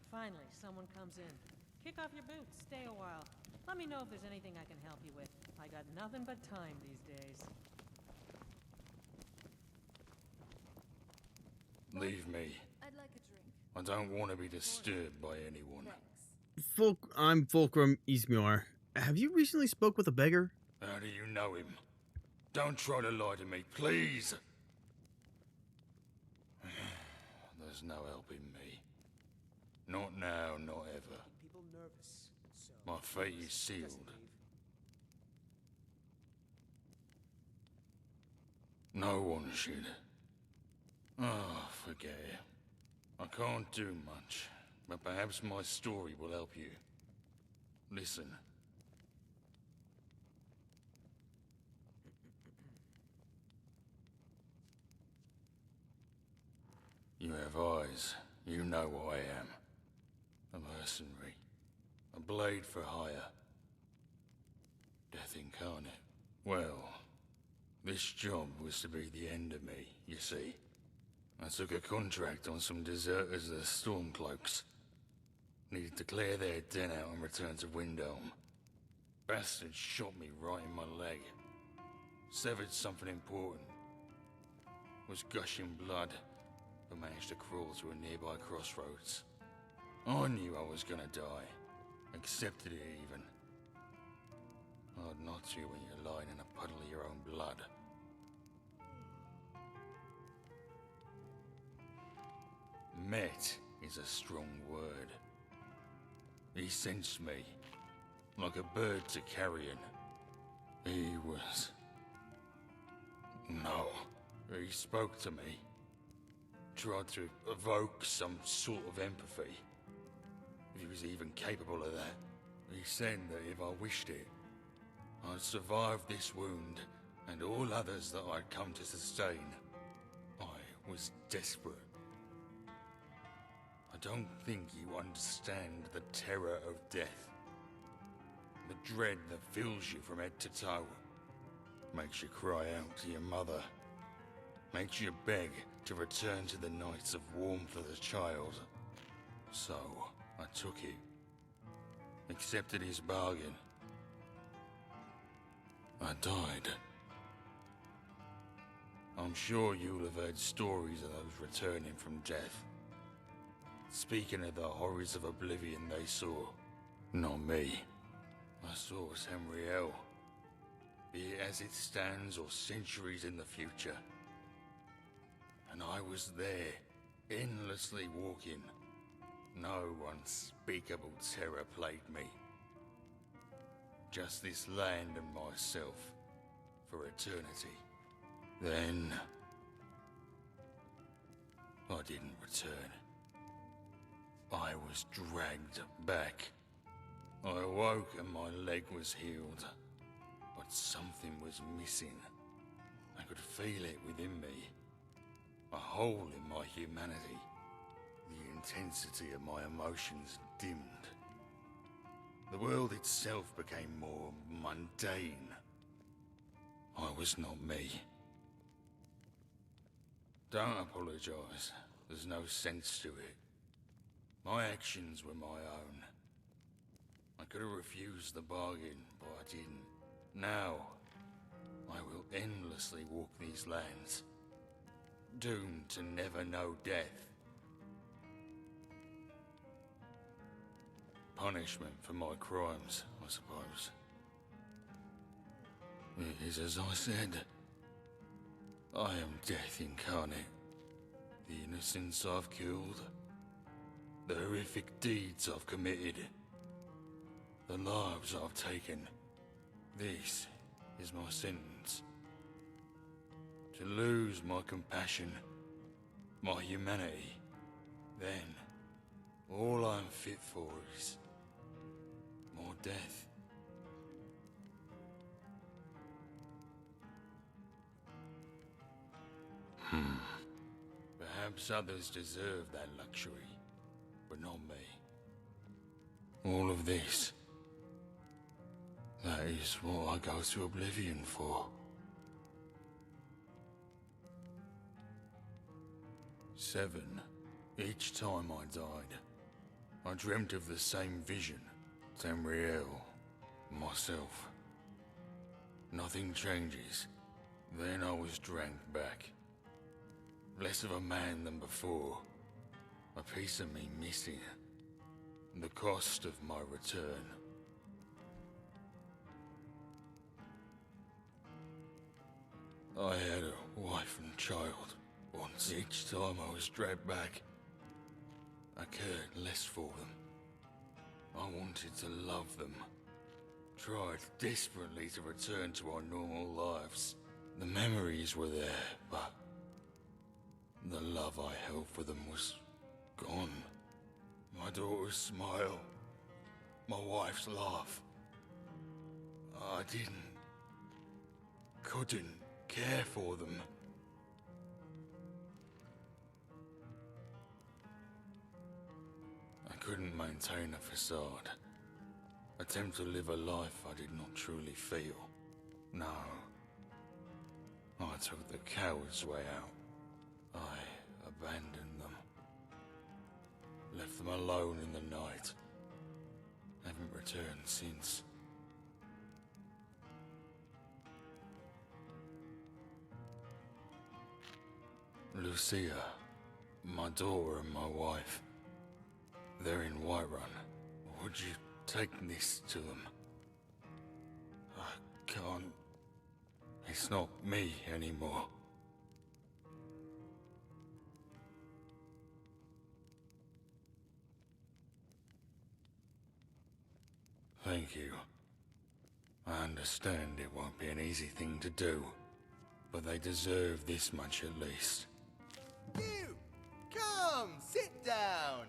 Finally, someone comes in. Kick off your boots, stay a while. Let me know if there's anything I can help you with. I got nothing but time these days. Leave me. I'd like a drink. I don't want to be disturbed by anyone. I'm Fulcrum Ismior. Have you recently spoke with a beggar? How do you know him? Don't try to lie to me, please! There's no helping me. Not now, not ever. People nervous, so My fate is sealed. No one should. Oh, forget it. I can't do much, but perhaps my story will help you. Listen. You have eyes. You know what I am. A mercenary. A blade for hire. Death incarnate. Well, this job was to be the end of me, you see. I took a contract on some deserters of the Stormcloaks. Needed to clear their den out and return to Windhelm. Bastard shot me right in my leg. Severed something important. Was gushing blood, but managed to crawl to a nearby crossroads. I knew I was gonna die. Accepted it even. Hard not to when you're lying in a puddle of your own blood. Met is a strong word. He sensed me, like a bird to carrion. He was... No, he spoke to me. Tried to evoke some sort of empathy. If he was even capable of that. He said that if I wished it, I'd survive this wound and all others that I'd come to sustain. I was desperate. I don't think you understand the terror of death. The dread that fills you from head to toe. Makes you cry out to your mother. Makes you beg to return to the nights of warmth as a child. So, I took it. Accepted his bargain. I died. I'm sure you'll have heard stories of those returning from death. Speaking of the horrors of oblivion they saw. Not me. I saw Tamriel. Be it as it stands or centuries in the future. And I was there, endlessly walking. No unspeakable terror plagued me. Just this land and myself, for eternity. Then... I didn't return. I was dragged back. I awoke and my leg was healed. But something was missing. I could feel it within me. A hole in my humanity. The intensity of my emotions dimmed. The world itself became more mundane. I was not me. Don't apologise. There's no sense to it. My actions were my own. I could have refused the bargain, but I didn't. Now, I will endlessly walk these lands, doomed to never know death. Punishment for my crimes, I suppose. It is as I said. I am death incarnate. The innocents I've killed, the horrific deeds I've committed, the lives I've taken. This is my sentence. To lose my compassion, my humanity, then all I'm fit for is more death. Perhaps others deserve that luxury, but not me. All of this, that is what I go to oblivion for. 7. Each time I died, I dreamt of the same vision, Tamriel, myself. Nothing changes. Then I was dragged back. Less of a man than before. A piece of me missing. The cost of my return. I had a wife and child. Once each time I was dragged back, I cared less for them. I wanted to love them. Tried desperately to return to our normal lives. The memories were there, but the love I held for them was gone. My daughter's smile, my wife's laugh. I couldn't care for them. I couldn't maintain a facade. Attempt to live a life I did not truly feel. No. I took the coward's way out. I abandoned them. Left them alone in the night. Haven't returned since. Lucia, my daughter and my wife, they're in Whiterun. Would you take this to them? I can't. It's not me anymore. Thank you. I understand it won't be an easy thing to do, but they deserve this much at least. You! Come, sit down!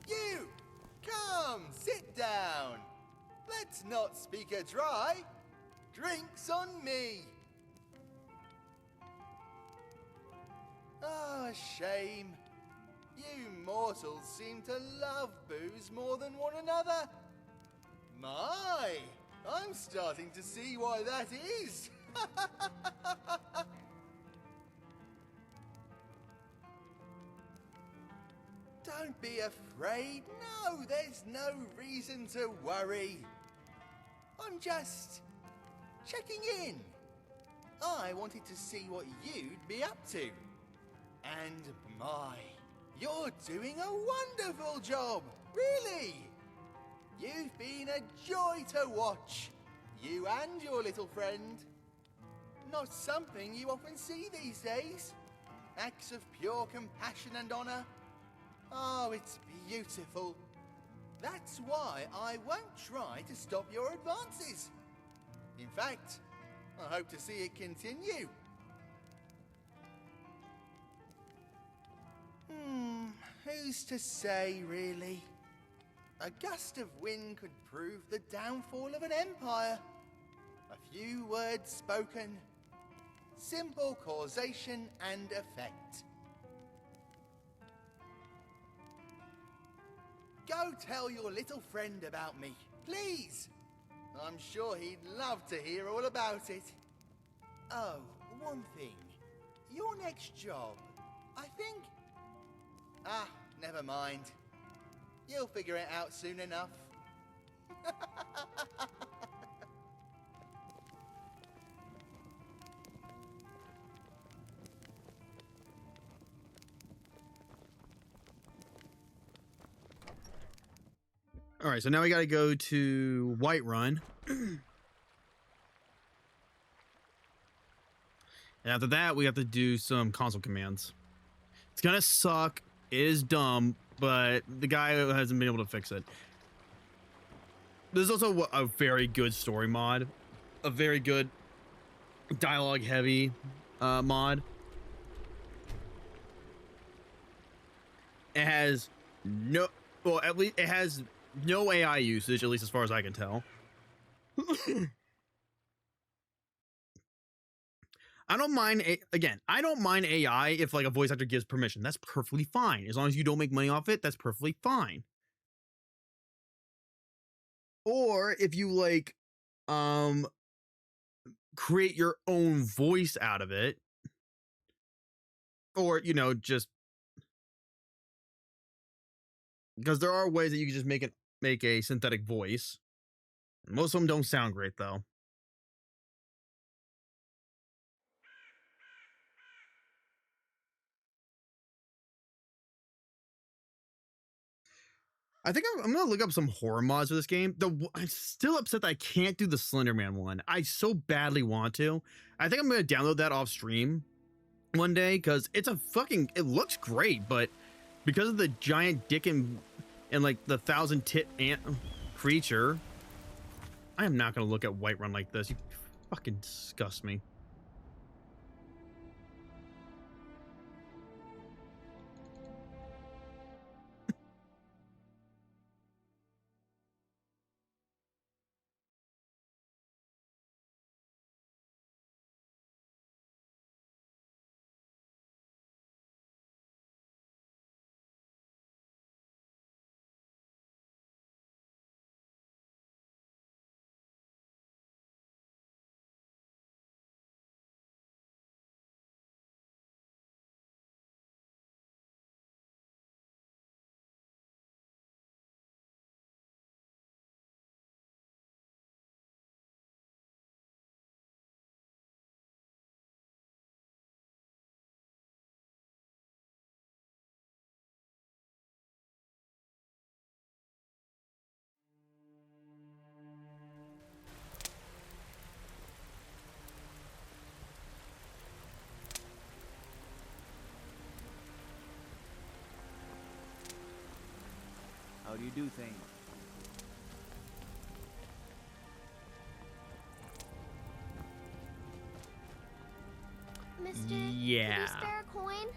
You! Come, sit down! Let's not speak a dry. Drinks on me! Ah, shame. You mortals seem to love booze more than one another. My, I'm starting to see why that is. Don't be afraid. No, there's no reason to worry. I'm just checking in. I wanted to see what you'd be up to. And my, you're doing a wonderful job, really. You've been a joy to watch, you and your little friend. Not something you often see these days. Acts of pure compassion and honor. Oh, it's beautiful. That's why I won't try to stop your advances. In fact, I hope to see it continue. Who's to say, really? A gust of wind could prove the downfall of an empire. A few words spoken. Simple causation and effect. Go tell your little friend about me, please. I'm sure he'd love to hear all about it. Oh, one thing. Your next job, I think... Ah, never mind. You'll figure it out soon enough. All right, so now we got to go to Whiterun. And after that, we have to do some console commands. It's gonna suck. It is dumb, but the guy hasn't been able to fix it. There's also a very good story mod, a very good dialogue heavy mod. It has no, well, at least it has no AI usage, at least as far as I can tell. I don't mind, I don't mind AI if like a voice actor gives permission. That's perfectly fine. As long as you don't make money off it, that's perfectly fine. Or if you like, create your own voice out of it. Or, you know, just because there are ways that you can just make a synthetic voice. Most of them don't sound great though. I think I'm gonna look up some horror mods for this game. I'm still upset that I can't do the Slender Man one. I so badly want to. I think I'm gonna download that off stream one day because it looks great, but because of the giant dick and like the 1,000-tit ant creature, I am not gonna look at Whiterun like this. You fucking disgust me. How do you do things? Mister, yeah. Could you spare a coin?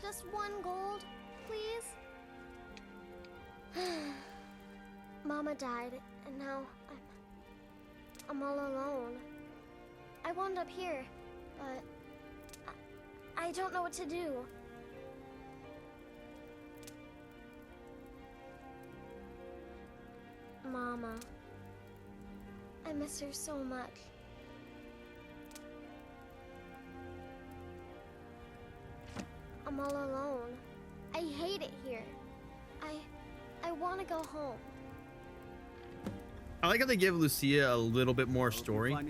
Just 1 gold, please? Mama died, and now I'm all alone. I wound up here, but I don't know what to do. Mama. I miss her so much. I'm all alone. I hate it here. I want to go home. I like how they give Lucia a little bit more story. And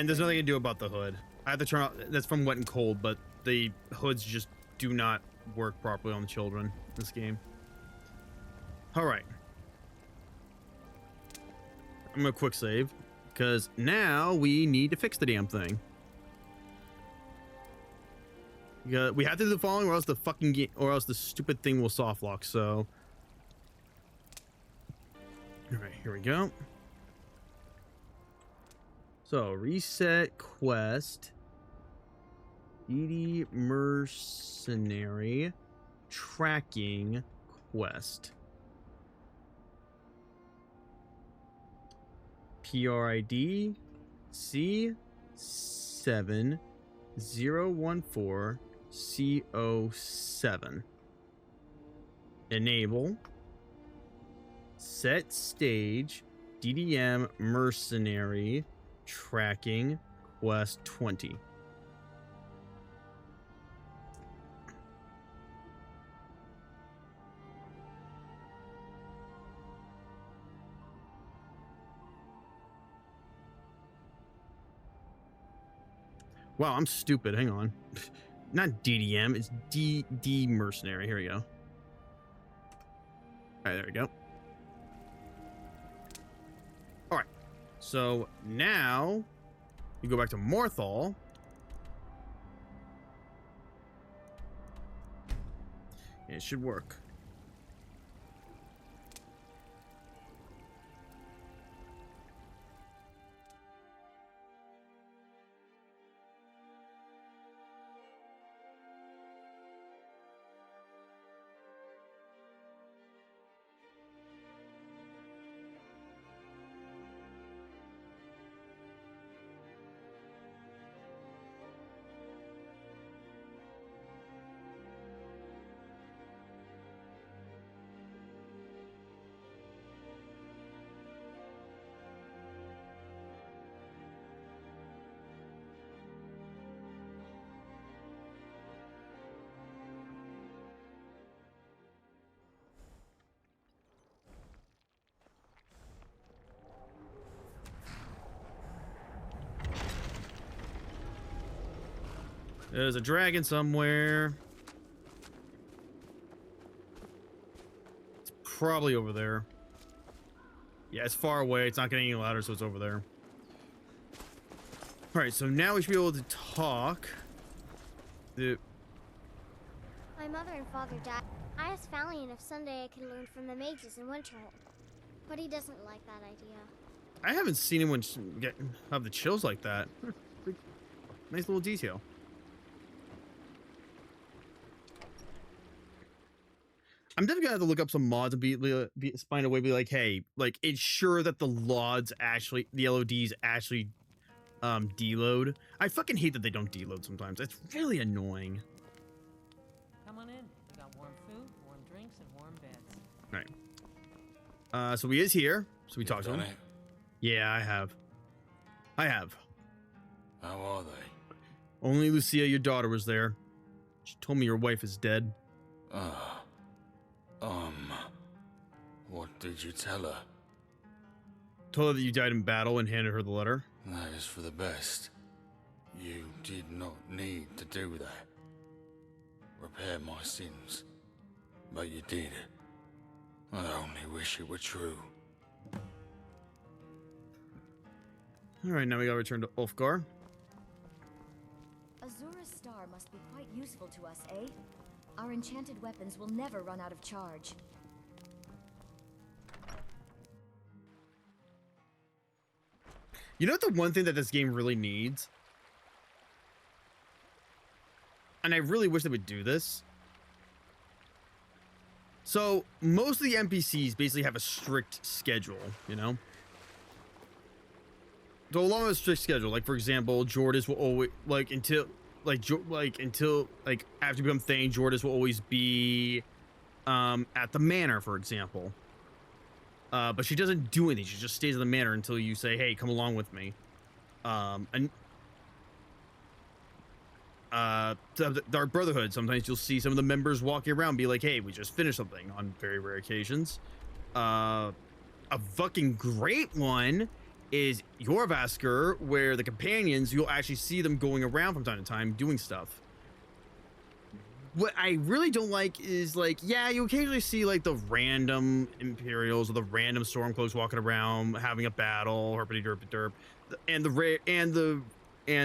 there's nothing to do about the hood. I have to turn out, that's from Wet and Cold, but the hoods just do not work properly on the children in this game. All right. I'm gonna quick save because now we need to fix the damn thing. We have to do the following, or else the fucking game, or else the stupid thing will soft lock. So, all right, here we go. So reset quest. Edie Mercenary tracking quest. PRID C7014 CO7. enable, set stage, DDM mercenary, tracking, quest 20. Wow, I'm stupid. Hang on. Not DDM, it's D mercenary. Here we go. All right, there we go. All right. So now you go back to Morthal. It should work. There's a dragon somewhere. It's probably over there. Yeah, it's far away. It's not getting any louder, so it's over there. All right, so now we should be able to talk. My mother and father died. I asked Valiant if someday I could learn from the mages in Winterhold, but he doesn't like that idea. I haven't seen anyone have the chills like that. Nice little detail. I'm definitely gonna have to look up some mods and find a way to be like, hey, like ensure that the LODs actually, the LODs actually deload. I fucking hate that they don't deload sometimes. It's really annoying. Come on in. We got warm food, warm drinks, and warm beds. All right. So he is here. So we talked to him. It? Yeah, I have. How are they? Only Lucia, your daughter, was there. She told me your wife is dead. What did you tell her? Told her that you died in battle and handed her the letter. That is for the best. You did not need to do that. Repair my sins. But you did. I only wish it were true. Alright, now we gotta return to Ulfgar. Azura's star must be quite useful to us, eh? Our enchanted weapons will never run out of charge. You know what the one thing that this game really needs? And I really wish they would do this. So, most of the NPCs basically have a strict schedule, you know? So along with a strict schedule, like for example, Jordis will always, after you become Thane, Jordis will always be at the manor, for example. But she doesn't do anything. She just stays in the manor until you say, hey, come along with me. And the Dark Brotherhood, sometimes you'll see some of the members walking around be like, hey, we just finished something on very rare occasions. A fucking great one is Yorvaskr, where the companions, you'll actually see them going around from time to time doing stuff. What I really don't like is, like, yeah, you occasionally see like the random Imperials or the random Stormcloaks walking around having a battle, herpity derpy derp, and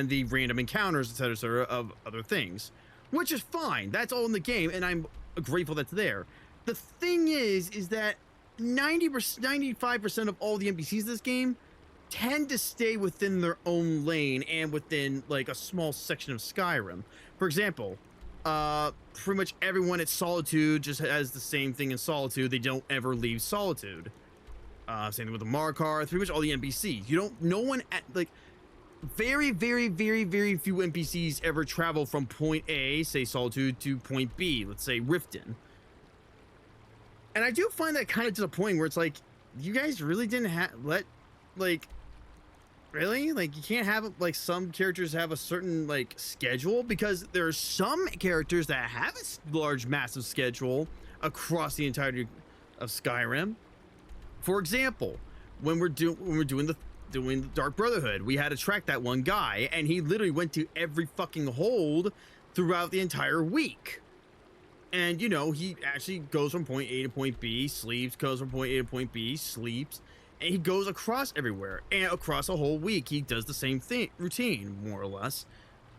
the random encounters, etc., of other things, which is fine. That's all in the game, and I'm grateful that's there. The thing is that 95% of all the NPCs in this game tend to stay within their own lane and within like a small section of Skyrim. For example, pretty much everyone at Solitude just has the same thing in Solitude. They don't ever leave Solitude. Same thing with the Markar. Pretty much all the NPCs. No one at, like, very, very, very, very few NPCs ever travel from point A, say Solitude, to point B, let's say Riften. And I do find that kind of disappointing where it's like, you guys really didn't really? Like, you can't have, like, some characters have a certain, like, schedule? Because there are some characters that have a large, massive schedule across the entirety of Skyrim. For example, when we're doing the Dark Brotherhood, we had to track that one guy, and he literally went to every fucking hold throughout the entire week. And, you know, he actually goes from point A to point B, sleeps, goes from point A to point B, sleeps, and he goes across everywhere. And across a whole week, he does the same thing, routine, more or less.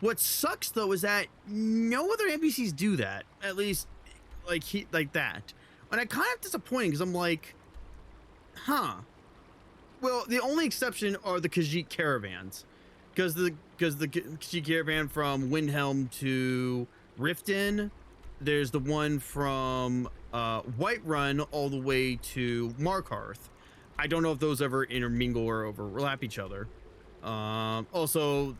What sucks, though, is that no other NPCs do that. At least, like that. And I kind of disappointing, because I'm like, huh. Well, the only exception are the Khajiit caravans. Because the Khajiit caravan from Windhelm to Riften, there's the one from Whiterun all the way to Markarth. I don't know if those ever intermingle or overlap each other. Also,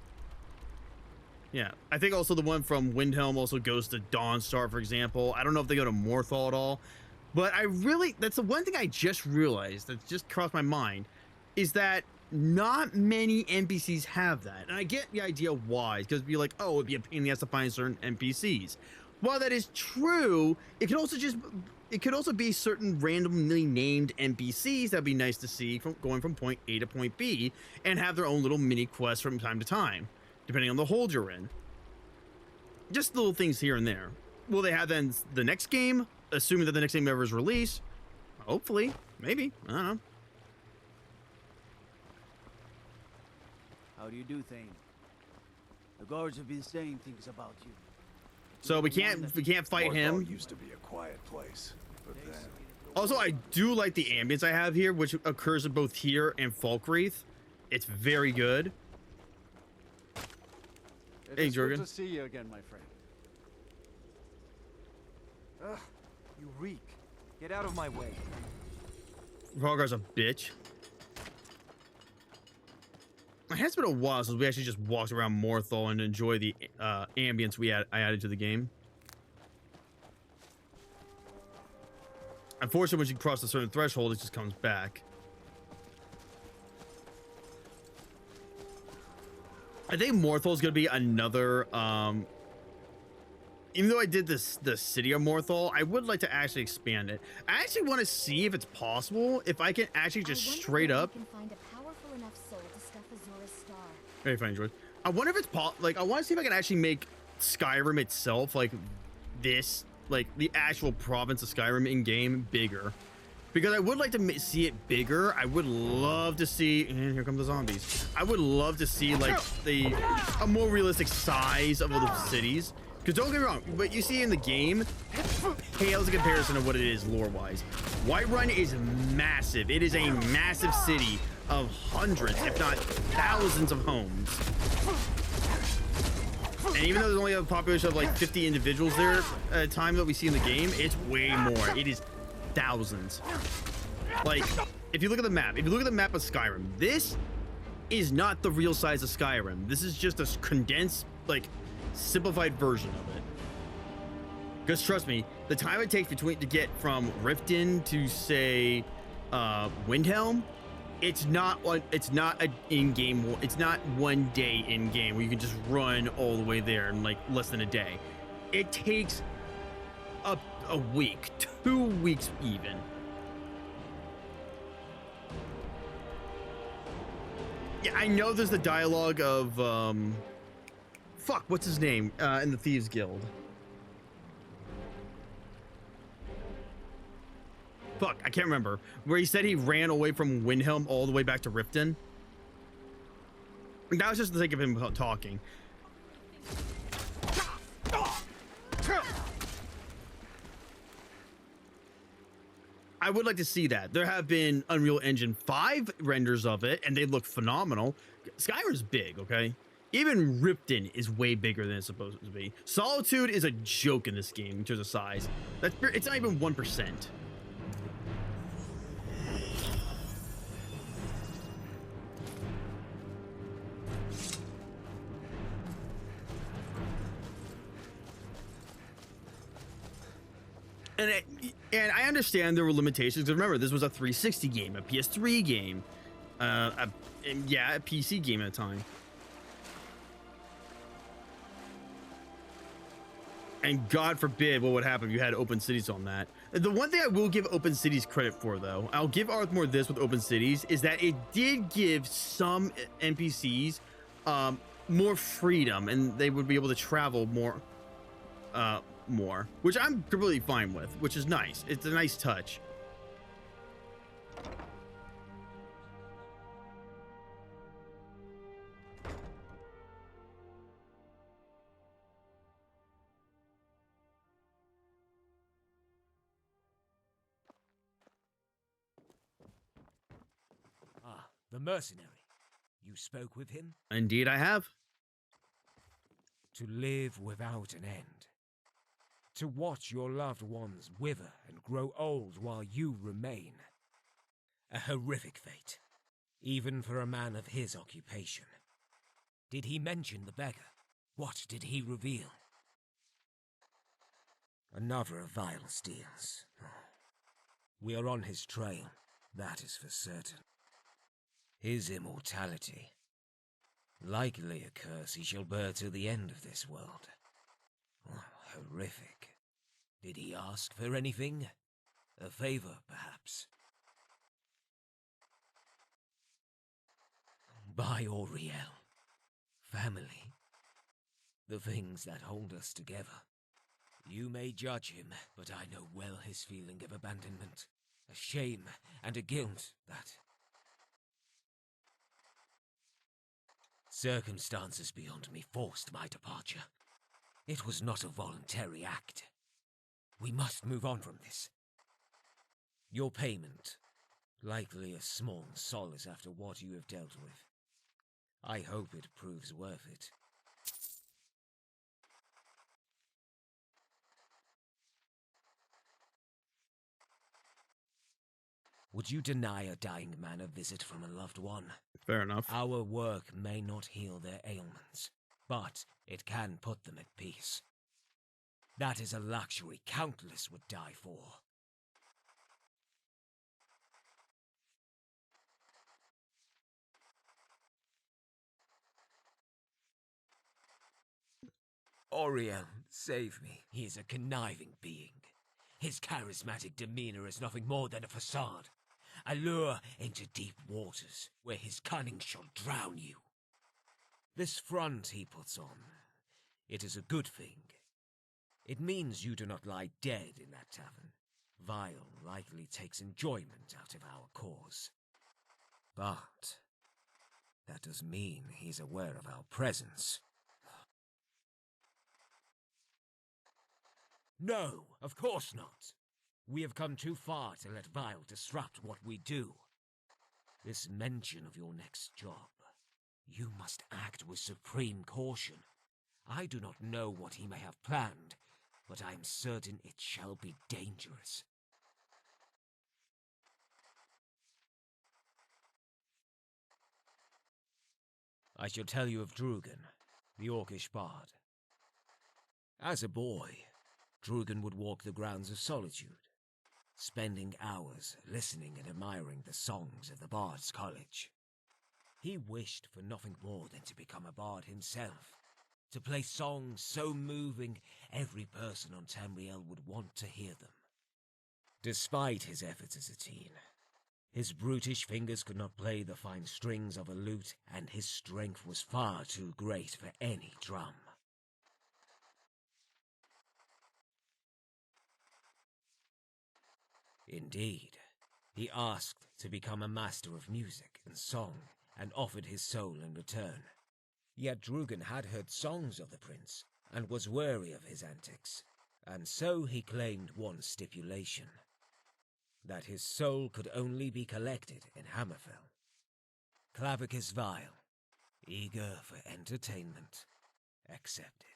yeah, I think also the one from Windhelm also goes to Dawnstar, for example. I don't know if they go to Morthal at all. But that's the one thing I just realized that just crossed my mind, is that not many NPCs have that. And I get the idea why, because it'd be like, oh, it'd be a pain in the ass to find certain NPCs. While that is true, it could also be certain randomly named NPCs that'd be nice to see from going from point A to point B and have their own little mini quests from time to time, depending on the hold you're in. Just little things here and there. Will they have then the next game, assuming that the next game ever is released? Hopefully, maybe, I don't know. How do you do, Thane? The guards have been saying things about you. So we can't fight him. Used to be a quiet place, but then... Also, I do like the ambience I have here, which occurs in both here and Falkreath. It's very good. Hey, Jorgen. Good to see you again, my friend. Ugh, you reek. Get out of my way. Rhaegar's a bitch. It has been a while since we actually just walked around Morthal and enjoy the ambience I added to the game. Unfortunately, once you cross a certain threshold, it just comes back. I think Morthal is going to be another... even though I did the city of Morthal, I would like to actually expand it. I actually want to see if it's possible, if I can actually just straight up... Very fine, George. I wonder if it's I want to see if I can actually make Skyrim itself, like this, like the actual province of Skyrim in game, bigger, because I would like to see it bigger. I would love to see, and here come the zombies. I would love to see like a more realistic size of the cities. Because don't get me wrong, what you see in the game pales in comparison to what it is lore-wise. Whiterun is massive. It is a massive city of hundreds, if not thousands of homes. And even though there's only a population of like 50 individuals there at a time that we see in the game, it's way more. It is thousands. Like, if you look at the map, of Skyrim, this is not the real size of Skyrim. This is just a condensed, like, simplified version of it. Because trust me, the time it takes to get from Riften to say Windhelm, it's not an in-game. It's not one day in-game where you can just run all the way there in like less than a day. It takes a week, 2 weeks even. Yeah, I know there's the dialogue of fuck, what's his name in the Thieves Guild? Fuck, I can't remember. Where he said he ran away from Windhelm all the way back to Riften. That was just the sake of him talking. I would like to see that. There have been Unreal Engine 5 renders of it, and they look phenomenal. Skyrim's big, okay? Even Riften is way bigger than it's supposed to be. Solitude is a joke in this game in terms of size. It's not even 1%. And And I understand there were limitations. Remember, this was a 360 game, a PS3 game, a PC game at the time. And God forbid what would happen if you had open cities on that. The one thing I will give open cities credit for, though, I'll give Arthmore this with open cities, is that it did give some NPCs more freedom, and they would be able to travel more, which I'm completely fine with, which is nice. It's a nice touch. The mercenary. You spoke with him? Indeed, I have. To live without an end. To watch your loved ones wither and grow old while you remain. A horrific fate, even for a man of his occupation. Did he mention the beggar? What did he reveal? Another of Vile's steals. We are on his trail, that is for certain. His immortality. Likely a curse he shall bear till the end of this world. Oh, horrific. Did he ask for anything? A favor, perhaps? By Auriel. Family. The things that hold us together. You may judge him, but I know well his feeling of abandonment. A shame and a guilt that... Circumstances beyond me forced my departure. It was not a voluntary act. We must move on from this. Your payment, likely a small solace after what you have dealt with. I hope it proves worth it. Would you deny a dying man a visit from a loved one? Fair enough. Our work may not heal their ailments, but it can put them at peace. That is a luxury countless would die for. Auriel, save me. He is a conniving being. His charismatic demeanor is nothing more than a facade. A lure into deep waters, where his cunning shall drown you. This front he puts on, it is a good thing. It means you do not lie dead in that tavern. Vile likely takes enjoyment out of our cause. But that does mean he's aware of our presence. No, of course not. We have come too far to let Vile disrupt what we do. This mention of your next job. You must act with supreme caution. I do not know what he may have planned, but I am certain it shall be dangerous. I shall tell you of Drugan, the Orcish bard. As a boy, Drugan would walk the grounds of solitude, spending hours listening and admiring the songs of the Bard's College. He wished for nothing more than to become a bard himself, to play songs so moving every person on Tamriel would want to hear them. Despite his efforts as a teen, his brutish fingers could not play the fine strings of a lute, and his strength was far too great for any drum. Indeed, he asked to become a master of music and song, and offered his soul in return. Yet Drugan had heard songs of the prince, and was wary of his antics, and so he claimed one stipulation, that his soul could only be collected in Hammerfell. Clavicus Vile, eager for entertainment, accepted.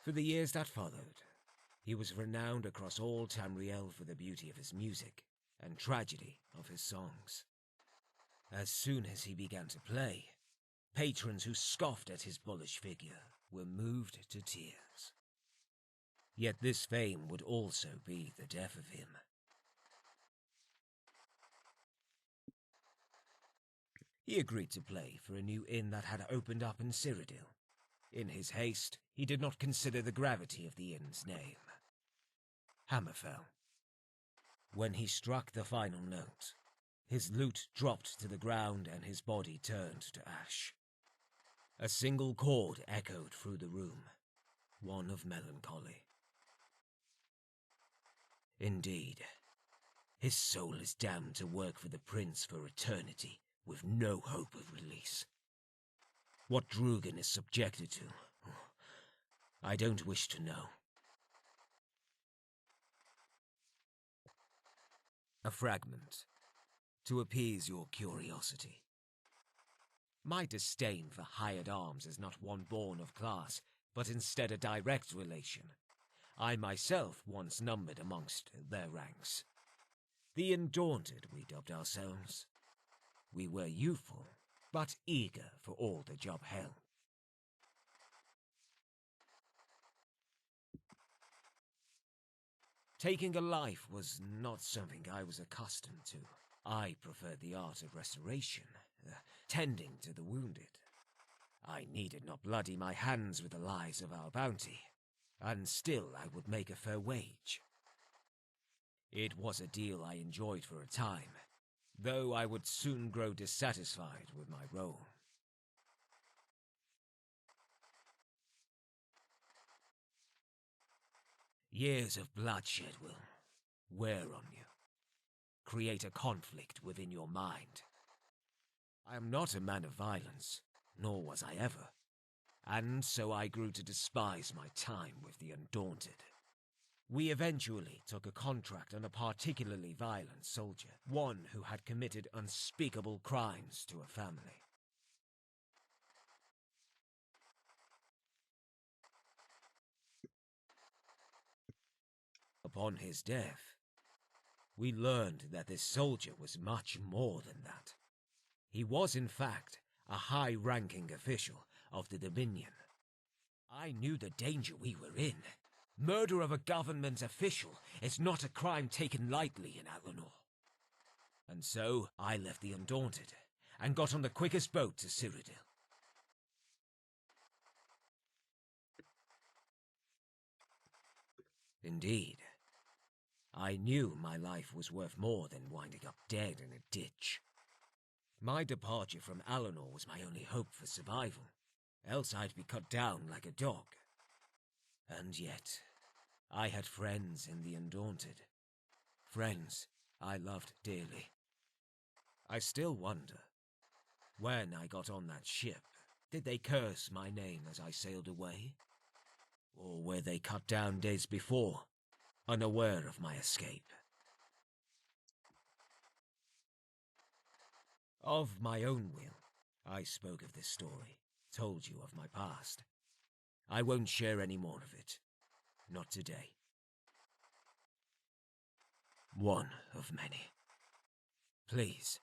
For the years that followed, he was renowned across all Tamriel for the beauty of his music and tragedy of his songs. As soon as he began to play, patrons who scoffed at his bullish figure were moved to tears. Yet this fame would also be the death of him. He agreed to play for a new inn that had opened up in Cyrodiil. In his haste, he did not consider the gravity of the inn's name. Hammerfell. When he struck the final note, his lute dropped to the ground and his body turned to ash. A single chord echoed through the room, one of melancholy. Indeed, his soul is damned to work for the prince for eternity, with no hope of release. What Drugan is subjected to, I don't wish to know. A fragment, to appease your curiosity. My disdain for hired arms is not one born of class, but instead a direct relation. I myself once numbered amongst their ranks. The Undaunted, we dubbed ourselves. We were youthful, but eager for all the job held. Taking a life was not something I was accustomed to. I preferred the art of restoration, tending to the wounded. I needed not bloody my hands with the lies of our bounty, and still I would make a fair wage. It was a deal I enjoyed for a time, though I would soon grow dissatisfied with my role. Years of bloodshed will wear on you, create a conflict within your mind. I am not a man of violence, nor was I ever, and so I grew to despise my time with the Undaunted. We eventually took a contract on a particularly violent soldier, one who had committed unspeakable crimes to a family. Upon his death, we learned that this soldier was much more than that. He was, in fact, a high-ranking official of the Dominion. I knew the danger we were in. Murder of a government official is not a crime taken lightly in Alinor. And so I left the Undaunted and got on the quickest boat to Cyrodiil. Indeed, I knew my life was worth more than winding up dead in a ditch. My departure from Alinor was my only hope for survival, else I'd be cut down like a dog. And yet, I had friends in the Undaunted. Friends I loved dearly. I still wonder, when I got on that ship, did they curse my name as I sailed away? Or were they cut down days before, unaware of my escape? Of my own will, I spoke of this story, told you of my past. I won't share any more of it. Not today. One of many. Please,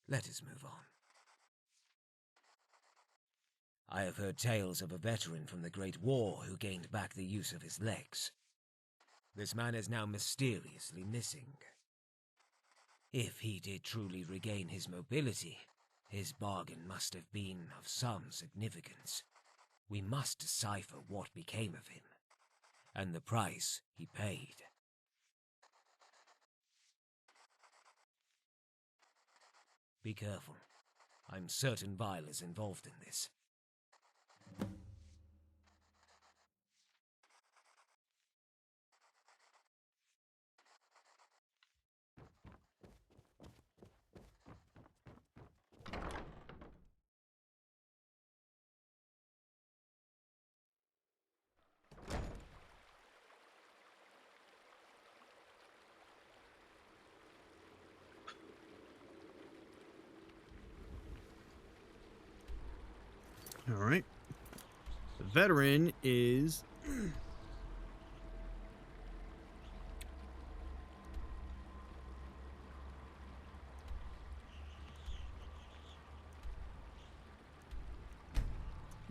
let us move on. I have heard tales of a veteran from the Great War who gained back the use of his legs. This man is now mysteriously missing. If he did truly regain his mobility, his bargain must have been of some significance. We must decipher what became of him, and the price he paid. Be careful. I'm certain Vile is involved in this. All right. The veteran is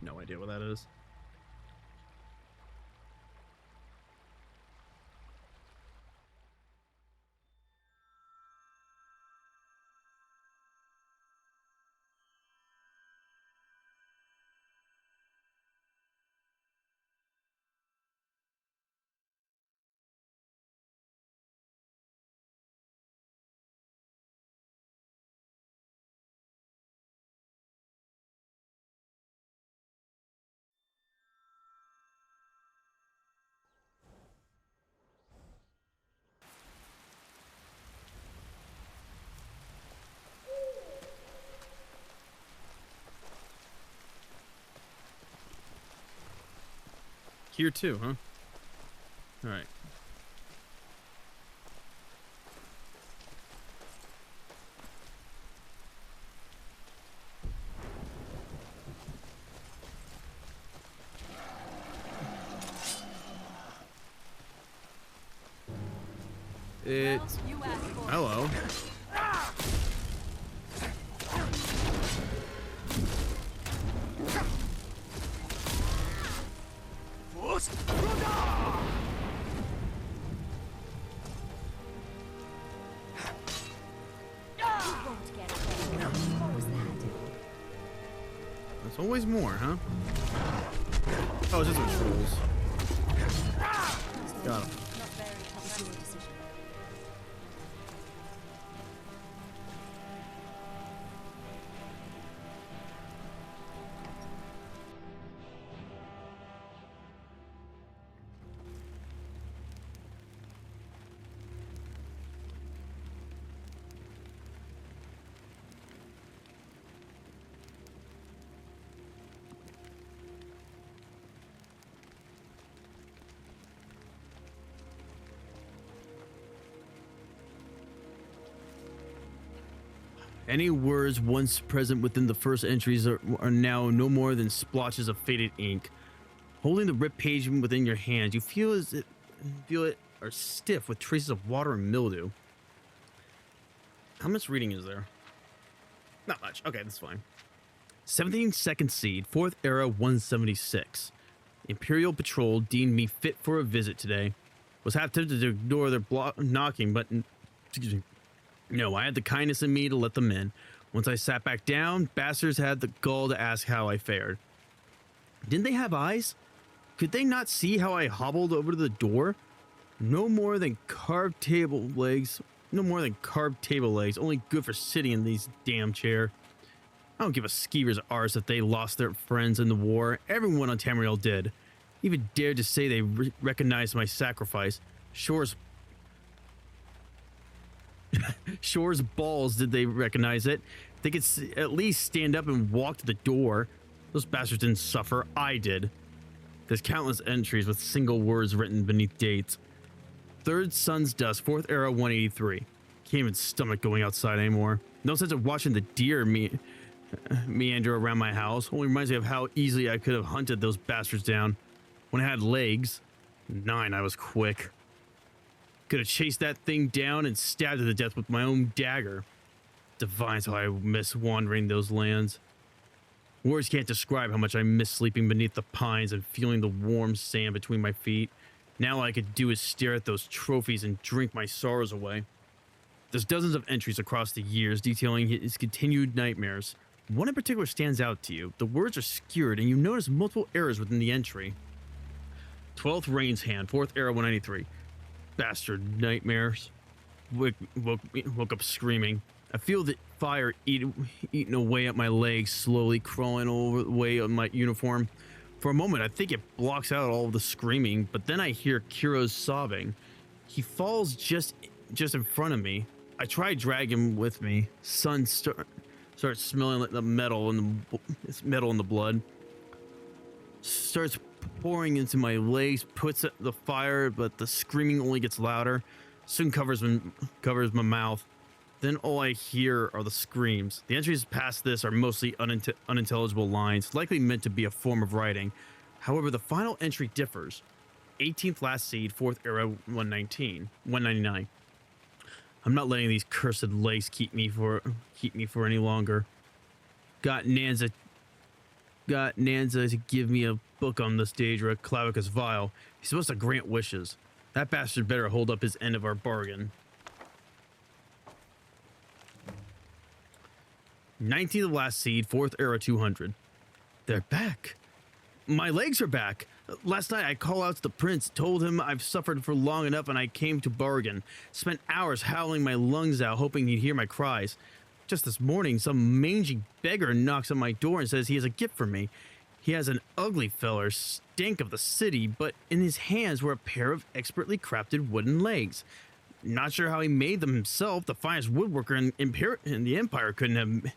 no idea what that is. Here too, huh? All right. It's... Hello. There's always more, huh? Oh, it's just some trolls. Got him. Any words once present within the first entries are now no more than splotches of faded ink. Holding the ripped page within your hands, you feel it are stiff with traces of water and mildew. How much reading is there? Not much. Okay, that's fine. 17-second seed, 4th era 176. Imperial Patrol deemed me fit for a visit today. Was half tempted to ignore their knocking, but excuse me. No, I had the kindness in me to let them in. Once I sat back down, bastards had the gall to ask how I fared. Didn't they have eyes? Could they not see how I hobbled over to the door? No more than carved table legs. Only good for sitting in these damn chair. I don't give a skeever's arse if they lost their friends in the war. Everyone on Tamriel did. Even dared to say they recognized my sacrifice. Shore's balls did they recognize it. They could at least stand up and walk to the door. Those bastards didn't suffer. I did. There's countless entries with single words written beneath dates. 3rd Sun's Dust, 4th era 183. Can't even stomach going outside anymore. No sense of watching the deer meander around my house. Only reminds me of how easily I could have hunted those bastards down. When I had legs. 9, I was quick. Could have chased that thing down and stabbed it to death with my own dagger. Divines how I miss wandering those lands. Words can't describe how much I miss sleeping beneath the pines and feeling the warm sand between my feet. Now all I could do is stare at those trophies and drink my sorrows away. There's dozens of entries across the years detailing his continued nightmares. One in particular stands out to you. The words are skewered and you notice multiple errors within the entry. 12th Rain's Hand, 4th era 193. Bastard nightmares. Woke up screaming. I feel the fire eating away at my legs, slowly crawling over the way on my uniform. For a moment, I think it blocks out all of the screaming, but then I hear Kiro's sobbing. He falls just in front of me. I try to drag him with me. Sun starts smelling like the metal in the blood. Starts pouring into my legs, puts out the fire, but the screaming only gets louder. Soon covers my mouth. Then all I hear are the screams. The entries past this are mostly unintelligible lines, likely meant to be a form of writing. However, the final entry differs. 18th last seed, 4th era 199. I'm not letting these cursed legs keep me for any longer. Got Nanza to give me a book on the stage or a Clavicus Vile. He's supposed to grant wishes. That bastard better hold up his end of our bargain. 19th last seed, 4th era 200. They're back. My legs are back. Last night I called out to the prince, told him I've suffered for long enough and I came to bargain. Spent hours howling my lungs out, hoping he'd hear my cries. Just this morning, some mangy beggar knocks on my door and says he has a gift for me. He has an ugly feller, stink of the city, but in his hands were a pair of expertly crafted wooden legs. Not sure how he made them himself. The finest woodworker in the Empire couldn't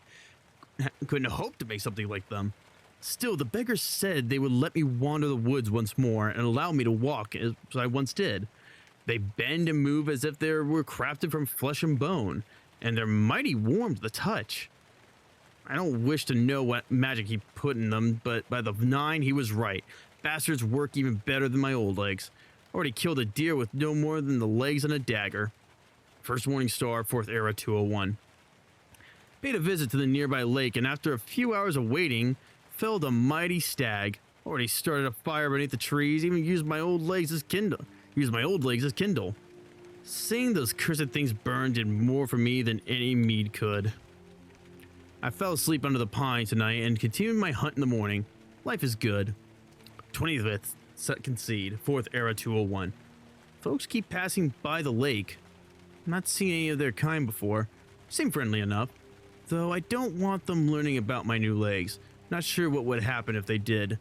have hoped to make something like them. Still, the beggars said they would let me wander the woods once more and allow me to walk as I once did. They bend and move as if they were crafted from flesh and bone, and they're mighty warm to the touch. I don't wish to know what magic he put in them, but by the 9, he was right. Bastards work even better than my old legs. Already killed a deer with no more than the legs and a dagger. First Morning Star, 4th Era 201. Paid a visit to the nearby lake, and after a few hours of waiting, felled a mighty stag. Already started a fire beneath the trees, even used my old legs as kindle. Seeing those cursed things burn did more for me than any mead could. I fell asleep under the pine tonight and continued my hunt in the morning. Life is good. 25th, second seed, 4th Era 201. Folks keep passing by the lake. Not seen any of their kind before. Seem friendly enough. Though I don't want them learning about my new legs. Not sure what would happen if they did.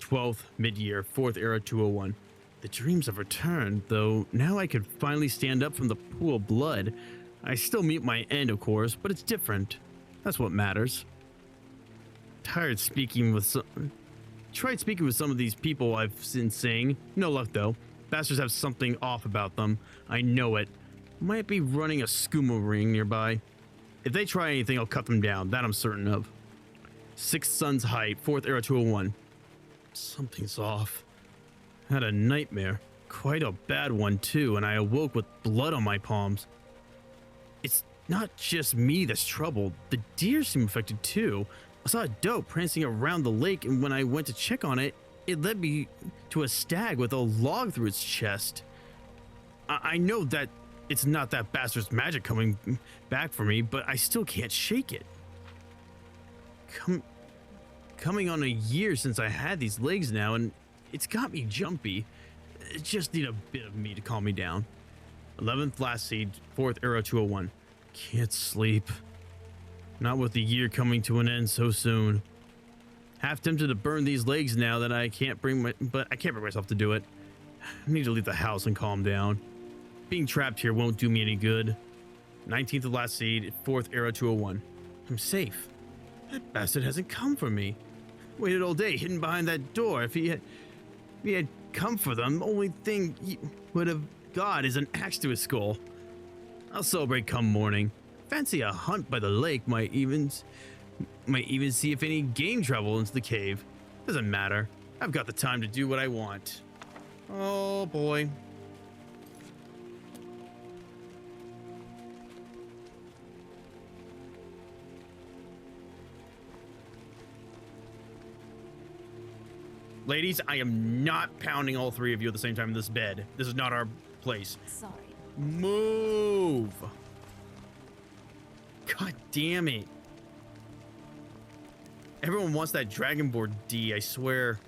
12th, mid-year, 4th Era 201. The dreams have returned, though now I could finally stand up from the pool of blood. I still meet my end, of course, but it's different. That's what matters. Tried speaking with some of these people I've been seeing. No luck, though. Bastards have something off about them. I know it. Might be running a skooma ring nearby. If they try anything, I'll cut them down. That I'm certain of. 6th Sun's Height, 4th Era 201. Something's off. Had a nightmare. Quite a bad one, too, and I awoke with blood on my palms. It's not just me that's troubled. The deer seem affected, too. I saw a doe prancing around the lake, and when I went to check on it, it led me to a stag with a log through its chest. I know that it's not that bastard's magic coming back for me, but I still can't shake it. Coming on a year since I had these legs now, and it's got me jumpy. It just need a bit of me to calm me down. 11th last seed, 4th Era 201. Can't sleep. Not with the year coming to an end so soon. Half tempted to burn these legs now that I can't bring myself to do it. I need to leave the house and calm down. Being trapped here won't do me any good. 19th of last seed, 4th Era 201. I'm safe. That bastard hasn't come for me. Waited all day hidden behind that door. If he had come for them, the only thing he would have got is an axe to his skull. I'll celebrate come morning. Fancy a hunt by the lake. Might even see if any game travel into the cave. Doesn't matter. I've got the time to do what I want. Oh boy. Ladies, I am not pounding all 3 of you at the same time in this bed. This is not our place. Sorry. Move. God damn it. Everyone wants that Dragonboard D, I swear.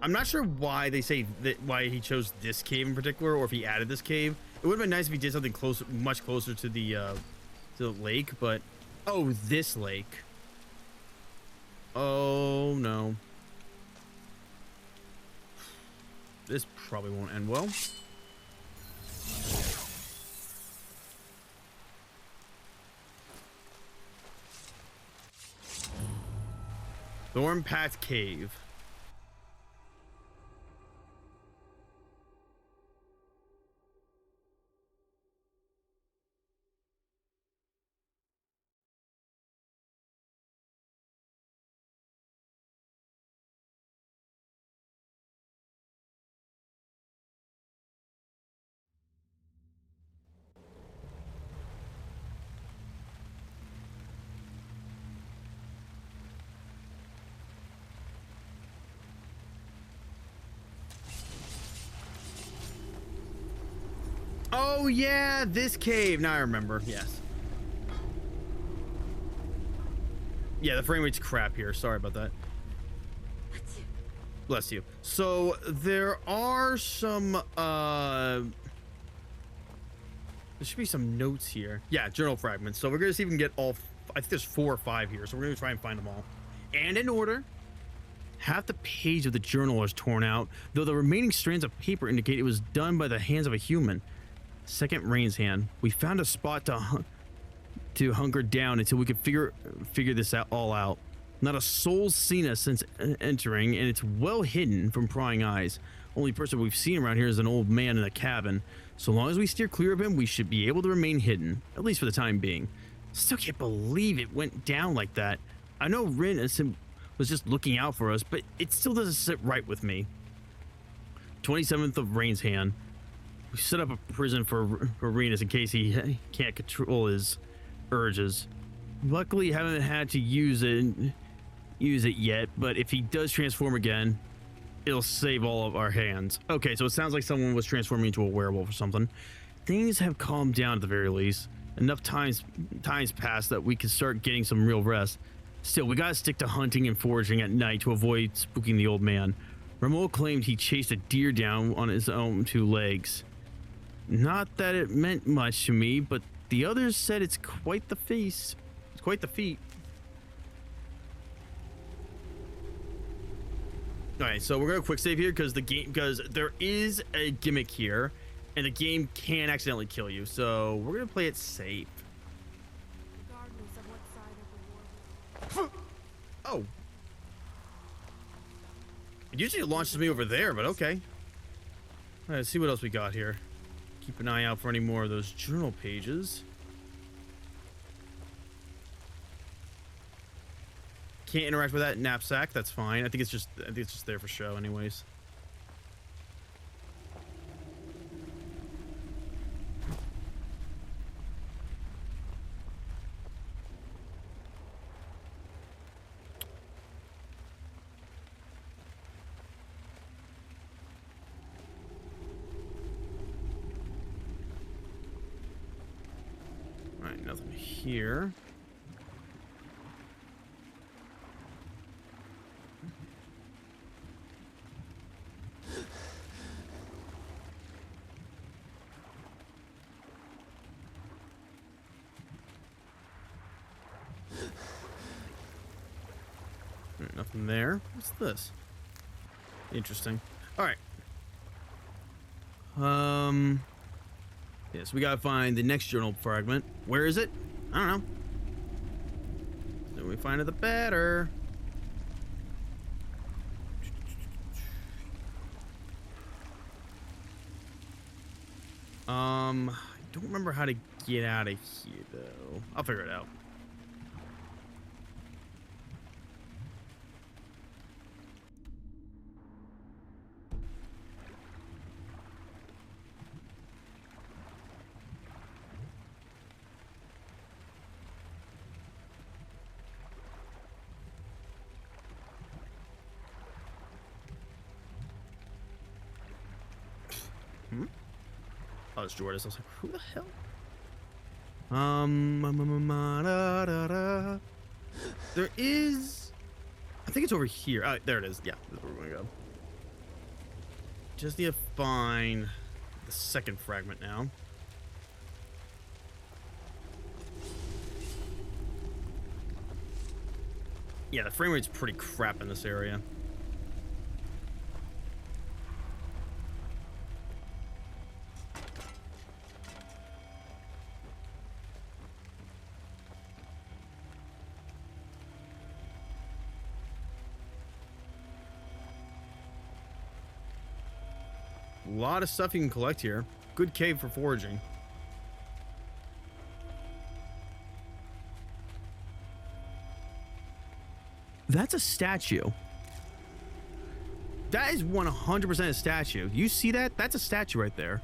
I'm not sure why they say that, why he chose this cave in particular, or if he added this cave. It would have been nice if he did something closer, much closer to the lake, but oh, this lake. Oh no. This probably won't end well. Thornpath Cave. Oh yeah, this cave. Now I remember. Yes. Yeah, the frame rate's crap here. Sorry about that. Bless you. So there are some there should be some notes here. Yeah, journal fragments. So we're gonna see if we can get all. I think there's 4 or 5 here. So we're gonna try and find them all, and in order. Half the page of the journal is torn out, though the remaining strands of paper indicate it was done by the hands of a human. Second Rain's hand. We found a spot to hunker down until we could figure this all out. Not a soul's seen us since entering, and it's well hidden from prying eyes. Only person we've seen around here is an old man in a cabin. So long as we steer clear of him, we should be able to remain hidden, at least for the time being. Still can't believe it went down like that. I know Rin was just looking out for us, but it still doesn't sit right with me. 27th of Rain's hand. We set up a prison for Renus in case he can't control his urges. Luckily, haven't had to use it yet, but if he does transform again, it'll save all of our hands. Okay, so it sounds like someone was transforming into a werewolf or something. Things have calmed down at the very least. Enough times passed that we can start getting some real rest. Still, we gotta stick to hunting and foraging at night to avoid spooking the old man. Rameau claimed he chased a deer down on his own 2 legs. Not that it meant much to me, but the others said it's quite the feast. It's quite the feat. Alright, so we're gonna quick save here because there is a gimmick here, and the game can accidentally kill you, so we're gonna play it safe. Oh. Usually it launches me over there, but okay. All right, let's see what else we got here. Keep an eye out for any more of those journal pages. Can't interact with that knapsack. That's fine. I think it's just there for show, anyways. All right, nothing here. Nothing there. What's this? Interesting. All right. Yes, we gotta find the next journal fragment. Where is it? I don't know. The sooner we find it, the better. I don't remember how to get out of here though. I'll figure it out. Oh, it's Jordan. I was like, who the hell? There is... I think it's over here. There it is. Yeah, that's where we're going to go. Just need to find the second fragment now. Yeah, the frame rate's pretty crap in this area. A lot of stuff you can collect here. Good cave for foraging. That's a statue. That is 100% a statue. You see that? That's a statue right there.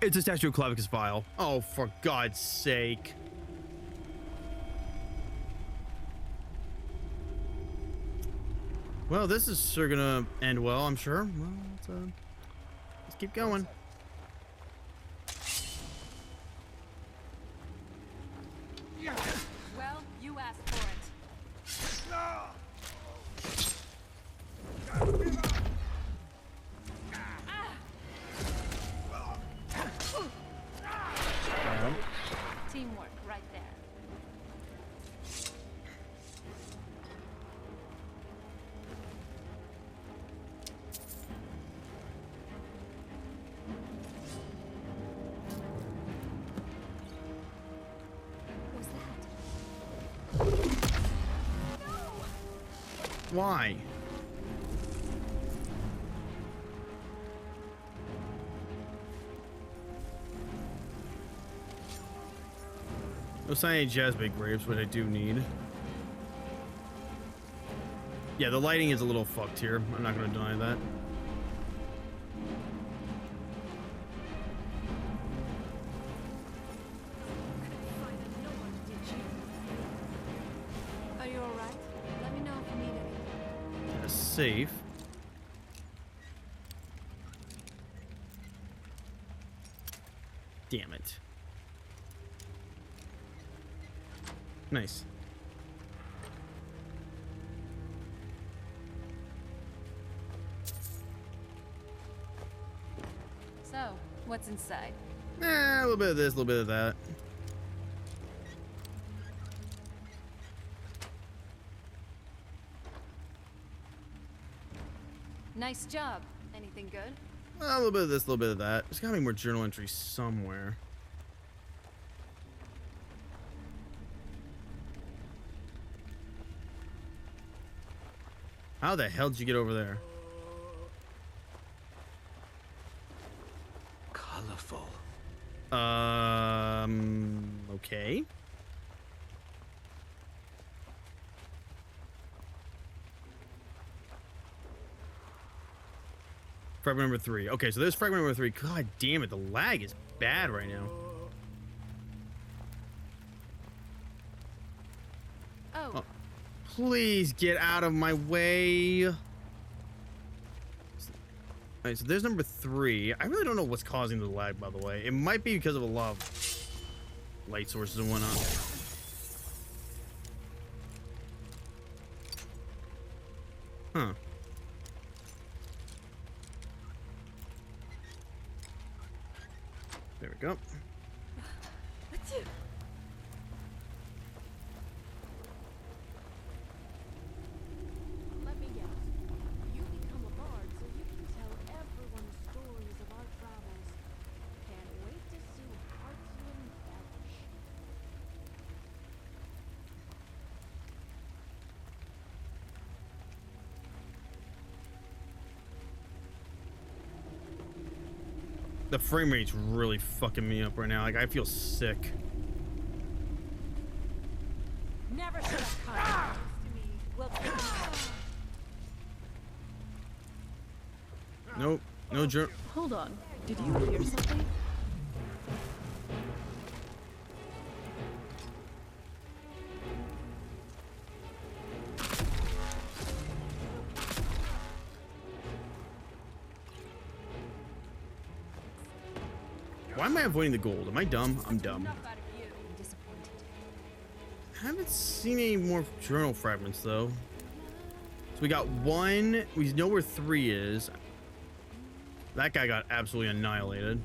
It's a statue of Clavicus Vile. Oh, for God's sake. Well, this is sure gonna end well, I'm sure. Well, let's keep going. Well, you asked for it. teamwork right there. Why? No sign of Jasmine grapes, which I do need. Yeah, the lighting is a little fucked here. I'm not going to deny that. Are you alright? Let me know if you need anything. Safe. Damn it. Nice. So, what's inside? A little bit of this, a little bit of that. Nice job. Anything good? A little bit of this, a little bit of that. There's gotta be more journal entries somewhere. How the hell did you get over there? Colorful. Okay. Fragment number 3. Okay, so there's fragment number 3. God damn it, the lag is bad right now. Oh. Please get out of my way. All right, so there's number 3. I really don't know what's causing the lag, by the way. It might be because of a lot of light sources and whatnot. Huh. There we go. What's it? Let me guess. You become a bard so you can tell everyone stories of our travels. Can't wait to see what parts you embellish. The frame rate's really fucking me up right now. Like, I feel sick. Never should have come close to me. We'll take him out. Nope. No journal. Hold on. Did you hear something? Why am I avoiding the gold? Am I dumb? I'm dumb. I haven't seen any more journal fragments, though. So we got 1. We know where 3 is. That guy got absolutely annihilated.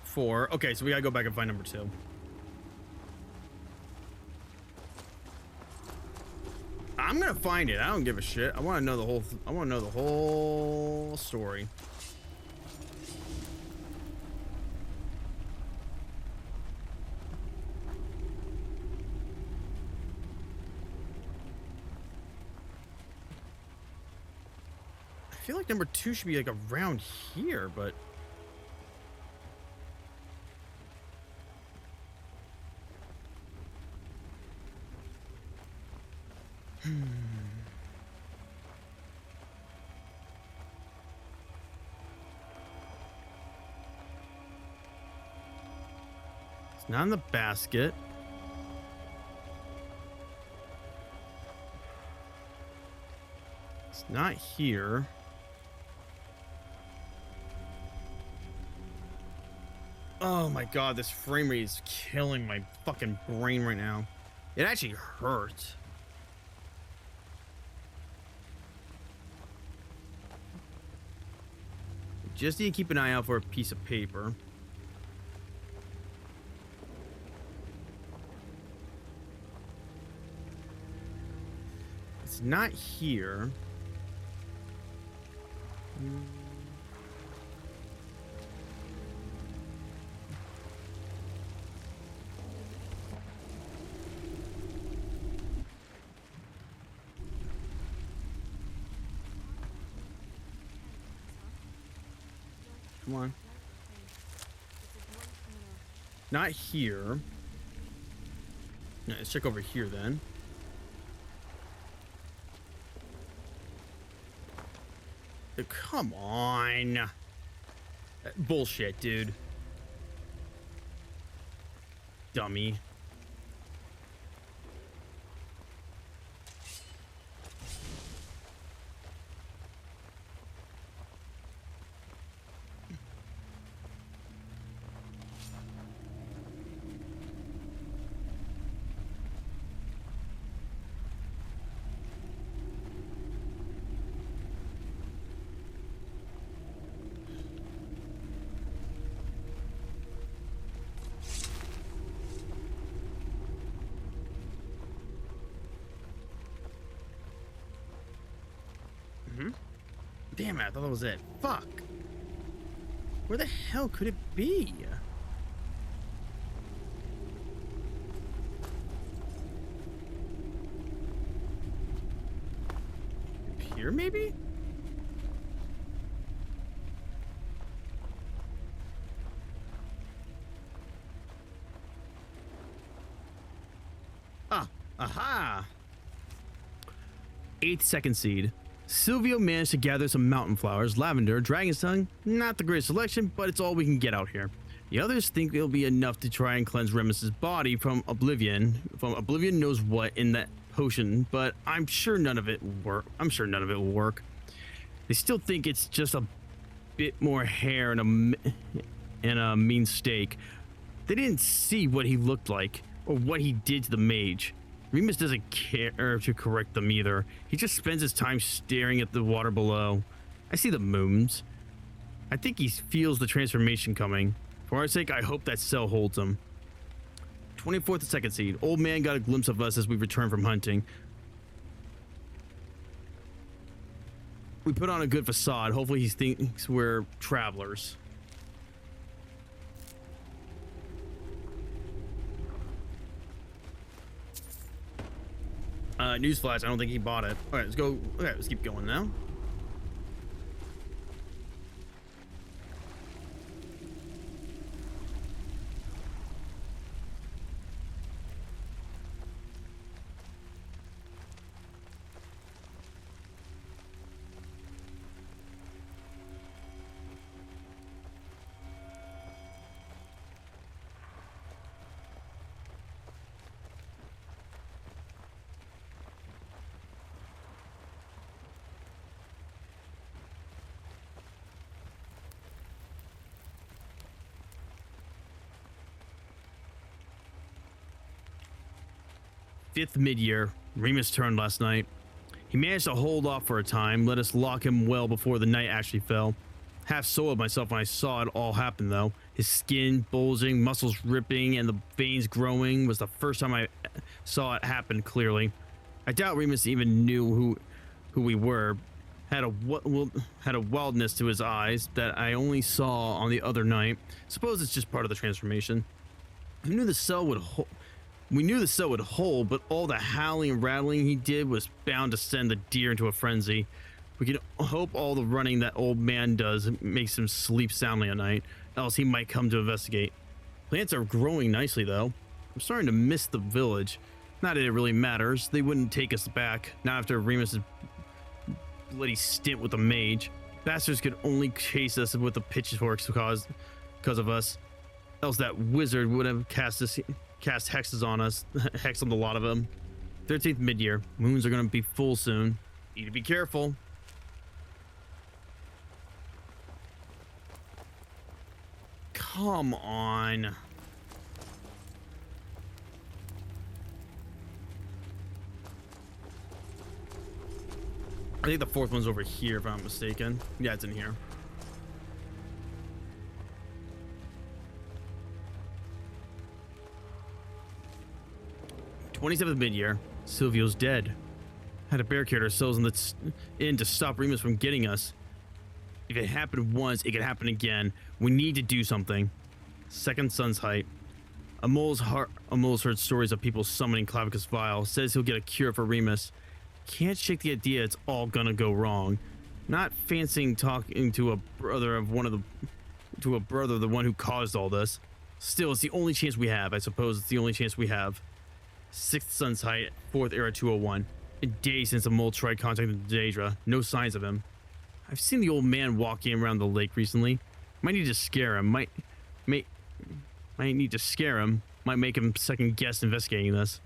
Four. Okay, so we gotta go back and find number 2. I'm gonna find it. I don't give a shit. I want to know the whole. I want to know the whole story. feel like number 2 should be like around here, but it's not in the basket. It's not here. Oh my god, this frame rate is killing my fucking brain right now. It actually hurts. Just need to keep an eye out for a piece of paper. It's not here. Come on. Not here. No, let's check over here then. Come on. Bullshit, dude. Dummy. Damn it, I thought that was it. Fuck. Where the hell could it be? Up here, maybe? Ah, aha! 8th second seed. Silvio managed to gather some mountain flowers, lavender, dragon's tongue. Not the greatest selection, but it's all we can get out here. The others think it'll be enough to try and cleanse Remus's body from oblivion knows what in that potion, but I'm sure none of it will work. They still think it's just a bit more hair and a mean steak. They didn't see what he looked like or what he did to the mage. Remus doesn't care to correct them either. He just spends his time staring at the water below. I see the moons. I think he feels the transformation coming. For our sake, I hope that cell holds him. 24th second seed. Old man got a glimpse of us as we returned from hunting. We put on a good facade. Hopefully he thinks we're travelers. Newsflash, I don't think he bought it. All right, let's go. Okay, let's keep going now. Fifth mid-year. Remus turned last night. He managed to hold off for a time, let us lock him well before the night actually fell. Half soiled myself when I saw it all happen though. His skin bulging, muscles ripping, and the veins growing was the first time I saw it happen clearly. I doubt Remus even knew who we were. Had a wildness to his eyes that I only saw on the other night. Suppose it's just part of the transformation. We knew the cell would hold, but all the howling and rattling he did was bound to send the deer into a frenzy. We can hope all the running that old man does makes him sleep soundly at night, else he might come to investigate. Plants are growing nicely, though. I'm starting to miss the village. Not that it really matters. They wouldn't take us back, not after Remus's bloody stint with the mage. Bastards could only chase us with the pitchforks because of us. Else that wizard would have cast hexes on us. Hex on a lot of them. 13th mid-year. Moons are going to be full soon. Need to be careful. Come on. I think the fourth one's over here, if I'm not mistaken. Yeah, it's in here. "27th mid-year. Silvio's dead. Had to barricade ourselves in to stop Remus from getting us. If it happened once, it could happen again. We need to do something." 2nd Sun's height. A mole's heard stories of people summoning Clavicus Vile. Says he'll get a cure for Remus. Can't shake the idea it's all gonna go wrong. Not fancying talking to a brother the one who caused all this. Still, it's the only chance we have. I suppose it's the only chance we have. 6th Sun's height, 4th era 201. A day since the mole tried contacting Daedra. No signs of him. I've seen the old man walking around the lake recently. Might need to scare him. Might need to scare him. Might make him second guess investigating this.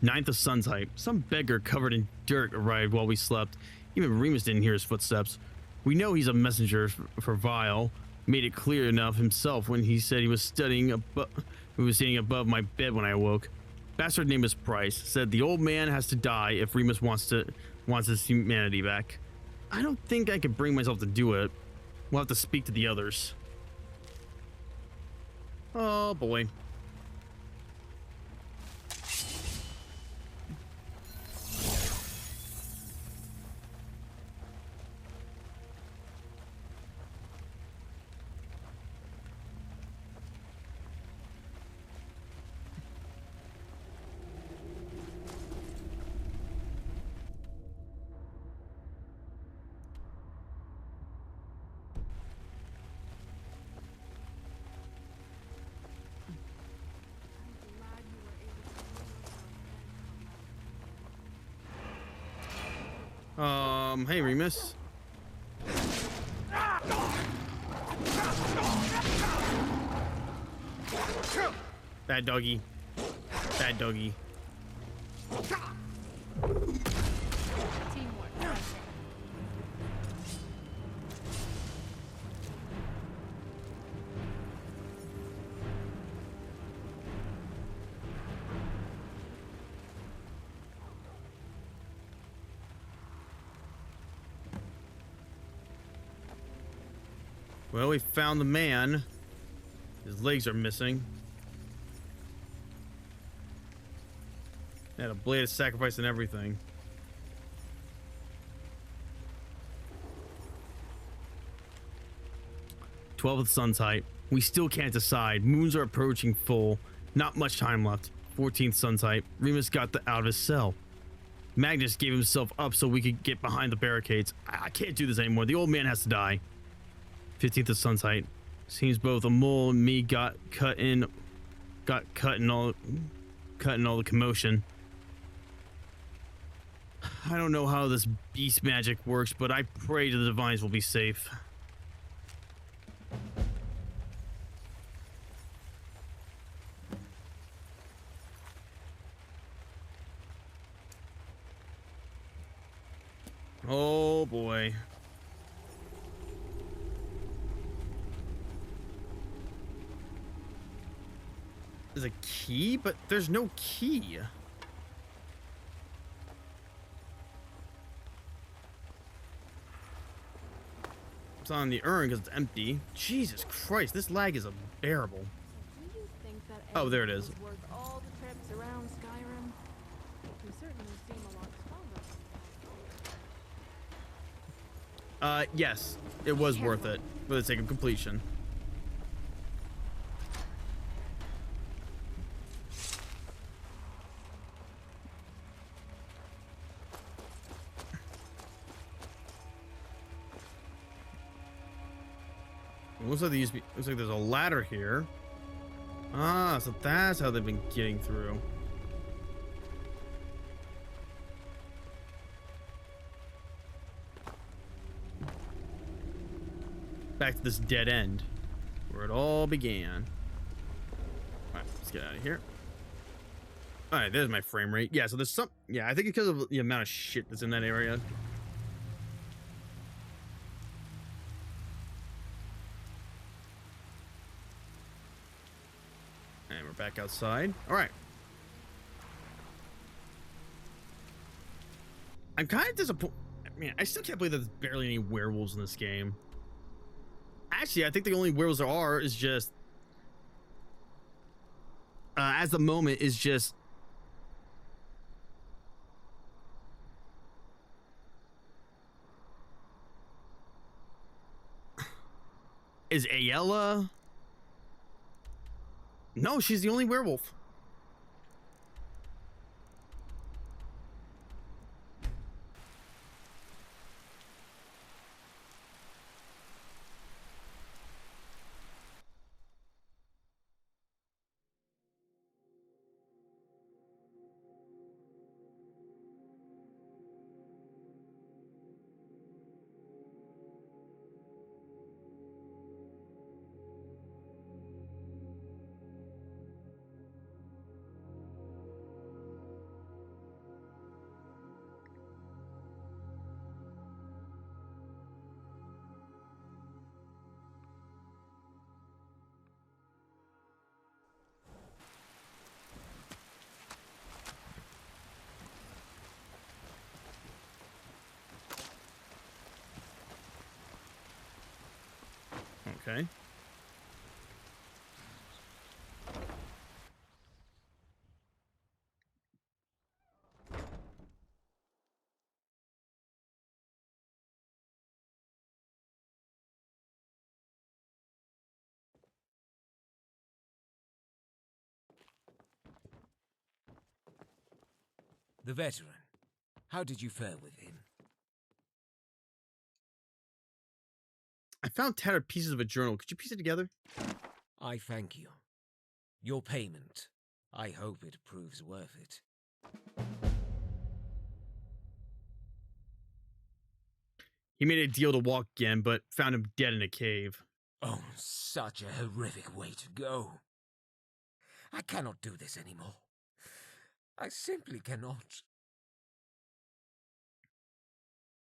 9th of Sun's height. Some beggar covered in dirt arrived while we slept. Even Remus didn't hear his footsteps. We know he's a messenger for Vile. Made it clear enough himself when he said he was standing above my bed when I awoke. Bastard name is Price. Said the old man has to die if Remus wants his humanity back. I don't think I could bring myself to do it. We'll have to speak to the others. Oh boy. Hey, Remus. Bad doggy. Bad doggy. Well, we found the man. His legs are missing. Had a blade of sacrifice and everything. "12th Sun's height. We still can't decide. Moons are approaching full. Not much time left. 14th Sun's height. Remus got out of his cell. Magnus gave himself up so we could get behind the barricades. I can't do this anymore. The old man has to die. 15th of Sun's height. Seems both a mole and me got cut in all the commotion. I don't know how this beast magic works, but I pray the divines will be safe. Oh boy. There's a key, but there's no key. It's on the urn because it's empty. Jesus Christ, this lag is unbearable. Do you think that Oh, there it is. was worth all the trips around Skyrim? You certainly seem a lot stronger. Yes, it was worth it for the sake of completion. Looks like looks like there's a ladder here. Ah, so that's how they've been getting through. Back to this dead end where it all began. Alright, let's get out of here. Alright, there's my frame rate. Yeah, so there's some... Yeah, I think because of the amount of shit that's in that area. And we're back outside. Alright. I'm kind of disappointed. Man, I still can't believe that there's barely any werewolves in this game. Actually, I think the only werewolves there are is just... as the moment is just... Is Ayala? No, she's the only werewolf. Okay. The veteran. How did you fare with him? I found tattered pieces of a journal. Could you piece it together? I thank you. Your payment. I hope it proves worth it. He made a deal to walk again, but found him dead in a cave. Oh, such a horrific way to go. I cannot do this anymore. I simply cannot.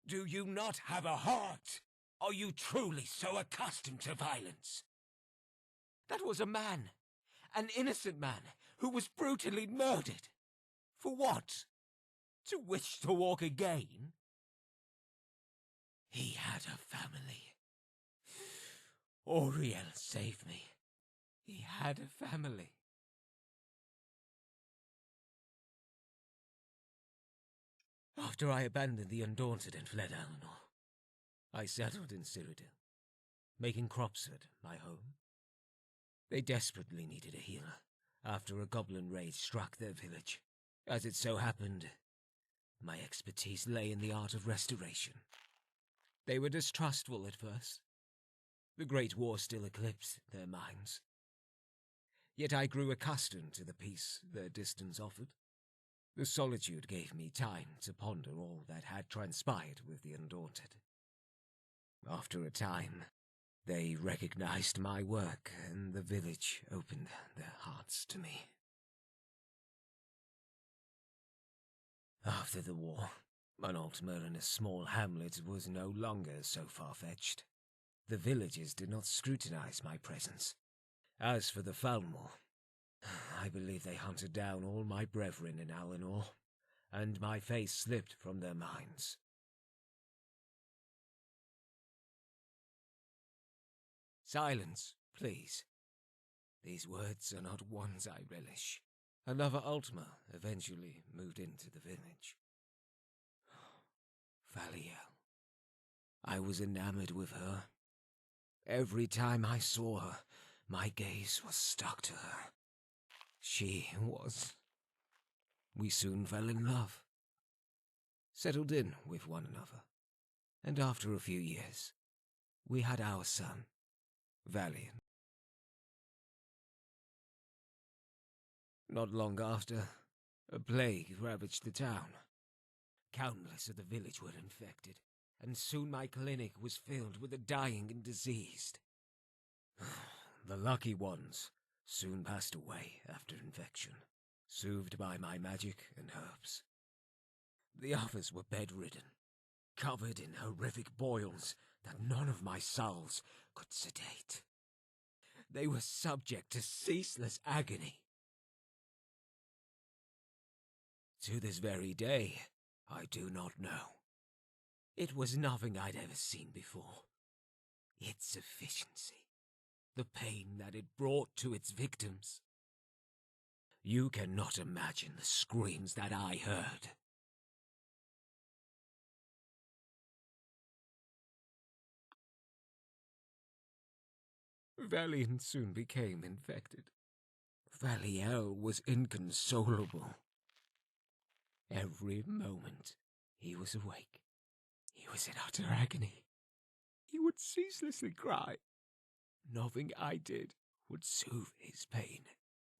Do you not have a heart? Are you truly so accustomed to violence? That was a man, an innocent man, who was brutally murdered. For what? To wish to walk again? He had a family. Auriel saved me. He had a family. After I abandoned the Undaunted and fled Eleanor, I settled in Cyrodiil, making Cropsford my home. They desperately needed a healer after a goblin raid struck their village. As it so happened, my expertise lay in the art of restoration. They were distrustful at first. The Great War still eclipsed their minds. Yet I grew accustomed to the peace their distance offered. The solitude gave me time to ponder all that had transpired with the Undaunted. After a time, they recognized my work, and the village opened their hearts to me. After the war, an Altmer in a small hamlet was no longer so far-fetched. The villagers did not scrutinize my presence. As for the Falmor, I believe they hunted down all my brethren in Eleanor, and my face slipped from their minds. Silence, please. These words are not ones I relish. Another Altmer eventually moved into the village. Valiel. I was enamored with her. Every time I saw her, my gaze was stuck to her. She was... We soon fell in love. Settled in with one another. And after a few years, we had our son, Valiant. Not long after, a plague ravaged the town. Countless of the village were infected, and soon my clinic was filled with the dying and diseased. The lucky ones soon passed away after infection, soothed by my magic and herbs. The others were bedridden, covered in horrific boils that none of my salves could sedate. They were subject to ceaseless agony. To this very day, I do not know. It was nothing I'd ever seen before. Its efficiency, the pain that it brought to its victims. You cannot imagine the screams that I heard. Valiant soon became infected. Valiel was inconsolable. Every moment he was awake, he was in utter agony. He would ceaselessly cry. Nothing I did would soothe his pain.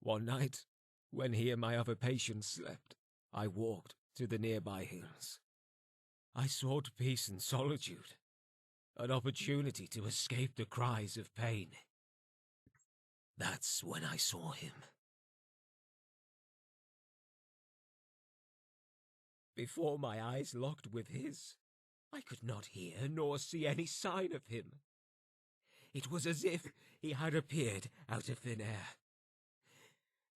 One night, when he and my other patients slept, I walked to the nearby hills. I sought peace and solitude, an opportunity to escape the cries of pain. That's when I saw him. Before my eyes locked with his, I could not hear nor see any sign of him. It was as if he had appeared out of thin air.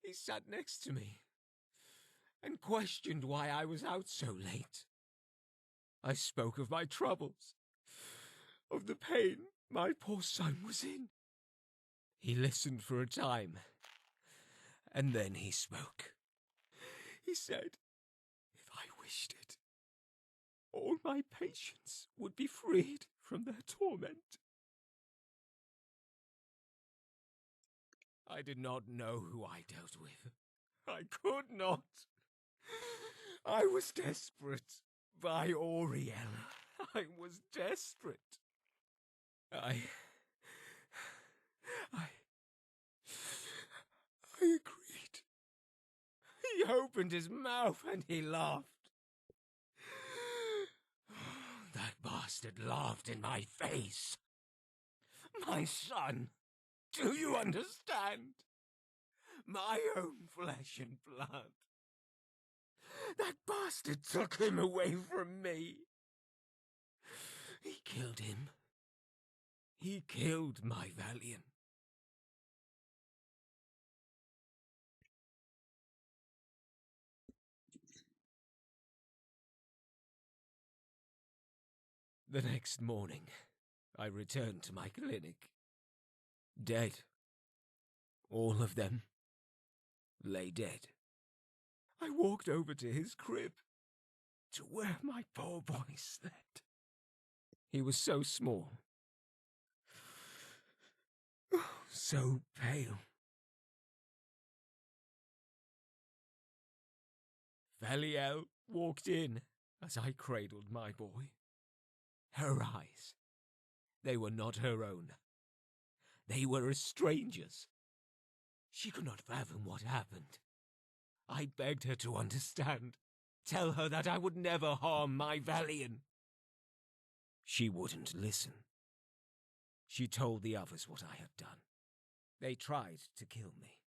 He sat next to me and questioned why I was out so late. I spoke of my troubles, of the pain my poor son was in. He listened for a time, and then he spoke. He said, if I wished it, all my patients would be freed from their torment. I did not know who I dealt with. I could not. I was desperate. By Auriel, I was desperate. I agreed. He opened his mouth and he laughed. That bastard laughed in my face. My son, do you understand? My own flesh and blood. That bastard took him away from me. He killed him. He killed my Valiant. The next morning, I returned to my clinic. Dead. All of them lay dead. I walked over to his crib, to where my poor boy slept. He was so small, so pale. Valiel walked in as I cradled my boy. Her eyes, they were not her own. They were a stranger's. She could not fathom what happened. I begged her to understand, tell her that I would never harm my Valiant. She wouldn't listen. She told the others what I had done. They tried to kill me.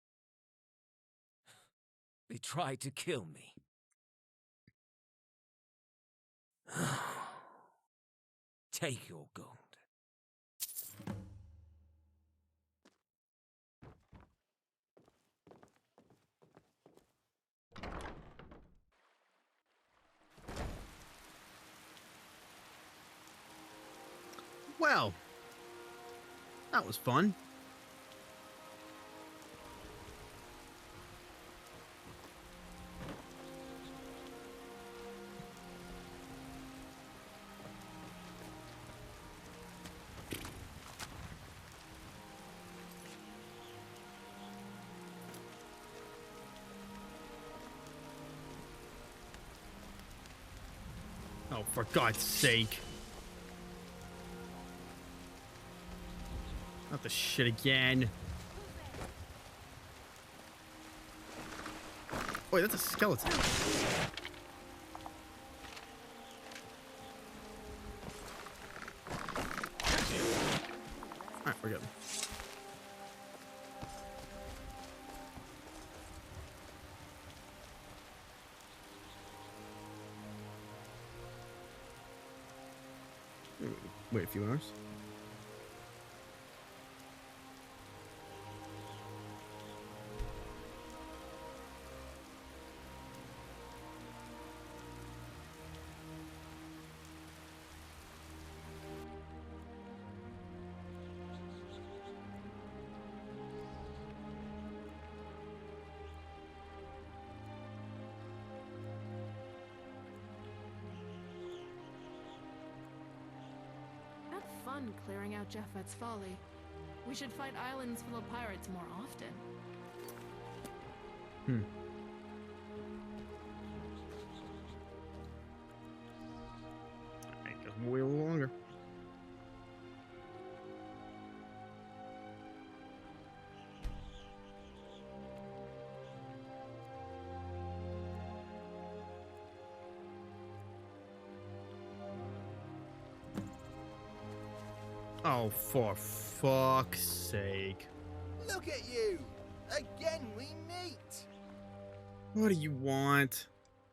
They tried to kill me. Take your gold. Well, that was fun. Oh, for God's sake. Not the shit again. Wait, that's a skeleton. Alright, we're good. Wait a few hours. Fun clearing out Japhet's folly. We should fight islands full of pirates more often. I guess we'll wait a little longer. Oh, for fuck's sake. Look at you! Again we meet! What do you want?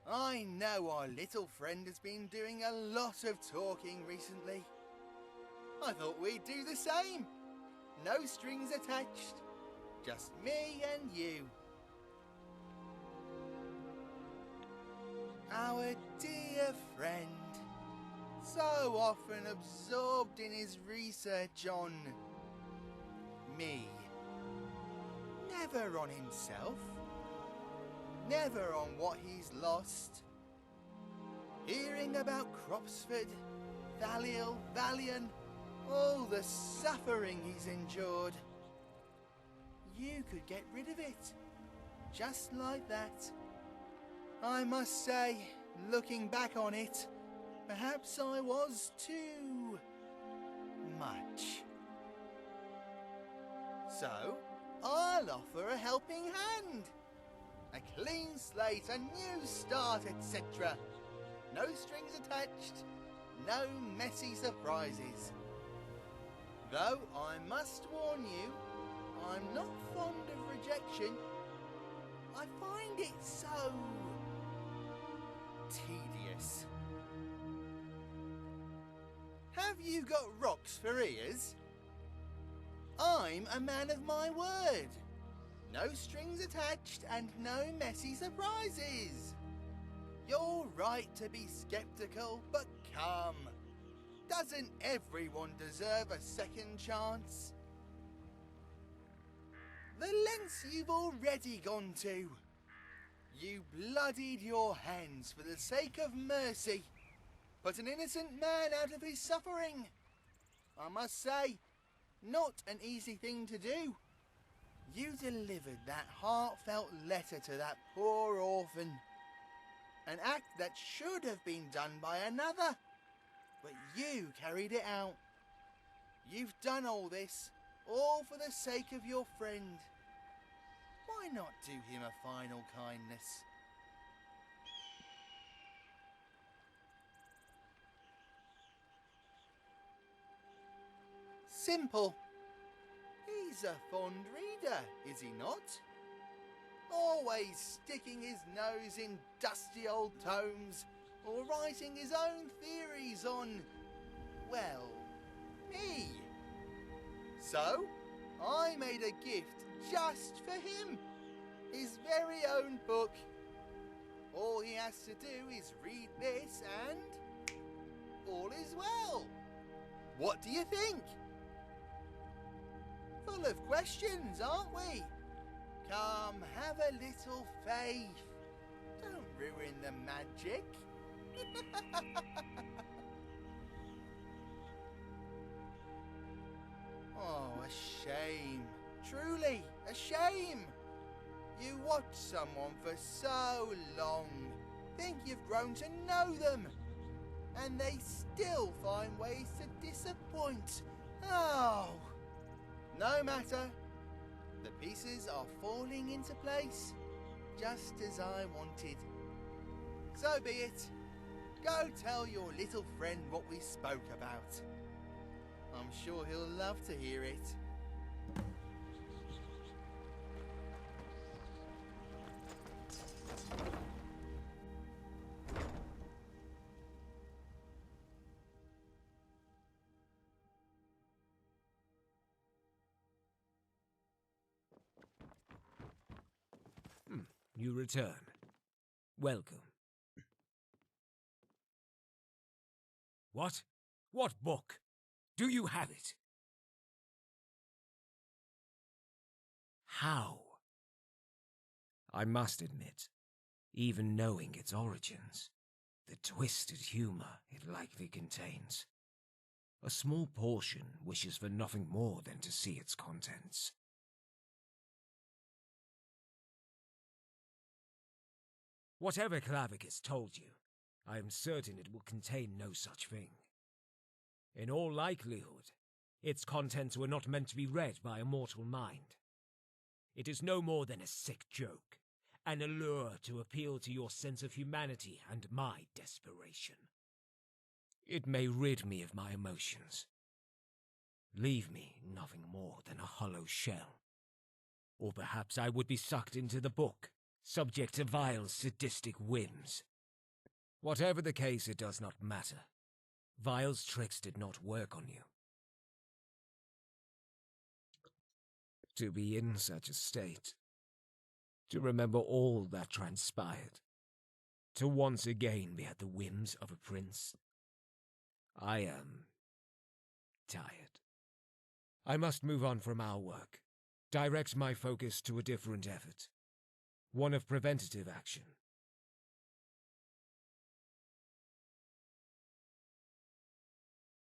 I know our little friend has been doing a lot of talking recently. I thought we'd do the same. No strings attached. Just me and you. Our dear friend. So often absorbed in his research on me. Never on himself. Never on what he's lost. Hearing about Cropsford, Thaliel, Valian, all the suffering he's endured. You could get rid of it. Just like that. I must say, looking back on it, perhaps I was too much. So, I'll offer a helping hand. A clean slate, a new start, etc. No strings attached, no messy surprises. Though I must warn you, I'm not fond of rejection. I find it so tedious. Have you got rocks for ears? I'm a man of my word. No strings attached and no messy surprises. You're right to be skeptical, but come. Doesn't everyone deserve a second chance? The lengths you've already gone to. You bloodied your hands for the sake of mercy. Put an innocent man out of his suffering. I must say, not an easy thing to do. You delivered that heartfelt letter to that poor orphan. An act that should have been done by another. But you carried it out. You've done all this, all for the sake of your friend. Why not do him a final kindness? Simple. He's a fond reader, is he not? Always sticking his nose in dusty old tomes, or writing his own theories on, well, me. So, I made a gift just for him. His very own book. All he has to do is read this and all is well. What do you think? Full of questions, aren't we? Come, have a little faith. Don't ruin the magic. Oh, a shame. Truly, a shame. You watch someone for so long, think you've grown to know them, and they still find ways to disappoint. Oh, No matter. The pieces are falling into place, just as I wanted. So be it. Go tell your little friend what we spoke about. I'm sure he'll love to hear it. You return. Welcome. What? What book? Do you have it? How? I must admit, even knowing its origins, the twisted humor it likely contains, a small portion wishes for nothing more than to see its contents. Whatever Clavicus told you, I am certain it will contain no such thing. In all likelihood, its contents were not meant to be read by a mortal mind. It is no more than a sick joke, an allure to appeal to your sense of humanity and my desperation. It may rid me of my emotions, leave me nothing more than a hollow shell. Or perhaps I would be sucked into the book, subject to Vile's sadistic whims. Whatever the case, it does not matter. Vile's tricks did not work on you. To be in such a state, to remember all that transpired, to once again be at the whims of a prince, I am tired. I must move on from our work, direct my focus to a different effort, one of preventative action.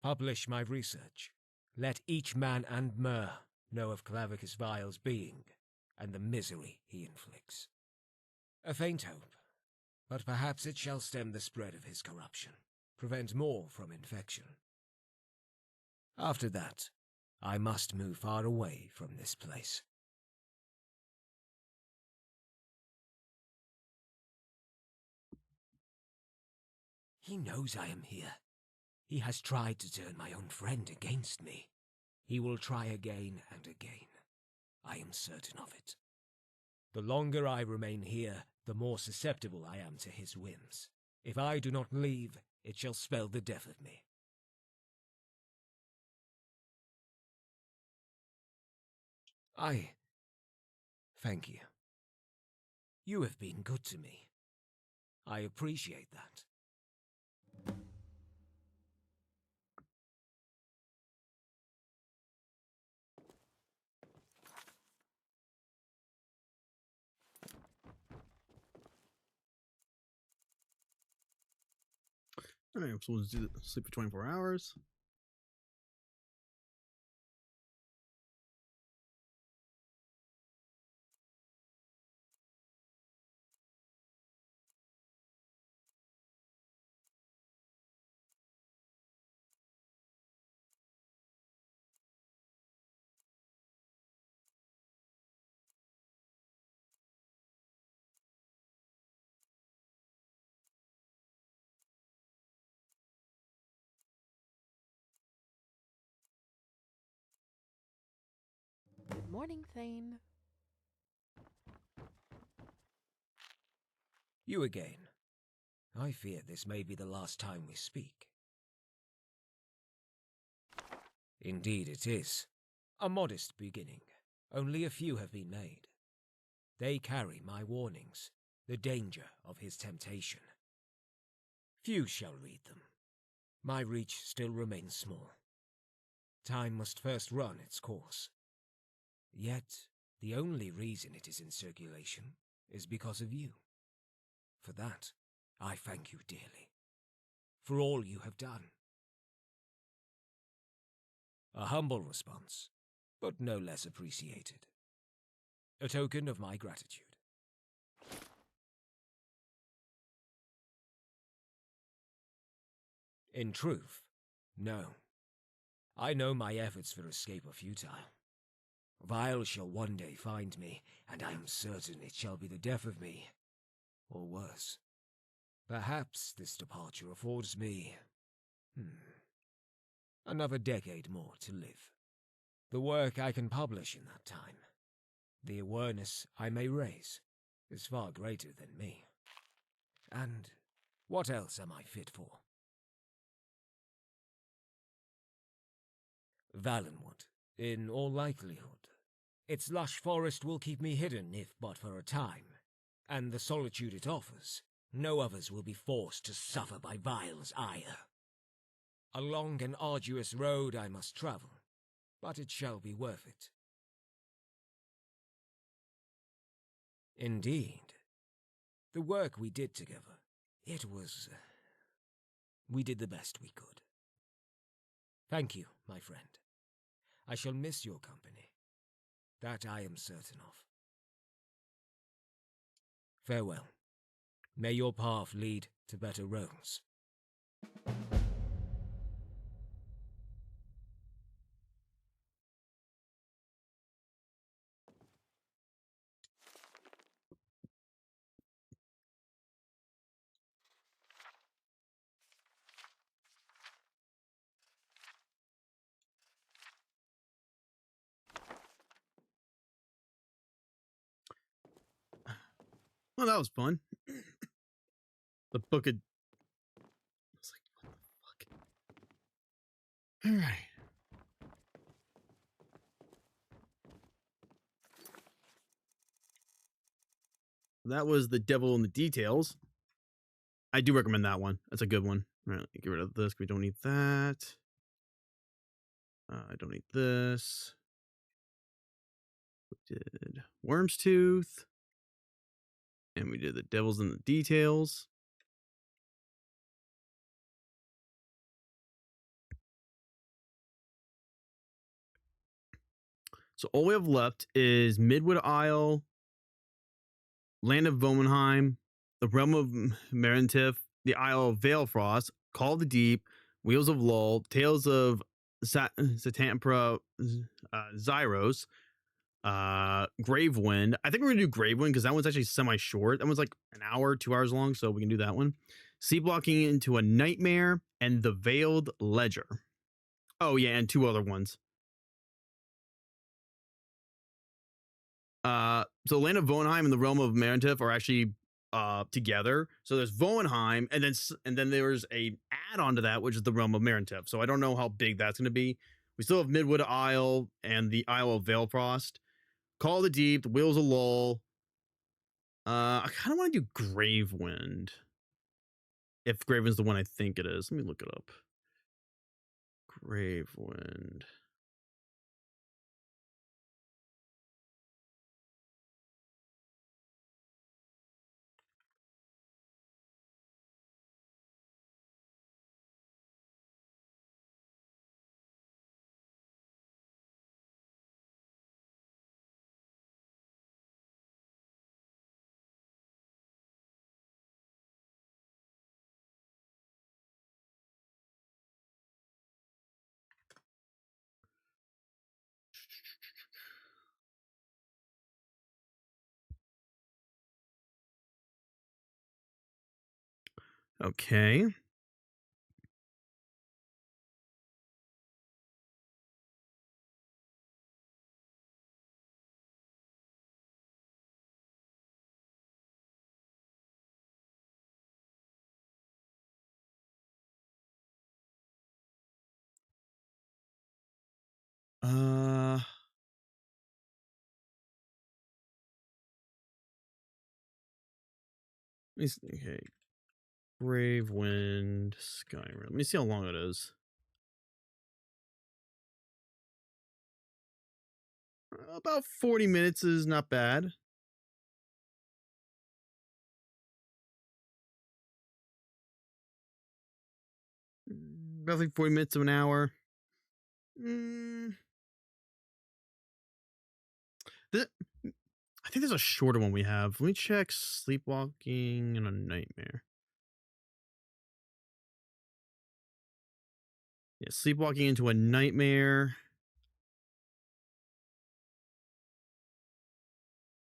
Publish my research. Let each man and mer know of Clavicus Vile's being and the misery he inflicts. A faint hope, but perhaps it shall stem the spread of his corruption, prevent more from infection. After that, I must move far away from this place. He knows I am here. He has tried to turn my own friend against me. He will try again and again. I am certain of it. The longer I remain here, the more susceptible I am to his whims. If I do not leave, it shall spell the death of me. I thank you. You have been good to me. I appreciate that. Alright, I'm supposed to sleep for 24 hours. Good morning, Thane. You again. I fear this may be the last time we speak. Indeed it is. A modest beginning. Only a few have been made. They carry my warnings, the danger of his temptation. Few shall read them. My reach still remains small. Time must first run its course. Yet, the only reason it is in circulation is because of you. For that, I thank you dearly. For all you have done. A humble response, but no less appreciated. A token of my gratitude. In truth, no. I know my efforts for escape are futile. Vile shall one day find me, and I am certain it shall be the death of me. Or worse. Perhaps this departure affords me another decade more to live. The work I can publish in that time, the awareness I may raise, is far greater than me. And what else am I fit for? Valenwood, in all likelihood. Its lush forest will keep me hidden if but for a time, and the solitude it offers, no others will be forced to suffer by Vile's ire. A long and arduous road I must travel, but it shall be worth it. Indeed. The work we did together, we did the best we could. Thank you, my friend. I shall miss your company. That I am certain of. Farewell. May your path lead to better roads. Well, that was fun. The book of... I was like, what the fuck? Alright. That was The Devil in the Details. I do recommend that one. That's a good one. All right, get rid of this. We don't need that. I don't need this. We did Wyrmstooth. And we did The Devil's in the Details. So all we have left is Midwood Isle, Land of Vomenheim, the Realm of Merentif, the Isle of Valefrost, Call of the Deep, Wheels of Lull, Tales of Satampra, Zyros, Gravewind. I think we're gonna do Gravewind because that one's actually semi-short. That one's like an hour, 2 hours long, so we can do that one. Sea Blocking into a Nightmare and the Veiled Ledger. Oh yeah, and 2 other ones. So Land of Vohenheim and the Realm of Merentif are actually together. So there's Vohenheim, and then there's a add-on to that, which is the Realm of Merentif. So I don't know how big that's going to be. We still have Midwood Isle and the Isle of Valefrost, Call of the Deep, the Wheels of Lull. I kind of want to do Gravewind. If Gravewind's the one I think it is. Let me look it up. Gravewind. Okay. Okay. Gravewind, Skyrim. Let me see how long it is. About 40 minutes is not bad. Roughly 40 minutes to an hour. I think there's a shorter one we have. Let me check Sleepwalking in a Nightmare. Yeah, Sleepwalking into a Nightmare.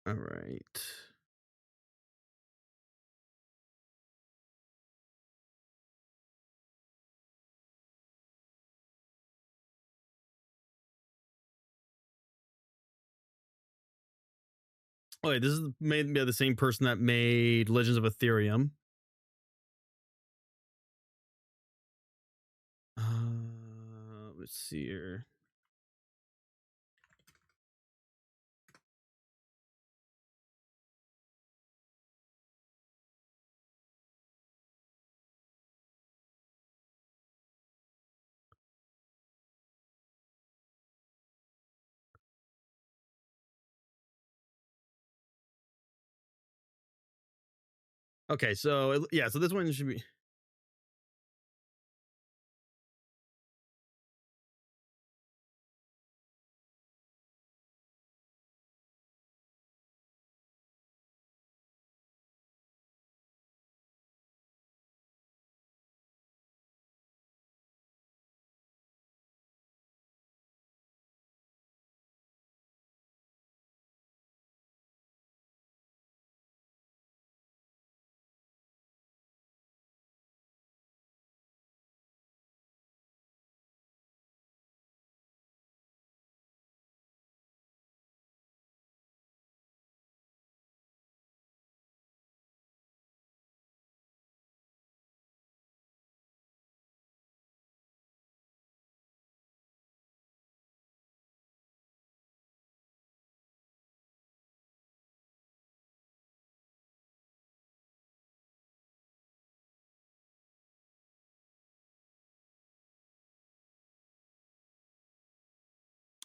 All right. Oh, wait, this is made by the same person that made Legends of Ethereum. Let's see here. Okay, so yeah, so this one should be.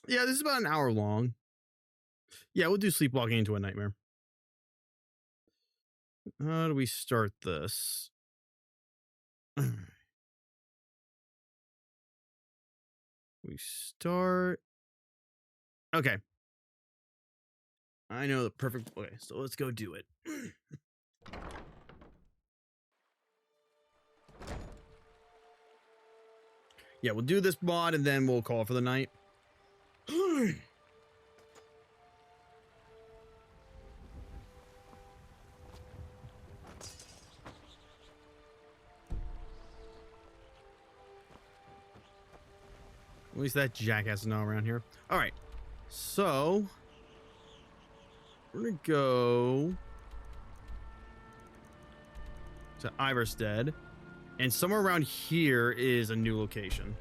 Yeah, this is about an hour long. Yeah, we'll do Sleepwalking into a Nightmare. How do we start this? We start. Okay. I know the perfect way, so let's go do it. Yeah, we'll do this mod and then we'll call for the night. At least that jackass is not around here. All right, so we're gonna go to Iverstead, and somewhere around here is a new location.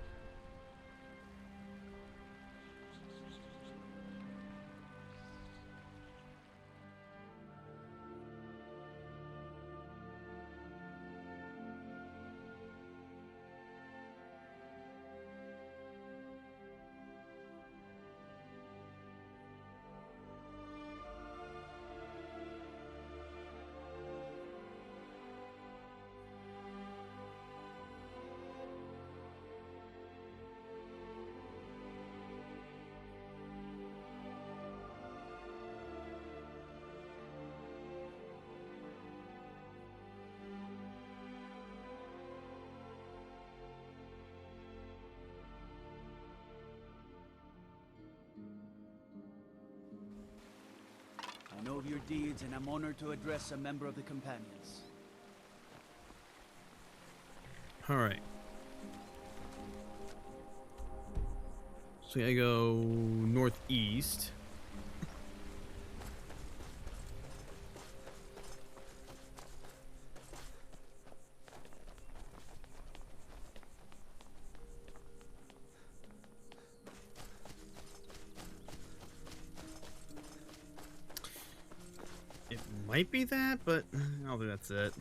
I know of your deeds, and I'm honored to address a member of the Companions. All right. So we gotta go northeast. It might be that, but I don't think that's it.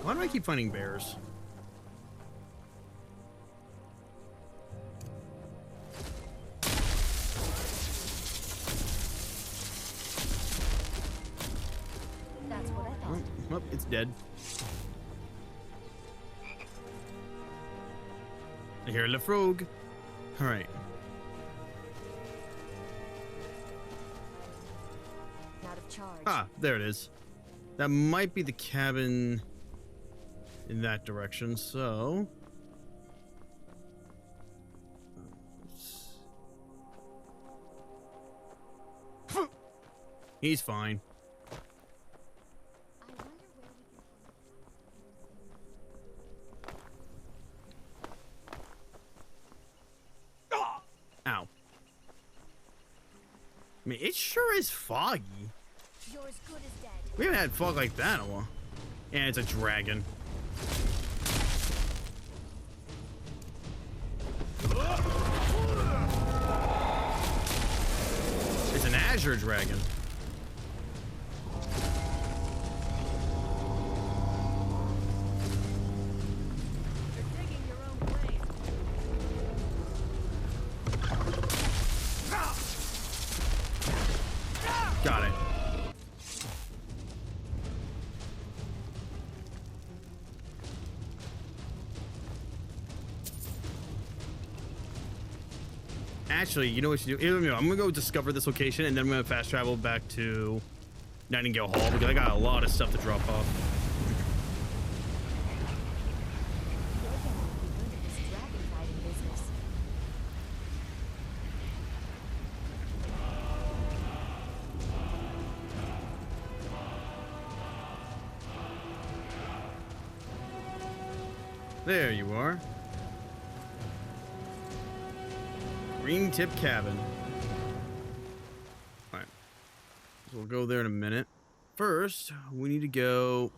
Why do I keep finding bears? That's what I thought. Oh, it's dead. I hear Le Frog. All right. Out of charge. Ah, there it is. That might be the cabin in that direction, so he's fine. Ow. I mean, it sure is foggy. You're as good as dead. We haven't had fog like that in a while. And it's a dragon. It's an azure dragon. Got it. Actually, you know what you do? I'm gonna go discover this location, and then I'm gonna fast travel back to Nightingale Hall because I got a lot of stuff to drop off. There you are. Green Tip Cabin. Alright. So we'll go there in a minute. First, we need to go...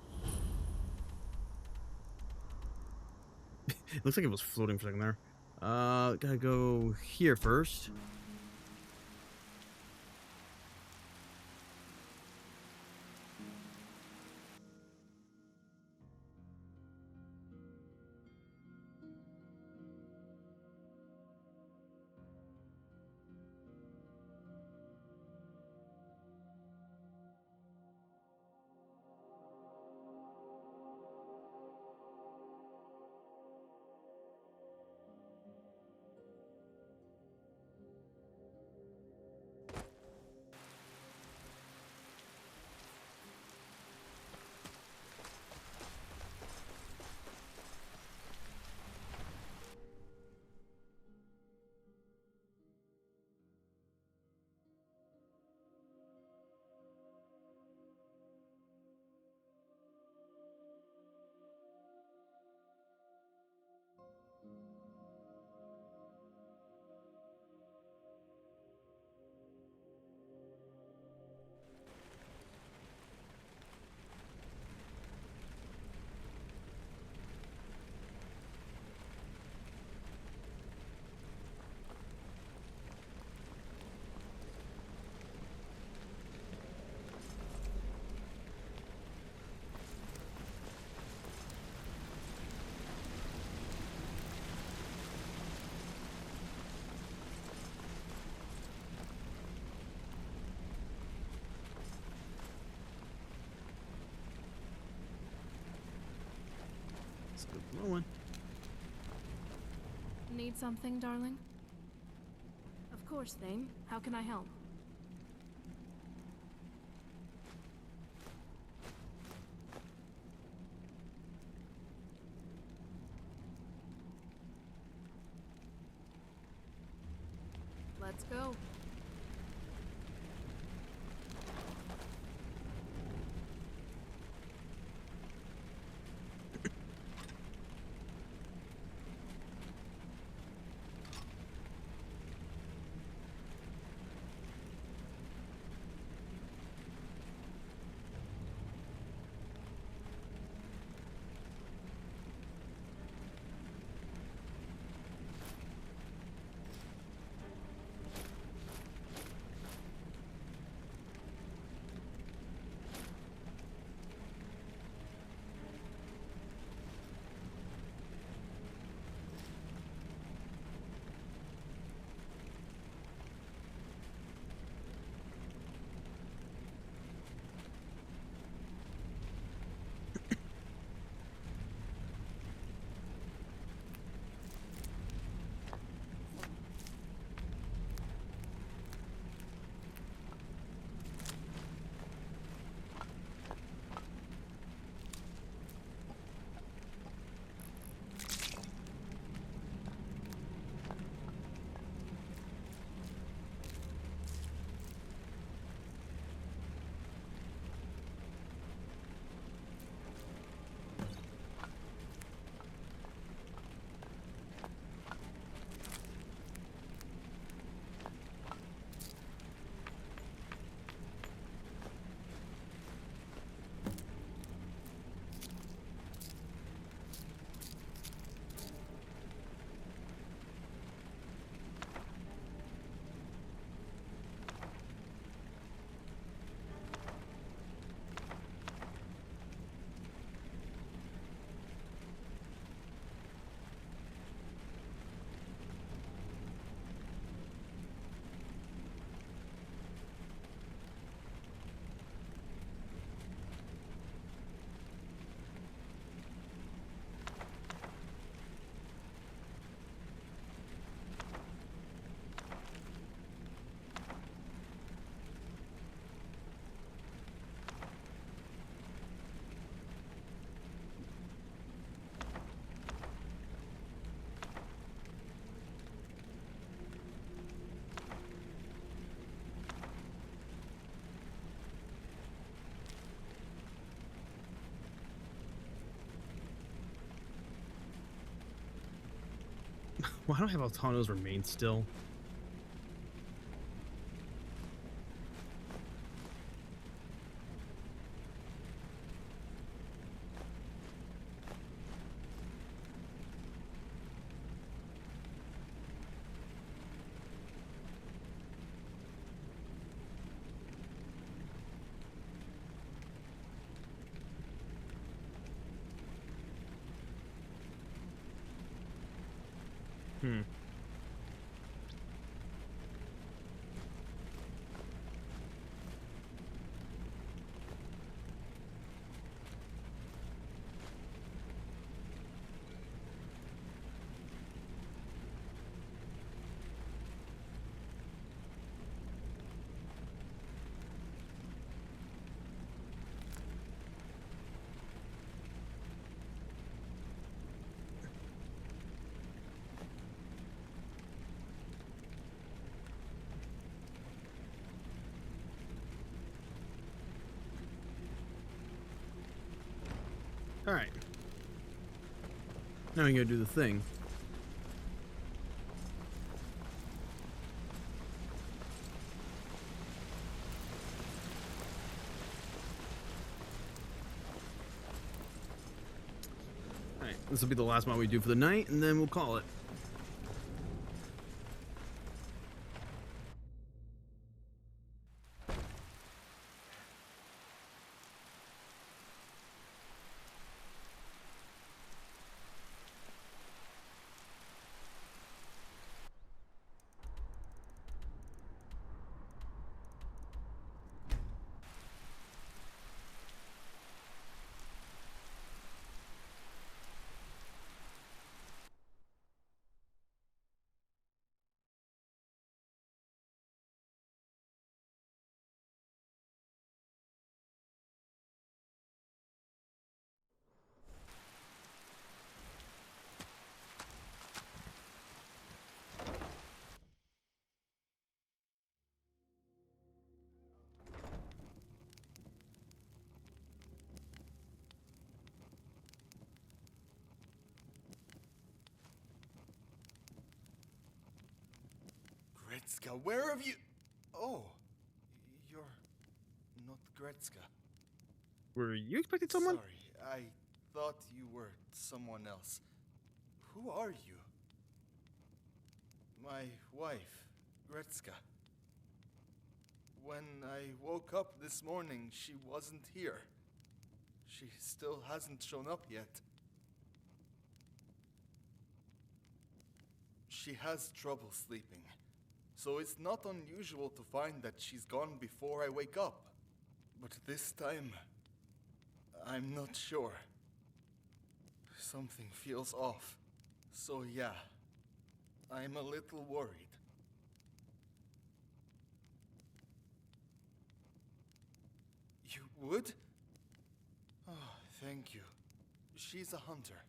It looks like it was floating for a second there. Gotta go here first. Rolling. Need something, darling? Of course, Thane. How can I help? Let's go. Why don't I have Altano's remain still? Hmm. Alright. Now we gotta do the thing. Alright, this will be the last one we do for the night, and then we'll call it. Gretzka, where have you... Oh, you're not Gretzka. Were you expecting someone? Sorry, I thought you were someone else. Who are you? My wife, Gretzka. When I woke up this morning, she wasn't here. She still hasn't shown up yet. She has trouble sleeping, so it's not unusual to find that she's gone before I wake up. But this time, I'm not sure. Something feels off. So yeah, I'm a little worried. You would? Oh, thank you. She's a hunter.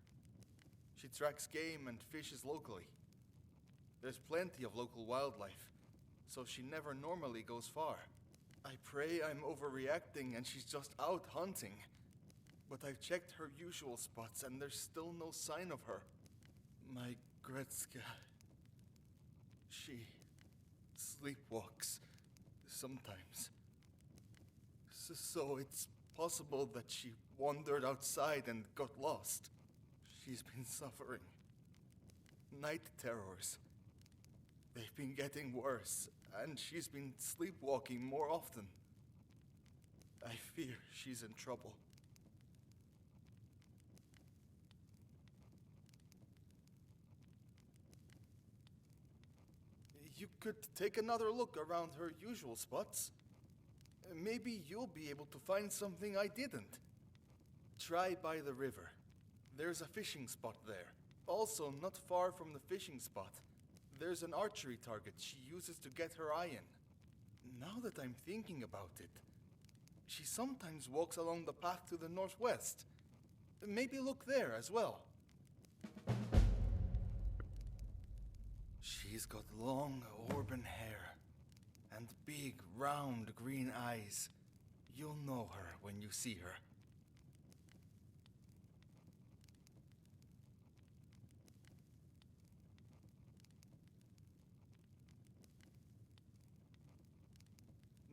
She tracks game and fishes locally. There's plenty of local wildlife, so she never normally goes far. I pray I'm overreacting and she's just out hunting. But I've checked her usual spots and there's still no sign of her. My Gretzka... She sleepwalks sometimes. So it's possible that she wandered outside and got lost. She's been suffering night terrors. They've been getting worse, and she's been sleepwalking more often. I fear she's in trouble. You could take another look around her usual spots. Maybe you'll be able to find something I didn't. Try by the river. There's a fishing spot there. Also, not far from the fishing spot, there's an archery target she uses to get her eye in. Now that I'm thinking about it, she sometimes walks along the path to the northwest. Maybe look there as well. She's got long, auburn hair and big, round green eyes. You'll know her when you see her.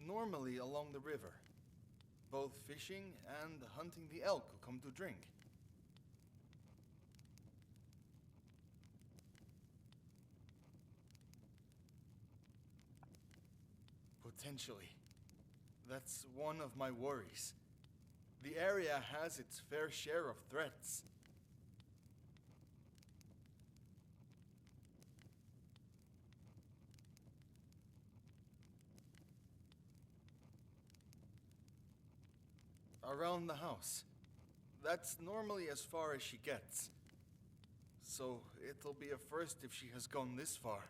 normally along the river, both fishing and hunting the elk who come to drink. Potentially. That's one of my worries. The area has its fair share of threats. Around the house. That's normally as far as she gets. So it'll be a first if she has gone this far.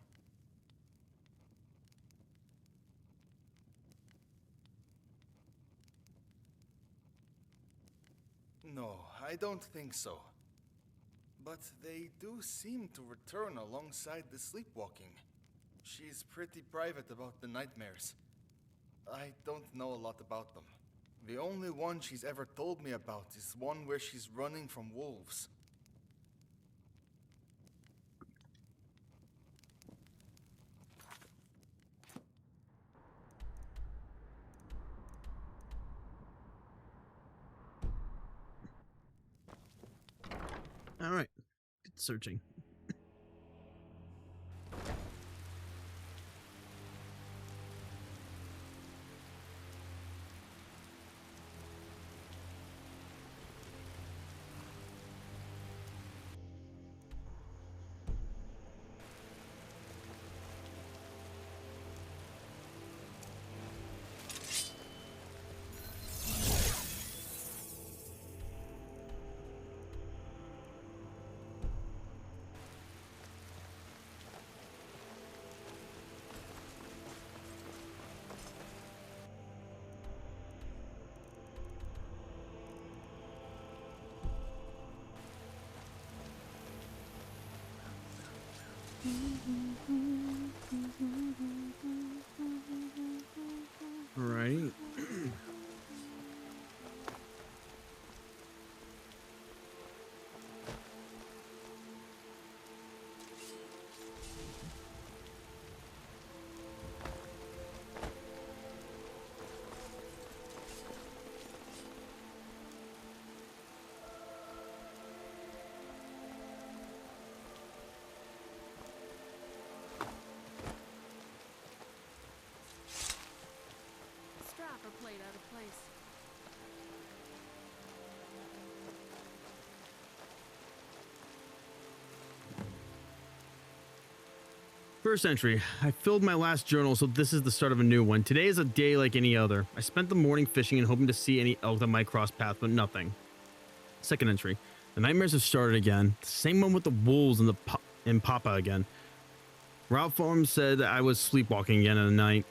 No, I don't think so. But they do seem to return alongside the sleepwalking. She's pretty private about the nightmares. I don't know a lot about them. The only one she's ever told me about is one where she's running from wolves. All right, good searching. Right. Strap or plate out of place. First entry. I filled my last journal, so this is the start of a new one. Today is a day like any other. I spent the morning fishing and hoping to see any elk that might cross paths, but nothing. Second entry. The nightmares have started again. Same one with the wolves and Papa again. Ralph Farm said that I was sleepwalking again in the night.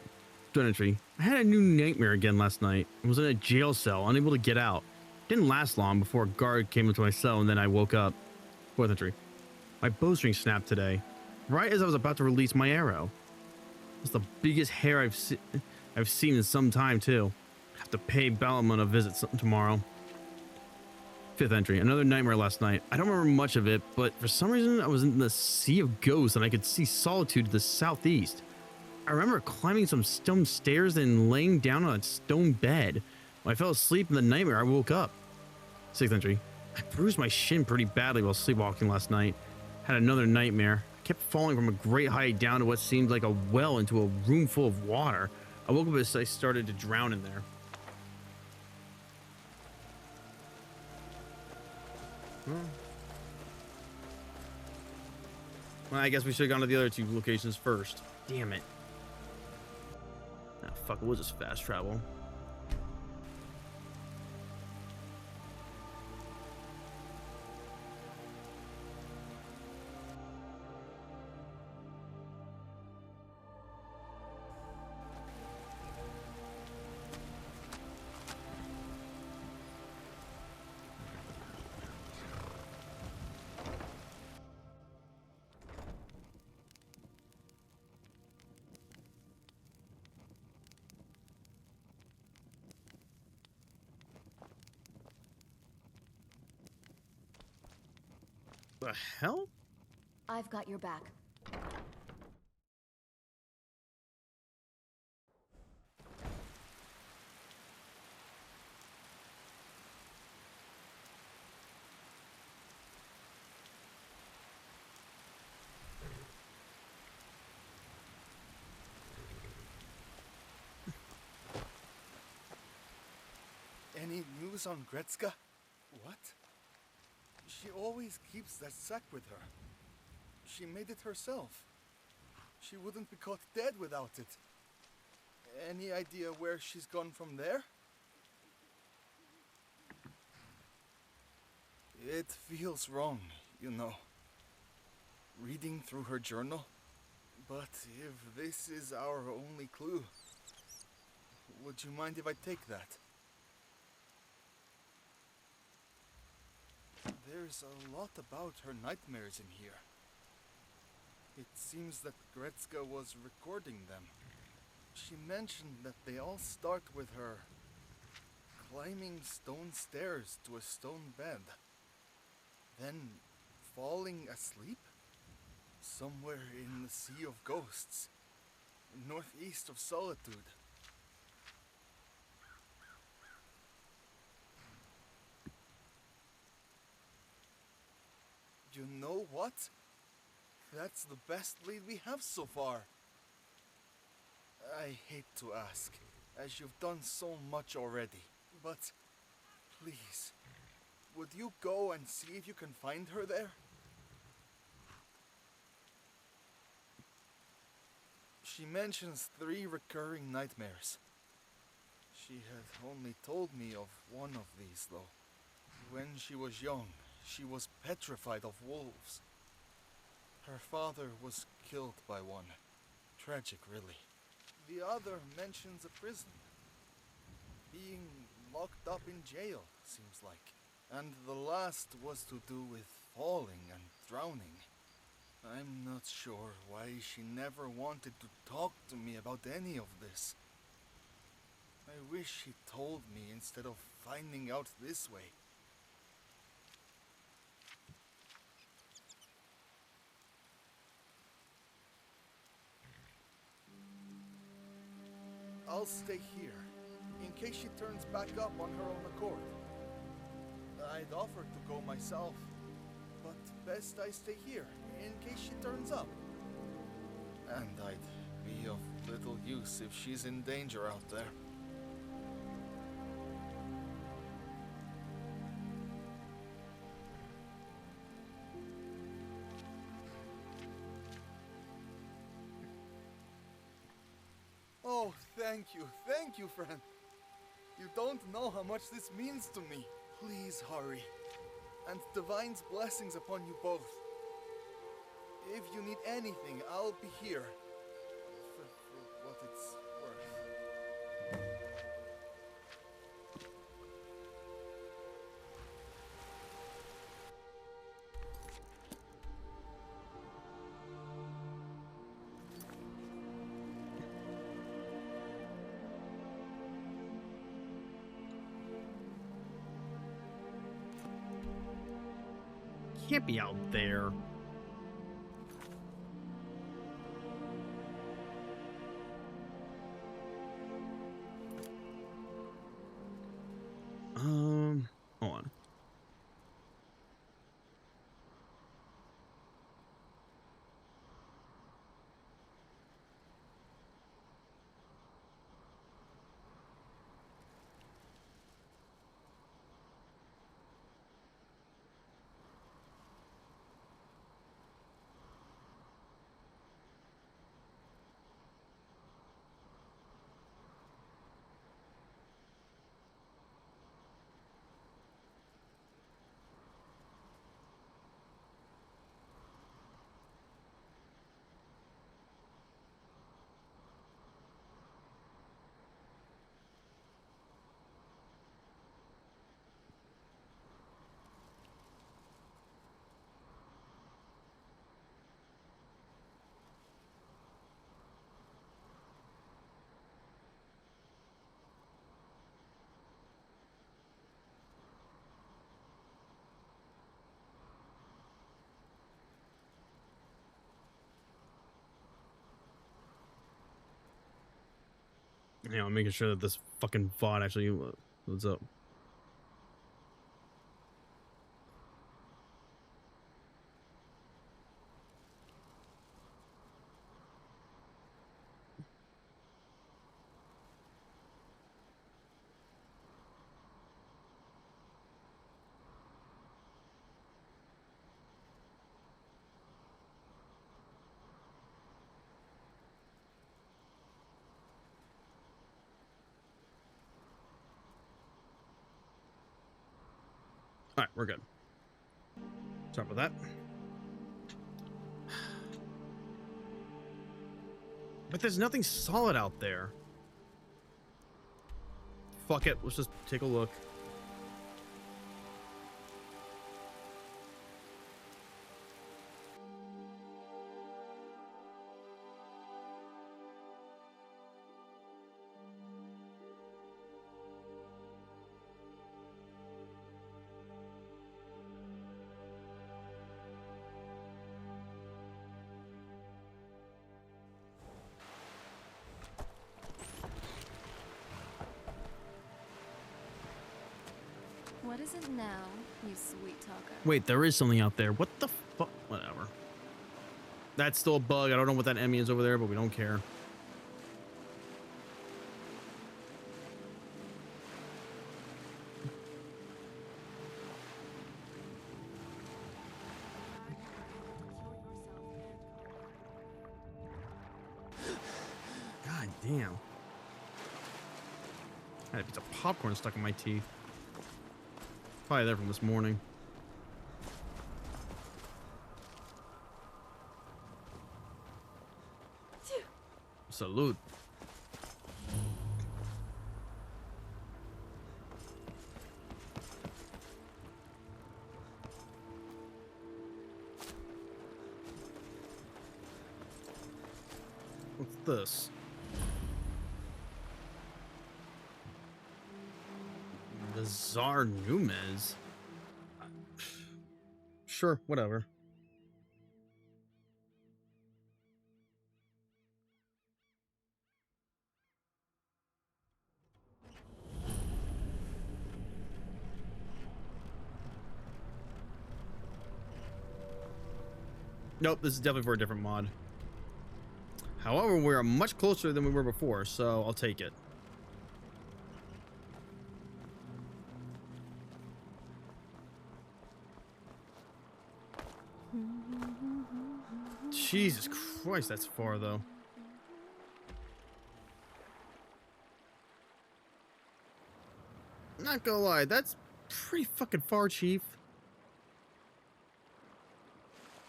Third entry. I had a new nightmare again last night. I was in a jail cell, unable to get out. Didn't last long before a guard came into my cell and then I woke up. Fourth entry. My bowstring snapped today, right as I was about to release my arrow. It's the biggest hair I've seen in some time too. I have to pay Balamon a visit tomorrow. Fifth entry. Another nightmare last night. I don't remember much of it, but for some reason I was in the sea of ghosts and I could see Solitude to the southeast. I remember climbing some stone stairs and laying down on a stone bed. When I fell asleep in the nightmare, I woke up. Sixth entry. I bruised my shin pretty badly while sleepwalking last night. Had another nightmare. I kept falling from a great height down to what seemed like a well into a room full of water. I woke up as I started to drown in there. Well, I guess we should have gone to the other two locations first. Damn it. Ah, fuck it, we'll just fast travel. The hell? I've got your back. Any news on Gretzka? What? She always keeps that sack with her. She made it herself. She wouldn't be caught dead without it. Any idea where she's gone from there? It feels wrong, you know. Reading through her journal. But if this is our only clue, would you mind if I take that? There's a lot about her nightmares in here. It seems that Gretzka was recording them. She mentioned that they all start with her climbing stone stairs to a stone bed, then falling asleep somewhere in the Sea of Ghosts, northeast of Solitude. You know what? That's the best lead we have so far. I hate to ask, as you've done so much already, but please, would you go and see if you can find her there? She mentions 3 recurring nightmares. She had only told me of one of these, though. When she was young, she was petrified of wolves. Her father was killed by one. Tragic, really. The other mentions a prison. Being locked up in jail, seems like. And the last was to do with falling and drowning. I'm not sure why she never wanted to talk to me about any of this. I wish she told me instead of finding out this way. I'll stay here, in case she turns back up on her own accord. I'd offered to go myself, but best I stay here, in case she turns up. And I'd be of little use if she's in danger out there. Oh, thank you, friend. You don't know how much this means to me. Please hurry, and Divine's blessings upon you both. If you need anything, I'll be here. For what it's worth. Can't be out there. Hold on. Yeah, I'm making sure that this fucking VOD actually loads up. Alright, we're good. Sorry about that. But there's nothing solid out there. Fuck it, let's just take a look. What is it now, you sweet talker? Wait, there is something out there. What the fuck? Whatever. That's still a bug. I don't know what that enemy is over there, but we don't care. God damn. I had a piece of popcorn stuck in my teeth. Probably there from this morning. Salute. What's this? Bizarre Numez. Sure, whatever. Nope, this is definitely for a different mod. However, we're much closer than we were before, so I'll take it. Jesus Christ, that's far, though. Not gonna lie, that's pretty fucking far, Chief.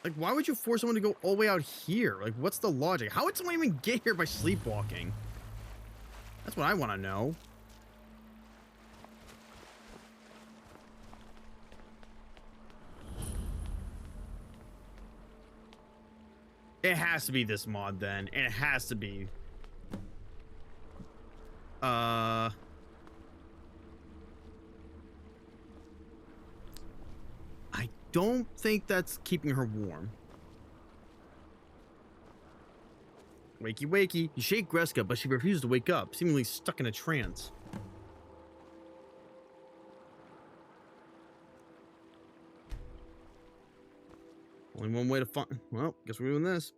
Like, why would you force someone to go all the way out here? Like, what's the logic? How would someone even get here by sleepwalking? That's what I want to know. It has to be this mod, then. And it has to be... I don't think that's keeping her warm. Wakey, wakey. You shake Greska, but she refuses to wake up, seemingly stuck in a trance. Only one way to find... Well, guess we're doing this.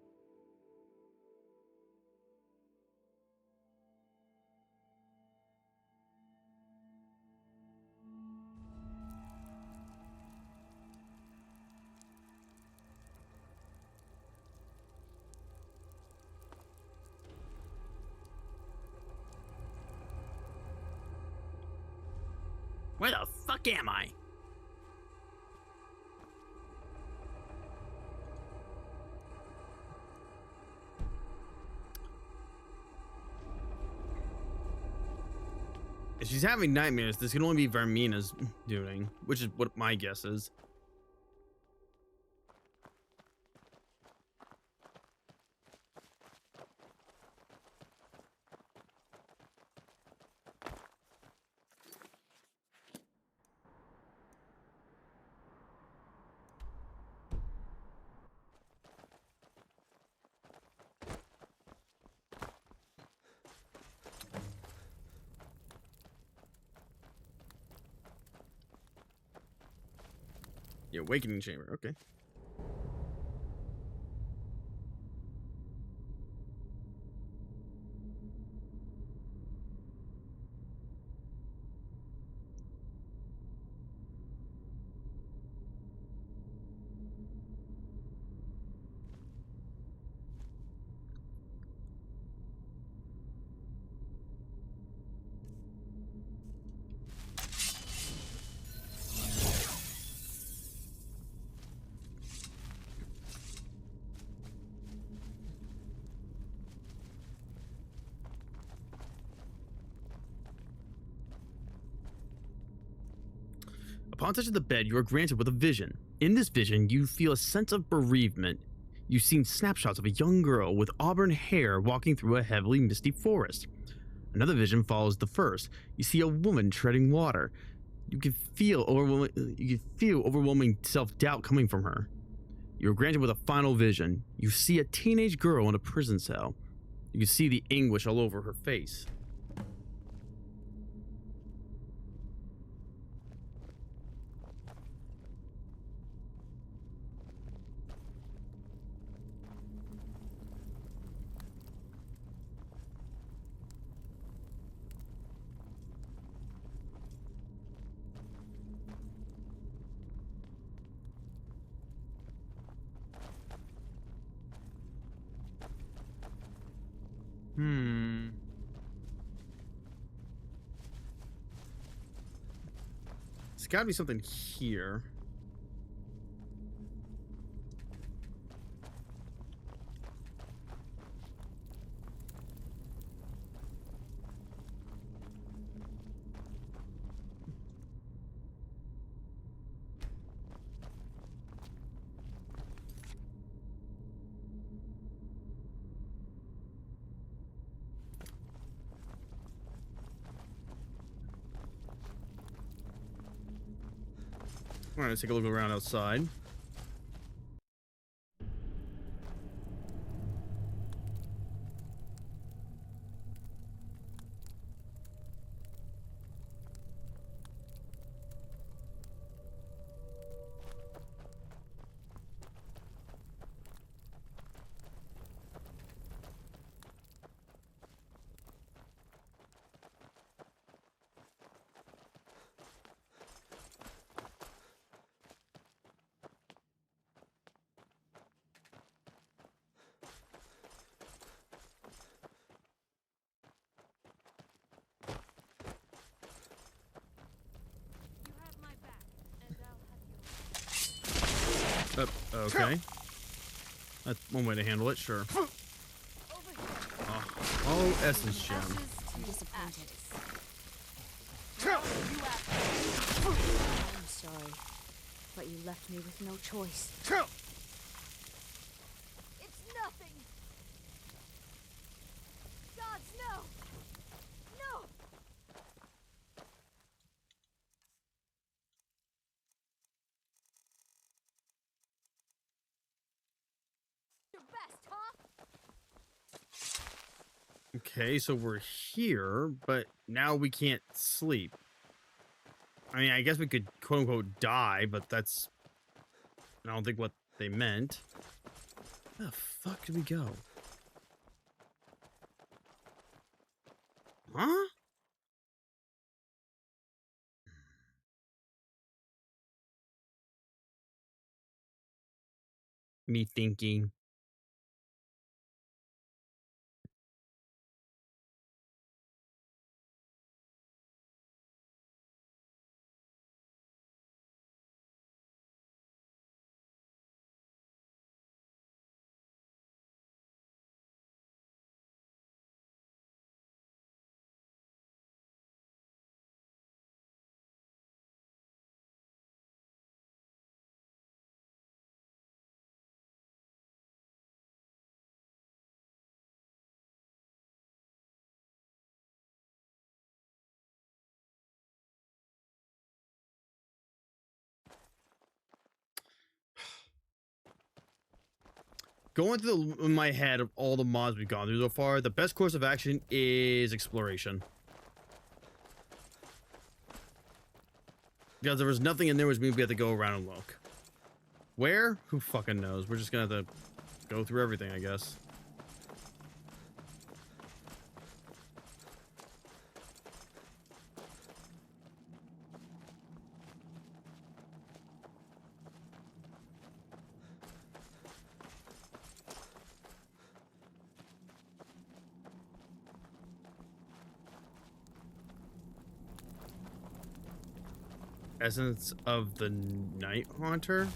Where the fuck am I? If she's having nightmares, this can only be Vermina's doing, which is what my guess is. The awakening chamber, okay. Upon touching the bed, you are granted with a vision. In this vision, you feel a sense of bereavement. You've seen snapshots of a young girl with auburn hair walking through a heavily misty forest. Another vision follows the first. You see a woman treading water. You can feel overwhelming self-doubt coming from her. You're granted with a final vision. You see a teenage girl in a prison cell. You can see the anguish all over her face. There's gotta be something here. All right, let's take a look around outside. Okay. That's one way to handle it, sure. Oh, essence gem. I'm disappointed. I'm sorry, but you left me with no choice. It's nothing. Gods, no. No. Your best, huh? Okay, so we're here, but now we can't sleep. I mean, I guess we could quote-unquote die, but that's... I don't think what they meant. Where the fuck did we go? Huh? Me thinking. Going through in my head of all the mods we've gone through so far, the best course of action is exploration. Because there was nothing in there, which means we have to go around and look. Where? Who fucking knows? We're just gonna have to go through everything, I guess. Essence of the Night Haunter?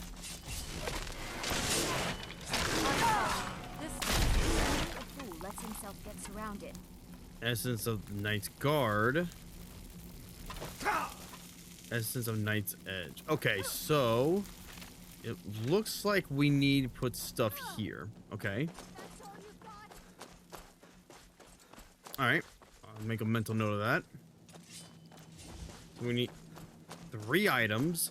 This a fool lets himself get surrounded. Essence of the Night's Guard. Essence of Night's Edge. Okay, so it looks like we need to put stuff here. Okay. All right. I'll make a mental note of that. So we need 3 items.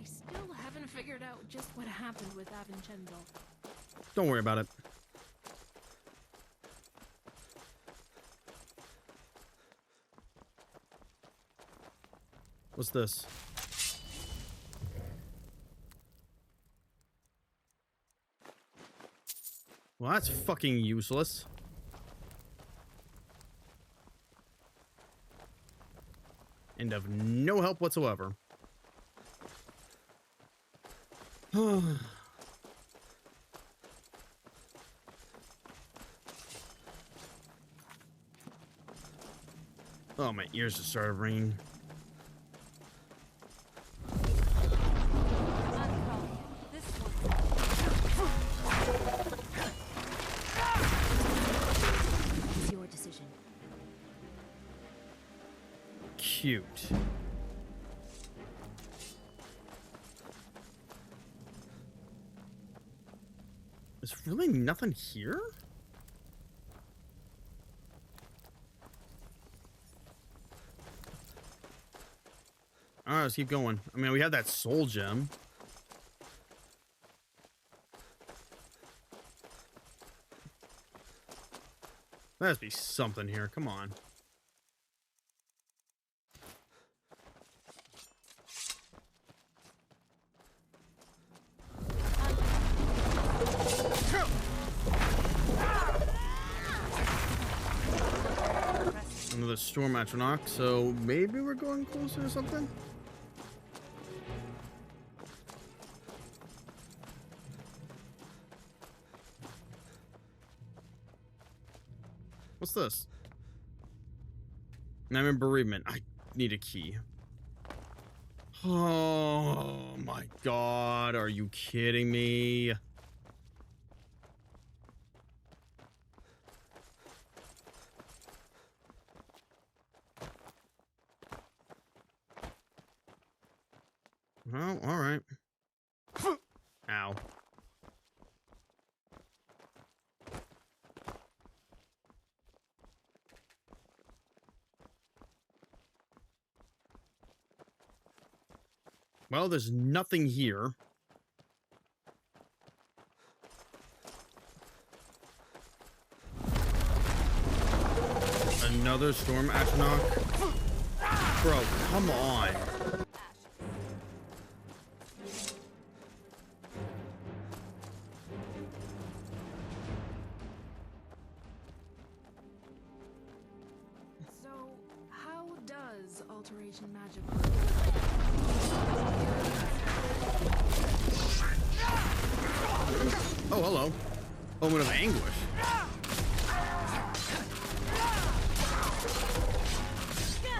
I still haven't figured out just what happened with Avincenzo. Don't worry about it. What's this? Well, that's fucking useless. And of no help whatsoever. Oh, my ears just started ringing. It's your decision. Cute. There's really nothing here? Alright, let's keep going. I mean, we have that soul gem. There must be something here. Come on. Another storm atronach, so maybe we're going closer to something? What's this? I'm in bereavement. I need a key. Oh my god, are you kidding me? Well, alright. Ow. Well, there's nothing here. Another storm atronach. Bro, come on. So, how does alteration magic work? Oh, hello. Omen of anguish.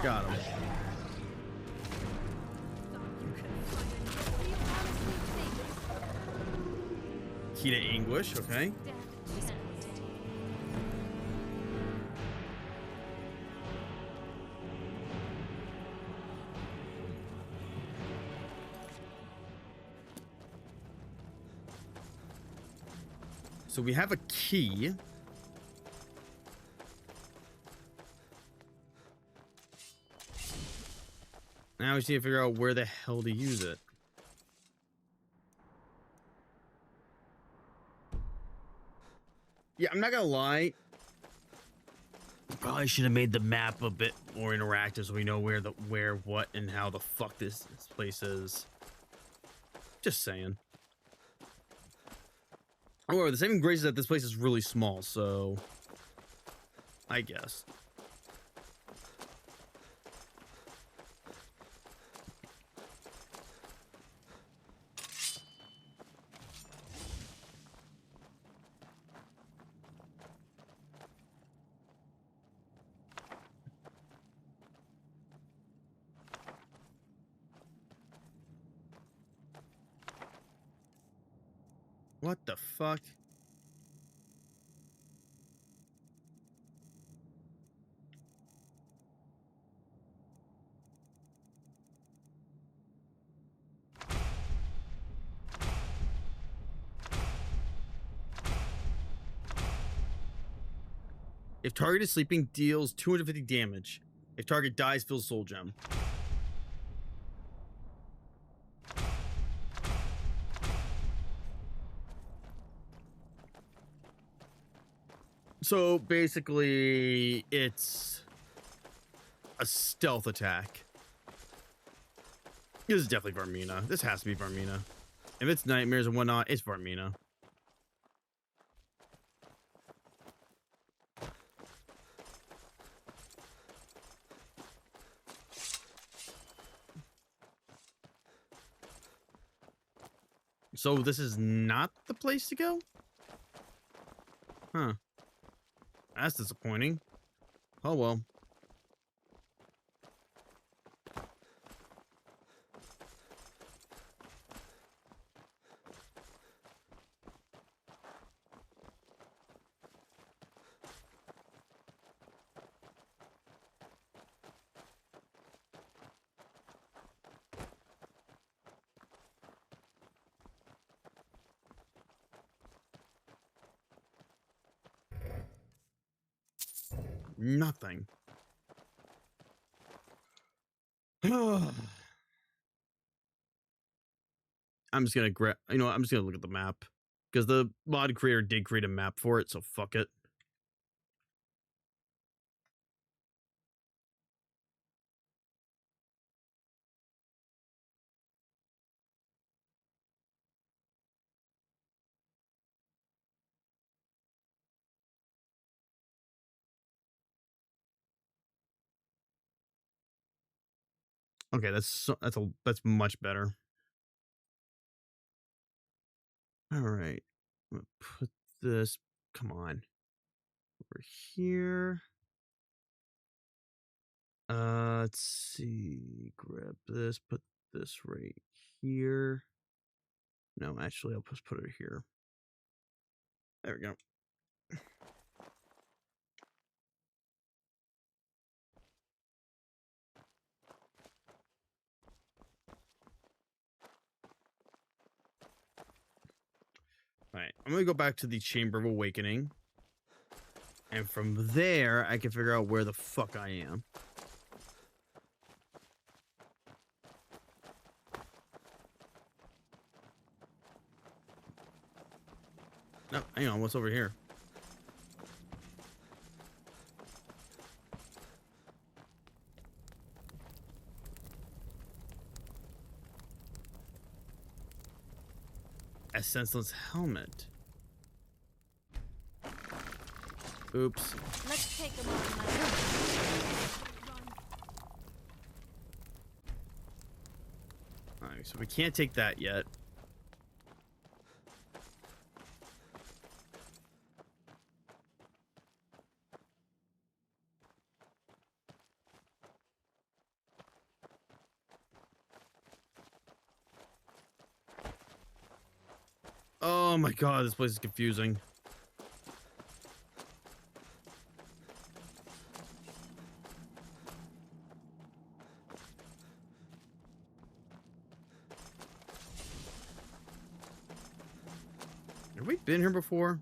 Got him. Key to anguish, okay. So we have a key. Now we just need to figure out where the hell to use it. Yeah, I'm not gonna lie. Probably should have made the map a bit more interactive so we know where, what, and how the fuck this place is. Just saying. However, the saving grace is that this place is really small, so I guess. What the fuck? If target is sleeping, deals 250 damage. If target dies, fills soul gem. So basically, it's a stealth attack. This is definitely Varmina. This has to be Varmina. If it's nightmares and whatnot, it's Varmina. So this is not the place to go? Huh. That's disappointing. Oh well. Nothing. I'm just gonna grab. You know what? I'm just gonna look at the map because the mod creator did create a map for it. So fuck it. Okay, that's much better. All right, I'm gonna put this. Come on, over here. Let's see. Grab this. Put this right here. No, actually, I'll just put it here. There we go. All right, I'm gonna go back to the Chamber of Awakening, and from there, I can figure out where the fuck I am. No, hang on. What's over here? A senseless helmet. Oops. Let's take them on. Alright, so we can't take that yet. Oh my god, this place is confusing. Have we been here before?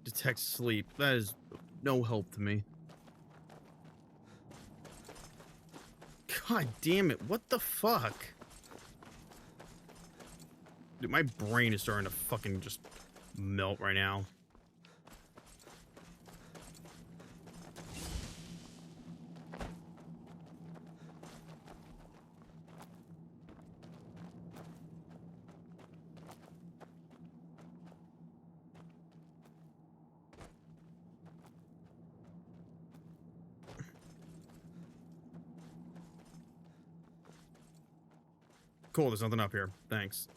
Detect sleep. That is no help to me. God damn it. What the fuck? Dude, my brain is starting to fucking just melt right now. Cool, there's nothing up here. Thanks.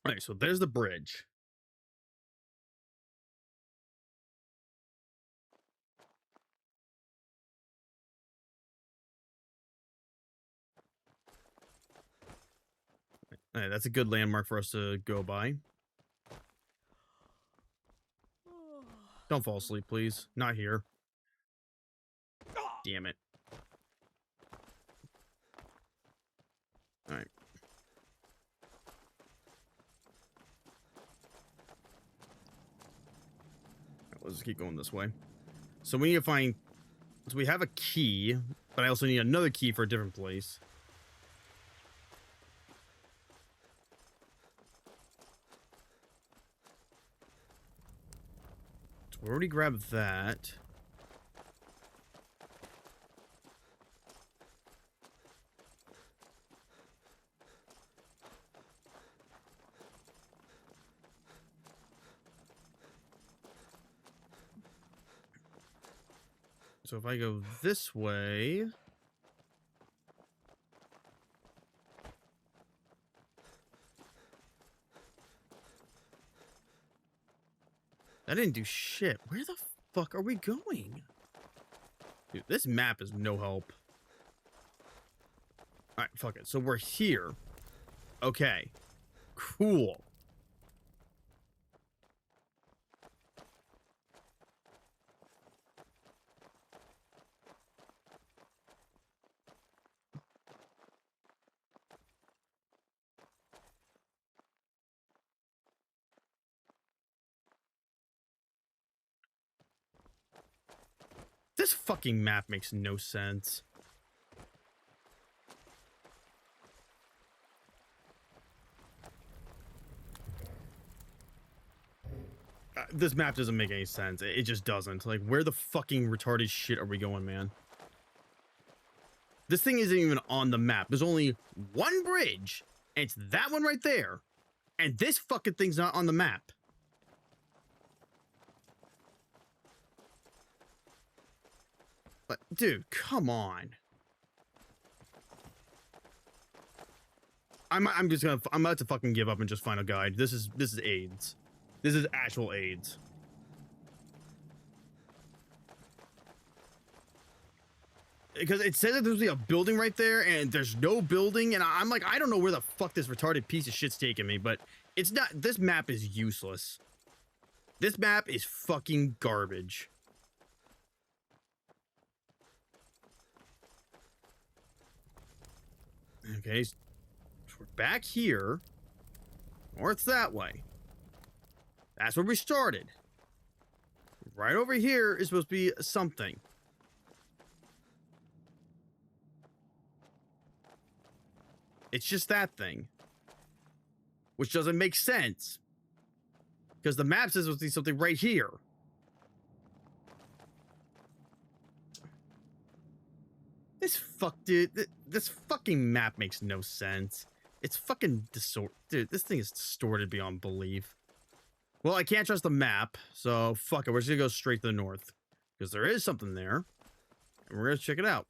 All right, so there's the bridge. All right, that's a good landmark for us to go by. Don't fall asleep, please. Not here. Damn it. All right. Let's just keep going this way. So we need to find... So we have a key, but I also need another key for a different place. So we already grabbed that. So if I go this way... That didn't do shit. Where the fuck are we going? Dude, this map is no help. Alright, fuck it. So we're here. Okay. Cool. This fucking map makes no sense. This map doesn't make any sense. It just doesn't. Like, where the fucking retarded shit are we going, man? This thing isn't even on the map. There's only one bridge, and it's that one right there. And this fucking thing's not on the map. But, dude, come on. I'm about to fucking give up and just find a guide. This is AIDS. This is actual AIDS. Because it says that there's a building right there, and there's no building, and I'm like, I don't know where the fuck this retarded piece of shit's taking me, but it's not. This map is useless. This map is fucking garbage. Okay, so we're back here. North that way. That's where we started. Right over here is supposed to be something. It's just that thing. Which doesn't make sense. Because the map says there's supposed to be something right here. This fucking map makes no sense. It's fucking dude, this thing is distorted beyond belief. Well, I can't trust the map, so fuck it. We're just gonna go straight to the north. Because there is something there. And we're gonna check it out.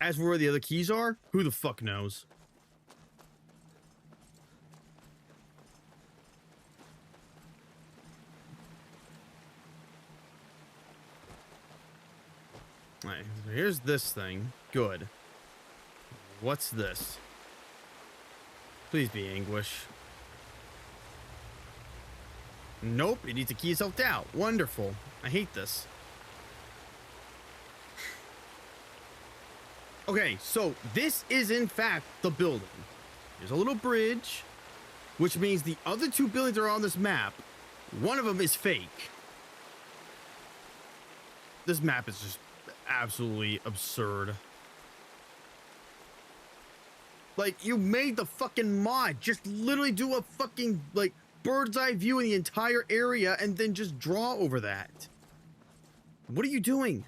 As for where the other keys are, who the fuck knows? Alright, so here's this thing. Good. What's this? Please be anguish. Nope, it needs to key itself out. Wonderful. I hate this. Okay, so this is in fact the building. There's a little bridge, which means the other two buildings are on this map. One of them is fake. This map is just absolutely absurd. Like, you made the fucking mod. Just literally do a fucking, like, bird's eye view in the entire area and then just draw over that. What are you doing?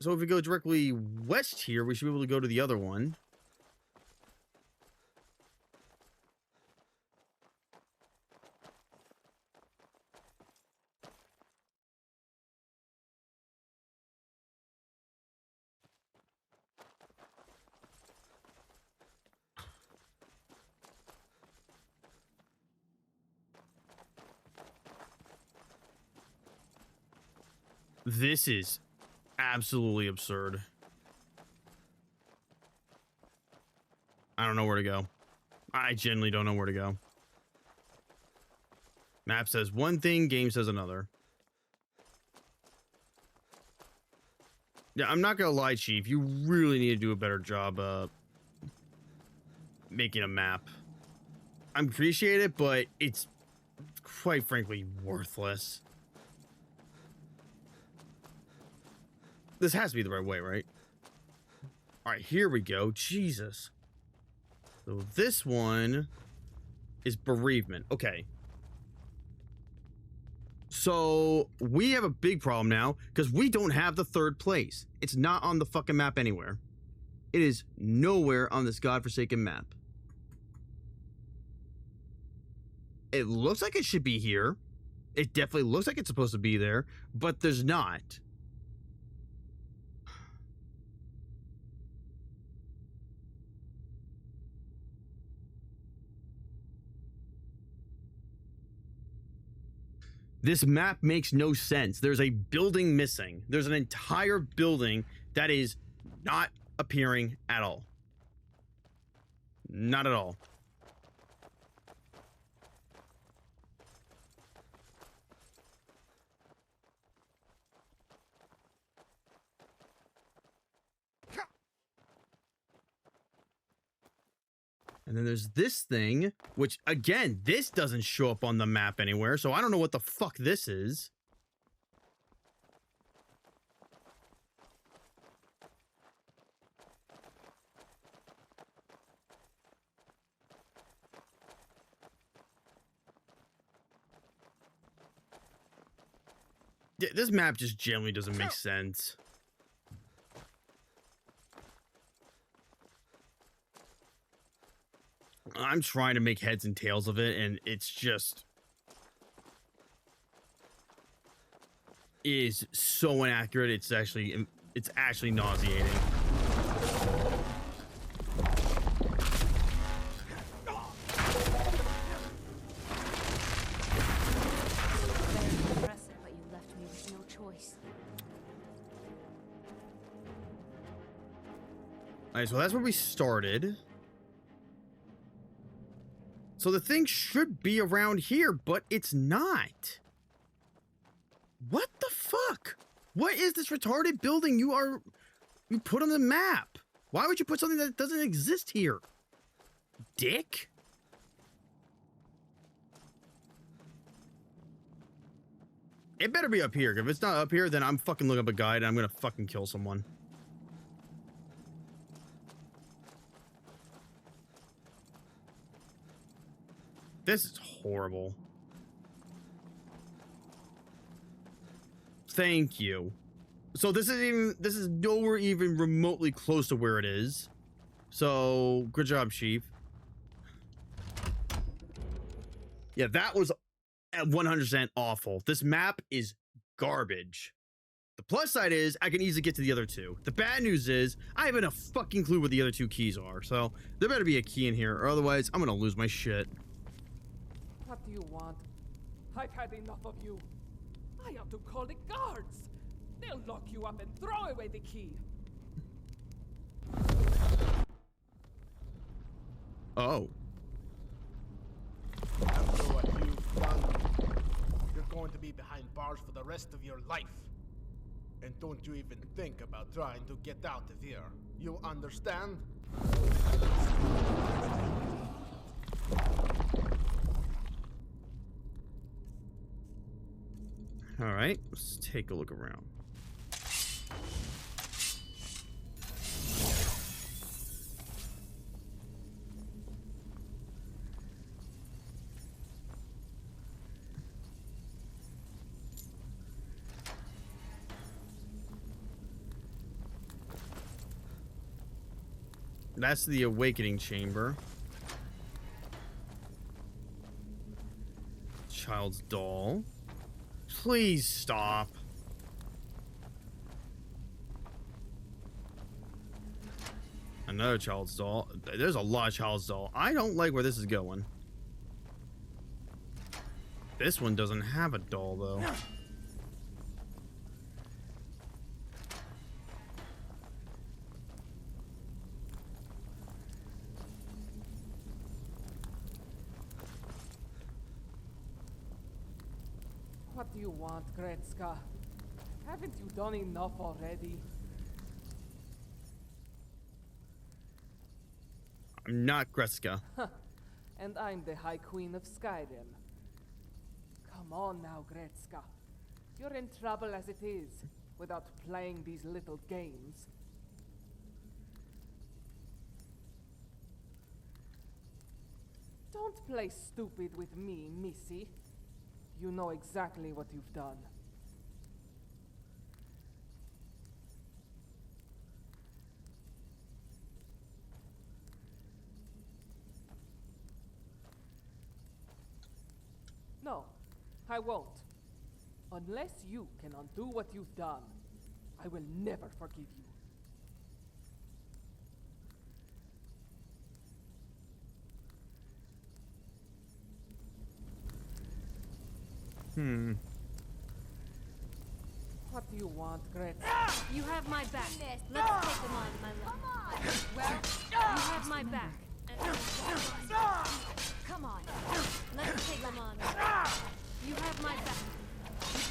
So if we go directly west here, we should be able to go to the other one. This is absolutely absurd. I don't know where to go. I genuinely don't know where to go. Map says one thing, game says another. Yeah, I'm not gonna lie, Chief. You really need to do a better job making a map. I appreciate it, but it's quite frankly worthless. This has to be the right way, right? All right, here we go. Jesus. So this one is bereavement. Okay. So we have a big problem now because we don't have the third place. It's not on the fucking map anywhere. It is nowhere on this godforsaken map. It looks like it should be here. It definitely looks like it's supposed to be there, but there's not. This map makes no sense. There's a building missing. There's an entire building that is not appearing at all. Not at all. And then there's this thing, which, again, this doesn't show up on the map anywhere, so I don't know what the fuck this is. Yeah, this map just generally doesn't make sense. I'm trying to make heads and tails of it, and it's just is so inaccurate. It's actually nauseating. Impressive, but you left me with no choice. All right, so that's where we started. So the thing should be around here, but it's not. What the fuck? What is this retarded building you put on the map? Why would you put something that doesn't exist here? Dick? It better be up here. If it's not up here, then I'm fucking looking up a guide and I'm gonna fucking kill someone. This is horrible. Thank you. So this is nowhere even remotely close to where it is. So good job, Chief. Yeah, that was 100% awful. This map is garbage. The plus side is I can easily get to the other two. The bad news is I haven't a fucking clue where the other two keys are. So there better be a key in here, or otherwise I'm gonna lose my shit. What do you want? I've had enough of you. I have to call the guards. They'll lock you up and throw away the key. Oh. After what you've done, you're going to be behind bars for the rest of your life. And don't you even think about trying to get out of here. You understand? All right, let's take a look around. That's the awakening chamber. Child's doll. Please stop. Another child's doll. There's a lot of child's doll. I don't like where this is going. This one doesn't have a doll though. What do you want, Gretzka? Haven't you done enough already? I'm not Gretzka. And I'm the High Queen of Skyrim. Come on now, Gretzka. You're in trouble as it is, without playing these little games. Don't play stupid with me, Missy. You know exactly what you've done. No, I won't. Unless you can undo what you've done, I will never forgive you. What do you want, Gretz? You have my back. Let's take them on, my love. Well, you have my back. Come on. Let's take them on. You have my back.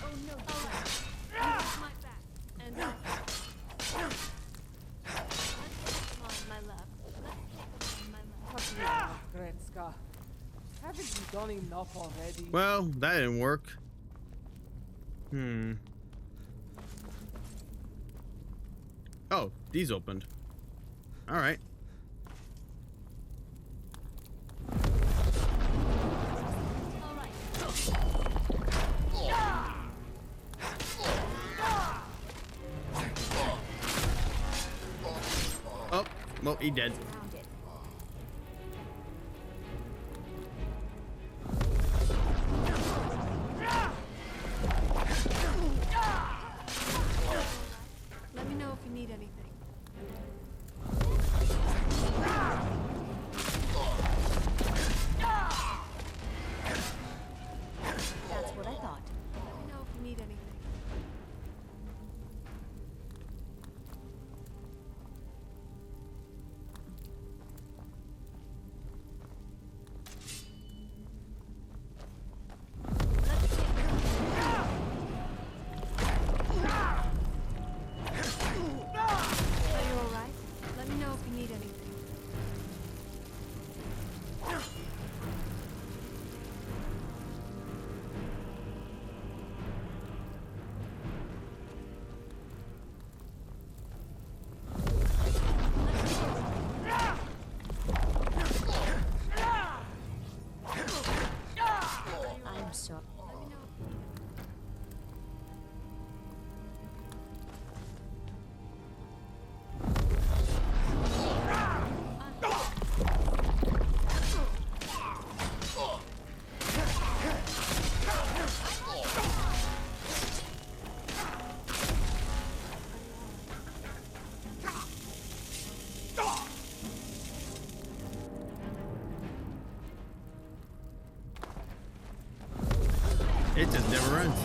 Oh no. All right. You have my back. And let's take them on, my love. Let's take them on, my love. What do you want, Gretzka? Haven't you done enough already? Well, that didn't work. Oh, these opened. All right. Oh, well, he dead. Let me know if you need anything. That's what I thought. Let me know if you need anything. Are you alright? Let me know if you need anything. I'm sorry. It just never ends.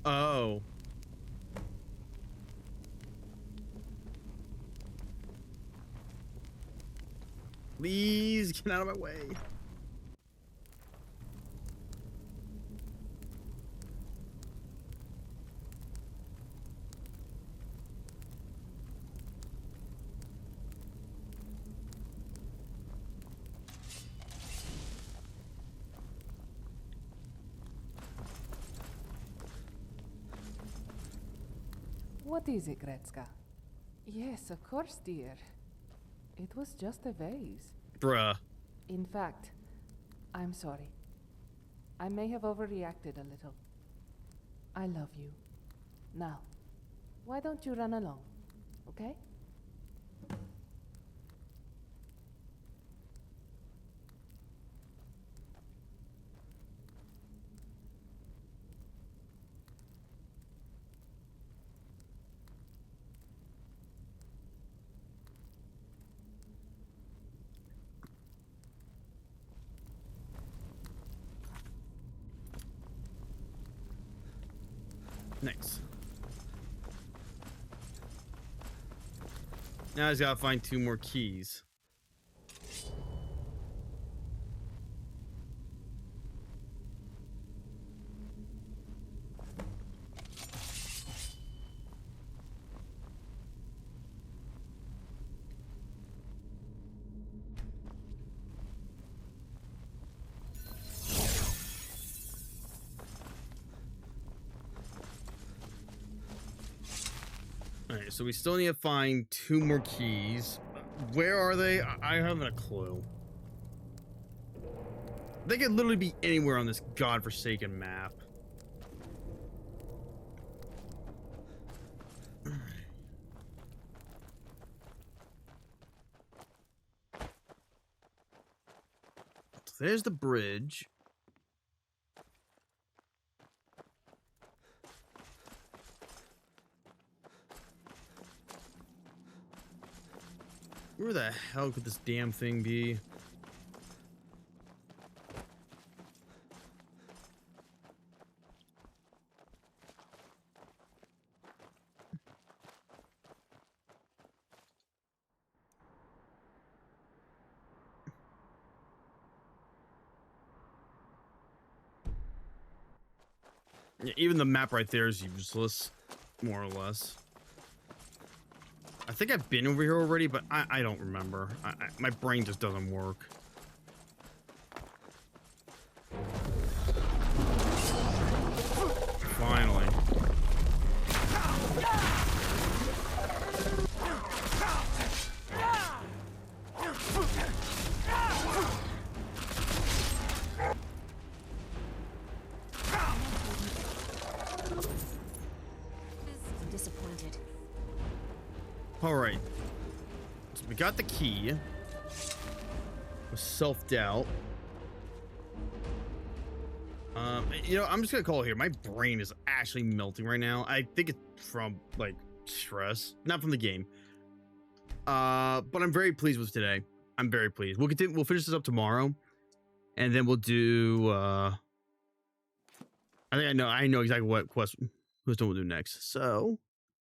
Oh. Please get out of my way. What is it, Gretzka? Yes, of course, dear. It was just a vase. Bruh. In fact, I'm sorry. I may have overreacted a little. I love you. Now, why don't you run along, okay? Nice. Now I just gotta find 2 more keys. Alright, so we still need to find 2 more keys. Where are they? I haven't a clue. They could literally be anywhere on this godforsaken map. So there's the bridge. Where the hell could this damn thing be? Yeah, even the map right there is useless, more or less. I think I've been over here already, but I don't remember. My brain just doesn't work. Finally. I'm disappointed. All right. So we got the key. With self-doubt. You know, I'm just gonna call it here. My brain is actually melting right now. I think it's from like stress, not from the game. But I'm very pleased with today. I'm very pleased. We'll continue. We'll finish this up tomorrow, and then we'll do. I think I know exactly what quest we'll do next. So